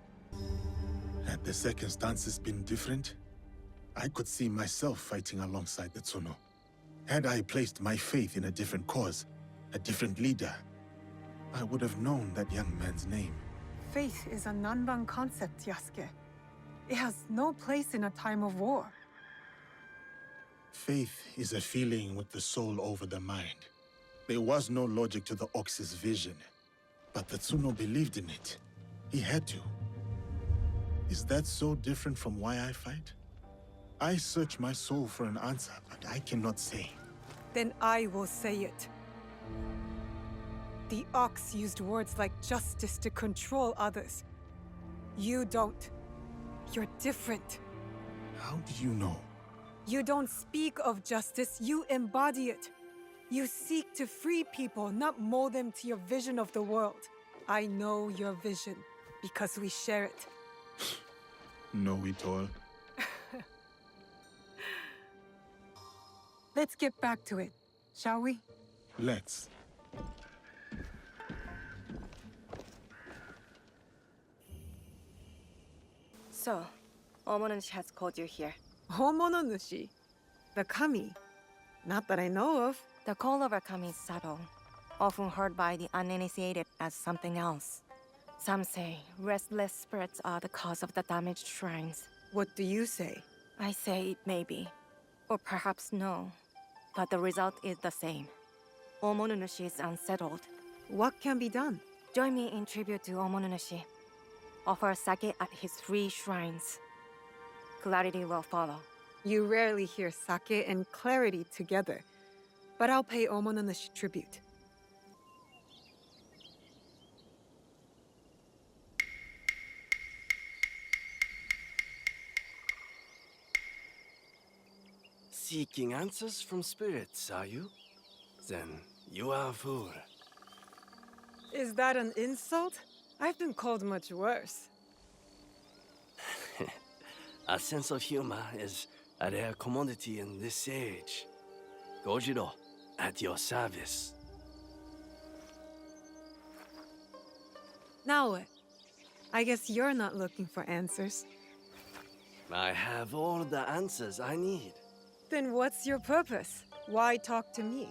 Had the circumstances been different, I could see myself fighting alongside the Tsuno. Had I placed my faith in a different cause, a different leader, I would have known that young man's name. Faith is a Nanban concept, Yasuke. It has no place in a time of war. Faith is a feeling with the soul over the mind. There was no logic to the Ox's vision, but the Tsuno believed in it. He had to. Is that so different from why I fight? I search my soul for an answer, but I cannot say. Then I will say it. The Ox used words like justice to control others. You don't. You're different. How do you know? You don't speak of justice, you embody it. You seek to free people, not mold them to your vision of the world. I know your vision, because we share it. Know it all. Let's get back to it, shall we? Let's. So, Omonushi has called you here. Homononushi? The kami? Not that I know of. The call of a kami is subtle, often heard by the uninitiated as something else. Some say restless spirits are the cause of the damaged shrines. What do you say? I say it may be, or perhaps no, but the result is the same. Omonunushi is unsettled. What can be done? Join me in tribute to Omonunushi. Offer sake at his 3 shrines. Clarity will follow. You rarely hear sake and clarity together, but I'll pay Omonunushi tribute. Seeking answers from spirits, are you? Then you are a fool. Is that an insult? I've been called much worse. A sense of humor is a rare commodity in this age. Gojiro, at your service. Now what? I guess you're not looking for answers. I have all the answers I need. Then what's your purpose? Why talk to me?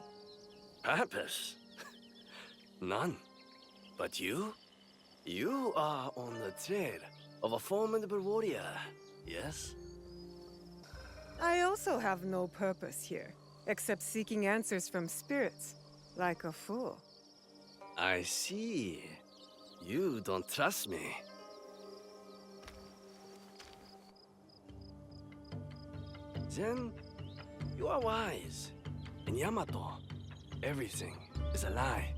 Purpose? None. But you? You are on the trail of a formidable warrior, yes? I also have no purpose here, except seeking answers from spirits, like a fool. I see. You don't trust me. Then, you are wise. In Yamato, everything is a lie.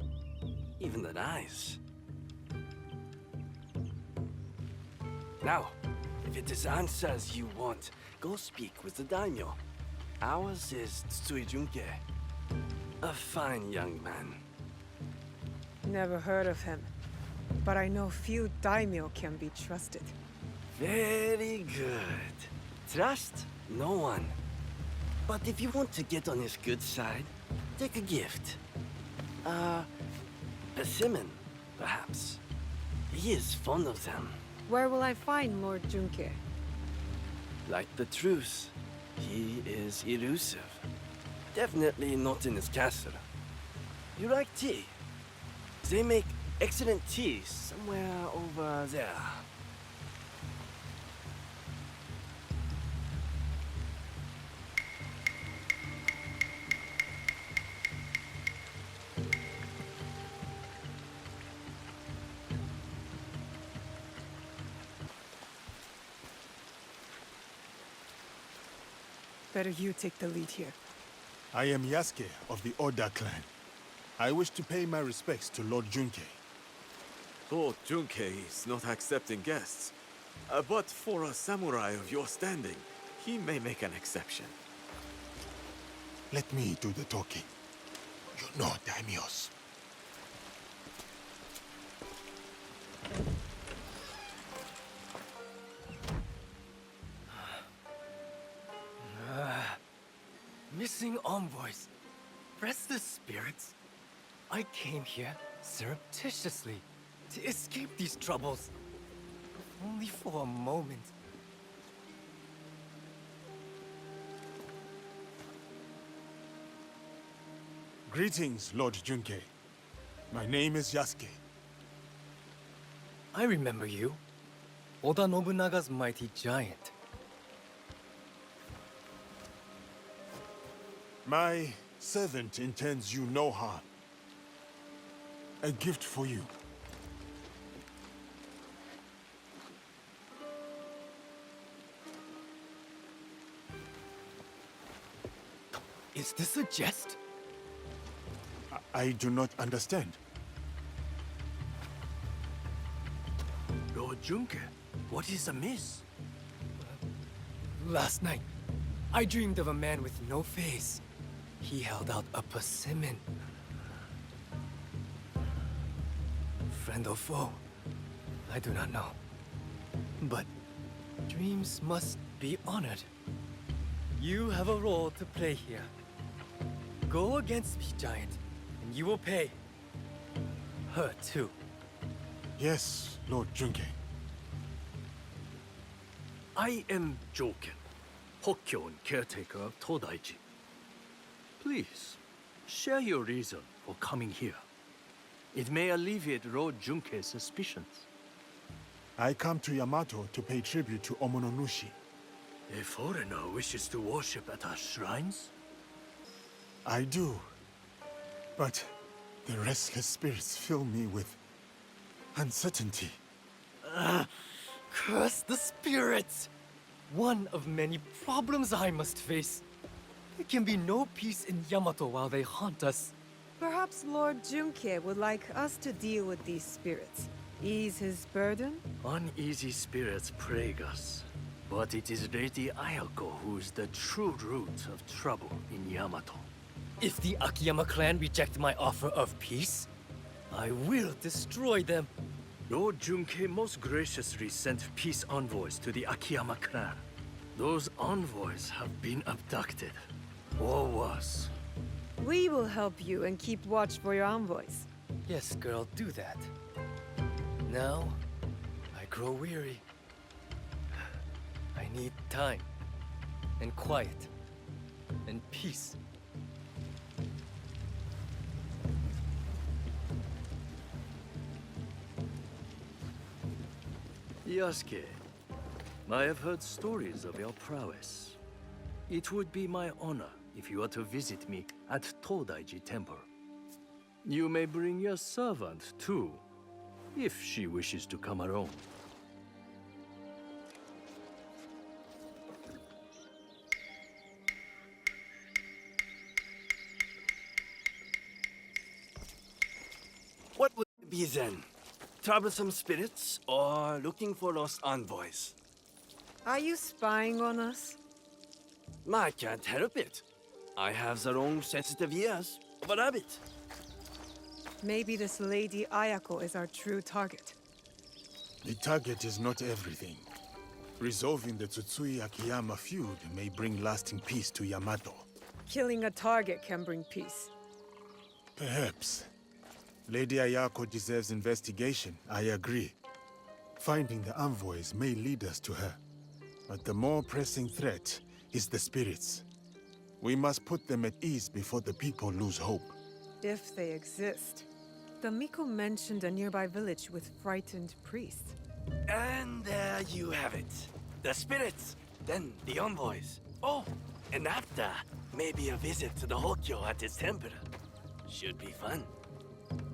Even the lies. Now, if it is answers you want, go speak with the daimyo. Ours is Tsui Junke. A fine young man. Never heard of him, but I know few daimyo can be trusted. Very good. Trust no one. But if you want to get on his good side, take a gift. Persimmon, perhaps. He is fond of them. Where will I find Lord Junke? Like the truth, he is elusive. Definitely not in his castle. You like tea? They make excellent tea somewhere over there. Better you take the lead here. I am Yasuke of the Oda clan. I wish to pay my respects to Lord Junke. Lord Junke is not accepting guests. But for a samurai of your standing, he may make an exception. Let me do the talking. you know, daimyos? Missing envoys. Restless spirits. I came here surreptitiously to escape these troubles. Only for a moment. Greetings, Lord Junkei. My name is Yasuke. I remember you. Oda Nobunaga's mighty giant. My servant intends you no harm. A gift for you. Is this a jest? I do not understand. Lord Junke, what is amiss? Last night, I dreamed of a man with no face. He held out a persimmon. Friend or foe, I do not know. But dreams must be honored. You have a role to play here. Go against me, giant, and you will pay. Her too. Yes, Lord Junkei. I am Joken, Hokkyo caretaker of Todaiji. Please, share your reason for coming here. It may alleviate Lord Junkei's suspicions. I come to Yamato to pay tribute to Omononushi. A foreigner wishes to worship at our shrines? I do. But the restless spirits fill me with uncertainty. Curse the spirits! One of many problems I must face. There can be no peace in Yamato while they haunt us. Perhaps Lord Junke would like us to deal with these spirits. Ease his burden? Uneasy spirits plague us. But it is Lady Ayako who is the true root of trouble in Yamato. If the Akiyama clan reject my offer of peace, I will destroy them. Lord Junkei most graciously sent peace envoys to the Akiyama clan. Those envoys have been abducted, or worse. We will help you and keep watch for your envoys. Yes, girl, do that. Now, I grow weary. I need time, and quiet, and peace. Yasuke, I have heard stories of your prowess. It would be my honor if you were to visit me at Todaiji Temple. You may bring your servant, too, if she wishes to come alone. What would it be then? Troublesome spirits or looking for lost envoys? Are you spying on us? I can't help it. I have the wrong sensitive ears of a rabbit. Maybe this Lady Ayako is our true target. The target is not everything. Resolving the Tsutsui Akiyama feud may bring lasting peace to Yamato. Killing a target can bring peace. Perhaps. Lady Ayako deserves investigation, I agree. Finding the envoys may lead us to her. But the more pressing threat is the spirits. We must put them at ease before the people lose hope. If they exist. The Miko mentioned a nearby village with frightened priests. And there you have it. The spirits, then the envoys. Oh, and after, maybe a visit to the Hokkyo at his temple. Should be fun.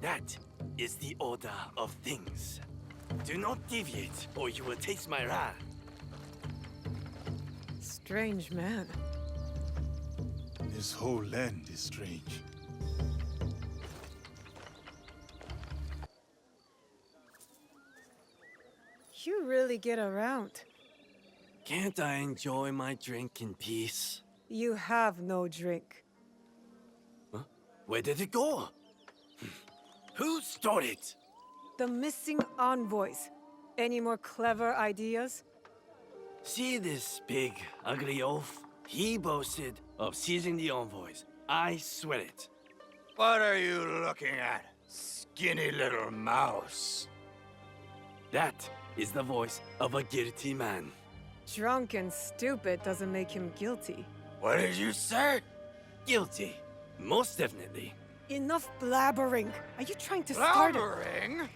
That is the order of things. Do not deviate, or you will taste my wrath. Strange man. This whole land is strange. You really get around. Can't I enjoy my drink in peace? You have no drink. Huh? Where did it go? Who stole it? The missing envoys. Any more clever ideas? See this big, ugly oaf? He boasted of seizing the envoys. I swear it. What are you looking at, skinny little mouse? That is the voice of a guilty man. Drunk and stupid doesn't make him guilty. What did you say? Guilty. Most definitely. Enough blabbering. Are you trying to start it? Blabbering?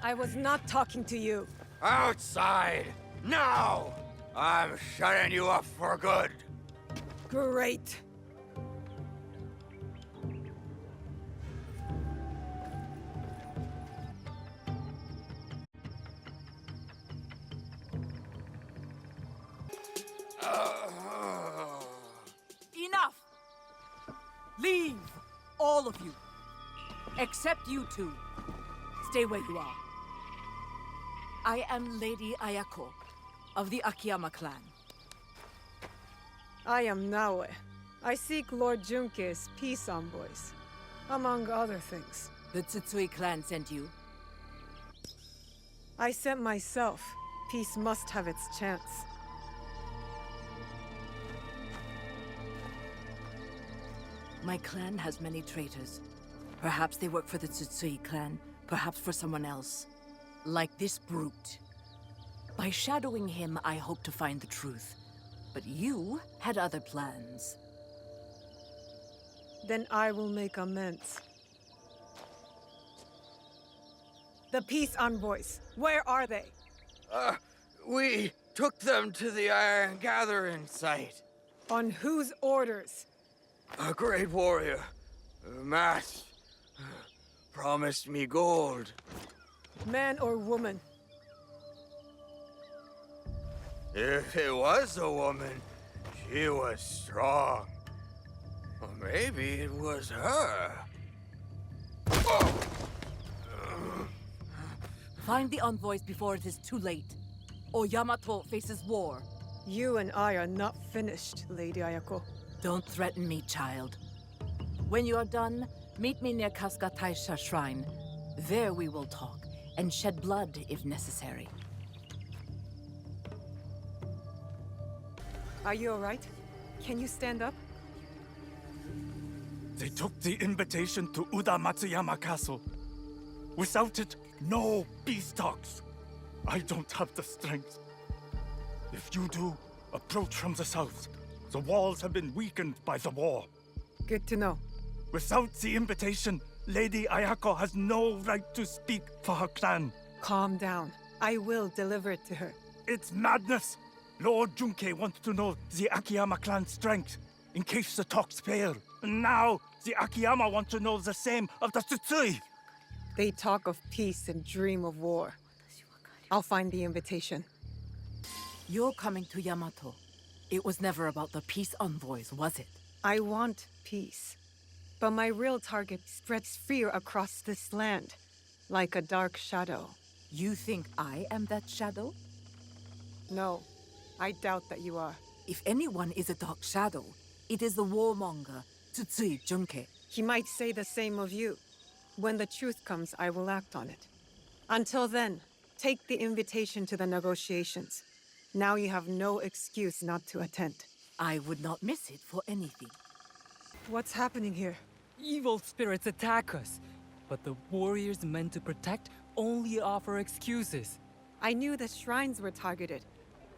I was not talking to you. Outside! Now! I'm shutting you up for good. Great. Enough! Leave! All of you. Except you two. Stay where you are. I am Lady Ayako of the Akiyama clan. I am Naoe. I seek Lord Junke's peace envoys, among other things. The Tsutsui clan sent you. I sent myself. Peace must have its chance. My clan has many traitors. Perhaps they work for the Tsutsui clan, perhaps for someone else. Like this brute. By shadowing him, I hope to find the truth. But you had other plans. Then I will make amends. The peace envoys, where are they? We took them to the Iron Gathering site. On whose orders? A great warrior, masked, promised me gold. Man or woman? If it was a woman, she was strong. Or maybe it was her. Find the envoys before it is too late, or Yamato faces war. You and I are not finished, Lady Ayako. Don't threaten me, child. When you are done, meet me near Kasuga Taisha Shrine. There we will talk, and shed blood if necessary. Are you alright? Can you stand up? They took the invitation to Uda Matsuyama Castle. Without it, no peace talks. I don't have the strength. If you do, approach from the south. The walls have been weakened by the war. Good to know. Without the invitation, Lady Ayako has no right to speak for her clan. Calm down. I will deliver it to her. It's madness. Lord Junke wants to know the Akiyama clan's strength, in case the talks fail. And now, the Akiyama want to know the same of the Tsutsui. They talk of peace and dream of war. I'll find the invitation. You're coming to Yamato. It was never about the peace envoys, was it? I want peace. But my real target spreads fear across this land, like a dark shadow. You think I am that shadow? No, I doubt that you are. If anyone is a dark shadow, it is the warmonger, Tsutsui Junke. He might say the same of you. When the truth comes, I will act on it. Until then, take the invitation to the negotiations. Now you have no excuse not to attend. I would not miss it for anything. What's happening here? Evil spirits attack us, but the warriors meant to protect only offer excuses. I knew the shrines were targeted.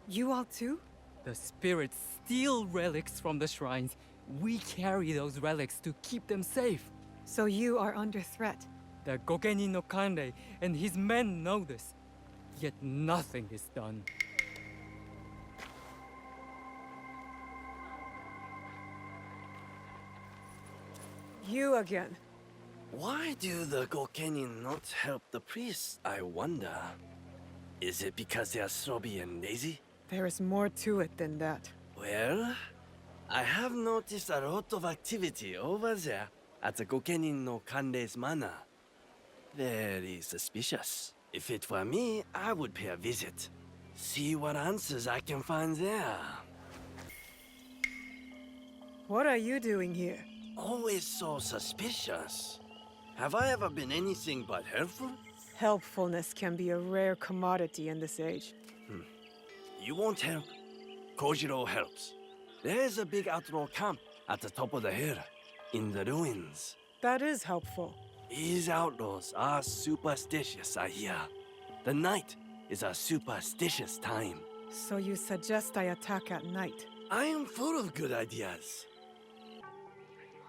You all too? The spirits steal relics from the shrines. We carry those relics to keep them safe. So you are under threat. The Gokeni no Kanrei and his men know this. Yet nothing is done. You again. Why do the Gokeni not help the priests, I wonder? Is it because they are sobby and lazy? There is more to it than that. Well, I have noticed a lot of activity over there at the Gokeni no Kanrei's manor. Very suspicious. If it were me, I would pay a visit. See what answers I can find there. What are you doing here? always so suspicious. Have I ever been anything but helpful? Helpfulness can be a rare commodity in this age. You won't help. Kojiro helps. There's a big outlaw camp at the top of the hill, in the ruins. That is helpful. These outlaws are superstitious, I hear. The night is a superstitious time. So you suggest I attack at night? I am full of good ideas.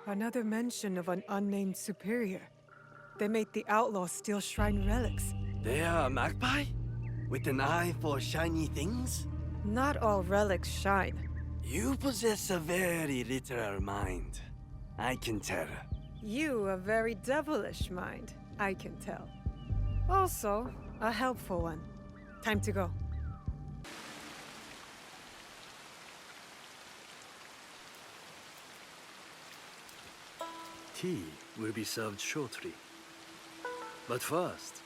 Another mention of an unnamed superior. They make the outlaws steal shrine relics. They are a magpie? With an eye for shiny things? Not all relics shine. You possess a very literal mind. I can tell. You a very devilish mind, I can tell. Also, a helpful one. Time to go. Tea will be served shortly. But first,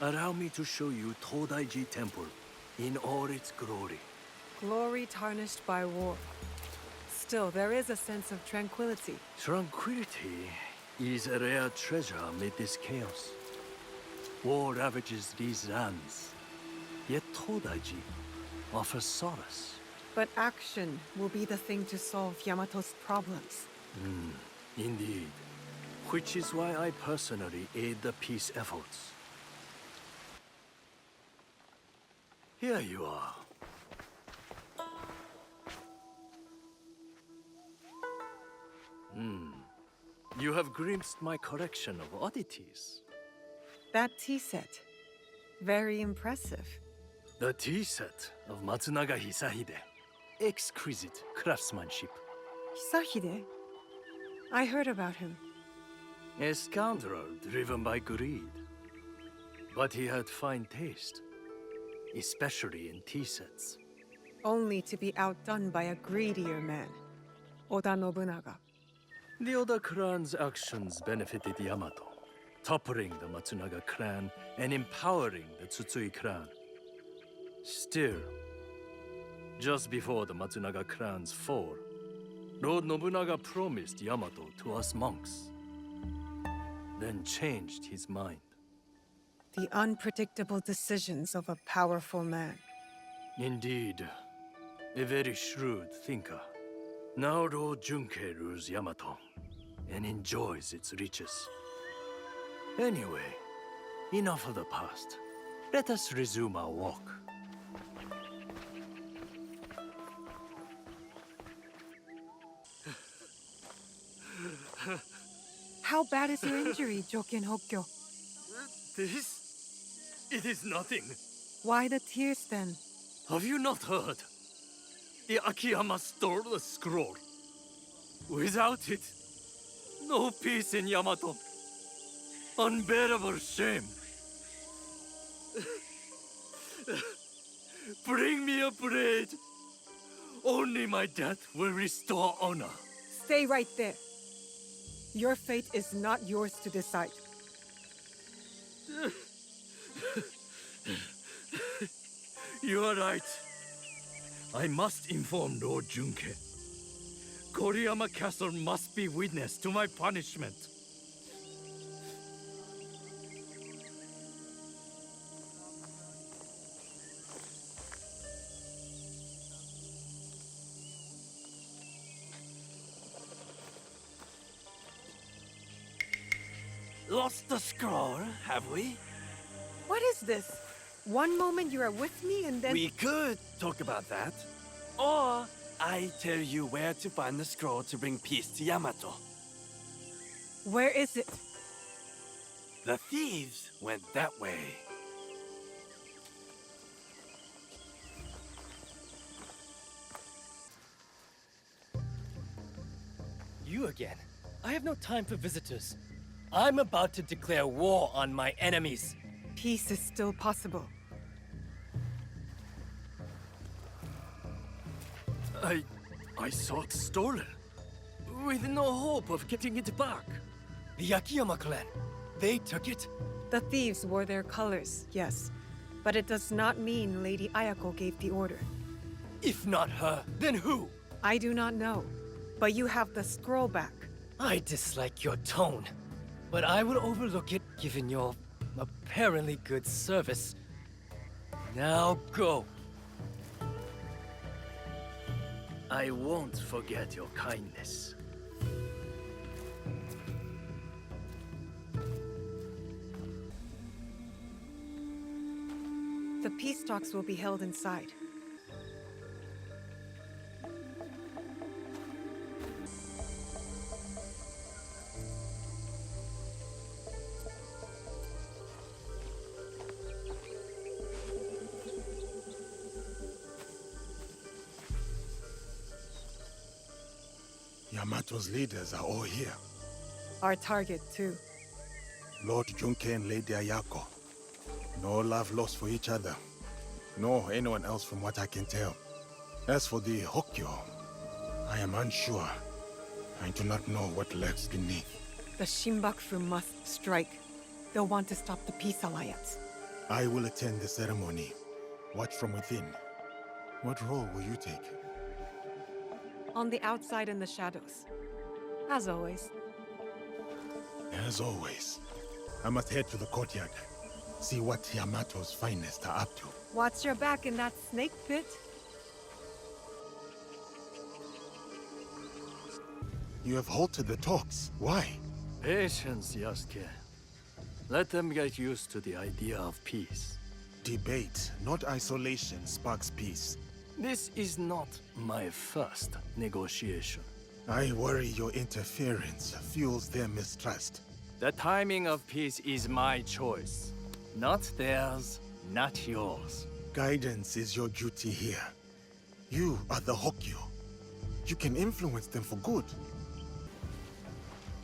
allow me to show you Todaiji Temple in all its glory. Glory tarnished by war. Still, there is a sense of tranquility. Tranquility is a rare treasure amid this chaos. War ravages these lands, yet Todaiji offers solace. But action will be the thing to solve Yamato's problems. Indeed. Which is why I personally aid the peace efforts. Here you are. You have glimpsed my collection of oddities. That tea set. Very impressive. The tea set of Matsunaga Hisahide. Exquisite craftsmanship. Hisahide? I heard about him. A scoundrel driven by greed. But he had fine taste, especially in tea sets. Only to be outdone by a greedier man. Oda Nobunaga. The Oda clan's actions benefited Yamato, toppling the Matsunaga clan and empowering the Tsutsui clan. Still, just before the Matsunaga clan's fall, Lord Nobunaga promised Yamato to us monks, then changed his mind. The unpredictable decisions of a powerful man. Indeed, a very shrewd thinker. Now Lord Junkei rules Yamato and enjoys its riches. Anyway, enough of the past. Let us resume our walk. How bad is your injury, Joken Hokkyo? This? It is nothing. Why the tears then? Have you not heard? The Akiyama stole the scroll. Without it, no peace in Yamato. Unbearable shame. Bring me a blade. Only my death will restore honor. Stay right there. Your fate is not yours to decide. You are right. I must inform Lord Junkei. Koriyama Castle must be witness to my punishment. Lost the scroll, have we? What is this? One moment you are with me and then... We could talk about that. Or I tell you where to find the scroll to bring peace to Yamato. Where is it? The thieves went that way. You again? I have no time for visitors. I'm about to declare war on my enemies. Peace is still possible. I saw it stolen, with no hope of getting it back. The Akiyama clan, they took it? The thieves wore their colors, yes. But it does not mean Lady Ayako gave the order. If not her, then who? I do not know. But you have the scroll back. I dislike your tone, but I will overlook it given your apparently good service. Now go. I won't forget your kindness. The peace talks will be held inside. Yamato's leaders are all here. Our target, too. Lord Junke and Lady Ayako. No love lost for each other. Nor anyone else from what I can tell. As for the Hokyo, I am unsure. I do not know what lurks beneath. The Shinbakufu must strike. They'll want to stop the Peace Alliance. I will attend the ceremony. Watch from within. What role will you take? On the outside in the shadows. As always. As always. I must head to the courtyard. See what Yamato's finest are up to. Watch your back in that snake pit. You have halted the talks. Why? Patience, Yasuke. Let them get used to the idea of peace. Debate, not isolation, sparks peace. This is not my first negotiation. I worry your interference fuels their mistrust. The timing of peace is my choice. Not theirs, not yours. Guidance is your duty here. You are the Hokyo. You can influence them for good.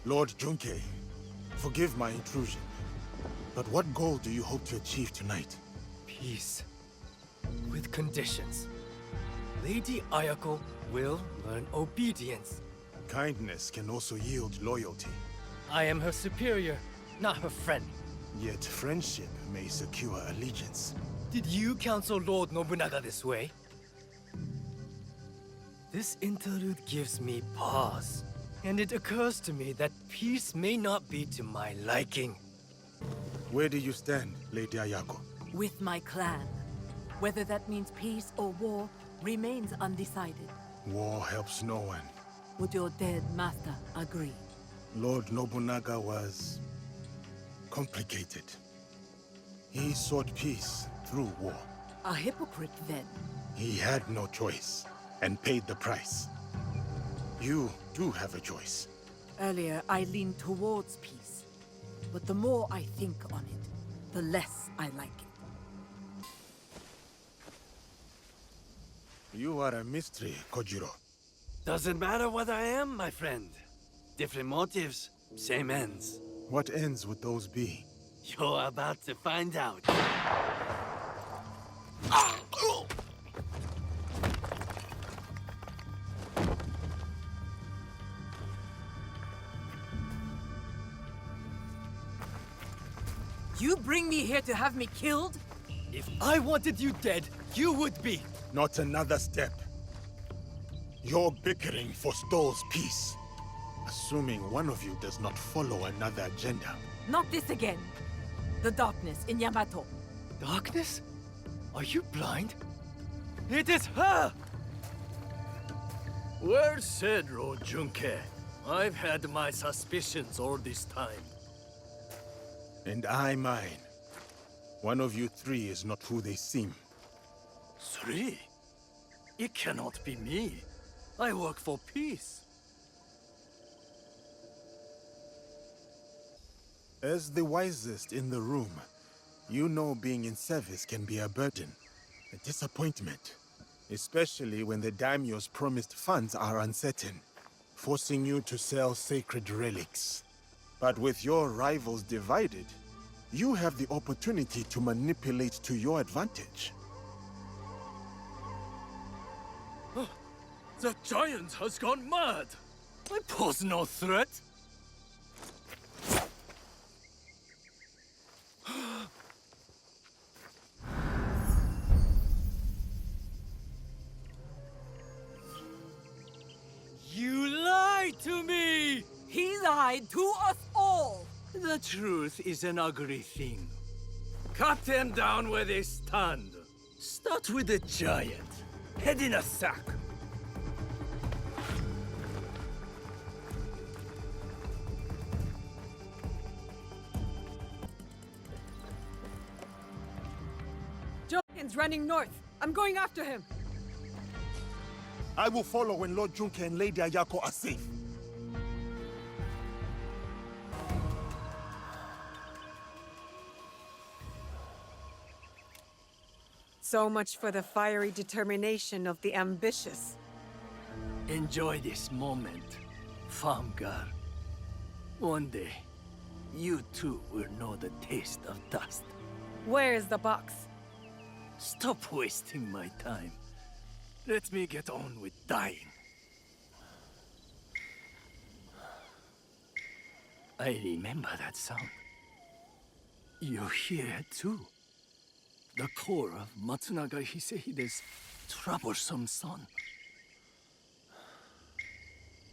Lord Junke, forgive my intrusion. But what goal do you hope to achieve tonight? Peace. With conditions. Lady Ayako will learn obedience. Kindness can also yield loyalty. I am her superior, not her friend. Yet friendship may secure allegiance. Did you counsel Lord Nobunaga this way? This interlude gives me pause, and it occurs to me that peace may not be to my liking. Where do you stand, Lady Ayako? With my clan. Whether that means peace or war remains undecided. War helps no one. Would your dead master agree? Lord Nobunaga was complicated. He sought peace through war. A hypocrite, then. He had no choice, and paid the price. You do have a choice. Earlier, I leaned towards peace. But the more I think on it, the less I like it. You are a mystery, Kojiro. Doesn't matter what I am, my friend. Different motives, same ends. What ends would those be? You're about to find out. You bring me here to have me killed? If I wanted you dead, you would be. Not another step. Your bickering forestalls peace. Assuming one of you does not follow another agenda. Not this again. The darkness in Yamato. Darkness? Are you blind? It is her! Well said, Lord Junke. I've had my suspicions all this time. And I mine. One of you three is not who they seem. Three? It cannot be me. I work for peace. As the wisest in the room, you know being in service can be a burden, a disappointment. Especially when the daimyo's promised funds are uncertain, forcing you to sell sacred relics. But with your rivals divided, you have the opportunity to manipulate to your advantage. The giant has gone mad! I pose no threat! You lied to me! He's lied to us all! The truth is an ugly thing. Cut them down where they stand. Start with the giant. Head in a sack. Junken's running north. I'm going after him. I will follow when Lord Junke and Lady Ayako are safe. So much for the fiery determination of the ambitious. Enjoy this moment, Famgar. One day, you too will know the taste of dust. Where is the box? Stop wasting my time. Let me get on with dying. I remember that sound. You hear it too. The core of Matsunaga Hisehide's troublesome son.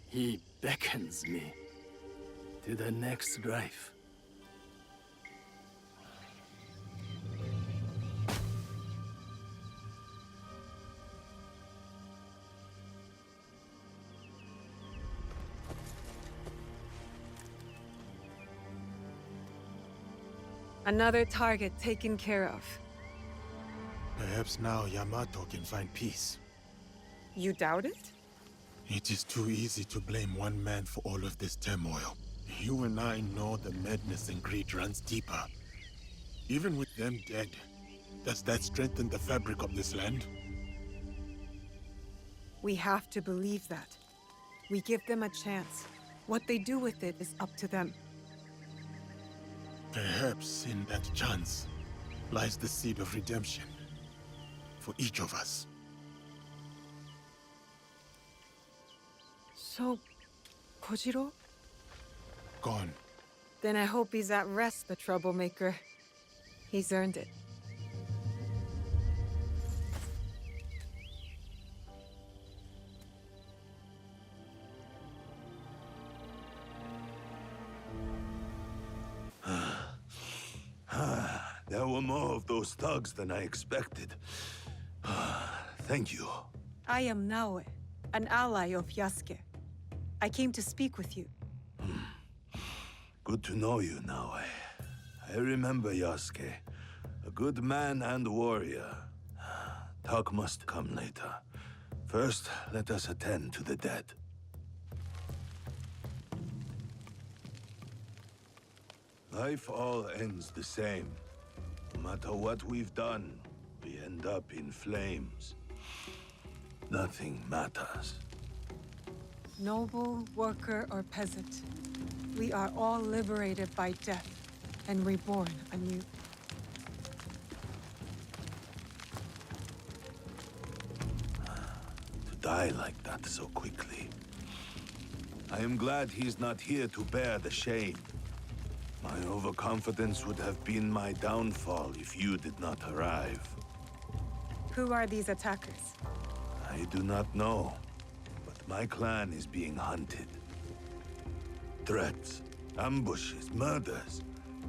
He beckons me to the next life. Another target taken care of. Perhaps now Yamato can find peace. You doubt it? It is too easy to blame one man for all of this turmoil. You and I know the madness and greed runs deeper. Even with them dead, does that strengthen the fabric of this land? We have to believe that. We give them a chance. What they do with it is up to them. Perhaps in that chance lies the seed of redemption for each of us. So, Kojiro? Gone. Then I hope he's at rest, the troublemaker. He's earned it. There were more of those thugs than I expected. Thank you. I am Naoe, an ally of Yasuke. I came to speak with you. Good to know you, Naoe. I remember Yasuke. A good man and warrior. Talk must come later. First, let us attend to the dead. Life all ends the same. No matter what we've done, we end up in flames. Nothing matters. Noble, worker, or peasant, we are all liberated by death and reborn anew. To die like that so quickly. I am glad he's not here to bear the shame. My overconfidence would have been my downfall if you did not arrive. Who are these attackers? I do not know, but my clan is being hunted. Threats, ambushes, murders.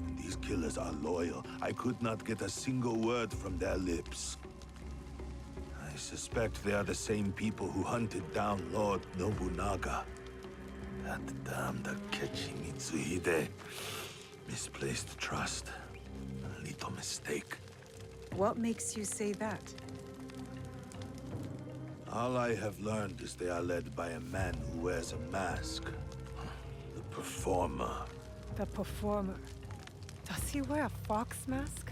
And these killers are loyal. I could not get a single word from their lips. I suspect they are the same people who hunted down Lord Nobunaga. That damned Akechi Mitsuhide. Misplaced trust. A little mistake. What makes you say that? All I have learned is they are led by a man who wears a mask. The Performer. The Performer. Does he wear a fox mask?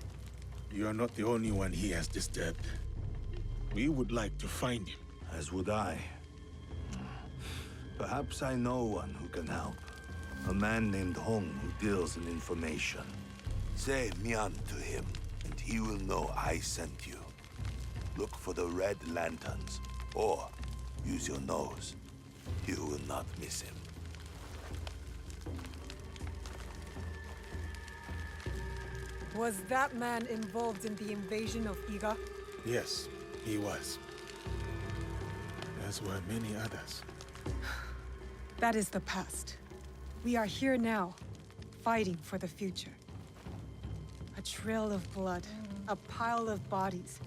You are not the only one he has disturbed. We would like to find him. As would I. Perhaps I know one who can help. A man named Hong who deals in information. Say Mian to him, and he will know I sent you. Look for the red lanterns, or use your nose. You will not miss him. Was that man involved in the invasion of Iga? Yes, he was. As were many others. That is the past. We are here now, fighting for the future. A trail of blood, a pile of bodies.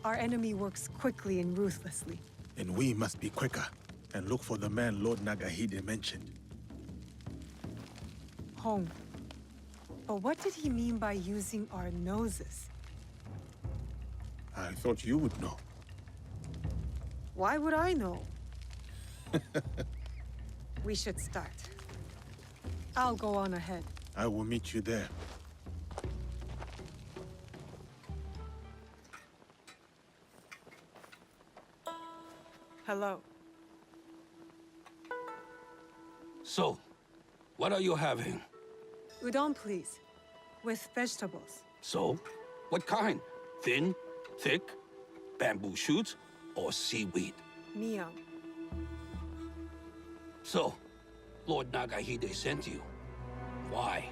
Our enemy works quickly and ruthlessly. And we must be quicker and look for the man Lord Nagahide mentioned. Home. But what did he mean by using our noses? I thought you would know. Why would I know? We should start. I'll go on ahead. I will meet you there. Hello. So, what are you having? Udon, please. With vegetables. So, what kind? Thin, thick, bamboo shoots, or seaweed? Miyo. So, Lord Nagahide sent you. Why?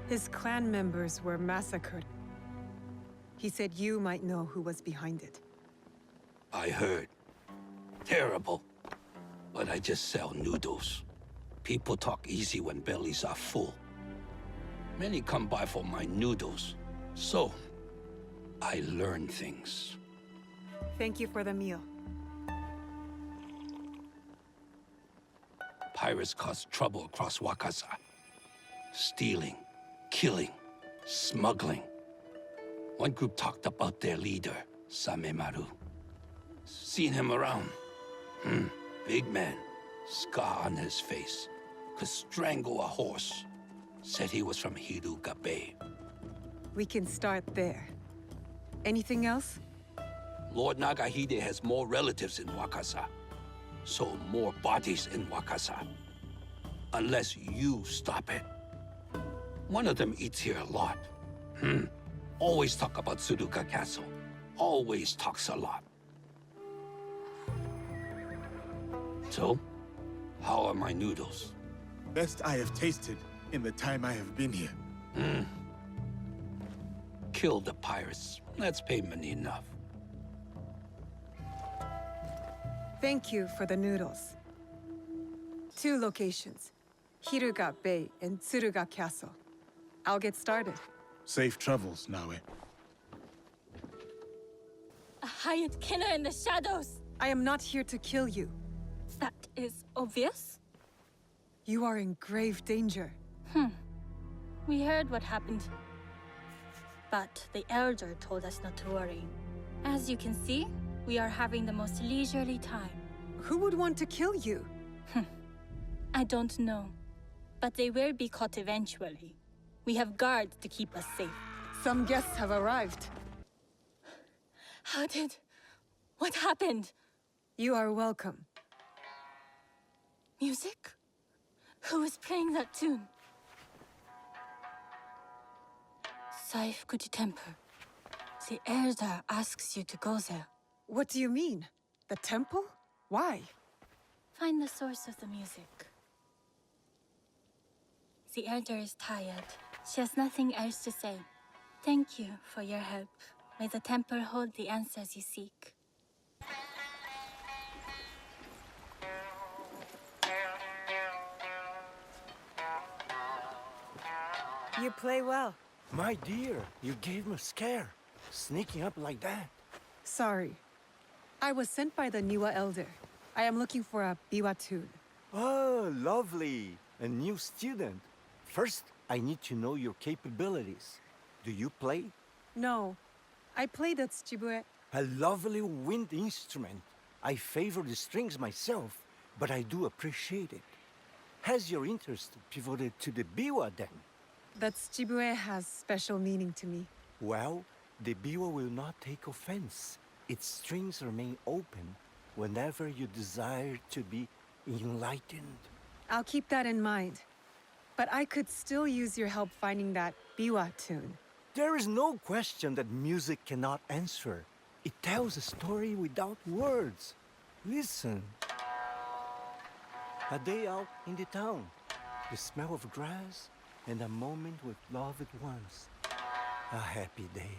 His clan members were massacred. He said you might know who was behind it. I heard. Terrible. But I just sell noodles. People talk easy when bellies are full. Many come by for my noodles. So, I learn things. Thank you for the meal. Pirates cause trouble across Wakasa. Stealing, killing, smuggling. One group talked about their leader, Samemaru. Seen him around. Big man, scar on his face. Could strangle a horse. Said he was from Hiruga Bay. We can start there. Anything else? Lord Nagahide has more relatives in Wakasa. So more bodies in Wakasa. Unless you stop it. One of them eats here a lot. Always talk about Suruga Castle. Always talks a lot. So, how are my noodles? Best I have tasted in the time I have been here. Kill the pirates. That's payment enough. Thank you for the noodles. 2 locations, Hiruga Bay and Tsuruga Castle. I'll get started. Safe travels, Naue. A hired killer in the shadows! I am not here to kill you. That is obvious. You are in grave danger. We heard what happened. But the Elder told us not to worry. As you can see, we are having the most leisurely time. Who would want to kill you? I don't know. But they will be caught eventually. We have guards to keep us safe. Some guests have arrived. What happened? You are welcome. Music? Who is playing that tune? Saifukuji Temple. The Elder asks you to go there. What do you mean? The temple? Why? Find the source of the music. The Elder is tired. She has nothing else to say. Thank you for your help. May the temple hold the answers you seek. You play well. My dear, you gave me a scare. Sneaking up like that. Sorry. I was sent by the Niwa Elder. I am looking for a biwa tune. Oh, lovely. A new student. First, I need to know your capabilities. Do you play? No. I play the tsujibue. A lovely wind instrument. I favor the strings myself, but I do appreciate it. Has your interest pivoted to the biwa then? The tsujibue has special meaning to me. Well, the biwa will not take offense. Its strings remain open whenever you desire to be enlightened. I'll keep that in mind. But I could still use your help finding that biwa tune. There is no question that music cannot answer. It tells a story without words. Listen. A day out in the town. The smell of grass and a moment with loved ones. A happy day.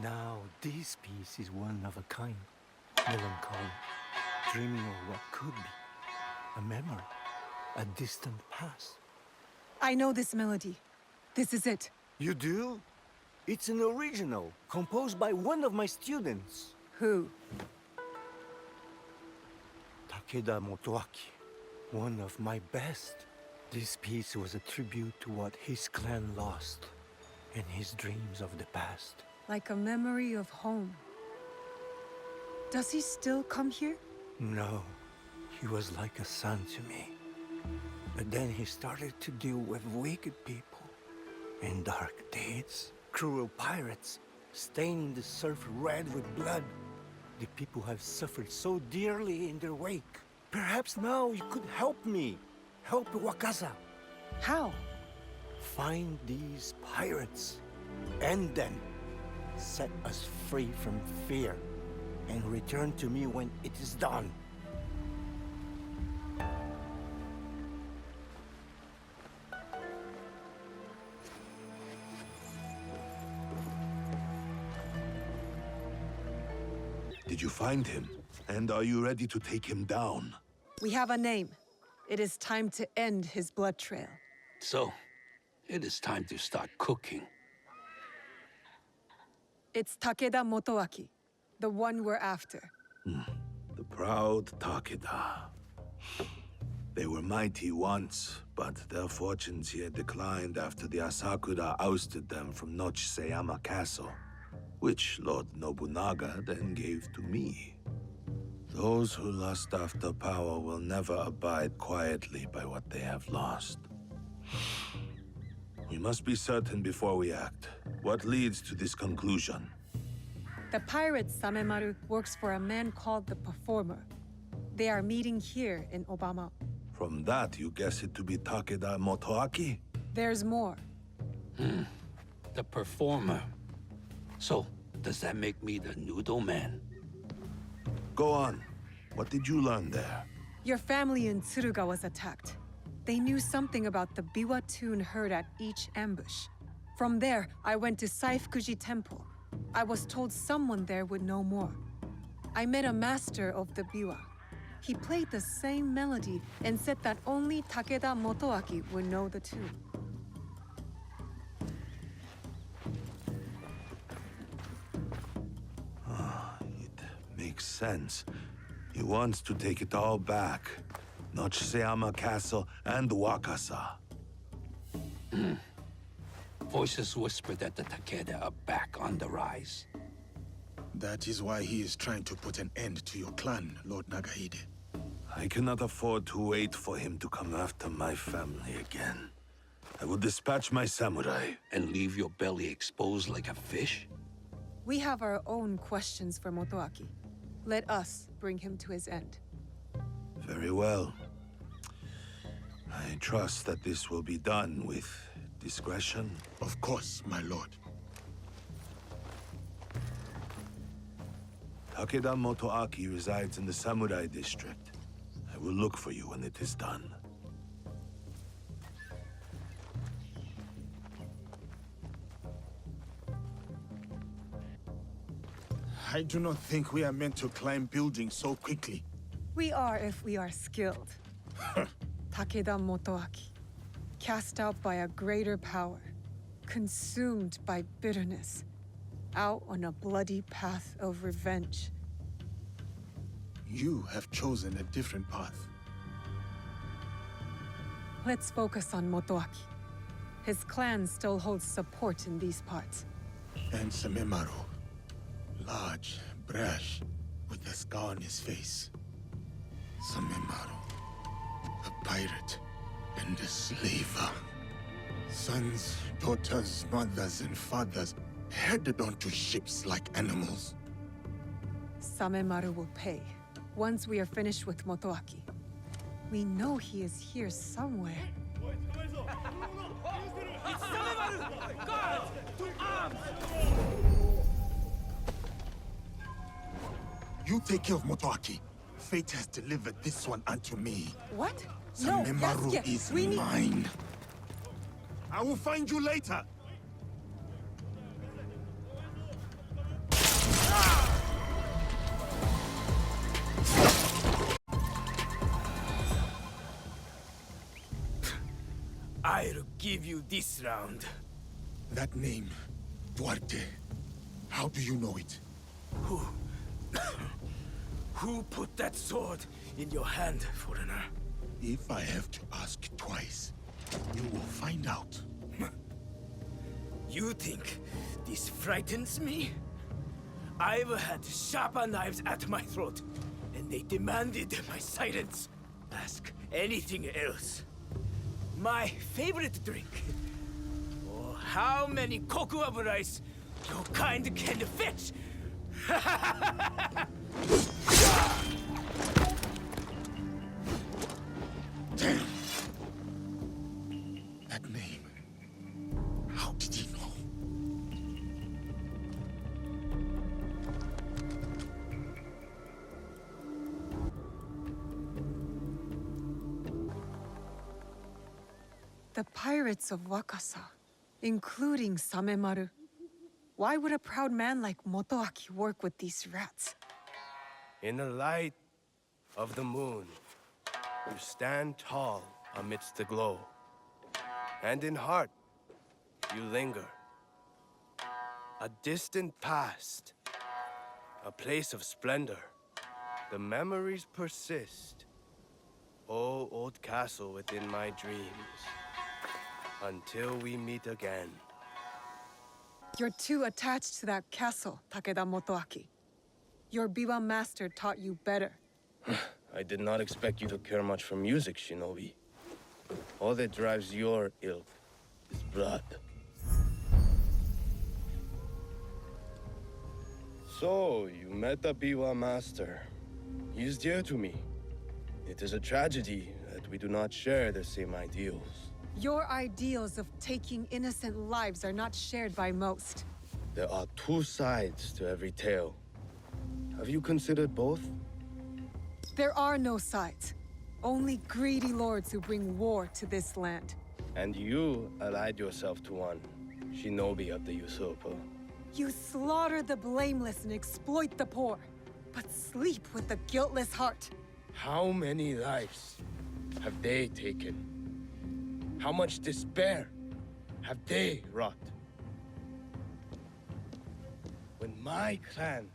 Now this piece is one of a kind. Melancholy. Dreaming of what could be. A memory. a distant past. I know this melody. This is it. You do? It's an original, composed by one of my students. Who? Takeda Motoaki, one of my best. This piece was a tribute to what his clan lost and his dreams of the past. Like a memory of home. Does he still come here? No, he was like a son to me. But then he started to deal with wicked people and dark deeds. Cruel pirates, staining the surf red with blood. The people have suffered so dearly in their wake. Perhaps now you could help me. Help Wakasa. How? Find these pirates. End them. Set us free from fear. And return to me when it is done. Did you find him? And are you ready to take him down? We have a name. It is time to end his blood trail. So, it is time to start cooking. It's Takeda Motoaki, the one we're after. The proud Takeda. They were mighty once, but their fortunes here declined after the Asakura ousted them from Nochiseyama Castle, which Lord Nobunaga then gave to me. Those who lust after power will never abide quietly by what they have lost. We must be certain before we act. What leads to this conclusion? The pirate Samemaru works for a man called the Performer. They are meeting here in Obama. From that, you guess it to be Takeda Motoaki? There's more. The Performer. So, does that make me the Noodle Man? Go on. What did you learn there? Your family in Tsuruga was attacked. They knew something about the biwa tune heard at each ambush. From there, I went to Saifukuji Temple. I was told someone there would know more. I met a master of the biwa. He played the same melody and said that only Takeda Motoaki would know the tune. Makes sense. He wants to take it all back. Nochiseyama Castle and Wakasa. Voices whisper that the Takeda are back on the rise. That is why he is trying to put an end to your clan, Lord Nagahide. I cannot afford to wait for him to come after my family again. I will dispatch my samurai. And leave your belly exposed like a fish? We have our own questions for Motoaki. Let us bring him to his end. Very well. I trust that this will be done with discretion. Of course, my lord. Takeda Motoaki resides in the Samurai District. I will look for you when it is done. I do not think we are meant to climb buildings so quickly. We are if we are skilled. Takeda Motoaki, cast out by a greater power, consumed by bitterness, out on a bloody path of revenge. You have chosen a different path. Let's focus on Motoaki. His clan still holds support in these parts. And Samemaru. Large, brash, with a scar on his face. Samemaru. A pirate and a slaver. Sons, daughters, mothers, and fathers headed onto ships like animals. Samemaru will pay, once we are finished with Motoaki. We know he is here somewhere. It's Samemaru! Guards! To arms! You take care of Motoaki. Fate has delivered this one unto me. What? Samemaru Yasuke, is we need... mine. I will find you later. give you this round. That name, Duarte. How do you know it? Who put that sword in your hand, foreigner? If I have to ask twice, you will find out. You think this frightens me? I've had sharper knives at my throat, and they demanded my silence. Ask anything else. My favorite drink. Or how many cocoa of rice your kind can fetch. Damn! That name. How did he know? The pirates of Wakasa, including Samemaru. Why would a proud man like Motoaki work with these rats? In the light of the moon, you stand tall amidst the glow. And in heart, you linger. A distant past, a place of splendor. The memories persist. Oh, old castle within my dreams. Until we meet again. You're too attached to that castle, Takeda Motoaki. Your Biwa master taught you better. I did not expect you to care much for music, Shinobi. All that drives your ilk is blood. So, you met the Biwa master. He is dear to me. It is a tragedy that we do not share the same ideals. Your ideals of taking innocent lives are not shared by most. There are two sides to every tale. Have you considered both? There are no sides. Only greedy lords who bring war to this land. And you allied yourself to one, Shinobi of the usurper. You slaughter the blameless and exploit the poor, but sleep with the guiltless heart. How many lives have they taken? How much despair have they wrought? When my clan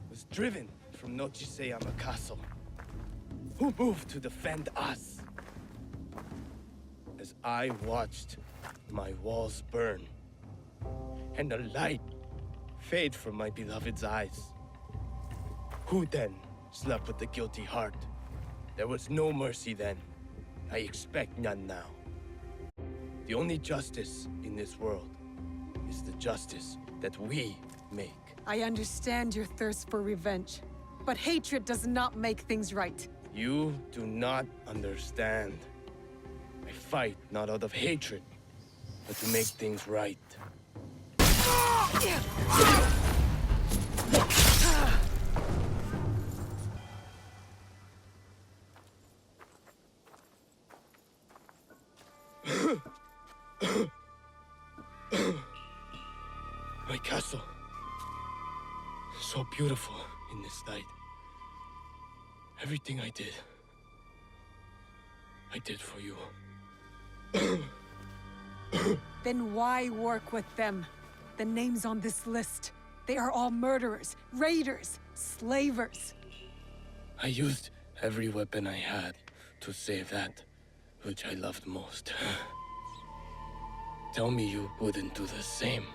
was driven from Nochiseyama Castle, who moved to defend us? As I watched my walls burn, and the light fade from my beloved's eyes, who then slept with the guilty heart? There was no mercy then. I expect none now. The only justice in this world is the justice that we make. I understand your thirst for revenge, but hatred does not make things right. You do not understand. I fight not out of hatred, but to make things right. My castle. So beautiful in this light. Everything I did for you. Then why work with them? The names on this list, they are all murderers, raiders, slavers. I used every weapon I had to save that which I loved most. Tell me you wouldn't do the same.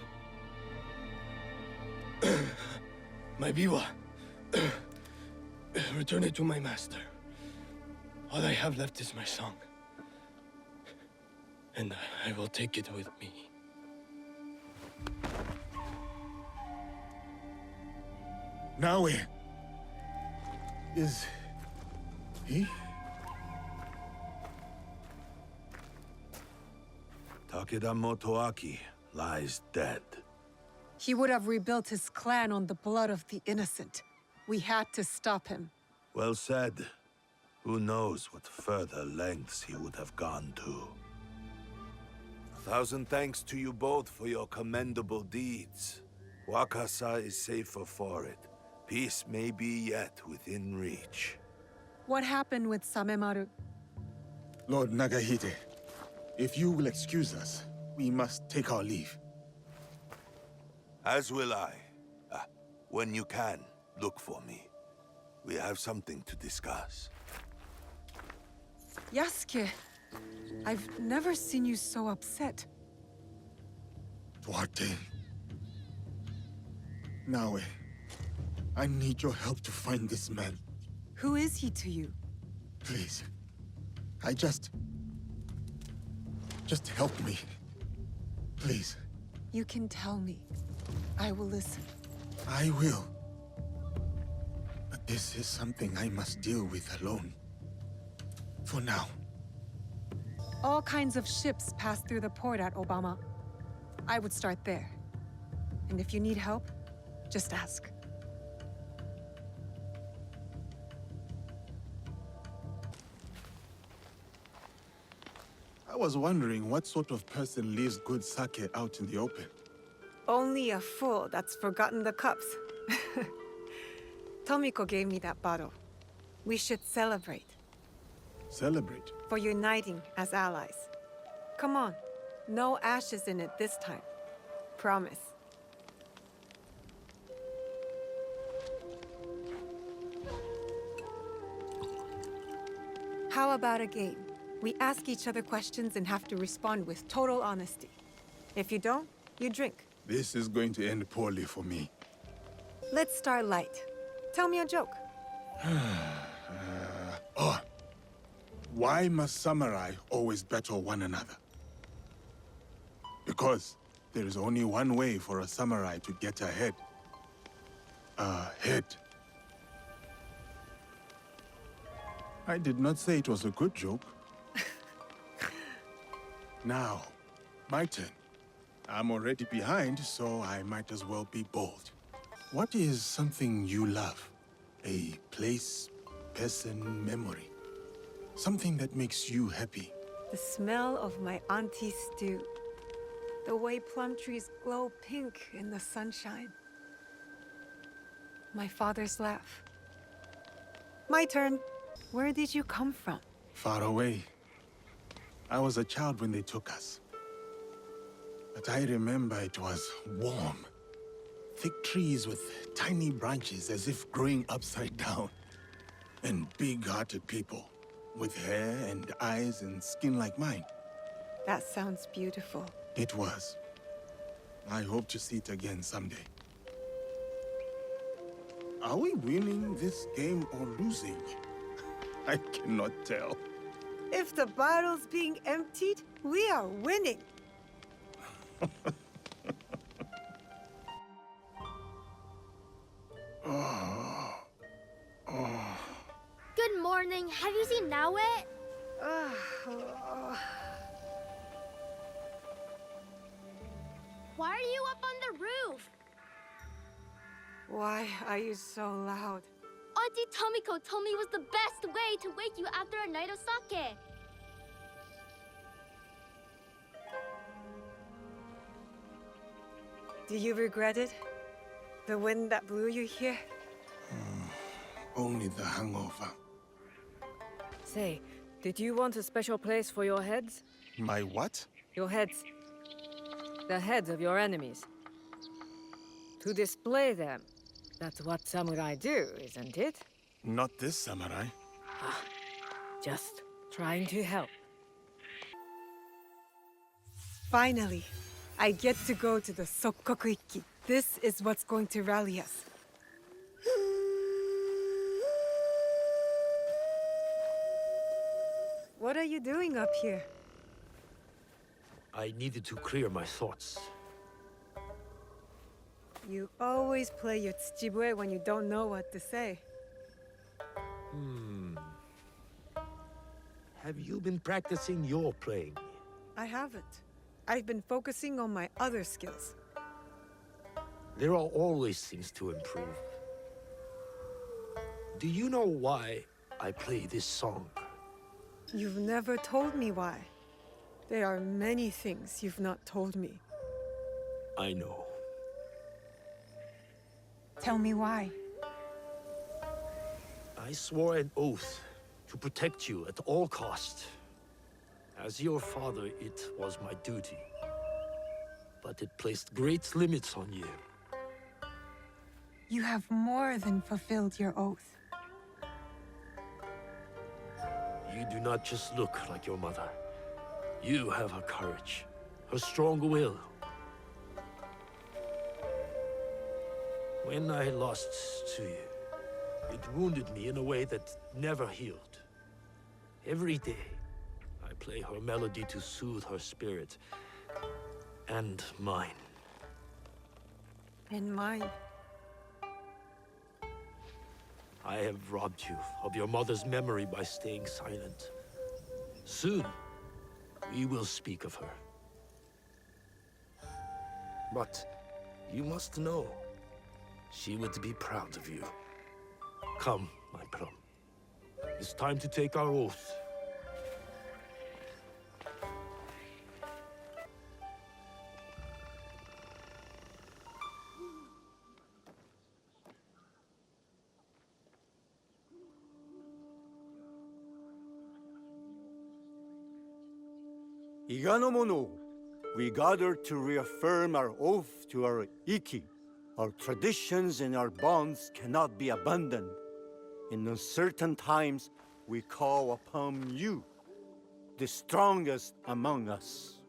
My biwa. Return it to my master. All I have left is my song. And I will take it with me. Now where? Is he? Takeda Motoaki lies dead. He would have rebuilt his clan on the blood of the innocent. We had to stop him. Well said. Who knows what further lengths he would have gone to. 1,000 thanks to you both for your commendable deeds. Wakasa is safer for it. Peace may be yet within reach. What happened with Samemaru? Lord Nagahide, If you will excuse us, we must take our leave. As will I. When you can, look for me. We have something to discuss. Yasuke, I've never seen you so upset. Duarte. Naue, I need your help to find this man. Who is he to you? Please. Just help me. Please. You can tell me. I will listen. I will. But this is something I must deal with alone. For now. All kinds of ships pass through the port at Obama. I would start there. And if you need help, just ask. I was wondering what sort of person leaves good sake out in the open. Only a fool that's forgotten the cups. Tomiko gave me that bottle. We should celebrate. Celebrate? For uniting as allies. Come on. No ashes in it this time. Promise. How about a game? We ask each other questions and have to respond with total honesty. If you don't, you drink. This is going to end poorly for me. Let's start light. Tell me a joke. Why must samurai always battle one another? Because there is only one way for a samurai to get ahead. Ahead. I did not say it was a good joke. Now, my turn. I'm already behind, so I might as well be bold. What is something you love? A place, person, memory? Something that makes you happy? The smell of my auntie's stew. The way plum trees glow pink in the sunshine. My father's laugh. My turn. Where did you come from? Far away. I was a child when they took us. But I remember it was warm. Thick trees with tiny branches as if growing upside down. And big-hearted people, with hair and eyes and skin like mine. That sounds beautiful. It was. I hope to see it again someday. Are we winning this game or losing? I cannot tell. If the bottle's being emptied, we are winning. Good morning. Have you seen Naue? Why are you up on the roof? Why are you so loud? Auntie Tomiko told me it was the best way to wake you after a night of sake. Do you regret it? The wind that blew you here? Only the hangover. Say, did you want a special place for your heads? My what? Your heads. The heads of your enemies. To display them. That's what samurai do, isn't it? Not this samurai. Just trying to help. Finally, I get to go to the Sokkoku Ikki. This is what's going to rally us. What are you doing up here? I needed to clear my thoughts. You always play your tsuchibue when you don't know what to say. Have you been practicing your playing? I haven't. I've been focusing on my other skills. There are always things to improve. Do you know why I play this song? You've never told me why. There are many things you've not told me. I know. Tell me why. I swore an oath to protect you at all costs. As your father, it was my duty. But it placed great limits on you. You have more than fulfilled your oath. You do not just look like your mother. You have her courage, her strong will. When I lost to you, it wounded me in a way that never healed. Every day, I play her melody to soothe her spirit, and mine. And mine. I have robbed you of your mother's memory by staying silent. Soon, we will speak of her. But you must know, she would be proud of you. Come, my plum. It's time to take our oath. Iganomono, we gather to reaffirm our oath to our Iki. Our traditions and our bonds cannot be abandoned. In uncertain times, we call upon you, the strongest among us.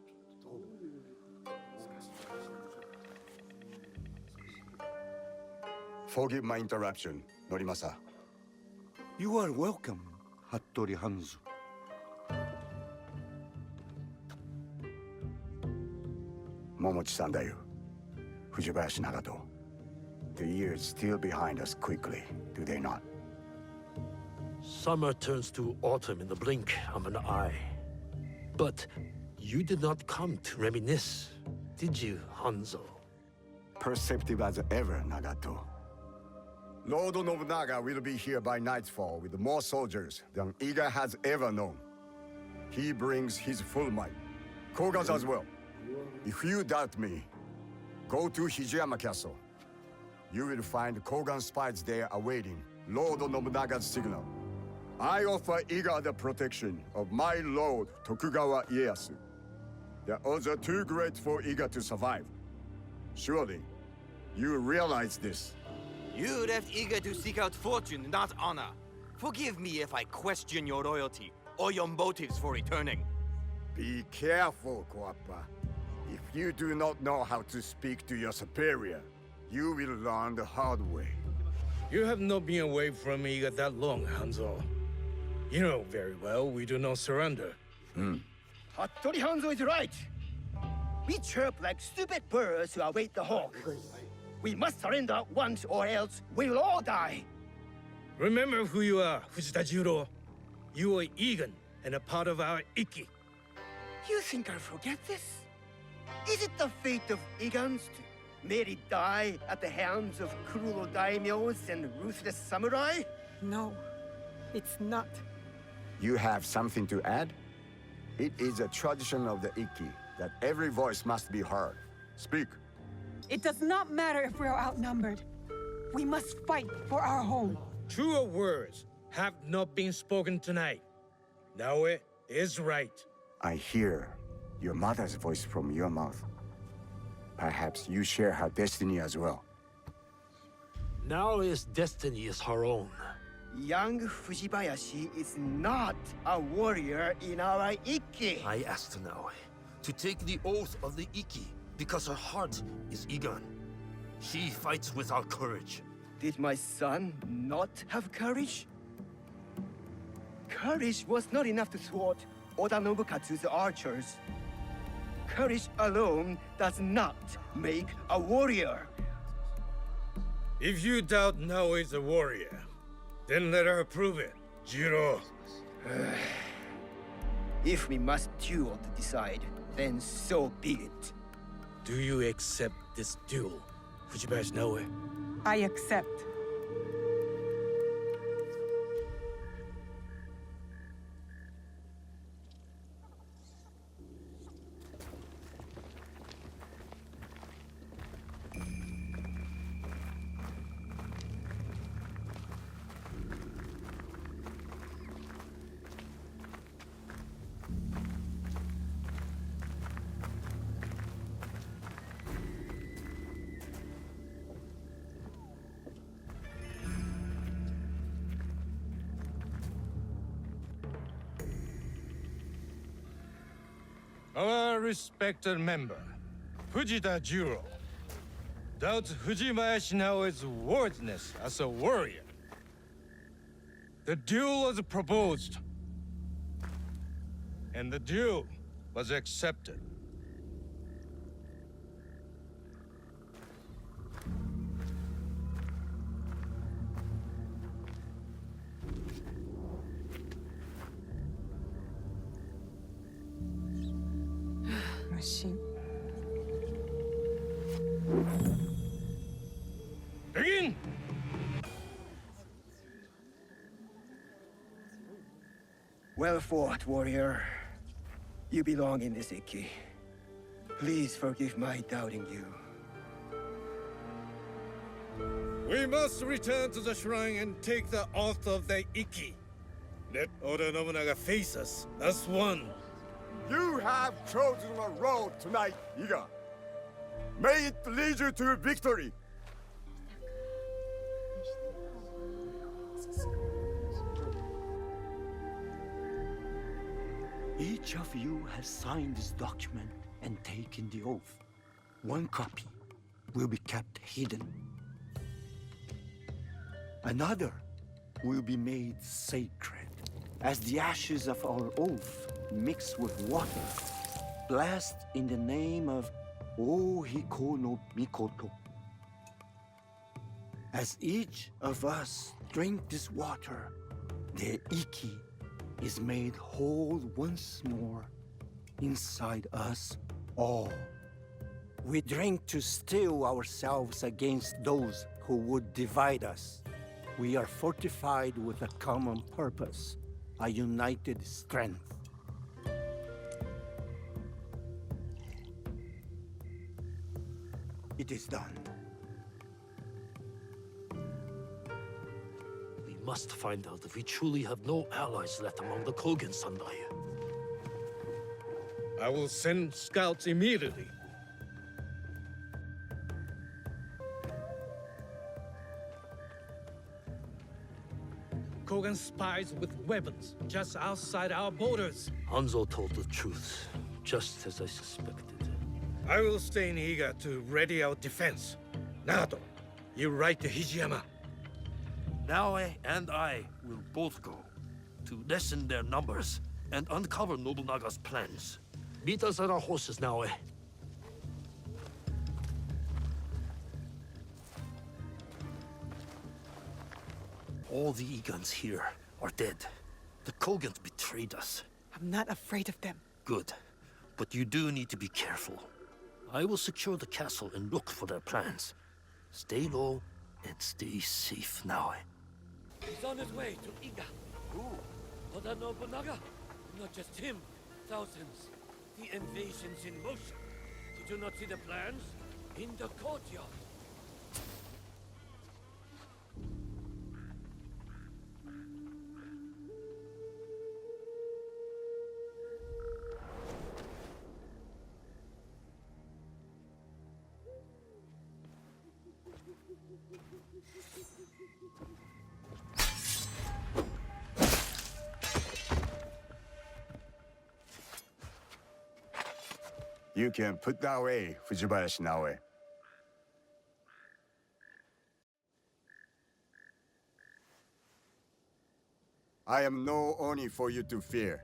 Forgive my interruption, Norimasa. You are welcome, Hattori Hanzo. Momochi-san da yo. Fujibayashi Nagato. The years steal behind us quickly, do they not? Summer turns to autumn in the blink of an eye. But you did not come to reminisce, did you, Hanzo? Perceptive as ever, Nagato. Lord Nobunaga will be here by nightfall with more soldiers than Iga has ever known. He brings his full might. Koga's as well. If you doubt me, go to Hijiyama Castle. You will find Kogan spies there awaiting Lord Nobunaga's signal. I offer Iga the protection of my lord Tokugawa Ieyasu. The odds are too great for Iga to survive. Surely, you realize this. You left Iga to seek out fortune, not honor. Forgive me if I question your loyalty or your motives for returning. Be careful, Koappa. If you do not know how to speak to your superior, you will learn the hard way. You have not been away from Iga that long, Hanzo. You know very well we do not surrender. Hattori Hanzo is right. We chirp like stupid birds who await the hawk. We must surrender once or else we will all die. Remember who you are, Fujita Jiro. You are Egan and a part of our Iki. You think I'll forget this? Is it the fate of Igans to merely die at the hands of cruel daimyos and ruthless samurai? No, it's not. You have something to add? It is a tradition of the Iki that every voice must be heard. Speak. It does not matter if we're outnumbered. We must fight for our home. Truer words have not been spoken tonight. Naoe is right. I hear your mother's voice from your mouth. Perhaps you share her destiny as well. Naoe's destiny is her own. Young Fujibayashi is not a warrior in our Iki. I asked Naoe to take the oath of the Iki because her heart is Igan. She fights with our courage. Did my son not have courage? Courage was not enough to thwart Oda Nobukatsu's archers. Courage alone does not make a warrior. If you doubt Naoe is a warrior, then let her prove it, Jiro. If we must duel to decide, then so be it. Do you accept this duel, Fujibayashi Naoe? I accept. Our respected member, Fujita Jiro, doubts Fujibayashi Naoe's worthiness as a warrior. The duel was proposed, and the duel was accepted. Machine. Begin! Well fought, warrior. You belong in this Iki. Please forgive my doubting you. We must return to the shrine and take the oath of the Iki. Let Oda Nobunaga face us as one. You have chosen a road tonight, Iga. May it lead you to victory. Each of you has signed this document and taken the oath. One copy will be kept hidden. Another will be made sacred, as the ashes of our oath mixed with water, blessed in the name of Ohiko no Mikoto. As each of us drink this water, the Iki is made whole once more inside us all. We drink to steel ourselves against those who would divide us. We are fortified with a common purpose, a united strength. It is done. We must find out if we truly have no allies left among the Kogen Sandai. I will send scouts immediately. Kogan spies with weapons just outside our borders. Hanzo told the truth, just as I suspected. I will stay in Iga to ready our defense. Nagato, you ride to Hijiyama. Naoe and I will both go to lessen their numbers and uncover Nobunaga's plans. Meet us at our horses, Naoe. All the Egons here are dead. The Kogans betrayed us. I'm not afraid of them. Good. But you do need to be careful. I will secure the castle and look for their plans. Stay low and stay safe, Naoe. He's on his way to Iga. Who? Oda Nobunaga? Not just him. Thousands. The invasion's in motion. Did you not see the plans? In the courtyard. You can put that away, Fujibayashi Naoe. I am no Oni for you to fear.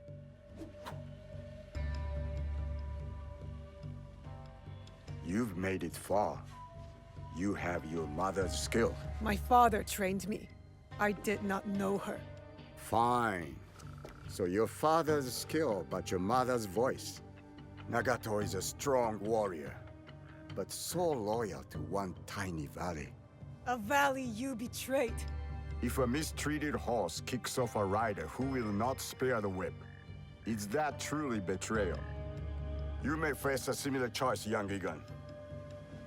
You've made it far. You have your mother's skill. My father trained me. I did not know her. Fine. So your father's skill, but your mother's voice. Nagato is a strong warrior, but so loyal to one tiny valley. A valley you betrayed. If a mistreated horse kicks off a rider who will not spare the whip, is that truly betrayal? You may face a similar choice, young Egan.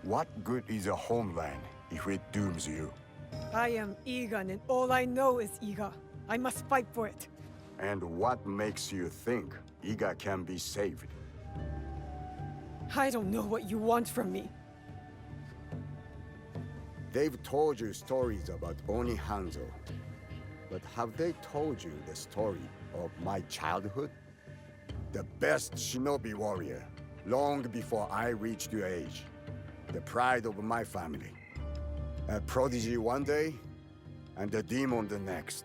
What good is a homeland if it dooms you? I am Egan, and all I know is Iga. I must fight for it. And what makes you think Iga can be saved? I don't know what you want from me. They've told you stories about Oni Hanzo, but have they told you the story of my childhood? The best shinobi warrior, long before I reached your age. The pride of my family. A prodigy one day, and a demon the next.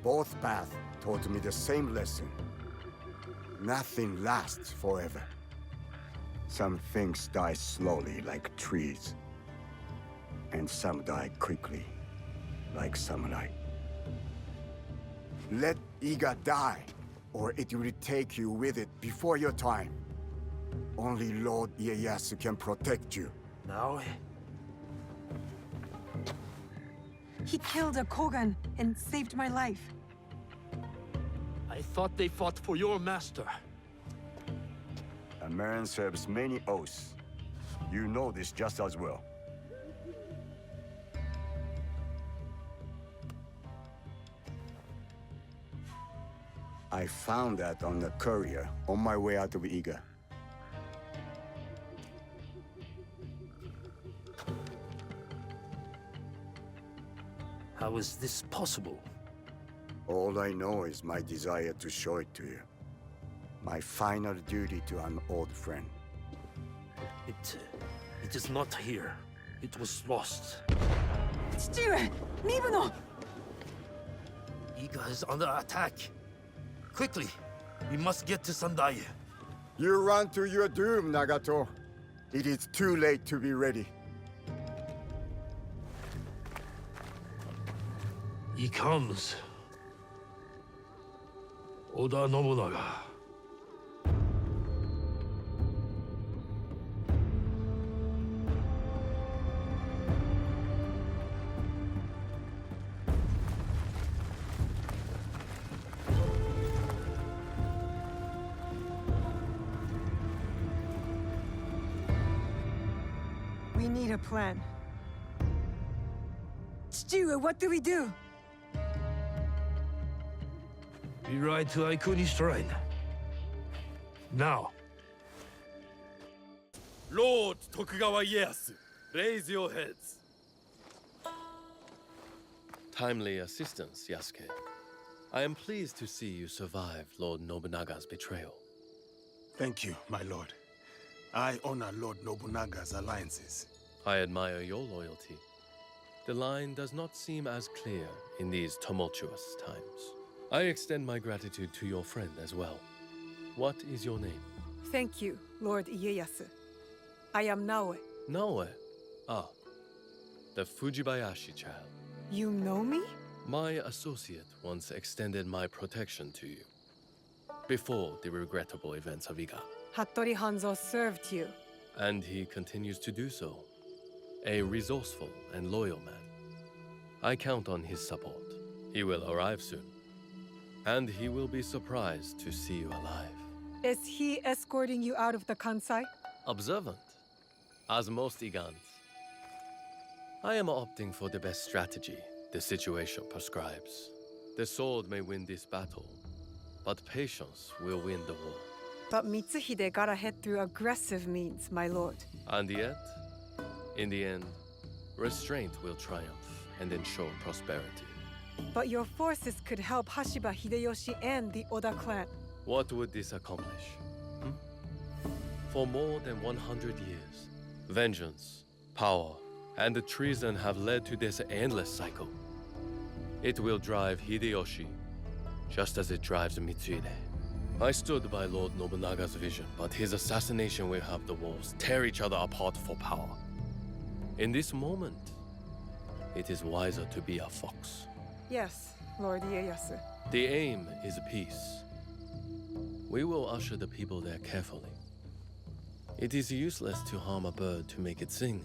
Both paths taught me the same lesson. Nothing lasts forever. Some things die slowly like trees. And some die quickly, like samurai. Let Iga die, or it will take you with it before your time. Only Lord Ieyasu can protect you. Now? He killed a Kogan and saved my life. I thought they fought for your master. A man serves many oaths. You know this just as well. I found that on the courier on my way out of Iga. How is this possible? All I know is my desire to show it to you. My final duty to an old friend. It is not here. It was lost. 父上、身分 Iga is under attack. Quickly, we must get to Sendai. You run to your doom, Nagato. It is too late to be ready. He comes. Oda Nobunaga. We need a plan. 父上, what do we do? We ride to Aikuni Shrine. Now. Lord Tokugawa Ieyasu, raise your heads. Timely assistance, Yasuke. I am pleased to see you survived Lord Nobunaga's betrayal. Thank you, my lord. I honor Lord Nobunaga's alliances. I admire your loyalty. The line does not seem as clear in these tumultuous times. I extend my gratitude to your friend as well. What is your name? Thank you, Lord Ieyasu. I am Naoe. Naoe? Ah, the Fujibayashi child. You know me? My associate once extended my protection to you. Before the regrettable events of Iga. Hattori Hanzo served you. And he continues to do so. A resourceful and loyal man. I count on his support. He will arrive soon. And he will be surprised to see you alive. Is he escorting you out of the Kansai? Observant, as most Igans. I am opting for the best strategy the situation prescribes. The sword may win this battle, but patience will win the war. But Mitsuhide got ahead through aggressive means, my lord. And yet, in the end, restraint will triumph and ensure prosperity. But your forces could help Hashiba Hideyoshi and the Oda clan. What would this accomplish? For more than 100 years, vengeance, power, and treason have led to this endless cycle. It will drive Hideyoshi, just as it drives Mitsuhide. I stood by Lord Nobunaga's vision, but his assassination will have the wolves tear each other apart for power. In this moment, it is wiser to be a fox. Yes, Lord Ieyasu. The aim is peace. We will usher the people there carefully. It is useless to harm a bird to make it sing.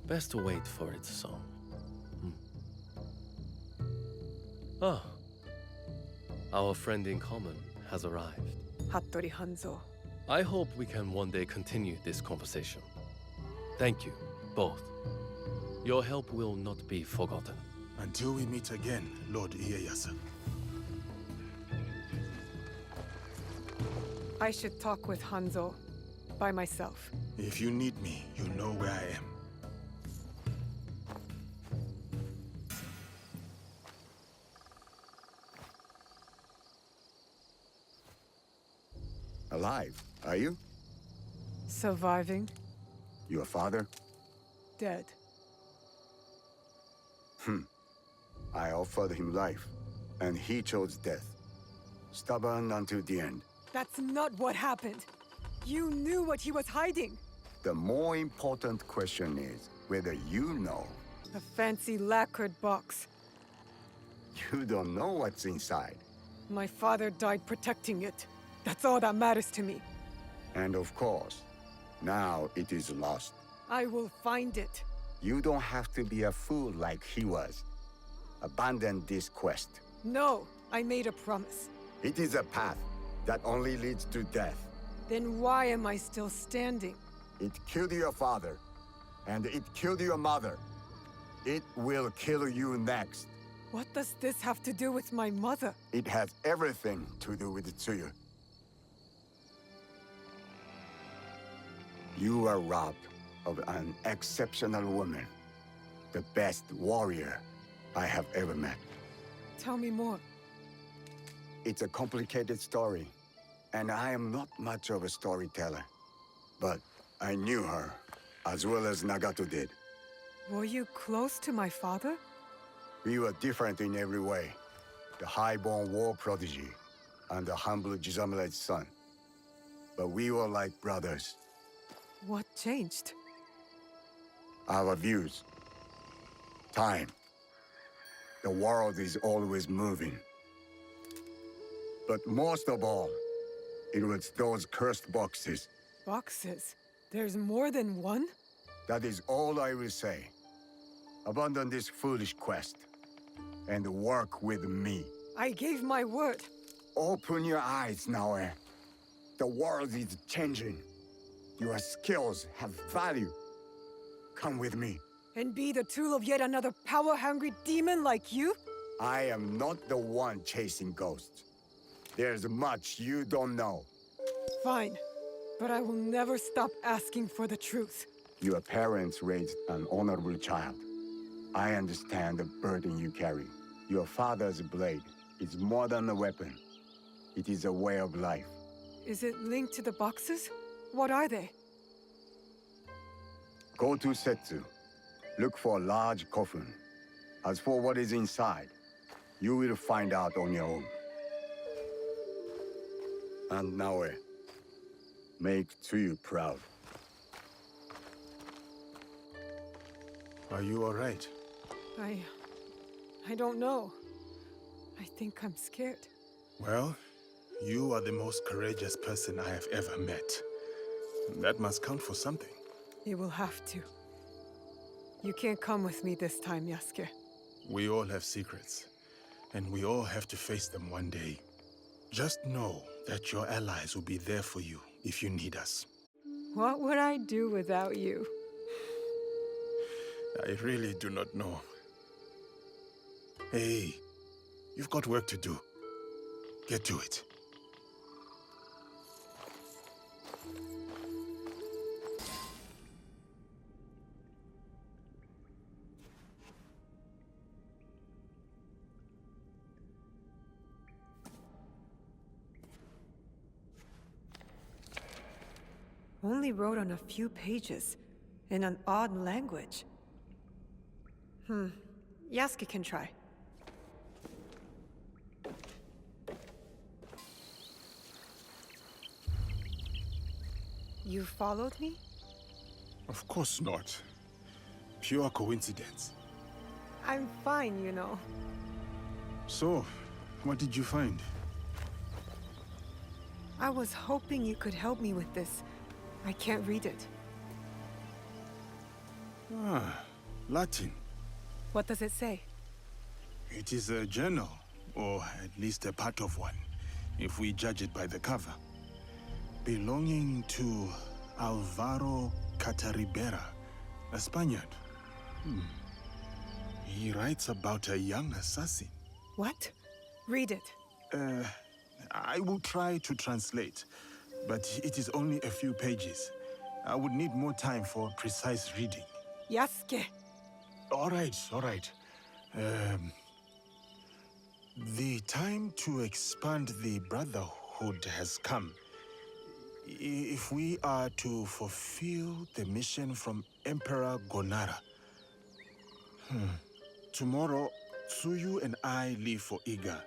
Best to wait for its song. Ah, our friend in common has arrived. Hattori Hanzo. I hope we can one day continue this conversation. Thank you, both. Your help will not be forgotten. Until we meet again, Lord Ieyasu. I should talk with Hanzo by myself. If you need me, you know where I am. alive, are you? Surviving, Your father? dead. I offered him life, and he chose death. Stubborn until the end. That's not what happened. You knew what he was hiding. The more important question is whether you know. A fancy lacquered box. You don't know what's inside. My father died protecting it. That's all that matters to me. And of course, now it is lost. I will find it. You don't have to be a fool like he was. Abandon this quest. No, I made a promise. It is a path that only leads to death. Then why am I still standing? It killed your father, and it killed your mother. It will kill you next. What does this have to do with my mother? It has everything to do with Tsuyu. You are robbed of an exceptional woman. The best warrior I have ever met. Tell me more. It's a complicated story, and I am not much of a storyteller. But I knew her, as well as Nagato did. Were you close to my father? We were different in every way. The high-born war prodigy, and the humble Jisamura's son. But we were like brothers. What changed? Our views. Time. The world is always moving. But most of all, it was those cursed boxes. Boxes? There's more than one? That is all I will say. Abandon this foolish quest, and work with me. I gave my word. Open your eyes, Naoe. The world is changing. Your skills have value. Come with me. And be the tool of yet another power-hungry demon like you? I am not the one chasing ghosts. There's much you don't know. Fine, but I will never stop asking for the truth. Your parents raised an honorable child. I understand the burden you carry. Your father's blade is more than a weapon. It is a way of life. Is it linked to the boxes? What are they? Go to Setsu. Look for a large coffin. As for what is inside, you will find out on your own. And Naoe, make Tsuyu proud. Are you all right? I don't know. I think I'm scared. Well, you are the most courageous person I have ever met. That must count for something. You will have to. You can't come with me this time, Yasuke. We all have secrets, and we all have to face them one day. Just know that your allies will be there for you if you need us. What would I do without you? I really do not know. Hey, you've got work to do. Get to it. Only wrote on a few pages, in an odd language. Yasuke can try. You followed me? Of course not. Pure coincidence. I'm fine, you know. So, what did you find? I was hoping you could help me with this. I can't read it. Ah, Latin. What does it say? It is a journal, or at least a part of one, if we judge it by the cover. Belonging to Alvaro Cataribera, a Spaniard. He writes about a young assassin. What? Read it. I will try to translate, but it is only a few pages. I would need more time for precise reading. Yasuke! All right. The time to expand the Brotherhood has come. if we are to fulfill the mission from Emperor Gonara, tomorrow, Tsuyu and I leave for Iga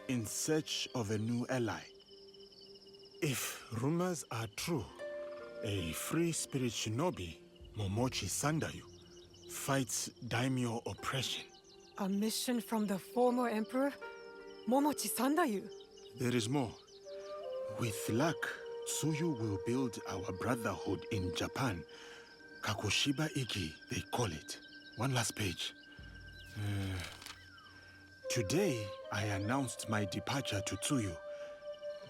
in search of a new ally. If rumors are true, a free spirit shinobi, Momochi Sandayu, fights daimyo oppression. A mission from the former emperor? Momochi Sandayu? There is more. With luck, Tsuyu will build our brotherhood in Japan. Kakoshiba Iki, they call it. One last page. Today, I announced my departure to Tsuyu.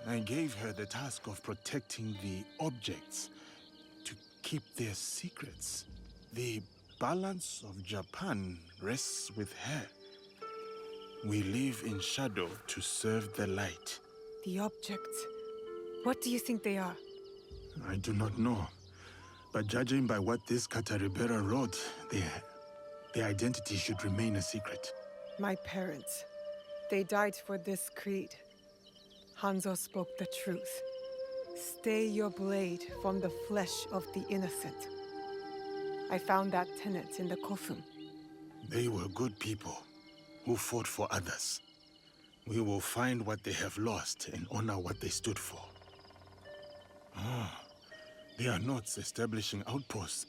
I gave her the task of protecting the objects, to keep their secrets. The balance of Japan rests with her. We live in shadow to serve the light. The objects. What do you think they are? I do not know. But judging by what this Kataribera wrote, their identity should remain a secret. My parents. They died for this creed. Hanzo spoke the truth. Stay your blade from the flesh of the innocent. I found that tenet in the Kofun. They were good people who fought for others. We will find what they have lost and honor what they stood for. They are not establishing outposts.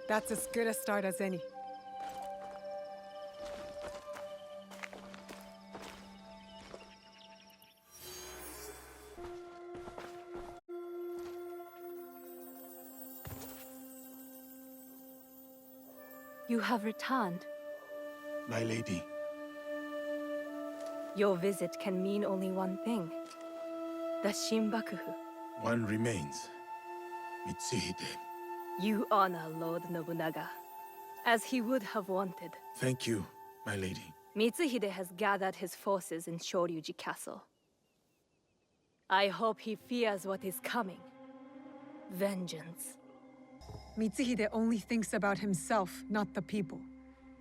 That's as good a start as any. You have returned. My lady. Your visit can mean only one thing. The Shinbakufu. One remains. Mitsuhide. You honor Lord Nobunaga, as he would have wanted. Thank you, my lady. Mitsuhide has gathered his forces in Shoryuji Castle. I hope he fears what is coming. Vengeance. Mitsuhide only thinks about himself, not the people.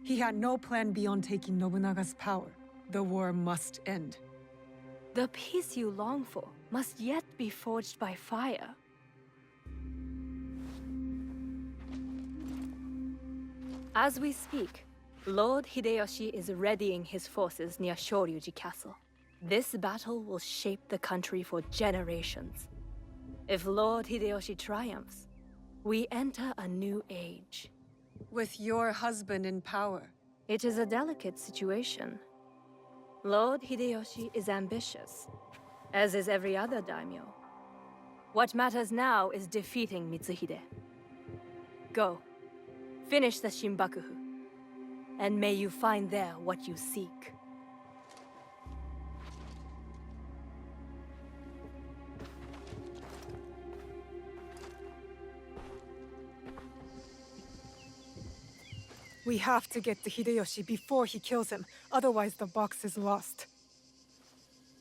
He had no plan beyond taking Nobunaga's power. The war must end. The peace you long for must yet be forged by fire. As we speak, Lord Hideyoshi is readying his forces near Shoryuji Castle. This battle will shape the country for generations. If Lord Hideyoshi triumphs, we enter a new age. With your husband in power. It is a delicate situation. Lord Hideyoshi is ambitious, as is every other daimyo. What matters now is defeating Mitsuhide. Go, finish the Shinbakufu, and may you find there what you seek. We have to get to Hideyoshi before he kills him, otherwise the box is lost.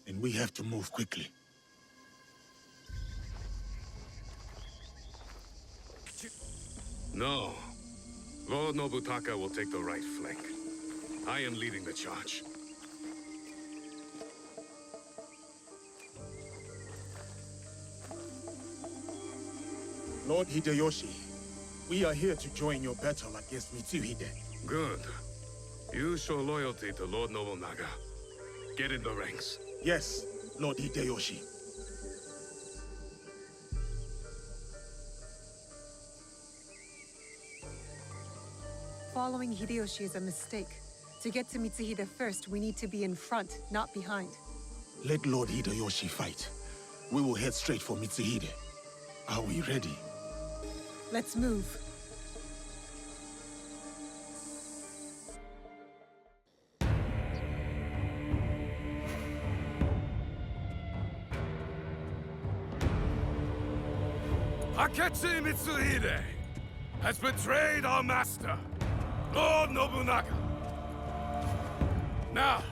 And we have to move quickly. No. Lord Nobutaka will take the right flank. I am leading the charge. Lord Hideyoshi, we are here to join your battle against Mitsuhide. Good. You show loyalty to Lord Nobunaga. Get in the ranks. Yes, Lord Hideyoshi. Following Hideyoshi is a mistake. To get to Mitsuhide first, we need to be in front, not behind. Let Lord Hideyoshi fight. We will head straight for Mitsuhide. Are we ready? Let's move. Akechi Mitsuhide has betrayed our master, Lord Nobunaga. Now,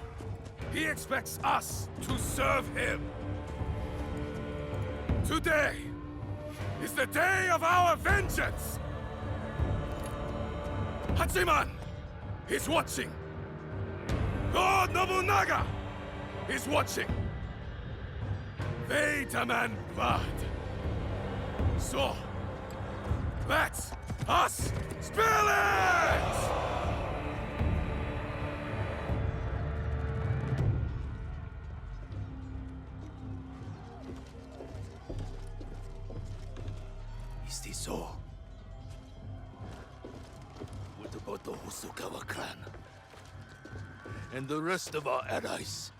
he expects us to serve him. Today is the day of our vengeance! Hachiman is watching. Lord Nobunaga is watching. Vitamin blood. So, let's us spill it! Is this so? What about the Hosokawa clan? And the rest of our allies?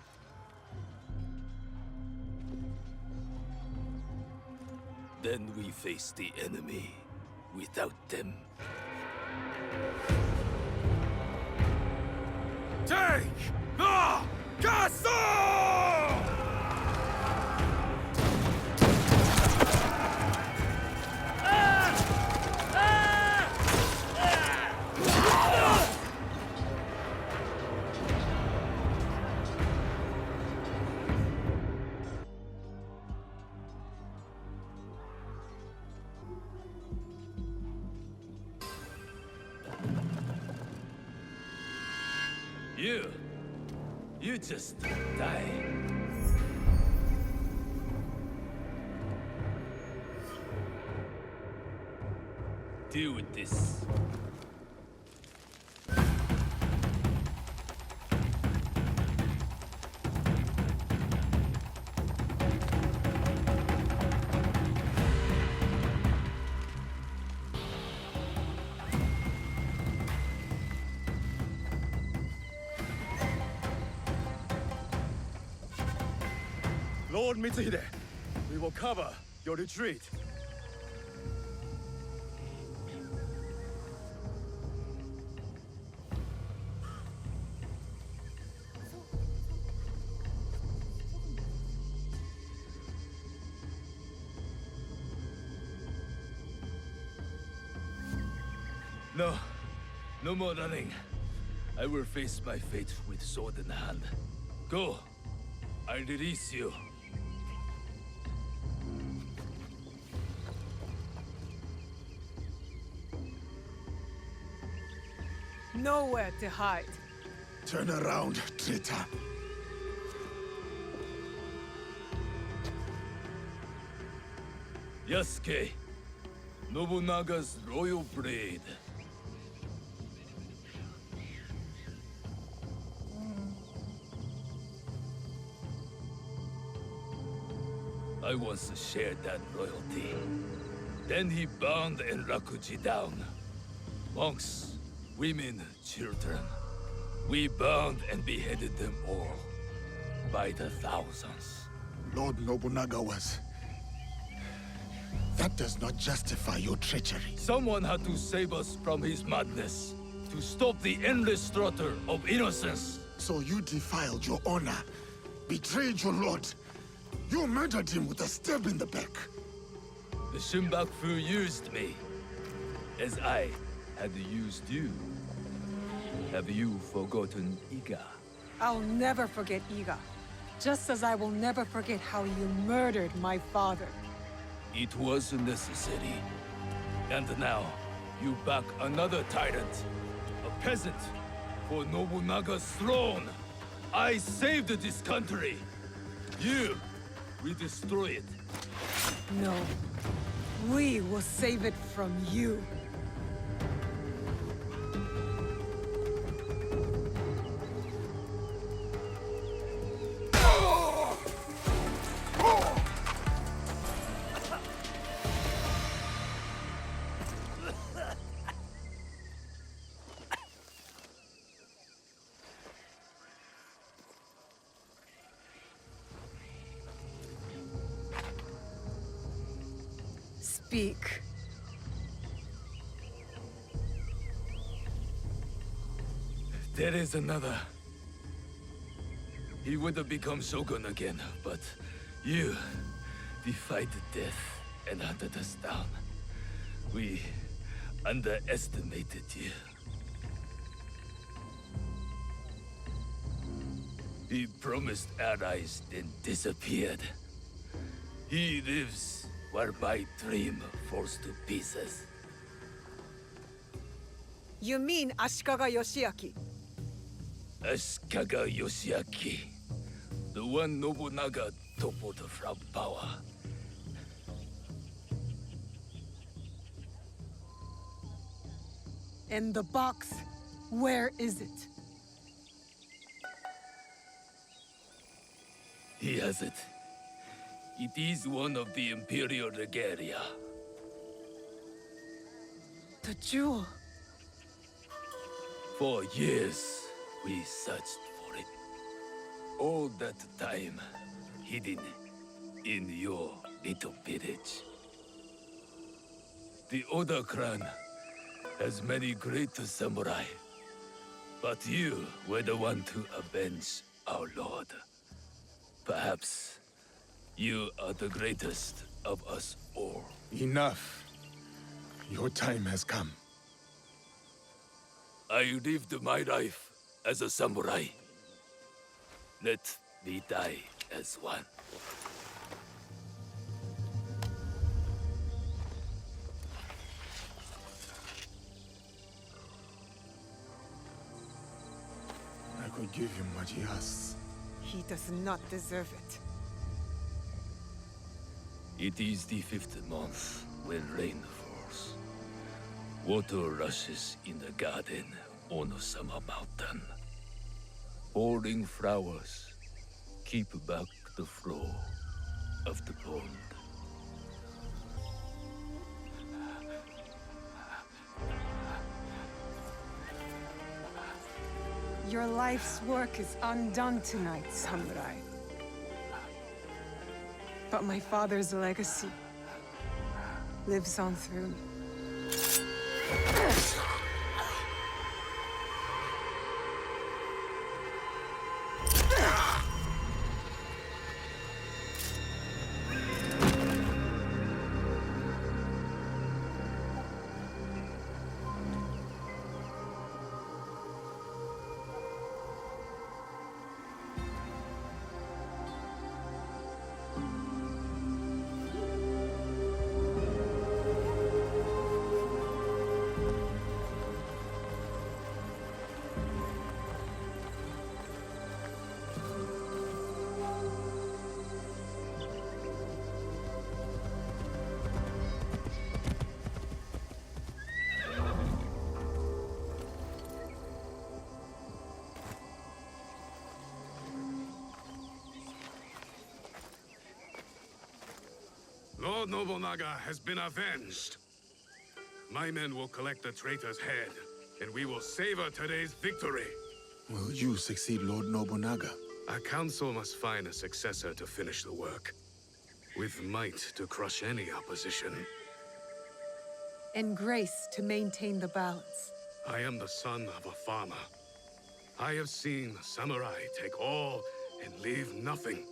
Then we face the enemy without them. Take the castle! You just die. Deal with this. Lord Mitsuhide, we will cover your retreat. No more running. I will face my fate with sword in hand. Go. I release you. Nowhere to hide. Turn around, traitor. Yasuke, Nobunaga's royal blade. I once shared that royalty. Then he bound Enrakuji down. Monks, women, children. We bound and beheaded them all. By the thousands. Lord Nobunaga was... That does not justify your treachery. Someone had to save us from his madness. To stop the endless slaughter of innocents. So you defiled your honor, betrayed your lord. You murdered him with a stab in the back. The Shinbaku used me, as I had used you. Have you forgotten Iga? I'll never forget Iga. Just as I will never forget how you murdered my father. It was necessary. And now, you back another tyrant. A peasant. For Nobunaga's throne. I saved this country. You, we destroy it. No. We will save it from you. Speak. There is another. He would have become Shogun again, but you defied death and hunted us down. We underestimated you. He promised allies, then disappeared. He lives while my dream falls to pieces. You mean Ashikaga Yoshiaki? Ashikaga Yoshiaki. The one Nobunaga Topoto from power. And the box, where is it? He has it. It is one of the Imperial regalia. The jewel. For years, we searched for it. All that time, hidden in your little village. The Oda clan has many great samurai, but you were the one to avenge our lord. Perhaps you are the greatest of us all. Enough. Your time has come. I lived my life as a samurai. Let me die as one. I could give him what he asks. He does not deserve it. It is the 5th month when rain falls. Water rushes in the garden on Summer Mountain. Falling flowers keep back the flow of the pond. Your life's work is undone tonight, samurai. But my father's legacy lives on through me. Lord Nobunaga has been avenged. My men will collect the traitor's head, and we will savor today's victory. Will you succeed Lord Nobunaga? Our council must find a successor to finish the work, with might to crush any opposition. And grace to maintain the balance. I am the son of a farmer. I have seen samurai take all and leave nothing.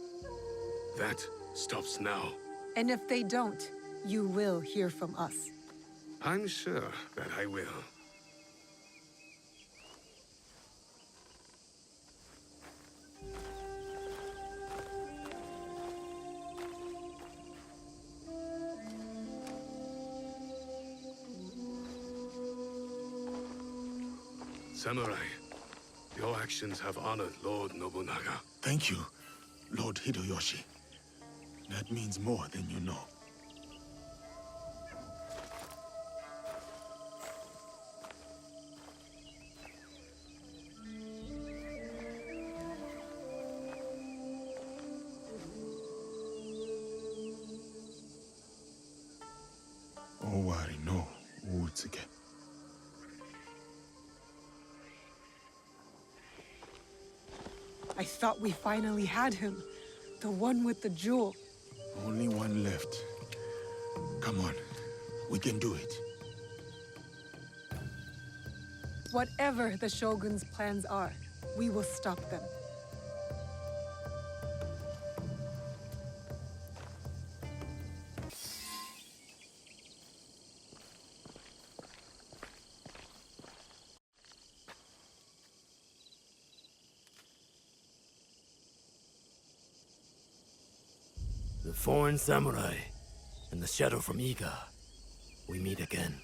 That stops now. And if they don't, you will hear from us. I'm sure that I will. Samurai, your actions have honored Lord Nobunaga. Thank you, Lord Hideyoshi. That means more than you know. Owari no Uutsuke. I thought we finally had him. The one with the jewel. Only one left. Come on, we can do it. Whatever the Shogun's plans are, we will stop them. The foreign samurai and the shadow from Iga. We meet again.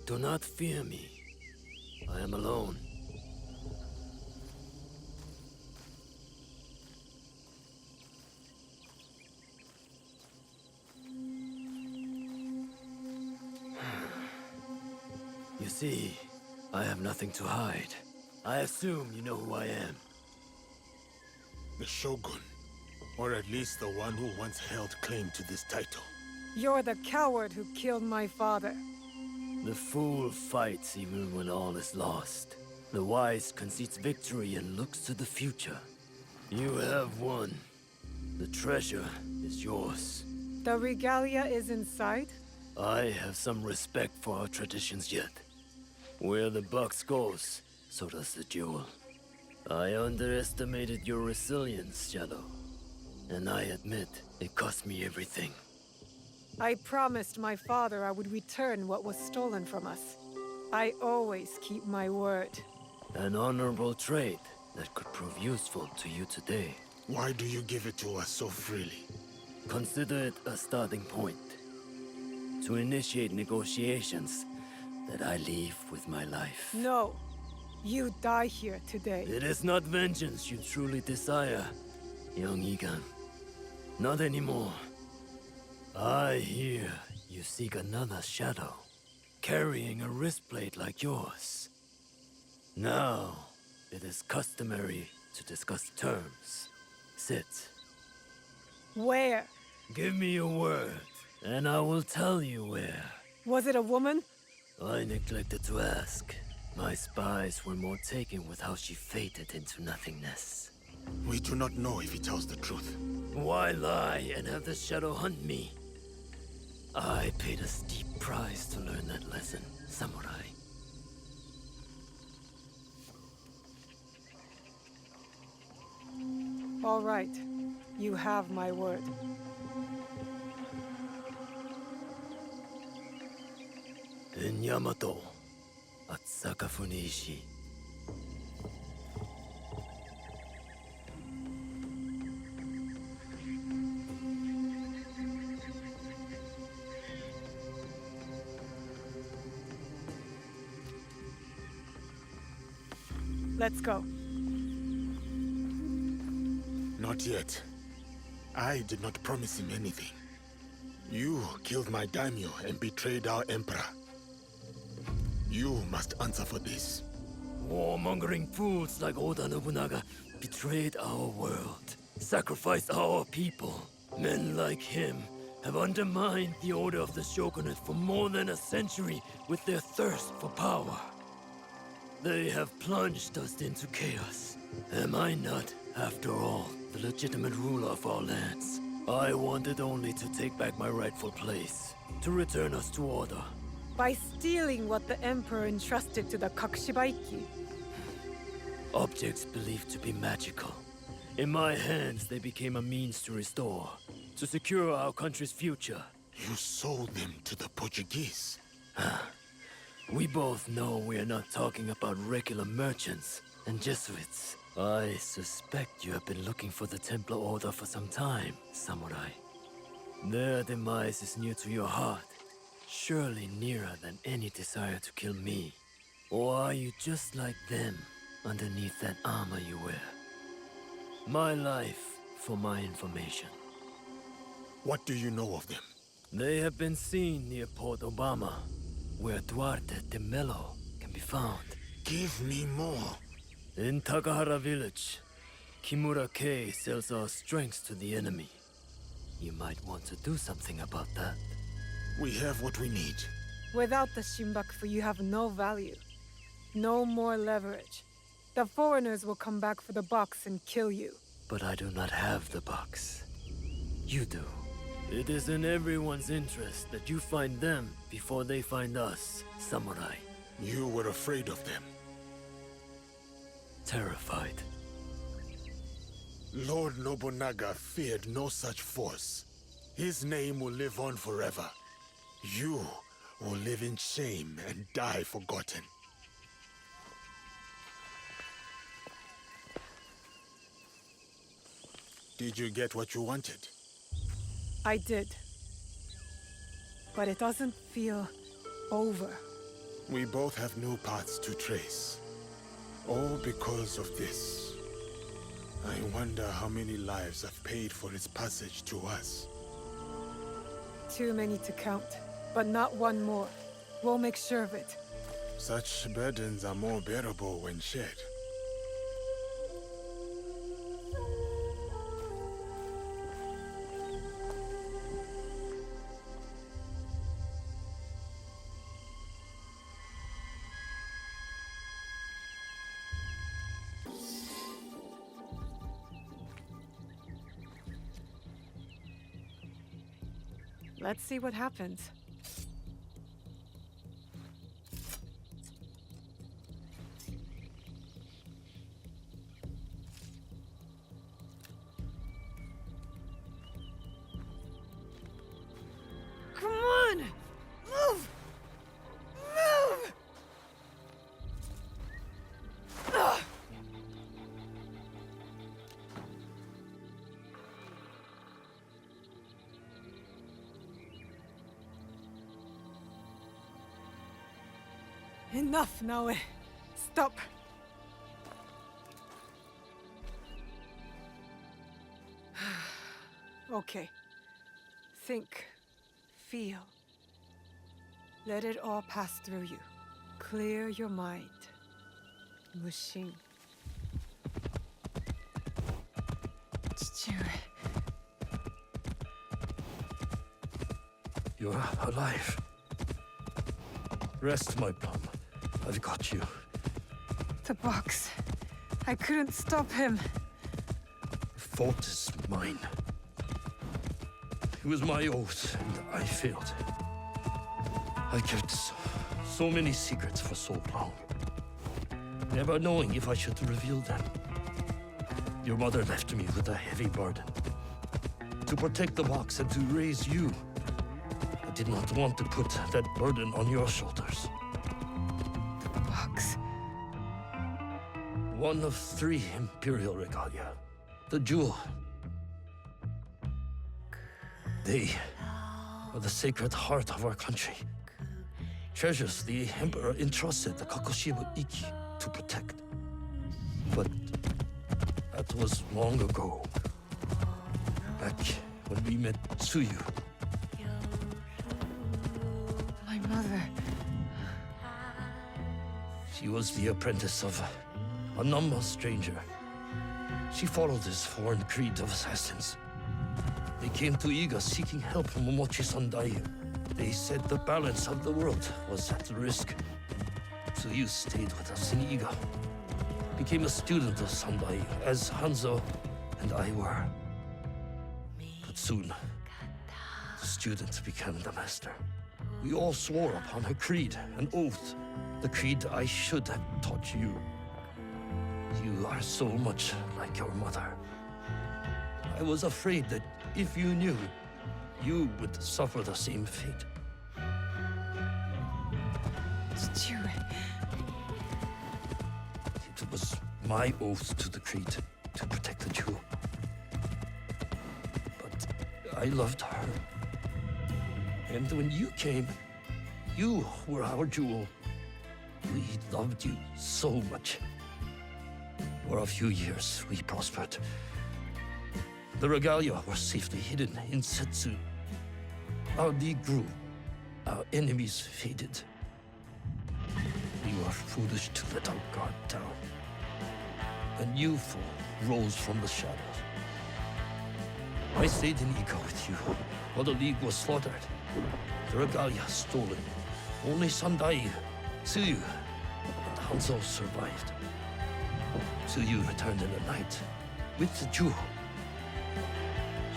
Do not fear me. I am alone. You see, I have nothing to hide. I assume you know who I am. The Shogun. Or at least the one who once held claim to this title. You're the coward who killed my father. The fool fights even when all is lost. The wise concedes victory and looks to the future. You have won. The treasure is yours. The regalia is inside? I have some respect for our traditions yet. Where the box goes, so does the jewel. I underestimated your resilience, Shadow. And I admit, it cost me everything. I promised my father I would return what was stolen from us. I always keep my word. An honorable trait that could prove useful to you today. Why do you give it to us so freely? Consider it a starting point. To initiate negotiations that I leave with my life. No. You die here today. It is not vengeance you truly desire, young Egan. Not anymore. I hear you seek another shadow, carrying a wristblade like yours. Now, it is customary to discuss terms. Sit. Where? Give me your word, and I will tell you where. Was it a woman? I neglected to ask. My spies were more taken with how she faded into nothingness. We do not know if he tells the truth. Why lie and have the shadow hunt me? I paid a steep price to learn that lesson, samurai. All right. You have my word. In Yamato, at Sakafuniishi. Let's go. Not yet. I did not promise him anything. You killed my daimyo and betrayed our emperor. You must answer for this. Warmongering fools like Oda Nobunaga betrayed our world, sacrificed our people. Men like him have undermined the order of the shogunate for more than a century with their thirst for power. They have plunged us into chaos. Am I not, after all, the legitimate ruler of our lands? I wanted only to take back my rightful place, to return us to order. By stealing what the Emperor entrusted to the Kakushibaiki. Objects believed to be magical. In my hands, they became a means to restore, to secure our country's future. You sold them to the Portuguese. We both know we are not talking about regular merchants and Jesuits. I suspect you have been looking for the Templar Order for some time, samurai. Their demise is near to your heart, surely nearer than any desire to kill me. Or are you just like them, underneath that armor you wear? My life for my information. What do you know of them? They have been seen near Port Obama, where Duarte de Mello can be found. Give me more. In Takahara village, Kimura Kei sells our strengths to the enemy. You might want to do something about that. We have what we need. Without the Shimbakufu, you have no value. No more leverage. The foreigners will come back for the box and kill you. But I do not have the box. You do. It is in everyone's interest that you find them before they find us, samurai. You were afraid of them. Terrified. Lord Nobunaga feared no such force. His name will live on forever. You will live in shame and die forgotten. Did you get what you wanted? I did. But it doesn't feel over. We both have new paths to trace. All because of this. I wonder how many lives have paid for its passage to us. Too many to count, but not one more. We'll make sure of it. Such burdens are more bearable when shared. Let's see what happens. Come on! Move! Move! Ugh. Enough, Naue. Stop. Okay. Think. Feel. Let it all pass through you. Clear your mind. Mushin. You're alive. Rest, my plum. I've got you. The box. I couldn't stop him. The fault is mine. It was my oath, and I failed. I kept so many secrets for so long, never knowing if I should reveal them. Your mother left me with a heavy burden. To protect the box and to raise you, I did not want to put that burden on your shoulders. The box. One of 3 Imperial regalia. The jewel. They are the sacred heart of our country. Treasures the Emperor entrusted the Kakushibo Iki to protect. But that was long ago. Back when we met Tsuyu. My mother. She was the apprentice of a Nama stranger. She followed his foreign creed of assassins. They came to Iga seeking help from Momochi Sandai. They said the balance of the world was at risk. Tsuyu stayed with us in Iga. Became a student of Sandai, as Hanzo and I were. But soon, the student became the master. We all swore upon her creed, an oath. The creed I should have taught you. You are so much like your mother. I was afraid that if you knew, you would suffer the same fate. It was my oath to the creed to protect the jewel. But I loved her. And when you came, you were our jewel. We loved you so much. For a few years, we prospered. The regalia were safely hidden in Setsu. Our league grew. Our enemies faded. We were foolish to let our guard down. A new foe rose from the shadows. I stayed in Iga with you while the league was slaughtered. The regalia stolen. Only Sandai, Tsuyu, and Hanzo survived. Tsuyu returned in the night with the jewel.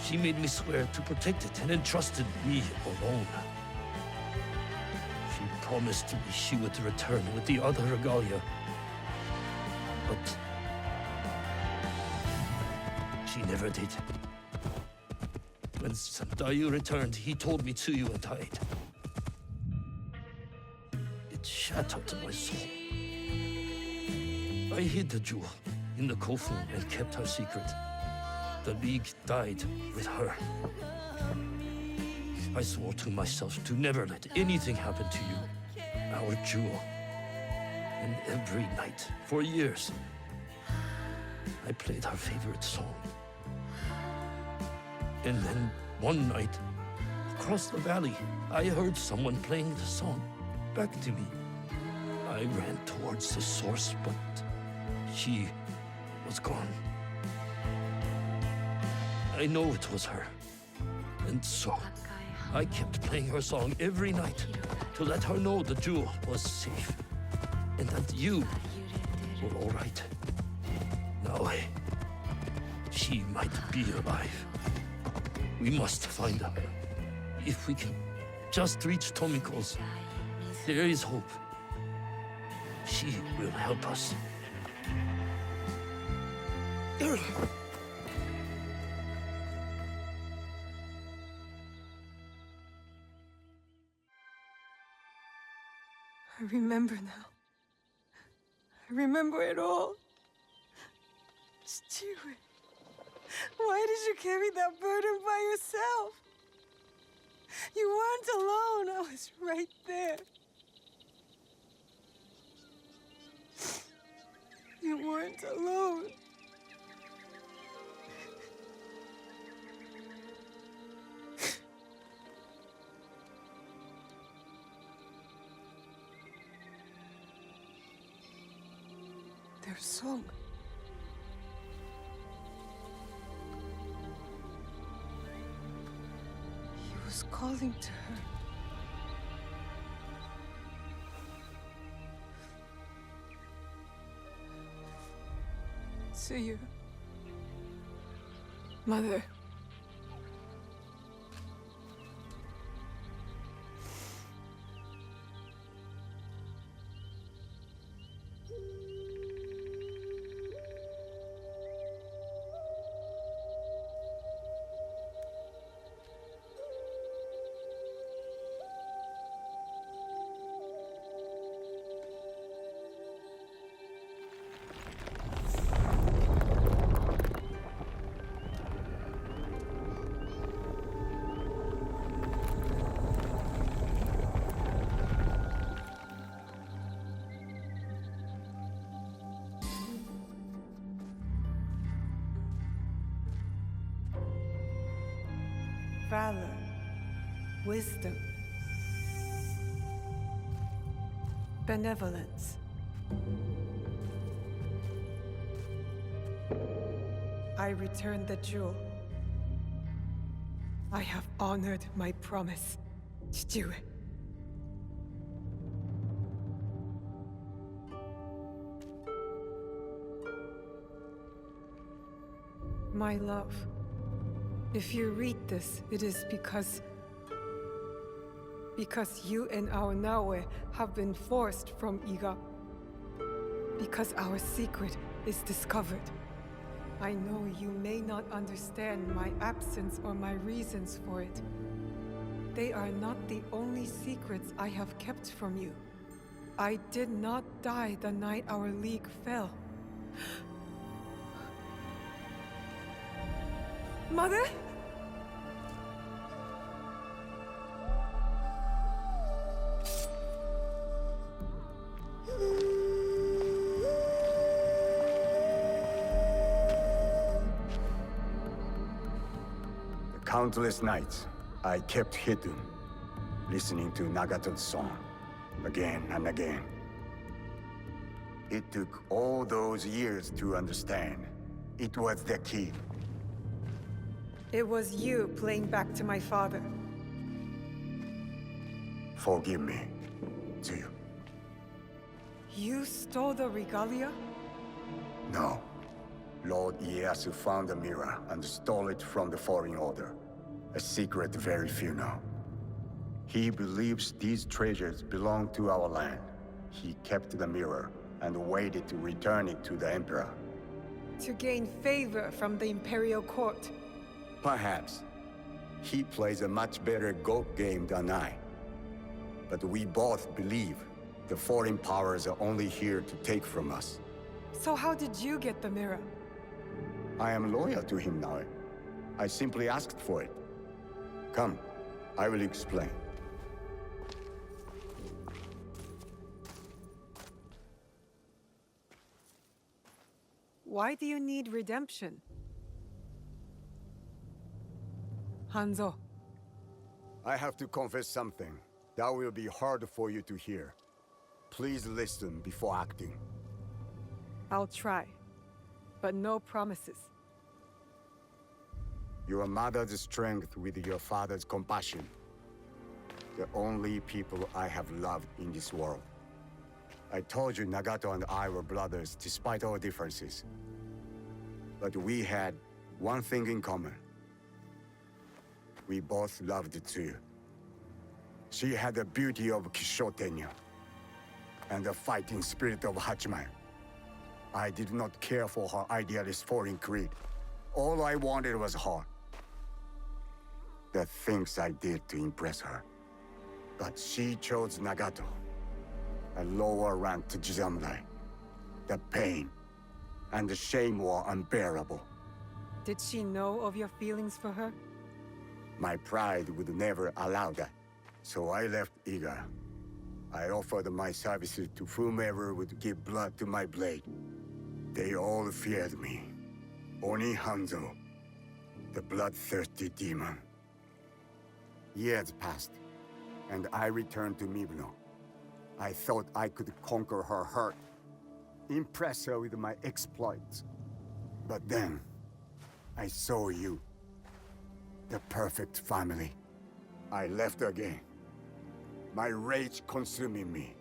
She made me swear to protect it and entrusted me alone. She promised me she would return with the other regalia. But she never did. When Sandayu returned, he told me Tsuyu had died. It shattered my soul. I hid the jewel in the Kofu and kept her secret. The League died with her. I swore to myself to never let anything happen to you, our jewel. And every night, for years, I played her favorite song. And then, one night, across the valley, I heard someone playing the song back to me. I ran towards the source, but she was gone. I know it was her. And so, I kept playing her song every night to let her know the jewel was safe. And that you were all right. Now, she might be alive. We must find her. If we can just reach Tomiko's, there is hope. She will help us. I remember now. I remember it all. Stewart, why did you carry that burden by yourself? You weren't alone. I was right there. You weren't alone. Their song. He was calling to her. To you, Mother. Valor, wisdom, benevolence. I returned the jewel. I have honored my promise, Chichiue. My love. If you read this, it is because you and our Naue have been forced from Iga. Because our secret is discovered. I know you may not understand my absence or my reasons for it. They are not the only secrets I have kept from you. I did not die the night our league fell. Mother? Countless nights, I kept hidden, listening to Nagato's song, again and again. It took all those years to understand. It was the key. It was you playing back to my father. Forgive me, Tsuyu. You stole the regalia? No. Lord Ieyasu found the mirror and stole it from the Foreign Order. A secret very few know. He believes these treasures belong to our land. He kept the mirror and waited to return it to the Emperor. To gain favor from the Imperial Court. Perhaps. He plays a much better Go game than I. But we both believe the foreign powers are only here to take from us. So how did you get the mirror? I am loyal to him now. I simply asked for it. Come, I will explain. Why do you need redemption? Hanzo. I have to confess something. That will be hard for you to hear. Please listen before acting. I'll try, but no promises. Your mother's strength with your father's compassion. The only people I have loved in this world. I told you Nagato and I were brothers despite our differences. But we had one thing in common. We both loved Tsuyu. She had the beauty of Kishotenya and the fighting spirit of Hachiman. I did not care for her idealist foreign creed. All I wanted was her. The things I did to impress her. But she chose Nagato, a lower ranked samurai. The pain and the shame were unbearable. Did she know of your feelings for her? My pride would never allow that. So I left Iga. I offered my services to whomever would give blood to my blade. They all feared me. Oni Hanzo, the bloodthirsty demon. Years passed, and I returned to Mibno. I thought I could conquer her hurt, impress her with my exploits. But then, I saw you. The perfect family. I left again. My rage consuming me.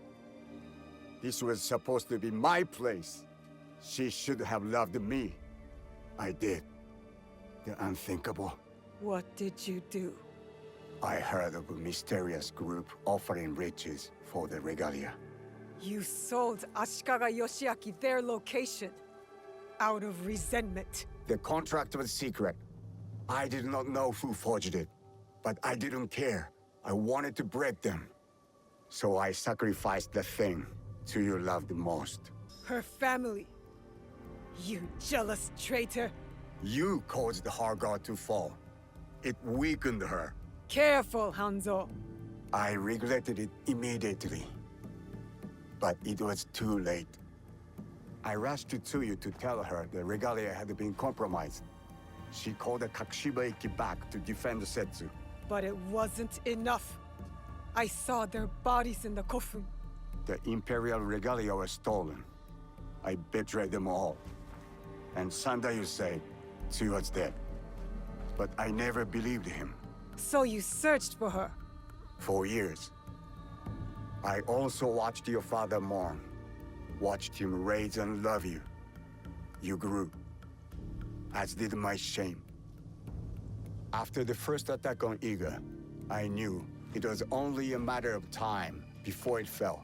This was supposed to be my place. She should have loved me. I did. The unthinkable. What did you do? I heard of a mysterious group offering riches for the regalia. You sold Ashikaga Yoshiaki their location. Out of resentment. The contract was secret. I did not know who forged it. But I didn't care. I wanted to break them. So I sacrificed the thing Tsuyu loved most. Her family. You jealous traitor. You caused her guard to fall. It weakened her. Careful, Hanzo. I regretted it immediately. But it was too late. I rushed to Tsuyu to tell her the regalia had been compromised. She called the Kakushiba Iki back to defend Setsu. But it wasn't enough. I saw their bodies in the kofun. The Imperial regalia was stolen. I betrayed them all. And Sandayu said Tsuyu was dead. But I never believed him. So you searched for her? For years. I also watched your father mourn. Watched him raise and love you. You grew. As did my shame. After the first attack on Iga, I knew it was only a matter of time before it fell.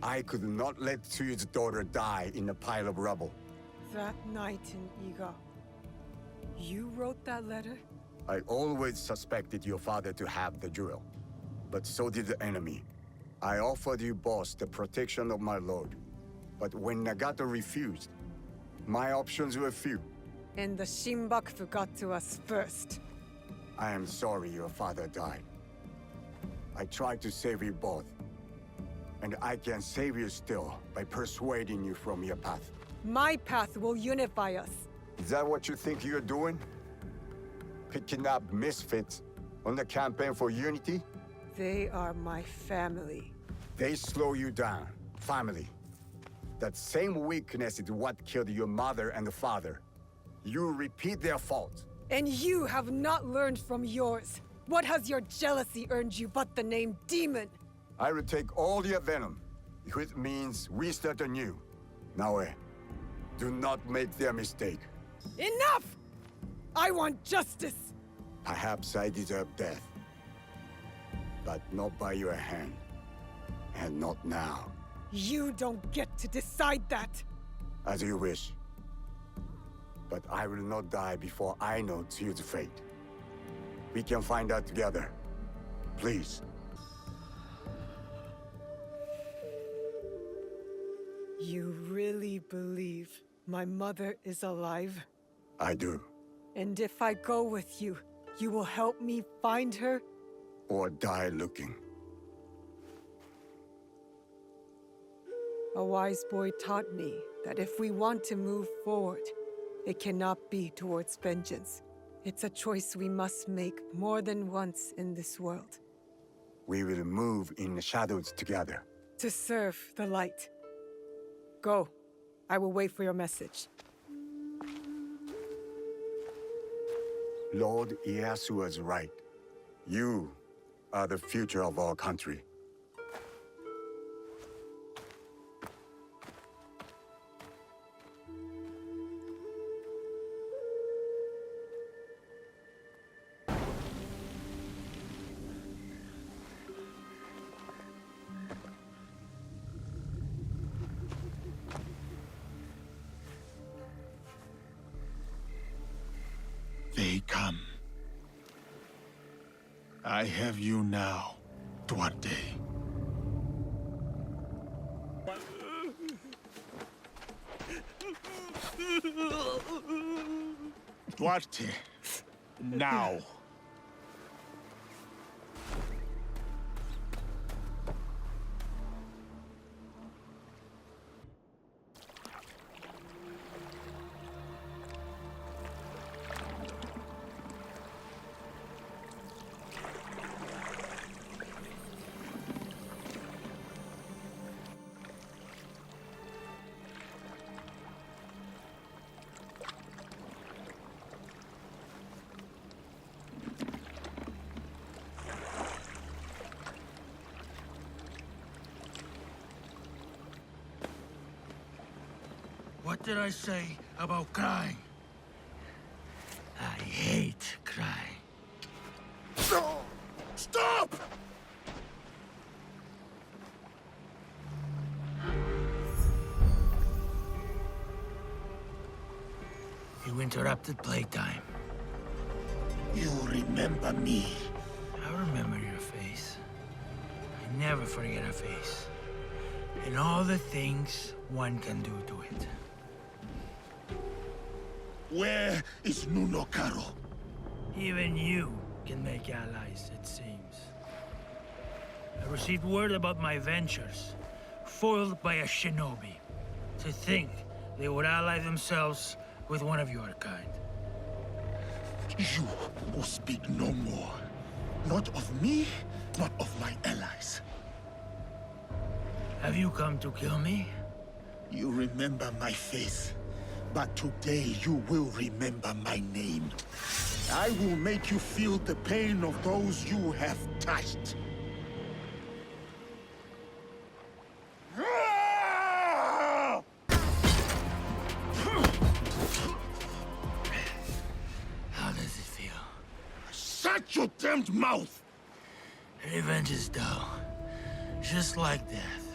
I could not let Tsuyu's daughter die in a pile of rubble. That night in Iga, you wrote that letter? I always suspected your father to have the jewel, but so did the enemy. I offered you both the protection of my lord, but when Nagato refused, my options were few. And the Shinbakufu got to us first. I am sorry your father died. I tried to save you both, and I can save you still by persuading you from your path. My path will unify us. Is that what you think you're doing? Picking up misfits on the campaign for unity? They are my family. They slow you down. Family. That same weakness is what killed your mother and father. You repeat their faults. And you have not learned from yours. What has your jealousy earned you but the name Demon? I will take all your venom, if it means we start anew. Naoe, do not make their mistake. Enough! I want justice! Perhaps I deserve death. But not by your hand. And not now. You don't get to decide that! As you wish. But I will not die before I know Tsuyu's fate. We can find out together. Please. You really believe my mother is alive? I do. And if I go with you, you will help me find her? Or die looking. A wise boy taught me that if we want to move forward, it cannot be towards vengeance. It's a choice we must make more than once in this world. We will move in the shadows together. To serve the light. Go. I will wait for your message. Lord Ieyasu was right. You are the future of our country. They come. I have you now, Duarte. Duarte, now. What did I say about crying? I hate crying. Stop! You interrupted playtime. You remember me. I remember your face. I never forget a face. And all the things one can do to it. Where is Nuno Caro? Even you can make allies, it seems. I received word about my ventures, foiled by a shinobi. To think they would ally themselves with one of your kind. You will speak no more. Not of me, not of my allies. Have you come to kill me? You remember my face, but today you will remember my name. I will make you feel the pain of those you have touched. How does it feel? Shut your damned mouth! Revenge is dull, just like death.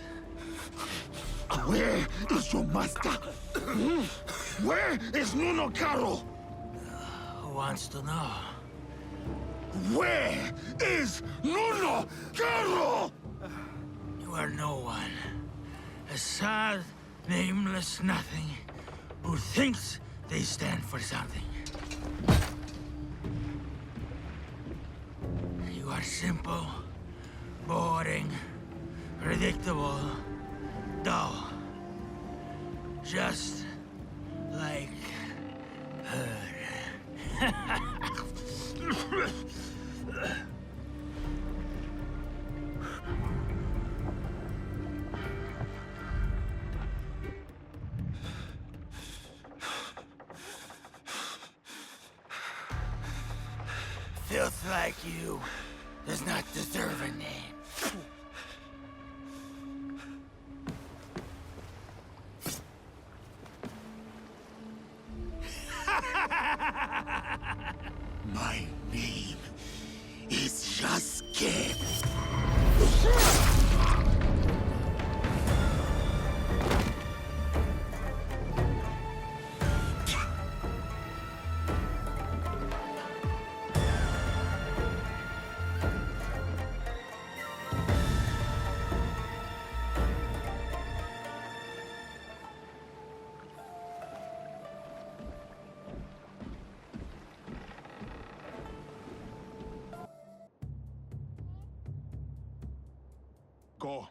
Where is your master? Where is Nuno Caro? Who wants to know? Where is Nuno Caro? You are no one. A sad, nameless nothing who thinks they stand for something. You are simple, boring, predictable, dull. Just like her. Filth like you does not deserve a name. My name is Yasuke. Go.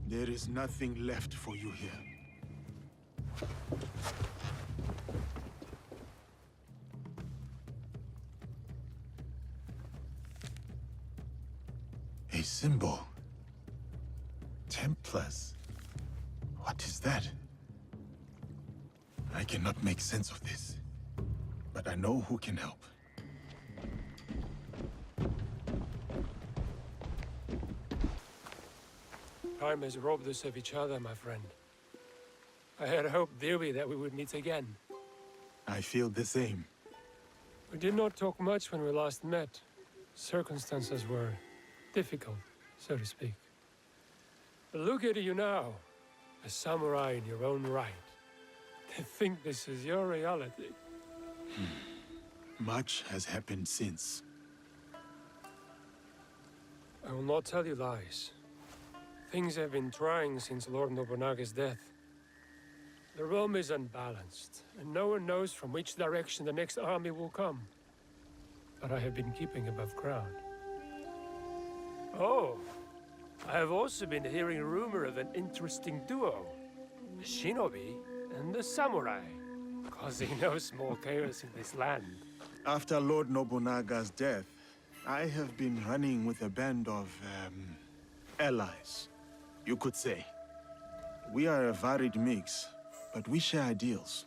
There is nothing left for you here. A symbol. Templars? What is that? I cannot make sense of this, but I know who can help. Time has robbed us of each other, my friend. I had hoped dearly that we would meet again. I feel the same. We did not talk much when we last met. Circumstances were difficult, so to speak. But look at you now, a samurai in your own right. To think this is your reality. Much has happened since. I will not tell you lies. Things have been trying since Lord Nobunaga's death. The realm is unbalanced, and no one knows from which direction the next army will come. But I have been keeping above ground. Oh, I have also been hearing rumor of an interesting duo. A shinobi and a samurai, causing no small chaos in this land. After Lord Nobunaga's death, I have been running with a band of, allies, you could say. We are a varied mix, but we share ideals.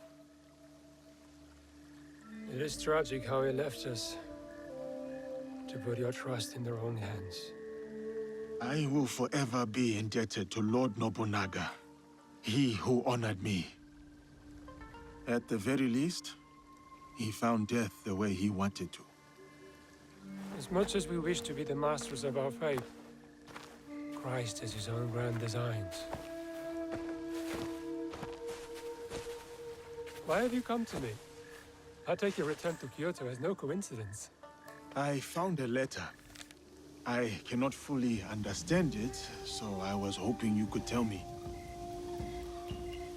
It is tragic how he left us, to put your trust in their own hands. I will forever be indebted to Lord Nobunaga, he who honored me. At the very least, he found death the way he wanted to. As much as we wish to be the masters of our fate, Christ has his own grand designs. Why have you come to me? I take your return to Kyoto as no coincidence. I found a letter. I cannot fully understand it, so I was hoping you could tell me.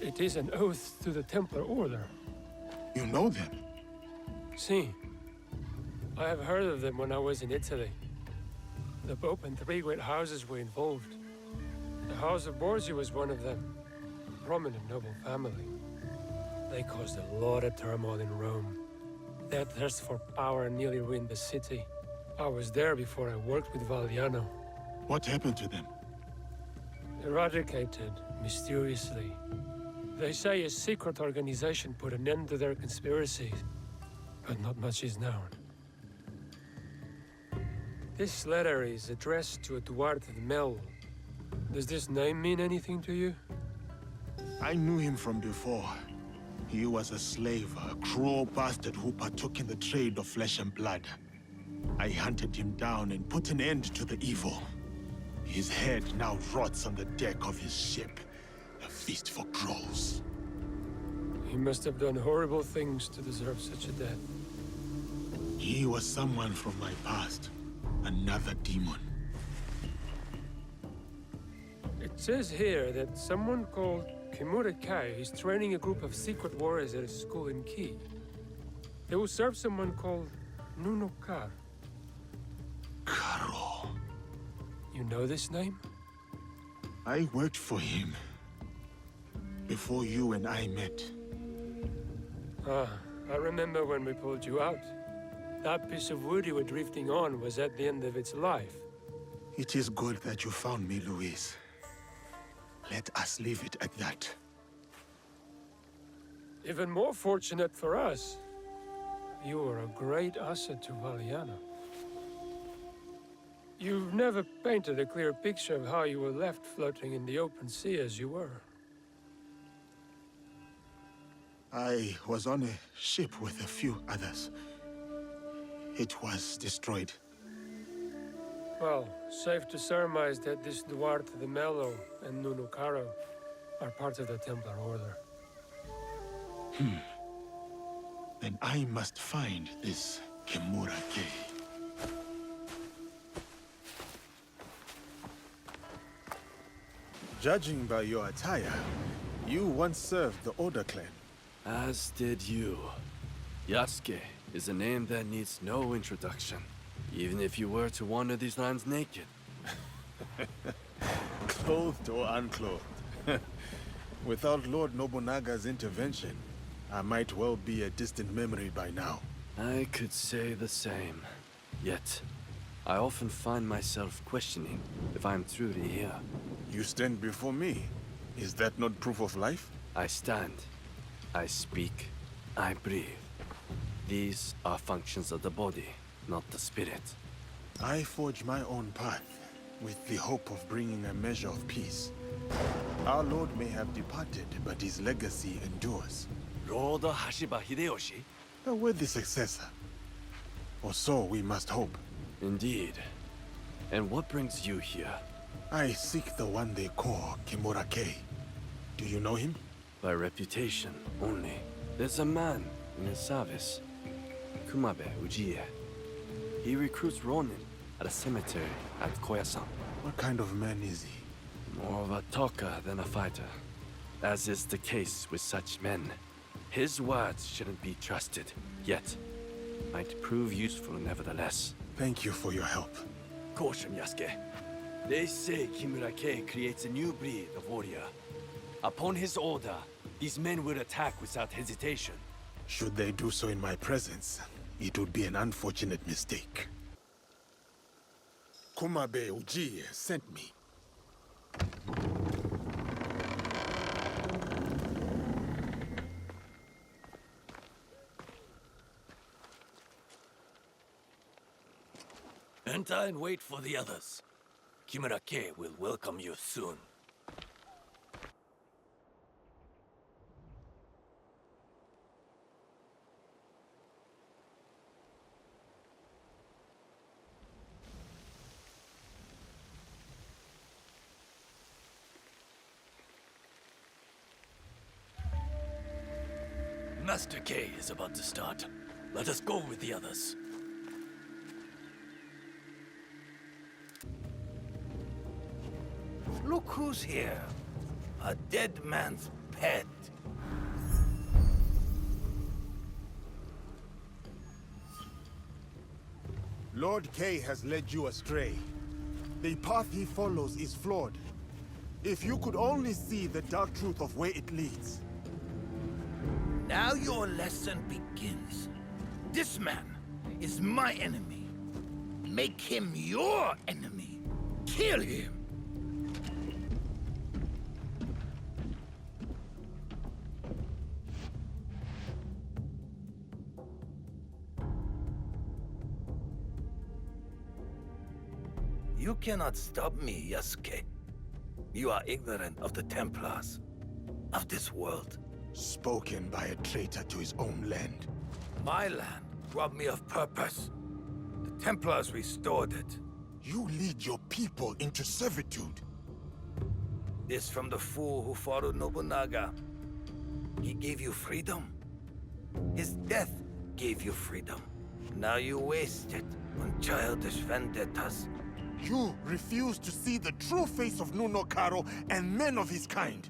It is an oath to the Templar Order. You know them? Si. I have heard of them when I was in Italy. The Pope and 3 great houses were involved. The House of Borgia was one of them. A prominent noble family. They caused a lot of turmoil in Rome. Their thirst for power nearly ruined the city. I was there before I worked with Valliano. What happened to them? Eradicated, mysteriously. They say a secret organization put an end to their conspiracies, but not much is known. This letter is addressed to Duarte de Mel. Does this name mean anything to you? I knew him from before. He was a slave, a cruel bastard who partook in the trade of flesh and blood. I hunted him down and put an end to the evil. His head now rots on the deck of his ship, a feast for crows. He must have done horrible things to deserve such a death. He was someone from my past, another demon. It says here that someone called Kimura Kai is training a group of secret warriors at a school in Ki. They will serve someone called Nuno Kar. Karo. You know this name? I worked for him before you and I met. Ah, I remember when we pulled you out. That piece of wood you were drifting on was at the end of its life. It is good that you found me, Luis. Let us leave it at that. Even more fortunate for us. You were a great asset to Valliano. You've never painted a clear picture of how you were left floating in the open sea as you were. I was on a ship with a few others. It was destroyed. Well, safe to surmise that this Duarte de Melo and Nuno Caro are part of the Templar Order. Then I must find this Kimura Kei. Judging by your attire, you once served the Order clan. As did you. Yasuke is a name that needs no introduction, even if you were to wander these lands naked. Clothed or unclothed. Without Lord Nobunaga's intervention, I might well be a distant memory by now. I could say the same. Yet, I often find myself questioning if I'm truly here. You stand before me. Is that not proof of life? I stand. I speak. I breathe. These are functions of the body, not the spirit. I forge my own path, with the hope of bringing a measure of peace. Our Lord may have departed, but his legacy endures. Lord Hashiba Hideyoshi? A worthy successor. Or so we must hope. Indeed. And what brings you here? I seek the one they call Kimura-kei. Do you know him? By reputation only. There's a man in his service, Kumabe Ujiie. He recruits Ronin at a cemetery at Koyasan. What kind of man is he? More of a talker than a fighter. As is the case with such men. His words shouldn't be trusted, yet might prove useful nevertheless. Thank you for your help. Caution, Yasuke. They say Kimura-kei creates a new breed of warrior. Upon his order, these men will attack without hesitation. Should they do so in my presence, it would be an unfortunate mistake. Kumabe Ujiie sent me. Enter and wait for the others. Kimura-kei will welcome you soon. Master K is about to start. Let us go with the others. Look who's here. A dead man's pet. Lord K has led you astray. The path he follows is flawed. If you could only see the dark truth of where it leads. Now your lesson begins. This man is my enemy. Make him your enemy. Kill him. You cannot stop me, Yasuke. You are ignorant of the Templars, of this world. Spoken by a traitor to his own land. My land robbed me of purpose. The Templars restored it. You lead your people into servitude. This from the fool who followed Nobunaga. He gave you freedom. His death gave you freedom. Now you waste it on childish vendettas. You refuse to see the true face of Nunokaro and men of his kind.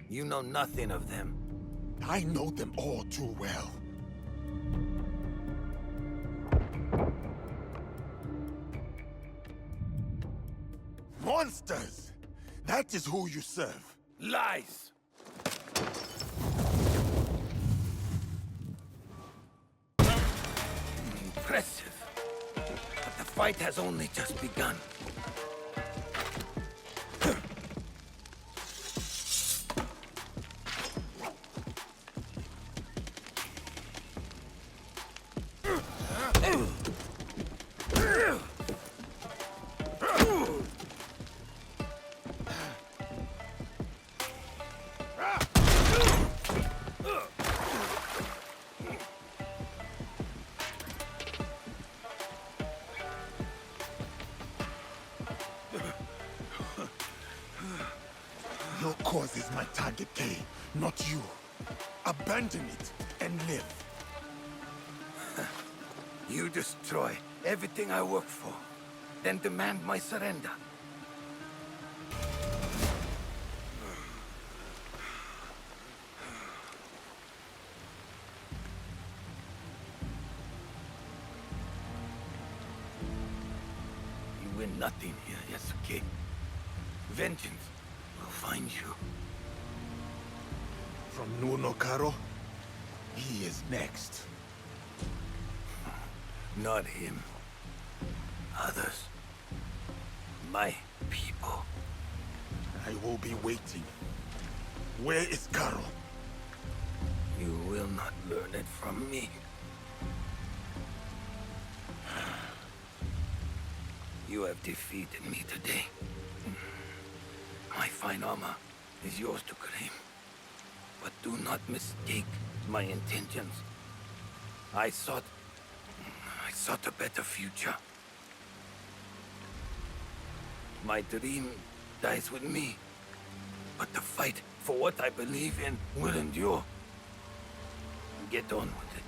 You know nothing of them. I know them all too well. Monsters! That is who you serve. Lies! Impressive. But the fight has only just begun. Your cause is my target, Kay, not you. Abandon it and live. You destroy everything I work for, then demand my surrender. You win nothing here, Yasuke. Vengeance will find you. From Nunokaro, he is next. Not him. Others. My people. I will be waiting. Where is Carol? You will not learn it from me. You have defeated me today. My fine armor is yours to claim. But do not mistake my intentions. I sought a better future. My dream dies with me. But the fight for what I believe in will endure. Get on with it.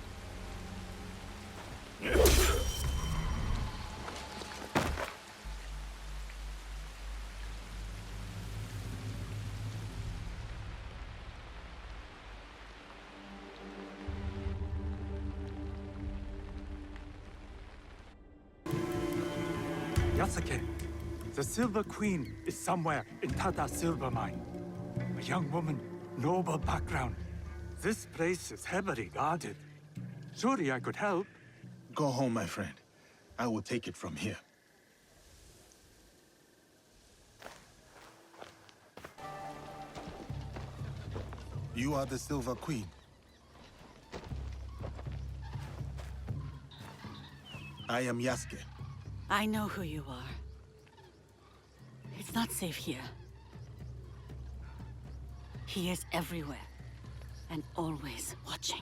Yasuke, the Silver Queen is somewhere in Tata's silver mine. A young woman, noble background. This place is heavily guarded. Surely I could help. Go home, my friend. I will take it from here. You are the Silver Queen. I am Yasuke. I know who you are. It's not safe here. He is everywhere, and always watching.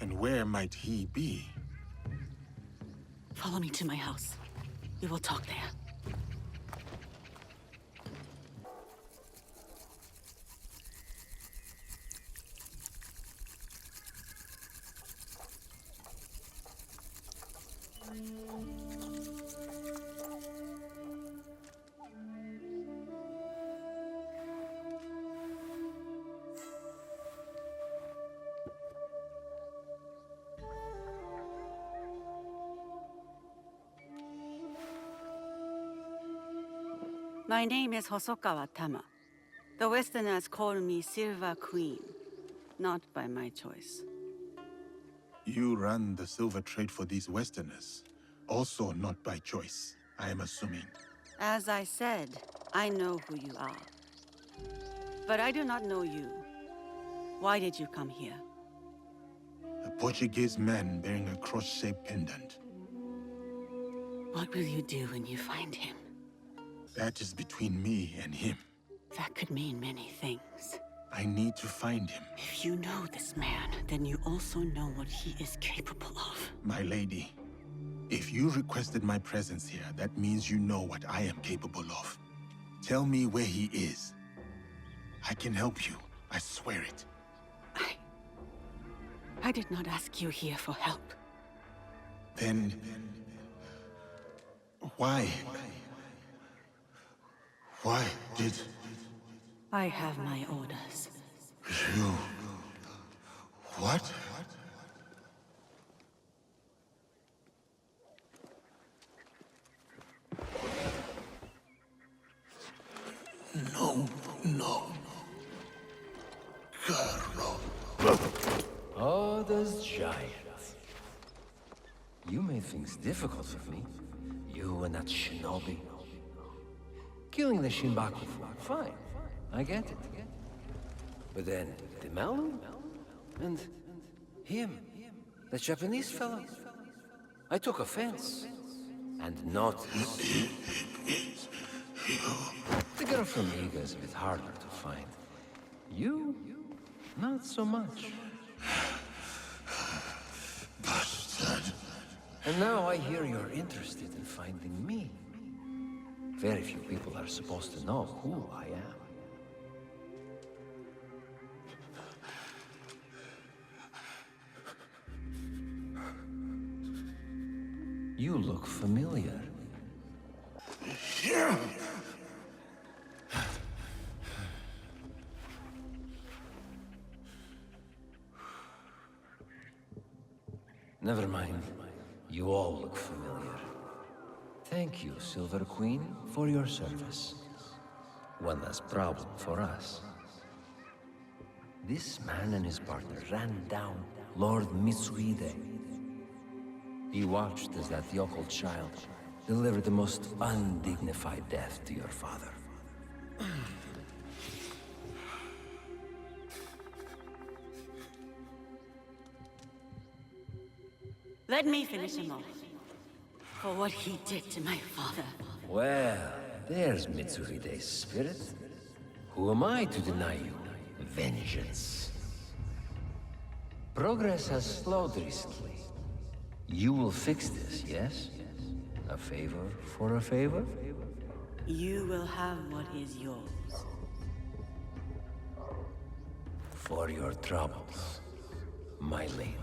And where might he be? Follow me to my house. We will talk there. My name is Hosokawa Tama. The Westerners call me Silver Queen, not by my choice. You run the silver trade for these Westerners. Also not by choice, I am assuming. As I said, I know who you are. But I do not know you. Why did you come here? A Portuguese man bearing a cross-shaped pendant. What will you do when you find him? That is between me and him. That could mean many things. I need to find him. If you know this man, then you also know what he is capable of. My lady, if you requested my presence here, that means you know what I am capable of. Tell me where he is. I can help you. I swear it. I did not ask you here for help. Then... why? Why did... I have my orders. You... what? No, no. Carlo. Oh, those giants. You made things difficult for me. You and that shinobi. Killing the Shinbaku, fine. I get it. But then, the Malu? And him, the Japanese fellow. I took offense. And not easy. The girl from Iga is a bit harder to find. You? Not so much. Bastard. And now I hear you're interested in finding me. Very few people are supposed to know who I am. You look familiar. Never mind. You all look familiar. Thank you, Silver Queen, for your service. One less problem for us. This man and his partner ran down Lord Mitsuhide. He watched as that yokel child delivered the most undignified death to your father. Let me finish him off. For what he did to my father. Well, there's Mitsuhide's spirit. Who am I to deny you vengeance? Progress has slowed recently. You will fix this, yes? A favor for a favor? You will have what is yours. For your troubles, my lady.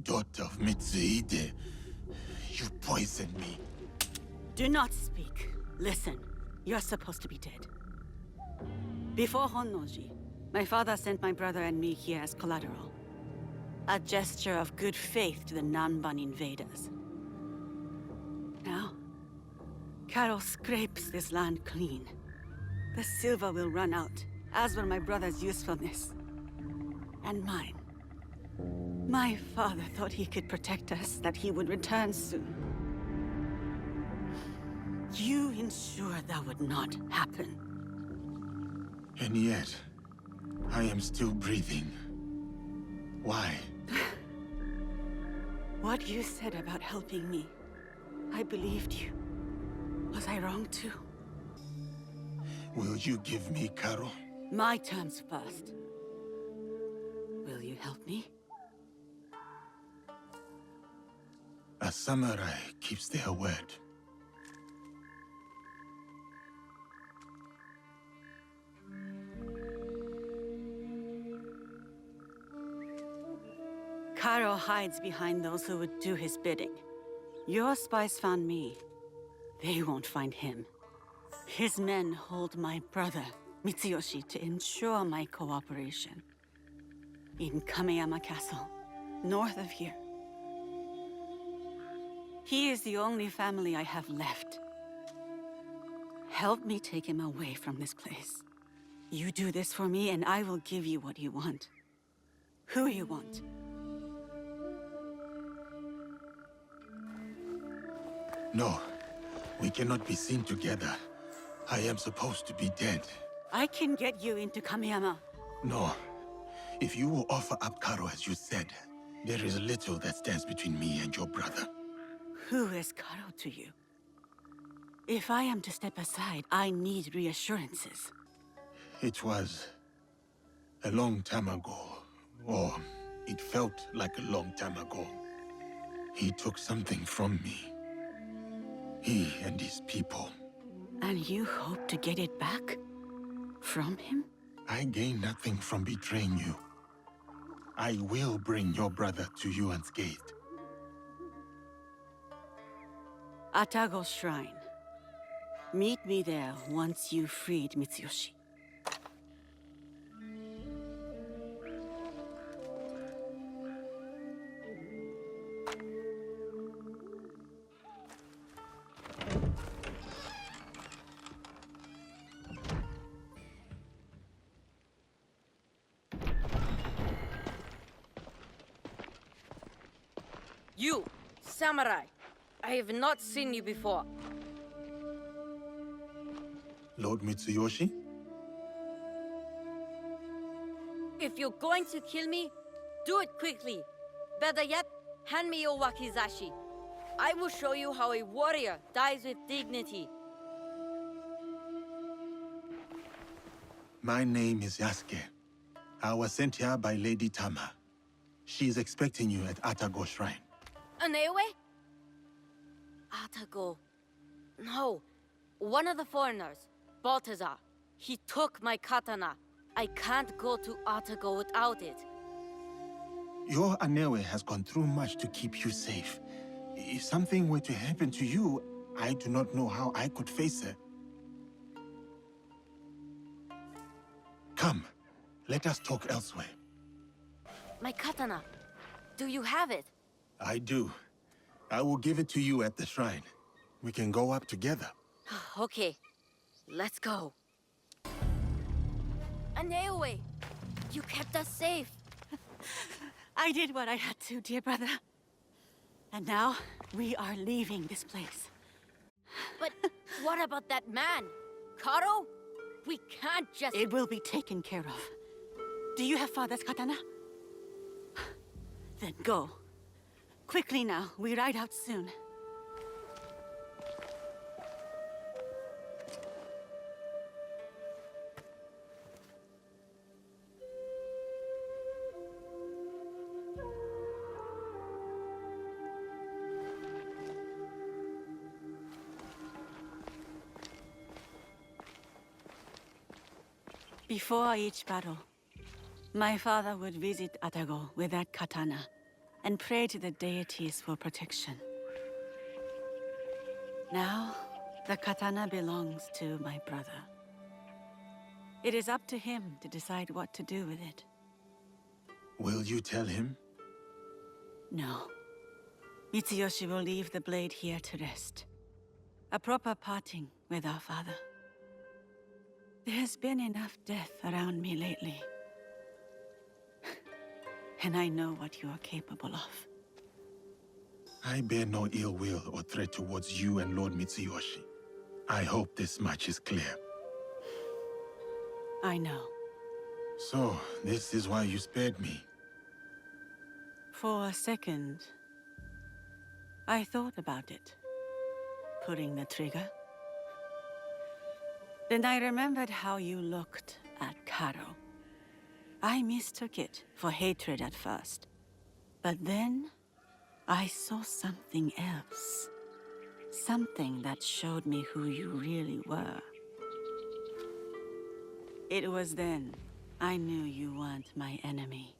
Daughter of Mitsuhide, you poisoned me. Do not speak. Listen, you're supposed to be dead. Before Honnoji, my father sent my brother and me here as collateral. A gesture of good faith to the Nanban invaders. Now, Carol scrapes this land clean. The silver will run out, as will my brother's usefulness. And mine. My father thought he could protect us, that he would return soon. You ensured that would not happen. And yet, I am still breathing. Why? What you said about helping me, I believed you. Was I wrong too? Will you give me Carol? My terms first. Will you help me? A samurai keeps their word. Karo hides behind those who would do his bidding. Your spies found me. They won't find him. His men hold my brother, Mitsuyoshi, to ensure my cooperation. In Kameyama Castle, north of here. He is the only family I have left. Help me take him away from this place. You do this for me, and I will give you what you want. Who you want. No, we cannot be seen together. I am supposed to be dead. I can get you into Kameyama. No. If you will offer up Karo as you said, there is little that stands between me and your brother. Who is Karo to you? If I am to step aside, I need reassurances. It was a long time ago, or it felt like a long time ago. He took something from me. He and his people. And you hope to get it back? From him? I gain nothing from betraying you. I will bring your brother to you unscathed. Atago Shrine. Meet me there once you've freed Mitsuyoshi. You, samurai. I have not seen you before. Lord Mitsuyoshi? If you're going to kill me, do it quickly. Better yet, hand me your wakizashi. I will show you how a warrior dies with dignity. My name is Yasuke. I was sent here by Lady Tama. She is expecting you at Atago Shrine. Anewe? Atago. No. One of the foreigners, Balthazar. He took my katana. I can't go to Atago without it. Your Anewe has gone through much to keep you safe. If something were to happen to you, I do not know how I could face her. Come, let us talk elsewhere. My katana. Do you have it? I do. I will give it to you at the shrine. We can go up together. Okay, let's go. Aneoe, you kept us safe. I did what I had to, dear brother. And now, we are leaving this place. But what about that man? Karo? We can't just... It will be taken care of. Do you have father's katana? Then go. Quickly now, we ride out soon. Before each battle, my father would visit Atago with that katana and pray to the deities for protection. Now, the katana belongs to my brother. It is up to him to decide what to do with it. Will you tell him? No. Mitsuyoshi will leave the blade here to rest. A proper parting with our father. There has been enough death around me lately. And I know what you are capable of. I bear no ill will or threat towards you and Lord Mitsuyoshi. I hope this much is clear. I know. So, this is why you spared me. For a second, I thought about it. Pulling the trigger. Then I remembered how you looked at Karo. I mistook it for hatred at first. But then, I saw something else. Something that showed me who you really were. It was then I knew you weren't my enemy.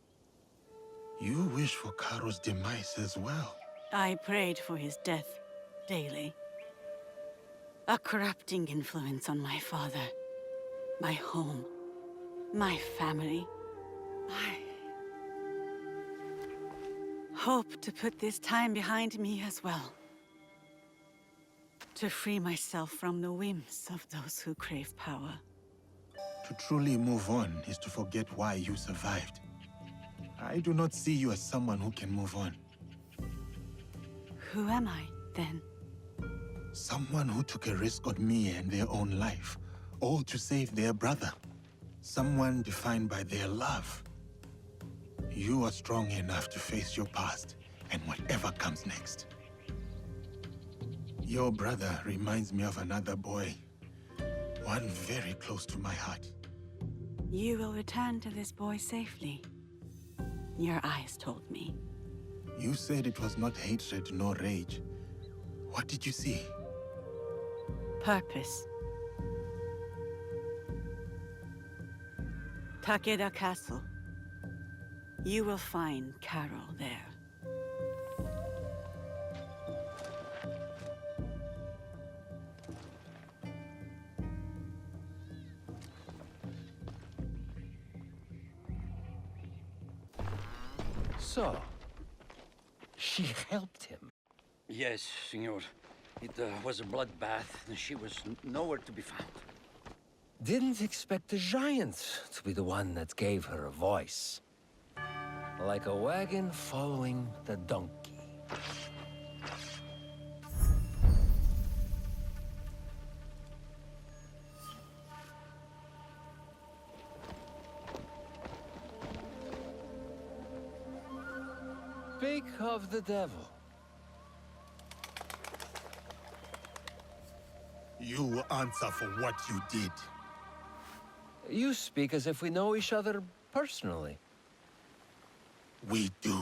You wish for Karo's demise as well. I prayed for his death daily. A corrupting influence on my father, my home, my family. I hope to put this time behind me as well. To free myself from the whims of those who crave power. To truly move on is to forget why you survived. I do not see you as someone who can move on. Who am I, then? Someone who took a risk on me and their own life, all to save their brother. Someone defined by their love. You are strong enough to face your past and whatever comes next. Your brother reminds me of another boy. One very close to my heart. You will return to this boy safely. Your eyes told me. You said it was not hatred nor rage. What did you see? Purpose. Takeda Castle. You will find Carol there. So, she helped him. Yes, senor. It was a bloodbath, and she was nowhere to be found. Didn't expect the giant to be the one that gave her a voice. Like a wagon following the donkey. Speak of the devil. You will answer for what you did. You speak as if we know each other personally. We do.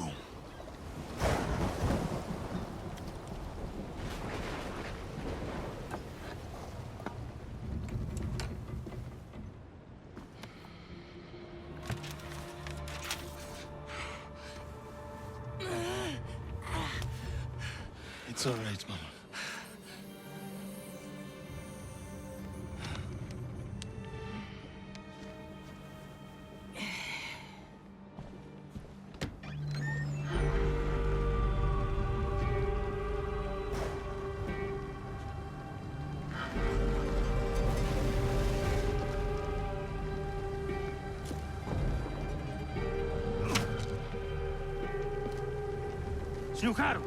It's all right, Mama. Yukaru!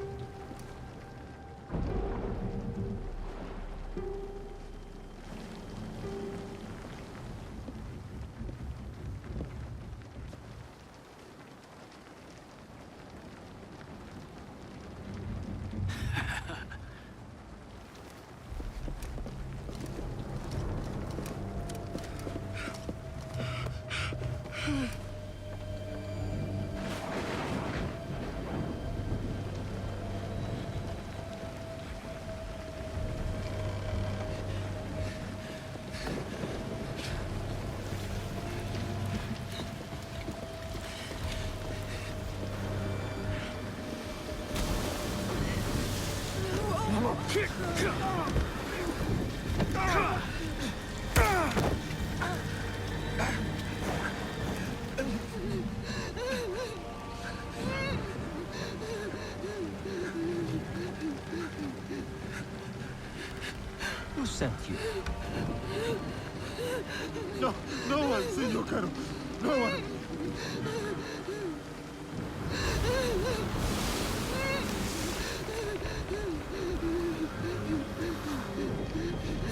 Who sent you? No one, Senor Caro. No one.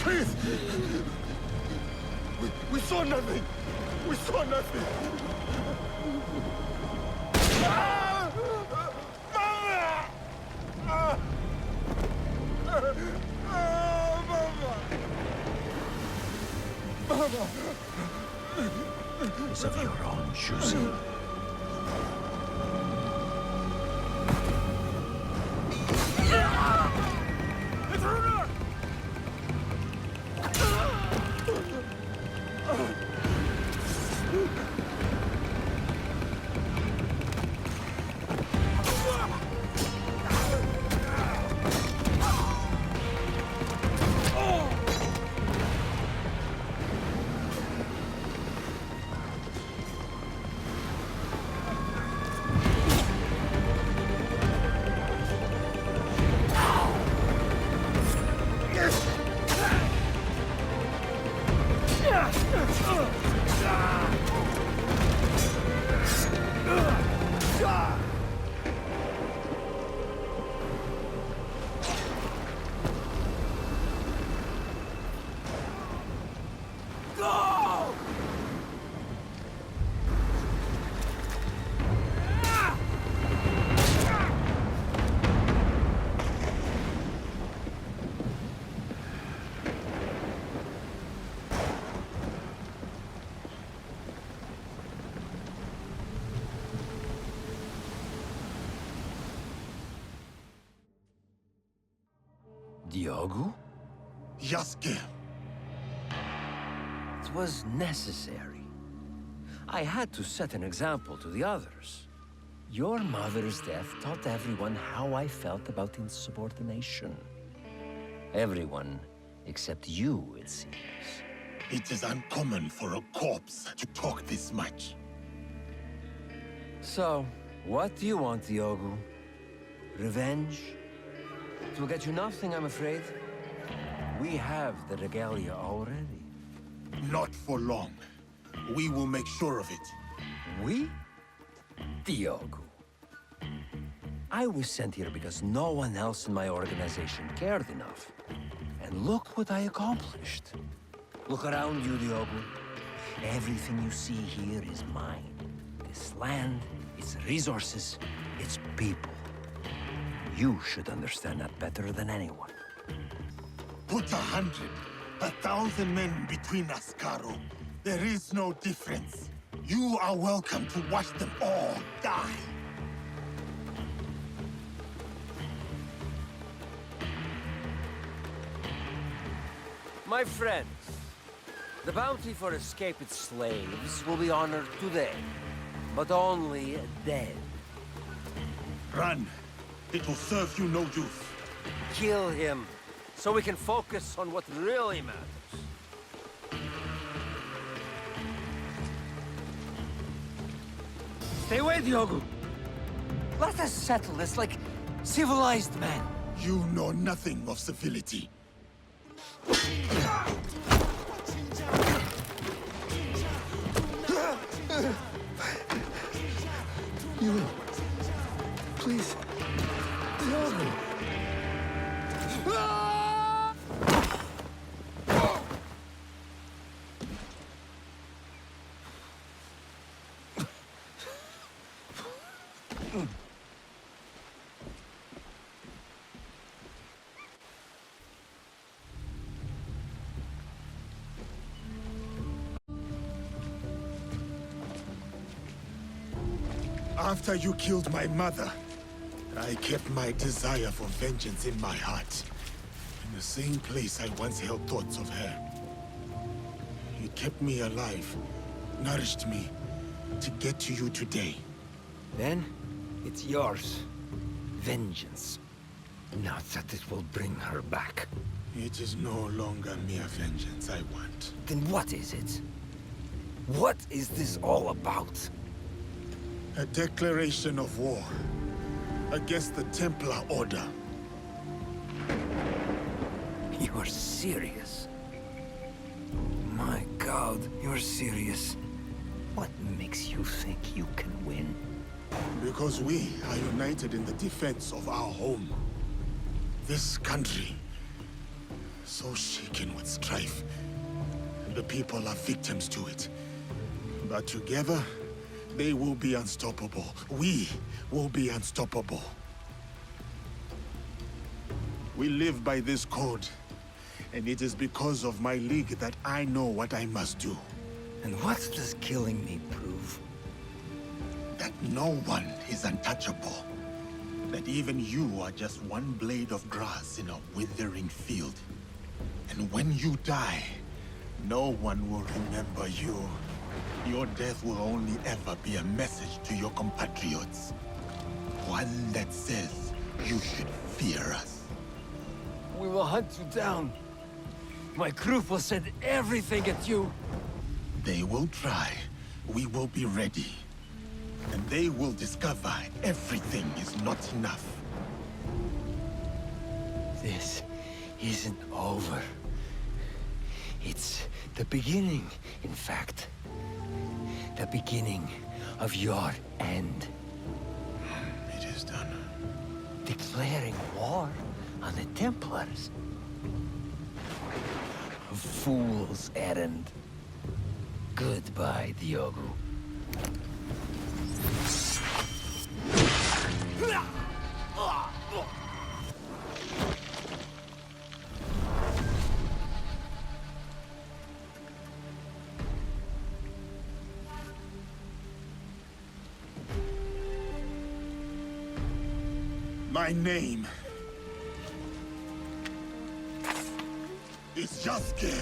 Please! We saw nothing! We saw nothing! Ah! Mama! Ah! Mama! Mama! It's of your own choosing. Diogo? Yasuke. It was necessary. I had to set an example to the others. Your mother's death taught everyone how I felt about insubordination. Everyone except you, it seems. It is uncommon for a corpse to talk this much. So, what do you want, Diogo? Revenge? It will get you nothing, I'm afraid. We have the regalia already. Not for long. We will make sure of it. We? Diogo. I was sent here because no one else in my organization cared enough. And look what I accomplished. Look around you, Diogo. Everything you see here is mine. This land, its resources, its people. You should understand that better than anyone. Put 100, 1,000 men between us, Caro. There is no difference. You are welcome to watch them all die. My friends, the bounty for escaped slaves will be honored today, but only dead. Run. It will serve you no use. Kill him, so we can focus on what really matters. Stay away, Diogo. Let us settle this like civilized men. You know nothing of civility. You, please. After you killed my mother, I kept my desire for vengeance in my heart. In the same place I once held thoughts of her. It kept me alive, nourished me, to get to you today. Then, it's yours. Vengeance. Not that it will bring her back. It is no longer mere vengeance I want. Then what is it? What is this all about? A declaration of war against the Templar Order. You are serious? My God, you're serious. What makes you think you can win? Because we are united in the defense of our home. This country, so shaken with strife. The people are victims to it. But together, they will be unstoppable. We will be unstoppable. We live by this code. And it is because of my league that I know what I must do. And what does killing me prove? That no one is untouchable. That even you are just one blade of grass in a withering field. And when you die, no one will remember you. Your death will only ever be a message to your compatriots. One that says you should fear us. We will hunt you down. My crew will send everything at you. They will try. We will be ready. And they will discover everything is not enough. This isn't over. It's the beginning, in fact. The beginning of your end. It is done. Declaring war on the Templars. A fool's errand. Goodbye, Diogo. My name is Yasuke.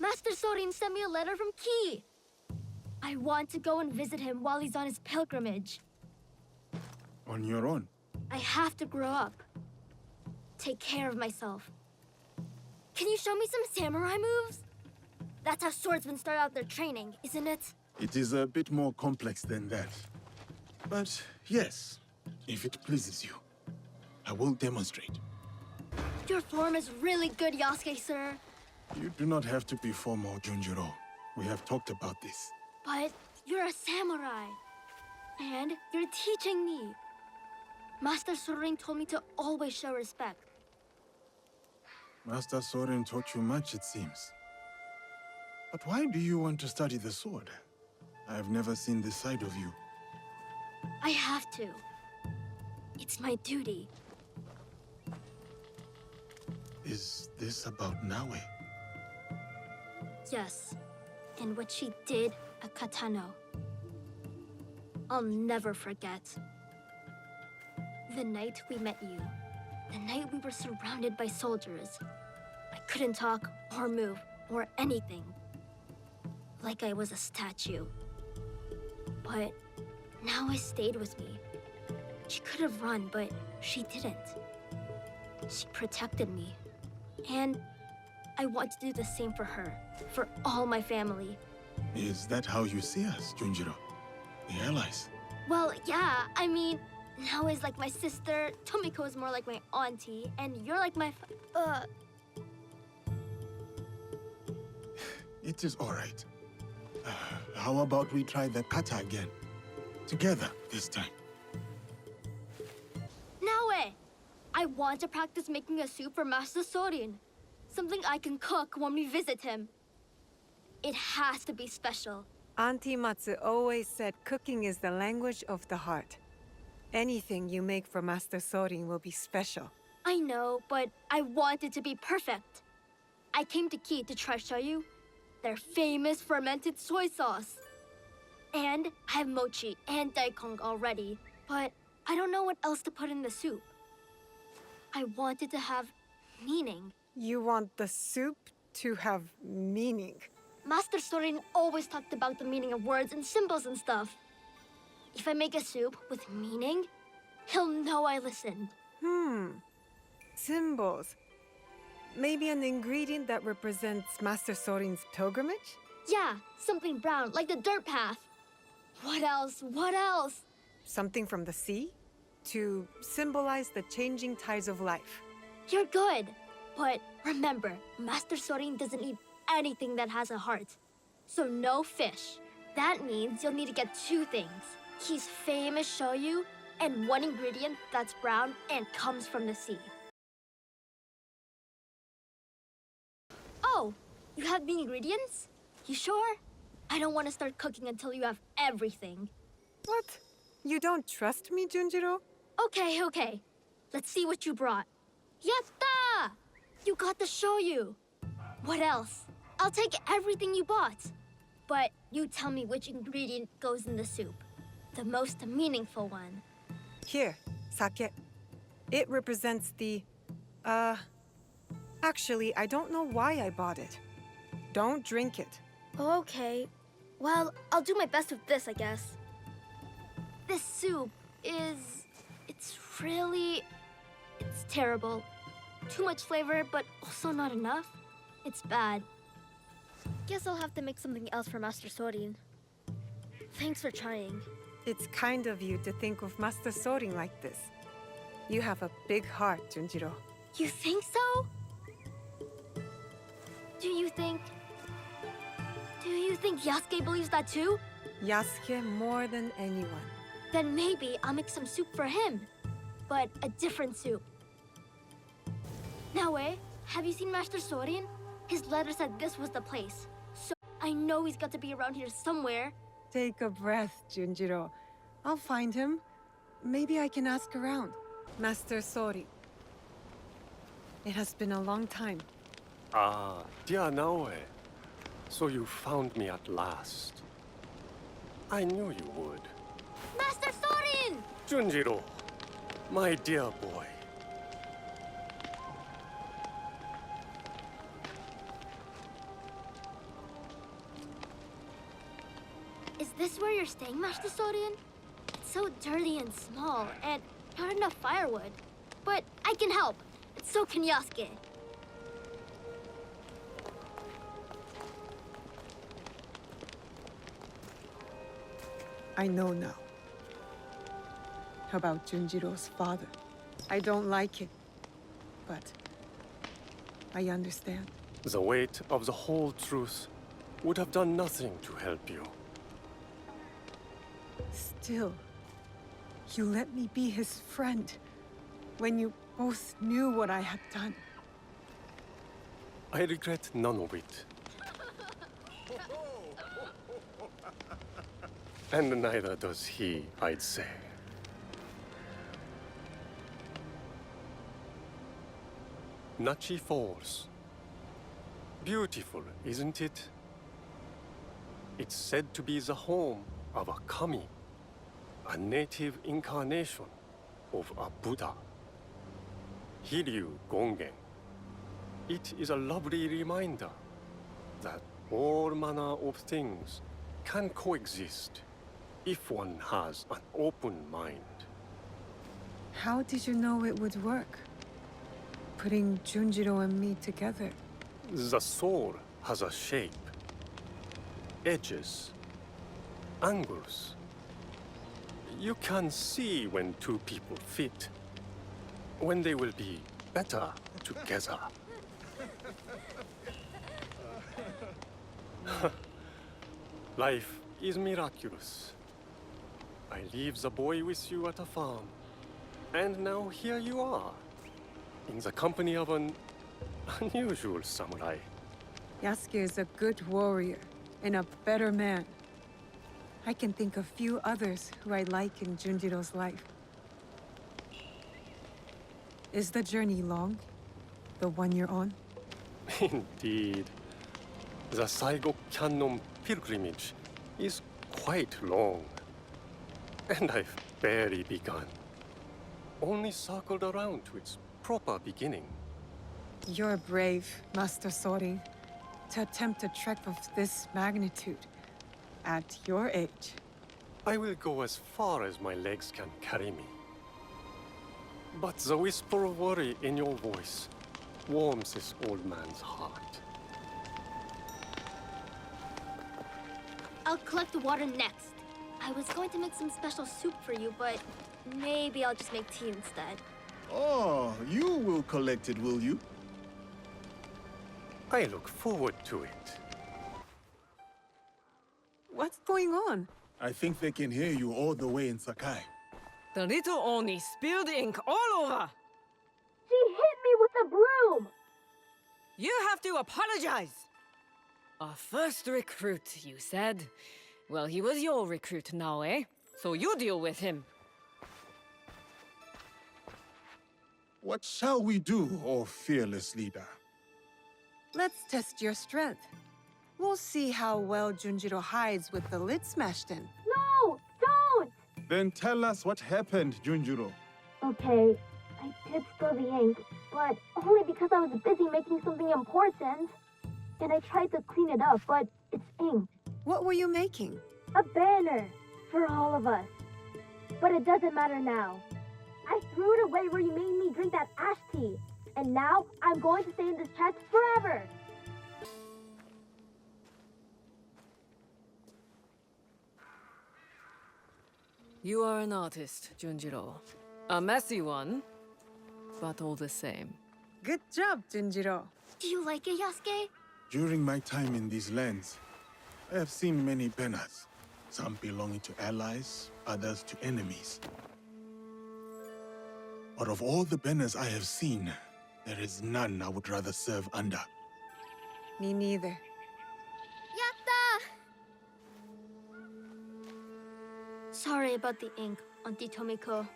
Master Sorin sent me a letter from Ki. I want to go and visit him while he's on his pilgrimage. On your own? I have to grow up. Take care of myself. Can you show me some samurai moves? That's how swordsmen start out their training, isn't it? It is a bit more complex than that. But yes, if it pleases you, I will demonstrate. Your form is really good, Yasuke, sir. You do not have to be formal, Junjiro. We have talked about this. But you're a samurai. And you're teaching me. Master Sorin told me to always show respect. Master Sorin taught you much, it seems. But why do you want to study the sword? I have never seen this side of you. I have to. It's my duty. Is this about Naue? Yes, and what she did at Katano. I'll never forget. The night we met you. The night we were surrounded by soldiers. I couldn't talk or move or anything. Like I was a statue. But Naue stayed with me. She could have run, but she didn't. She protected me. And I want to do the same for her, for all my family. Is that how you see us, Junjiro? The allies? Well, yeah, I mean, Now is like my sister, Tomiko is more like my auntie, and you're like my It is all right. How about we try the kata again? Together this time. Naoe! I want to practice making a soup for Master Sorin. Something I can cook when we visit him. It has to be special. Auntie Matsu always said cooking is the language of the heart. Anything you make for Master Sorin will be special. I know, but I want it to be perfect. I came to Ki to try shoyu, their famous fermented soy sauce. And I have mochi and daikon already, but I don't know what else to put in the soup. I want it to have meaning. You want the soup to have meaning? Master Sorin always talked about the meaning of words and symbols and stuff. If I make a soup with meaning, he'll know I listened. Symbols. Maybe an ingredient that represents Master Sorin's pilgrimage? Yeah, something brown, like the dirt path. What else? What else? Something from the sea? To symbolize the changing tides of life. You're good. But remember, Master Sorin doesn't eat anything that has a heart. So no fish. That means you'll need to get two things. He's famous shoyu, and one ingredient that's brown and comes from the sea. Oh, you have the ingredients? You sure? I don't want to start cooking until you have everything. What? You don't trust me, Junjiro? Okay. Let's see what you brought. Yatta! You got the shoyu. What else? I'll take everything you bought. But you tell me which ingredient goes in the soup. The most meaningful one. Here, sake. It represents the... Actually, I don't know why I bought it. Don't drink it. Okay. Well, I'll do my best with this, I guess. This soup is... It's terrible. Too much flavor, but also not enough. It's bad. Guess I'll have to make something else for Master Sorin. Thanks for trying. It's kind of you to think of Master Sorin like this. You have a big heart, Junjiro. You think so? Do you think Yasuke believes that too? Yasuke more than anyone. Then maybe I'll make some soup for him. But a different soup. Naoe, have you seen Master Sorin? His letter said this was the place. So I know he's got to be around here somewhere. Take a breath, Junjiro. I'll find him. Maybe I can ask around. Master Sorin. It has been a long time. Ah, dear Naoe. So you found me at last. I knew you would. Master Sorin! Junjiro, my dear boy. Is this where you're staying, Master Sorin? It's so dirty and small, and not enough firewood. But I can help, and so can Yasuke. I know now. About Junjiro's father. I don't like it, but I understand. The weight of the whole truth would have done nothing to help you. Still, you let me be his friend when you both knew what I had done. I regret none of it. And neither does he, I'd say. Nachi Falls. Beautiful, isn't it? It's said to be the home of a kami, a native incarnation of a Buddha. Hiryu Gongen. It is a lovely reminder that all manner of things can coexist if one has an open mind. How did you know it would work? Putting Junjiro and me together. The soul has a shape, edges, angles. You can see when two people fit, when they will be better together. Life is miraculous. I leave the boy with you at a farm, and now here you are, in the company of an unusual samurai. Yasuke is a good warrior and a better man. I can think of few others who I like in Junjiro's life. Is the journey long? The one you're on? Indeed. The Saigo Cannon pilgrimage is quite long. And I've barely begun. Only circled around to its proper beginning. You're brave, Master Sorin, to attempt a trek of this magnitude at your age. I will go as far as my legs can carry me. But the whisper of worry in your voice warms this old man's heart. I'll collect the water next. I was going to make some special soup for you, but maybe I'll just make tea instead. Oh, you will collect it, will you? I look forward to it. What's going on? I think they can hear you all the way in Sakai. The little Oni spilled ink all over. She hit me with a broom! You have to apologize. Our first recruit, you said. Well, he was your recruit now, eh? So you deal with him. What shall we do, O fearless leader? Let's test your strength. We'll see how well Junjiro hides with the lid smashed in. No! Don't! Then tell us what happened, Junjiro. Okay, I did spill the ink, but only because I was busy making something important. And I tried to clean it up, but it's ink. What were you making? A banner for all of us. But it doesn't matter now. I threw it away where you made me drink that ash tea. And now I'm going to stay in this chest forever. You are an artist, Junjiro. A messy one, but all the same. Good job, Junjiro. Do you like it, Yasuke? During my time in these lands, I have seen many banners. Some belonging to allies, others to enemies. But of all the banners I have seen, there is none I would rather serve under. Me neither. Yatta! Sorry about the ink, Auntie Tomiko.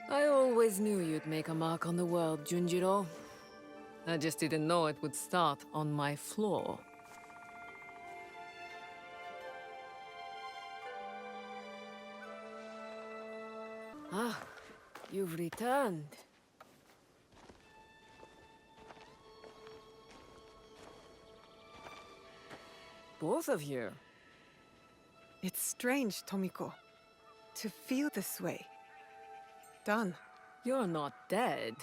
I always knew you'd make a mark on the world, Junjiro. I just didn't know it would start on my floor. Ah, you've returned. Both of you. It's strange, Tomiko, to feel this way. Done. You're not dead.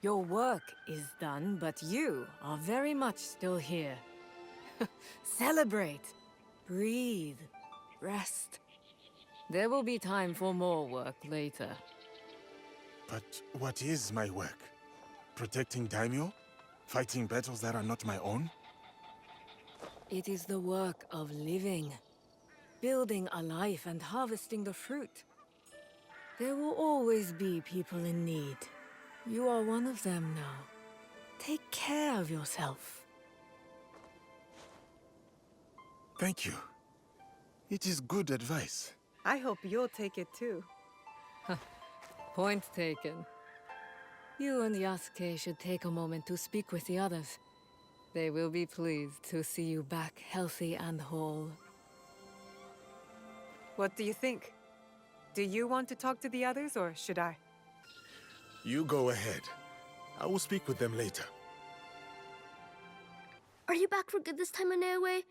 Your work is done, but you are very much still here. Celebrate. Breathe. Rest. There will be time for more work later. But what is my work? Protecting daimyo? Fighting battles that are not my own? It is the work of living. Building a life and harvesting the fruit. There will always be people in need. You are one of them now. Take care of yourself. Thank you. It is good advice. I hope you'll take it too. Point taken. You and Yasuke should take a moment to speak with the others. They will be pleased to see you back healthy and whole. What do you think? Do you want to talk to the others, or should I? You go ahead. I will speak with them later. Are you back for good this time, Inoue?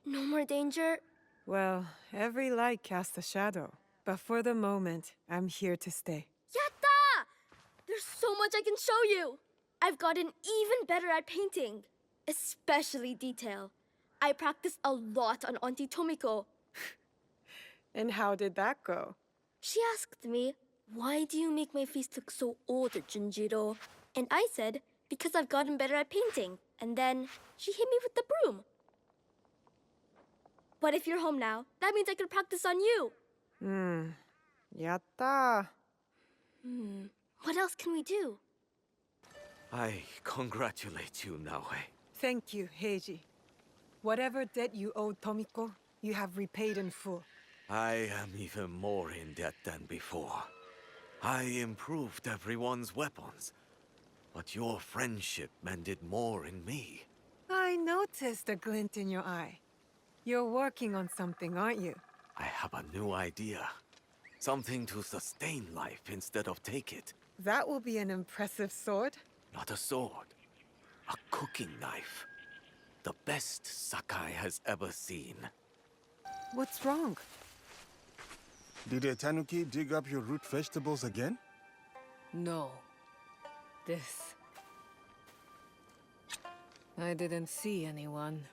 No more danger? Well, every light casts a shadow. But for the moment, I'm here to stay. Yatta! There's so much I can show you! I've gotten even better at painting. Especially detail. I practice a lot on Auntie Tomiko. And how did that go? She asked me, "Why do you make my face look so old, Junjiro?" And I said, "Because I've gotten better at painting." And then she hit me with the broom. But if you're home now, that means I can practice on you. Yatta. What else can we do? I congratulate you, Naoe. Thank you, Heiji. Whatever debt you owed Tomiko, you have repaid in full. I am even more in debt than before. I improved everyone's weapons, but your friendship mended more in me. I noticed a glint in your eye. You're working on something, aren't you? I have a new idea. Something to sustain life instead of take it. That will be an impressive sword. Not a sword. A cooking knife. The best Sakai has ever seen. What's wrong? Did a tanuki dig up your root vegetables again? No. This... I didn't see anyone.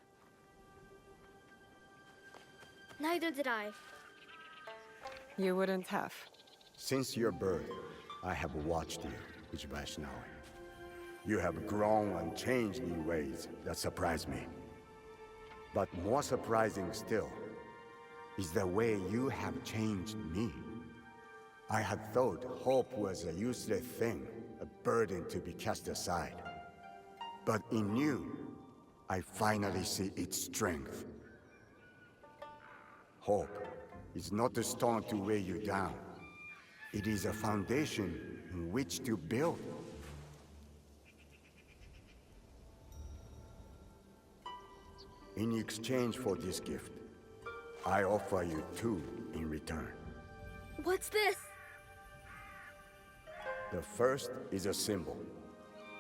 Neither did I. You wouldn't have. Since your birth, I have watched you, Uchibayashi Naoe. You have grown and changed in ways that surprise me. But more surprising still is the way you have changed me. I had thought hope was a useless thing, a burden to be cast aside. But in you, I finally see its strength. Hope is not a stone to weigh you down. It is a foundation in which to build. In exchange for this gift, I offer you two in return. What's this? The first is a symbol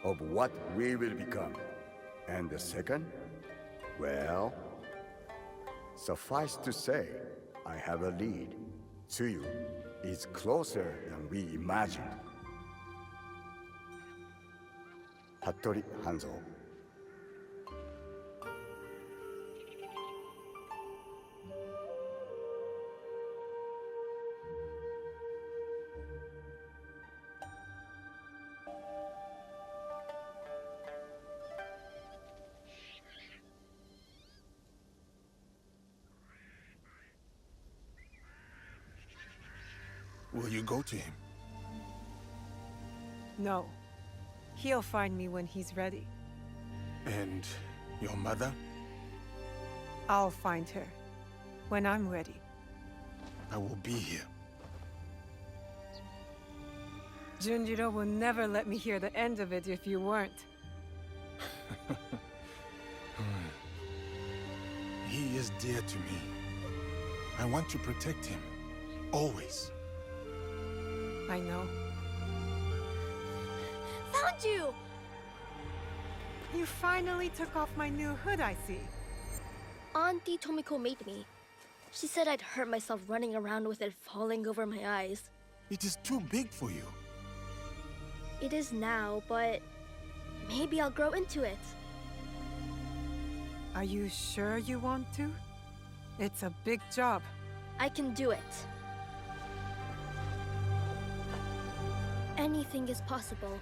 of what we will become. And the second, well, suffice to say, I have a lead. Tsuyu is closer than we imagined. Hattori Hanzo. Will you go to him? No. He'll find me when he's ready. And your mother? I'll find her when I'm ready. I will be here. Junjiro will never let me hear the end of it if you weren't. He is dear to me. I want to protect him. Always. I know. Found you! You finally took off my new hood, I see. Auntie Tomiko made me. She said I'd hurt myself running around with it falling over my eyes. It is too big for you. It is now, but maybe I'll grow into it. Are you sure you want to? It's a big job. I can do it. Anything is possible.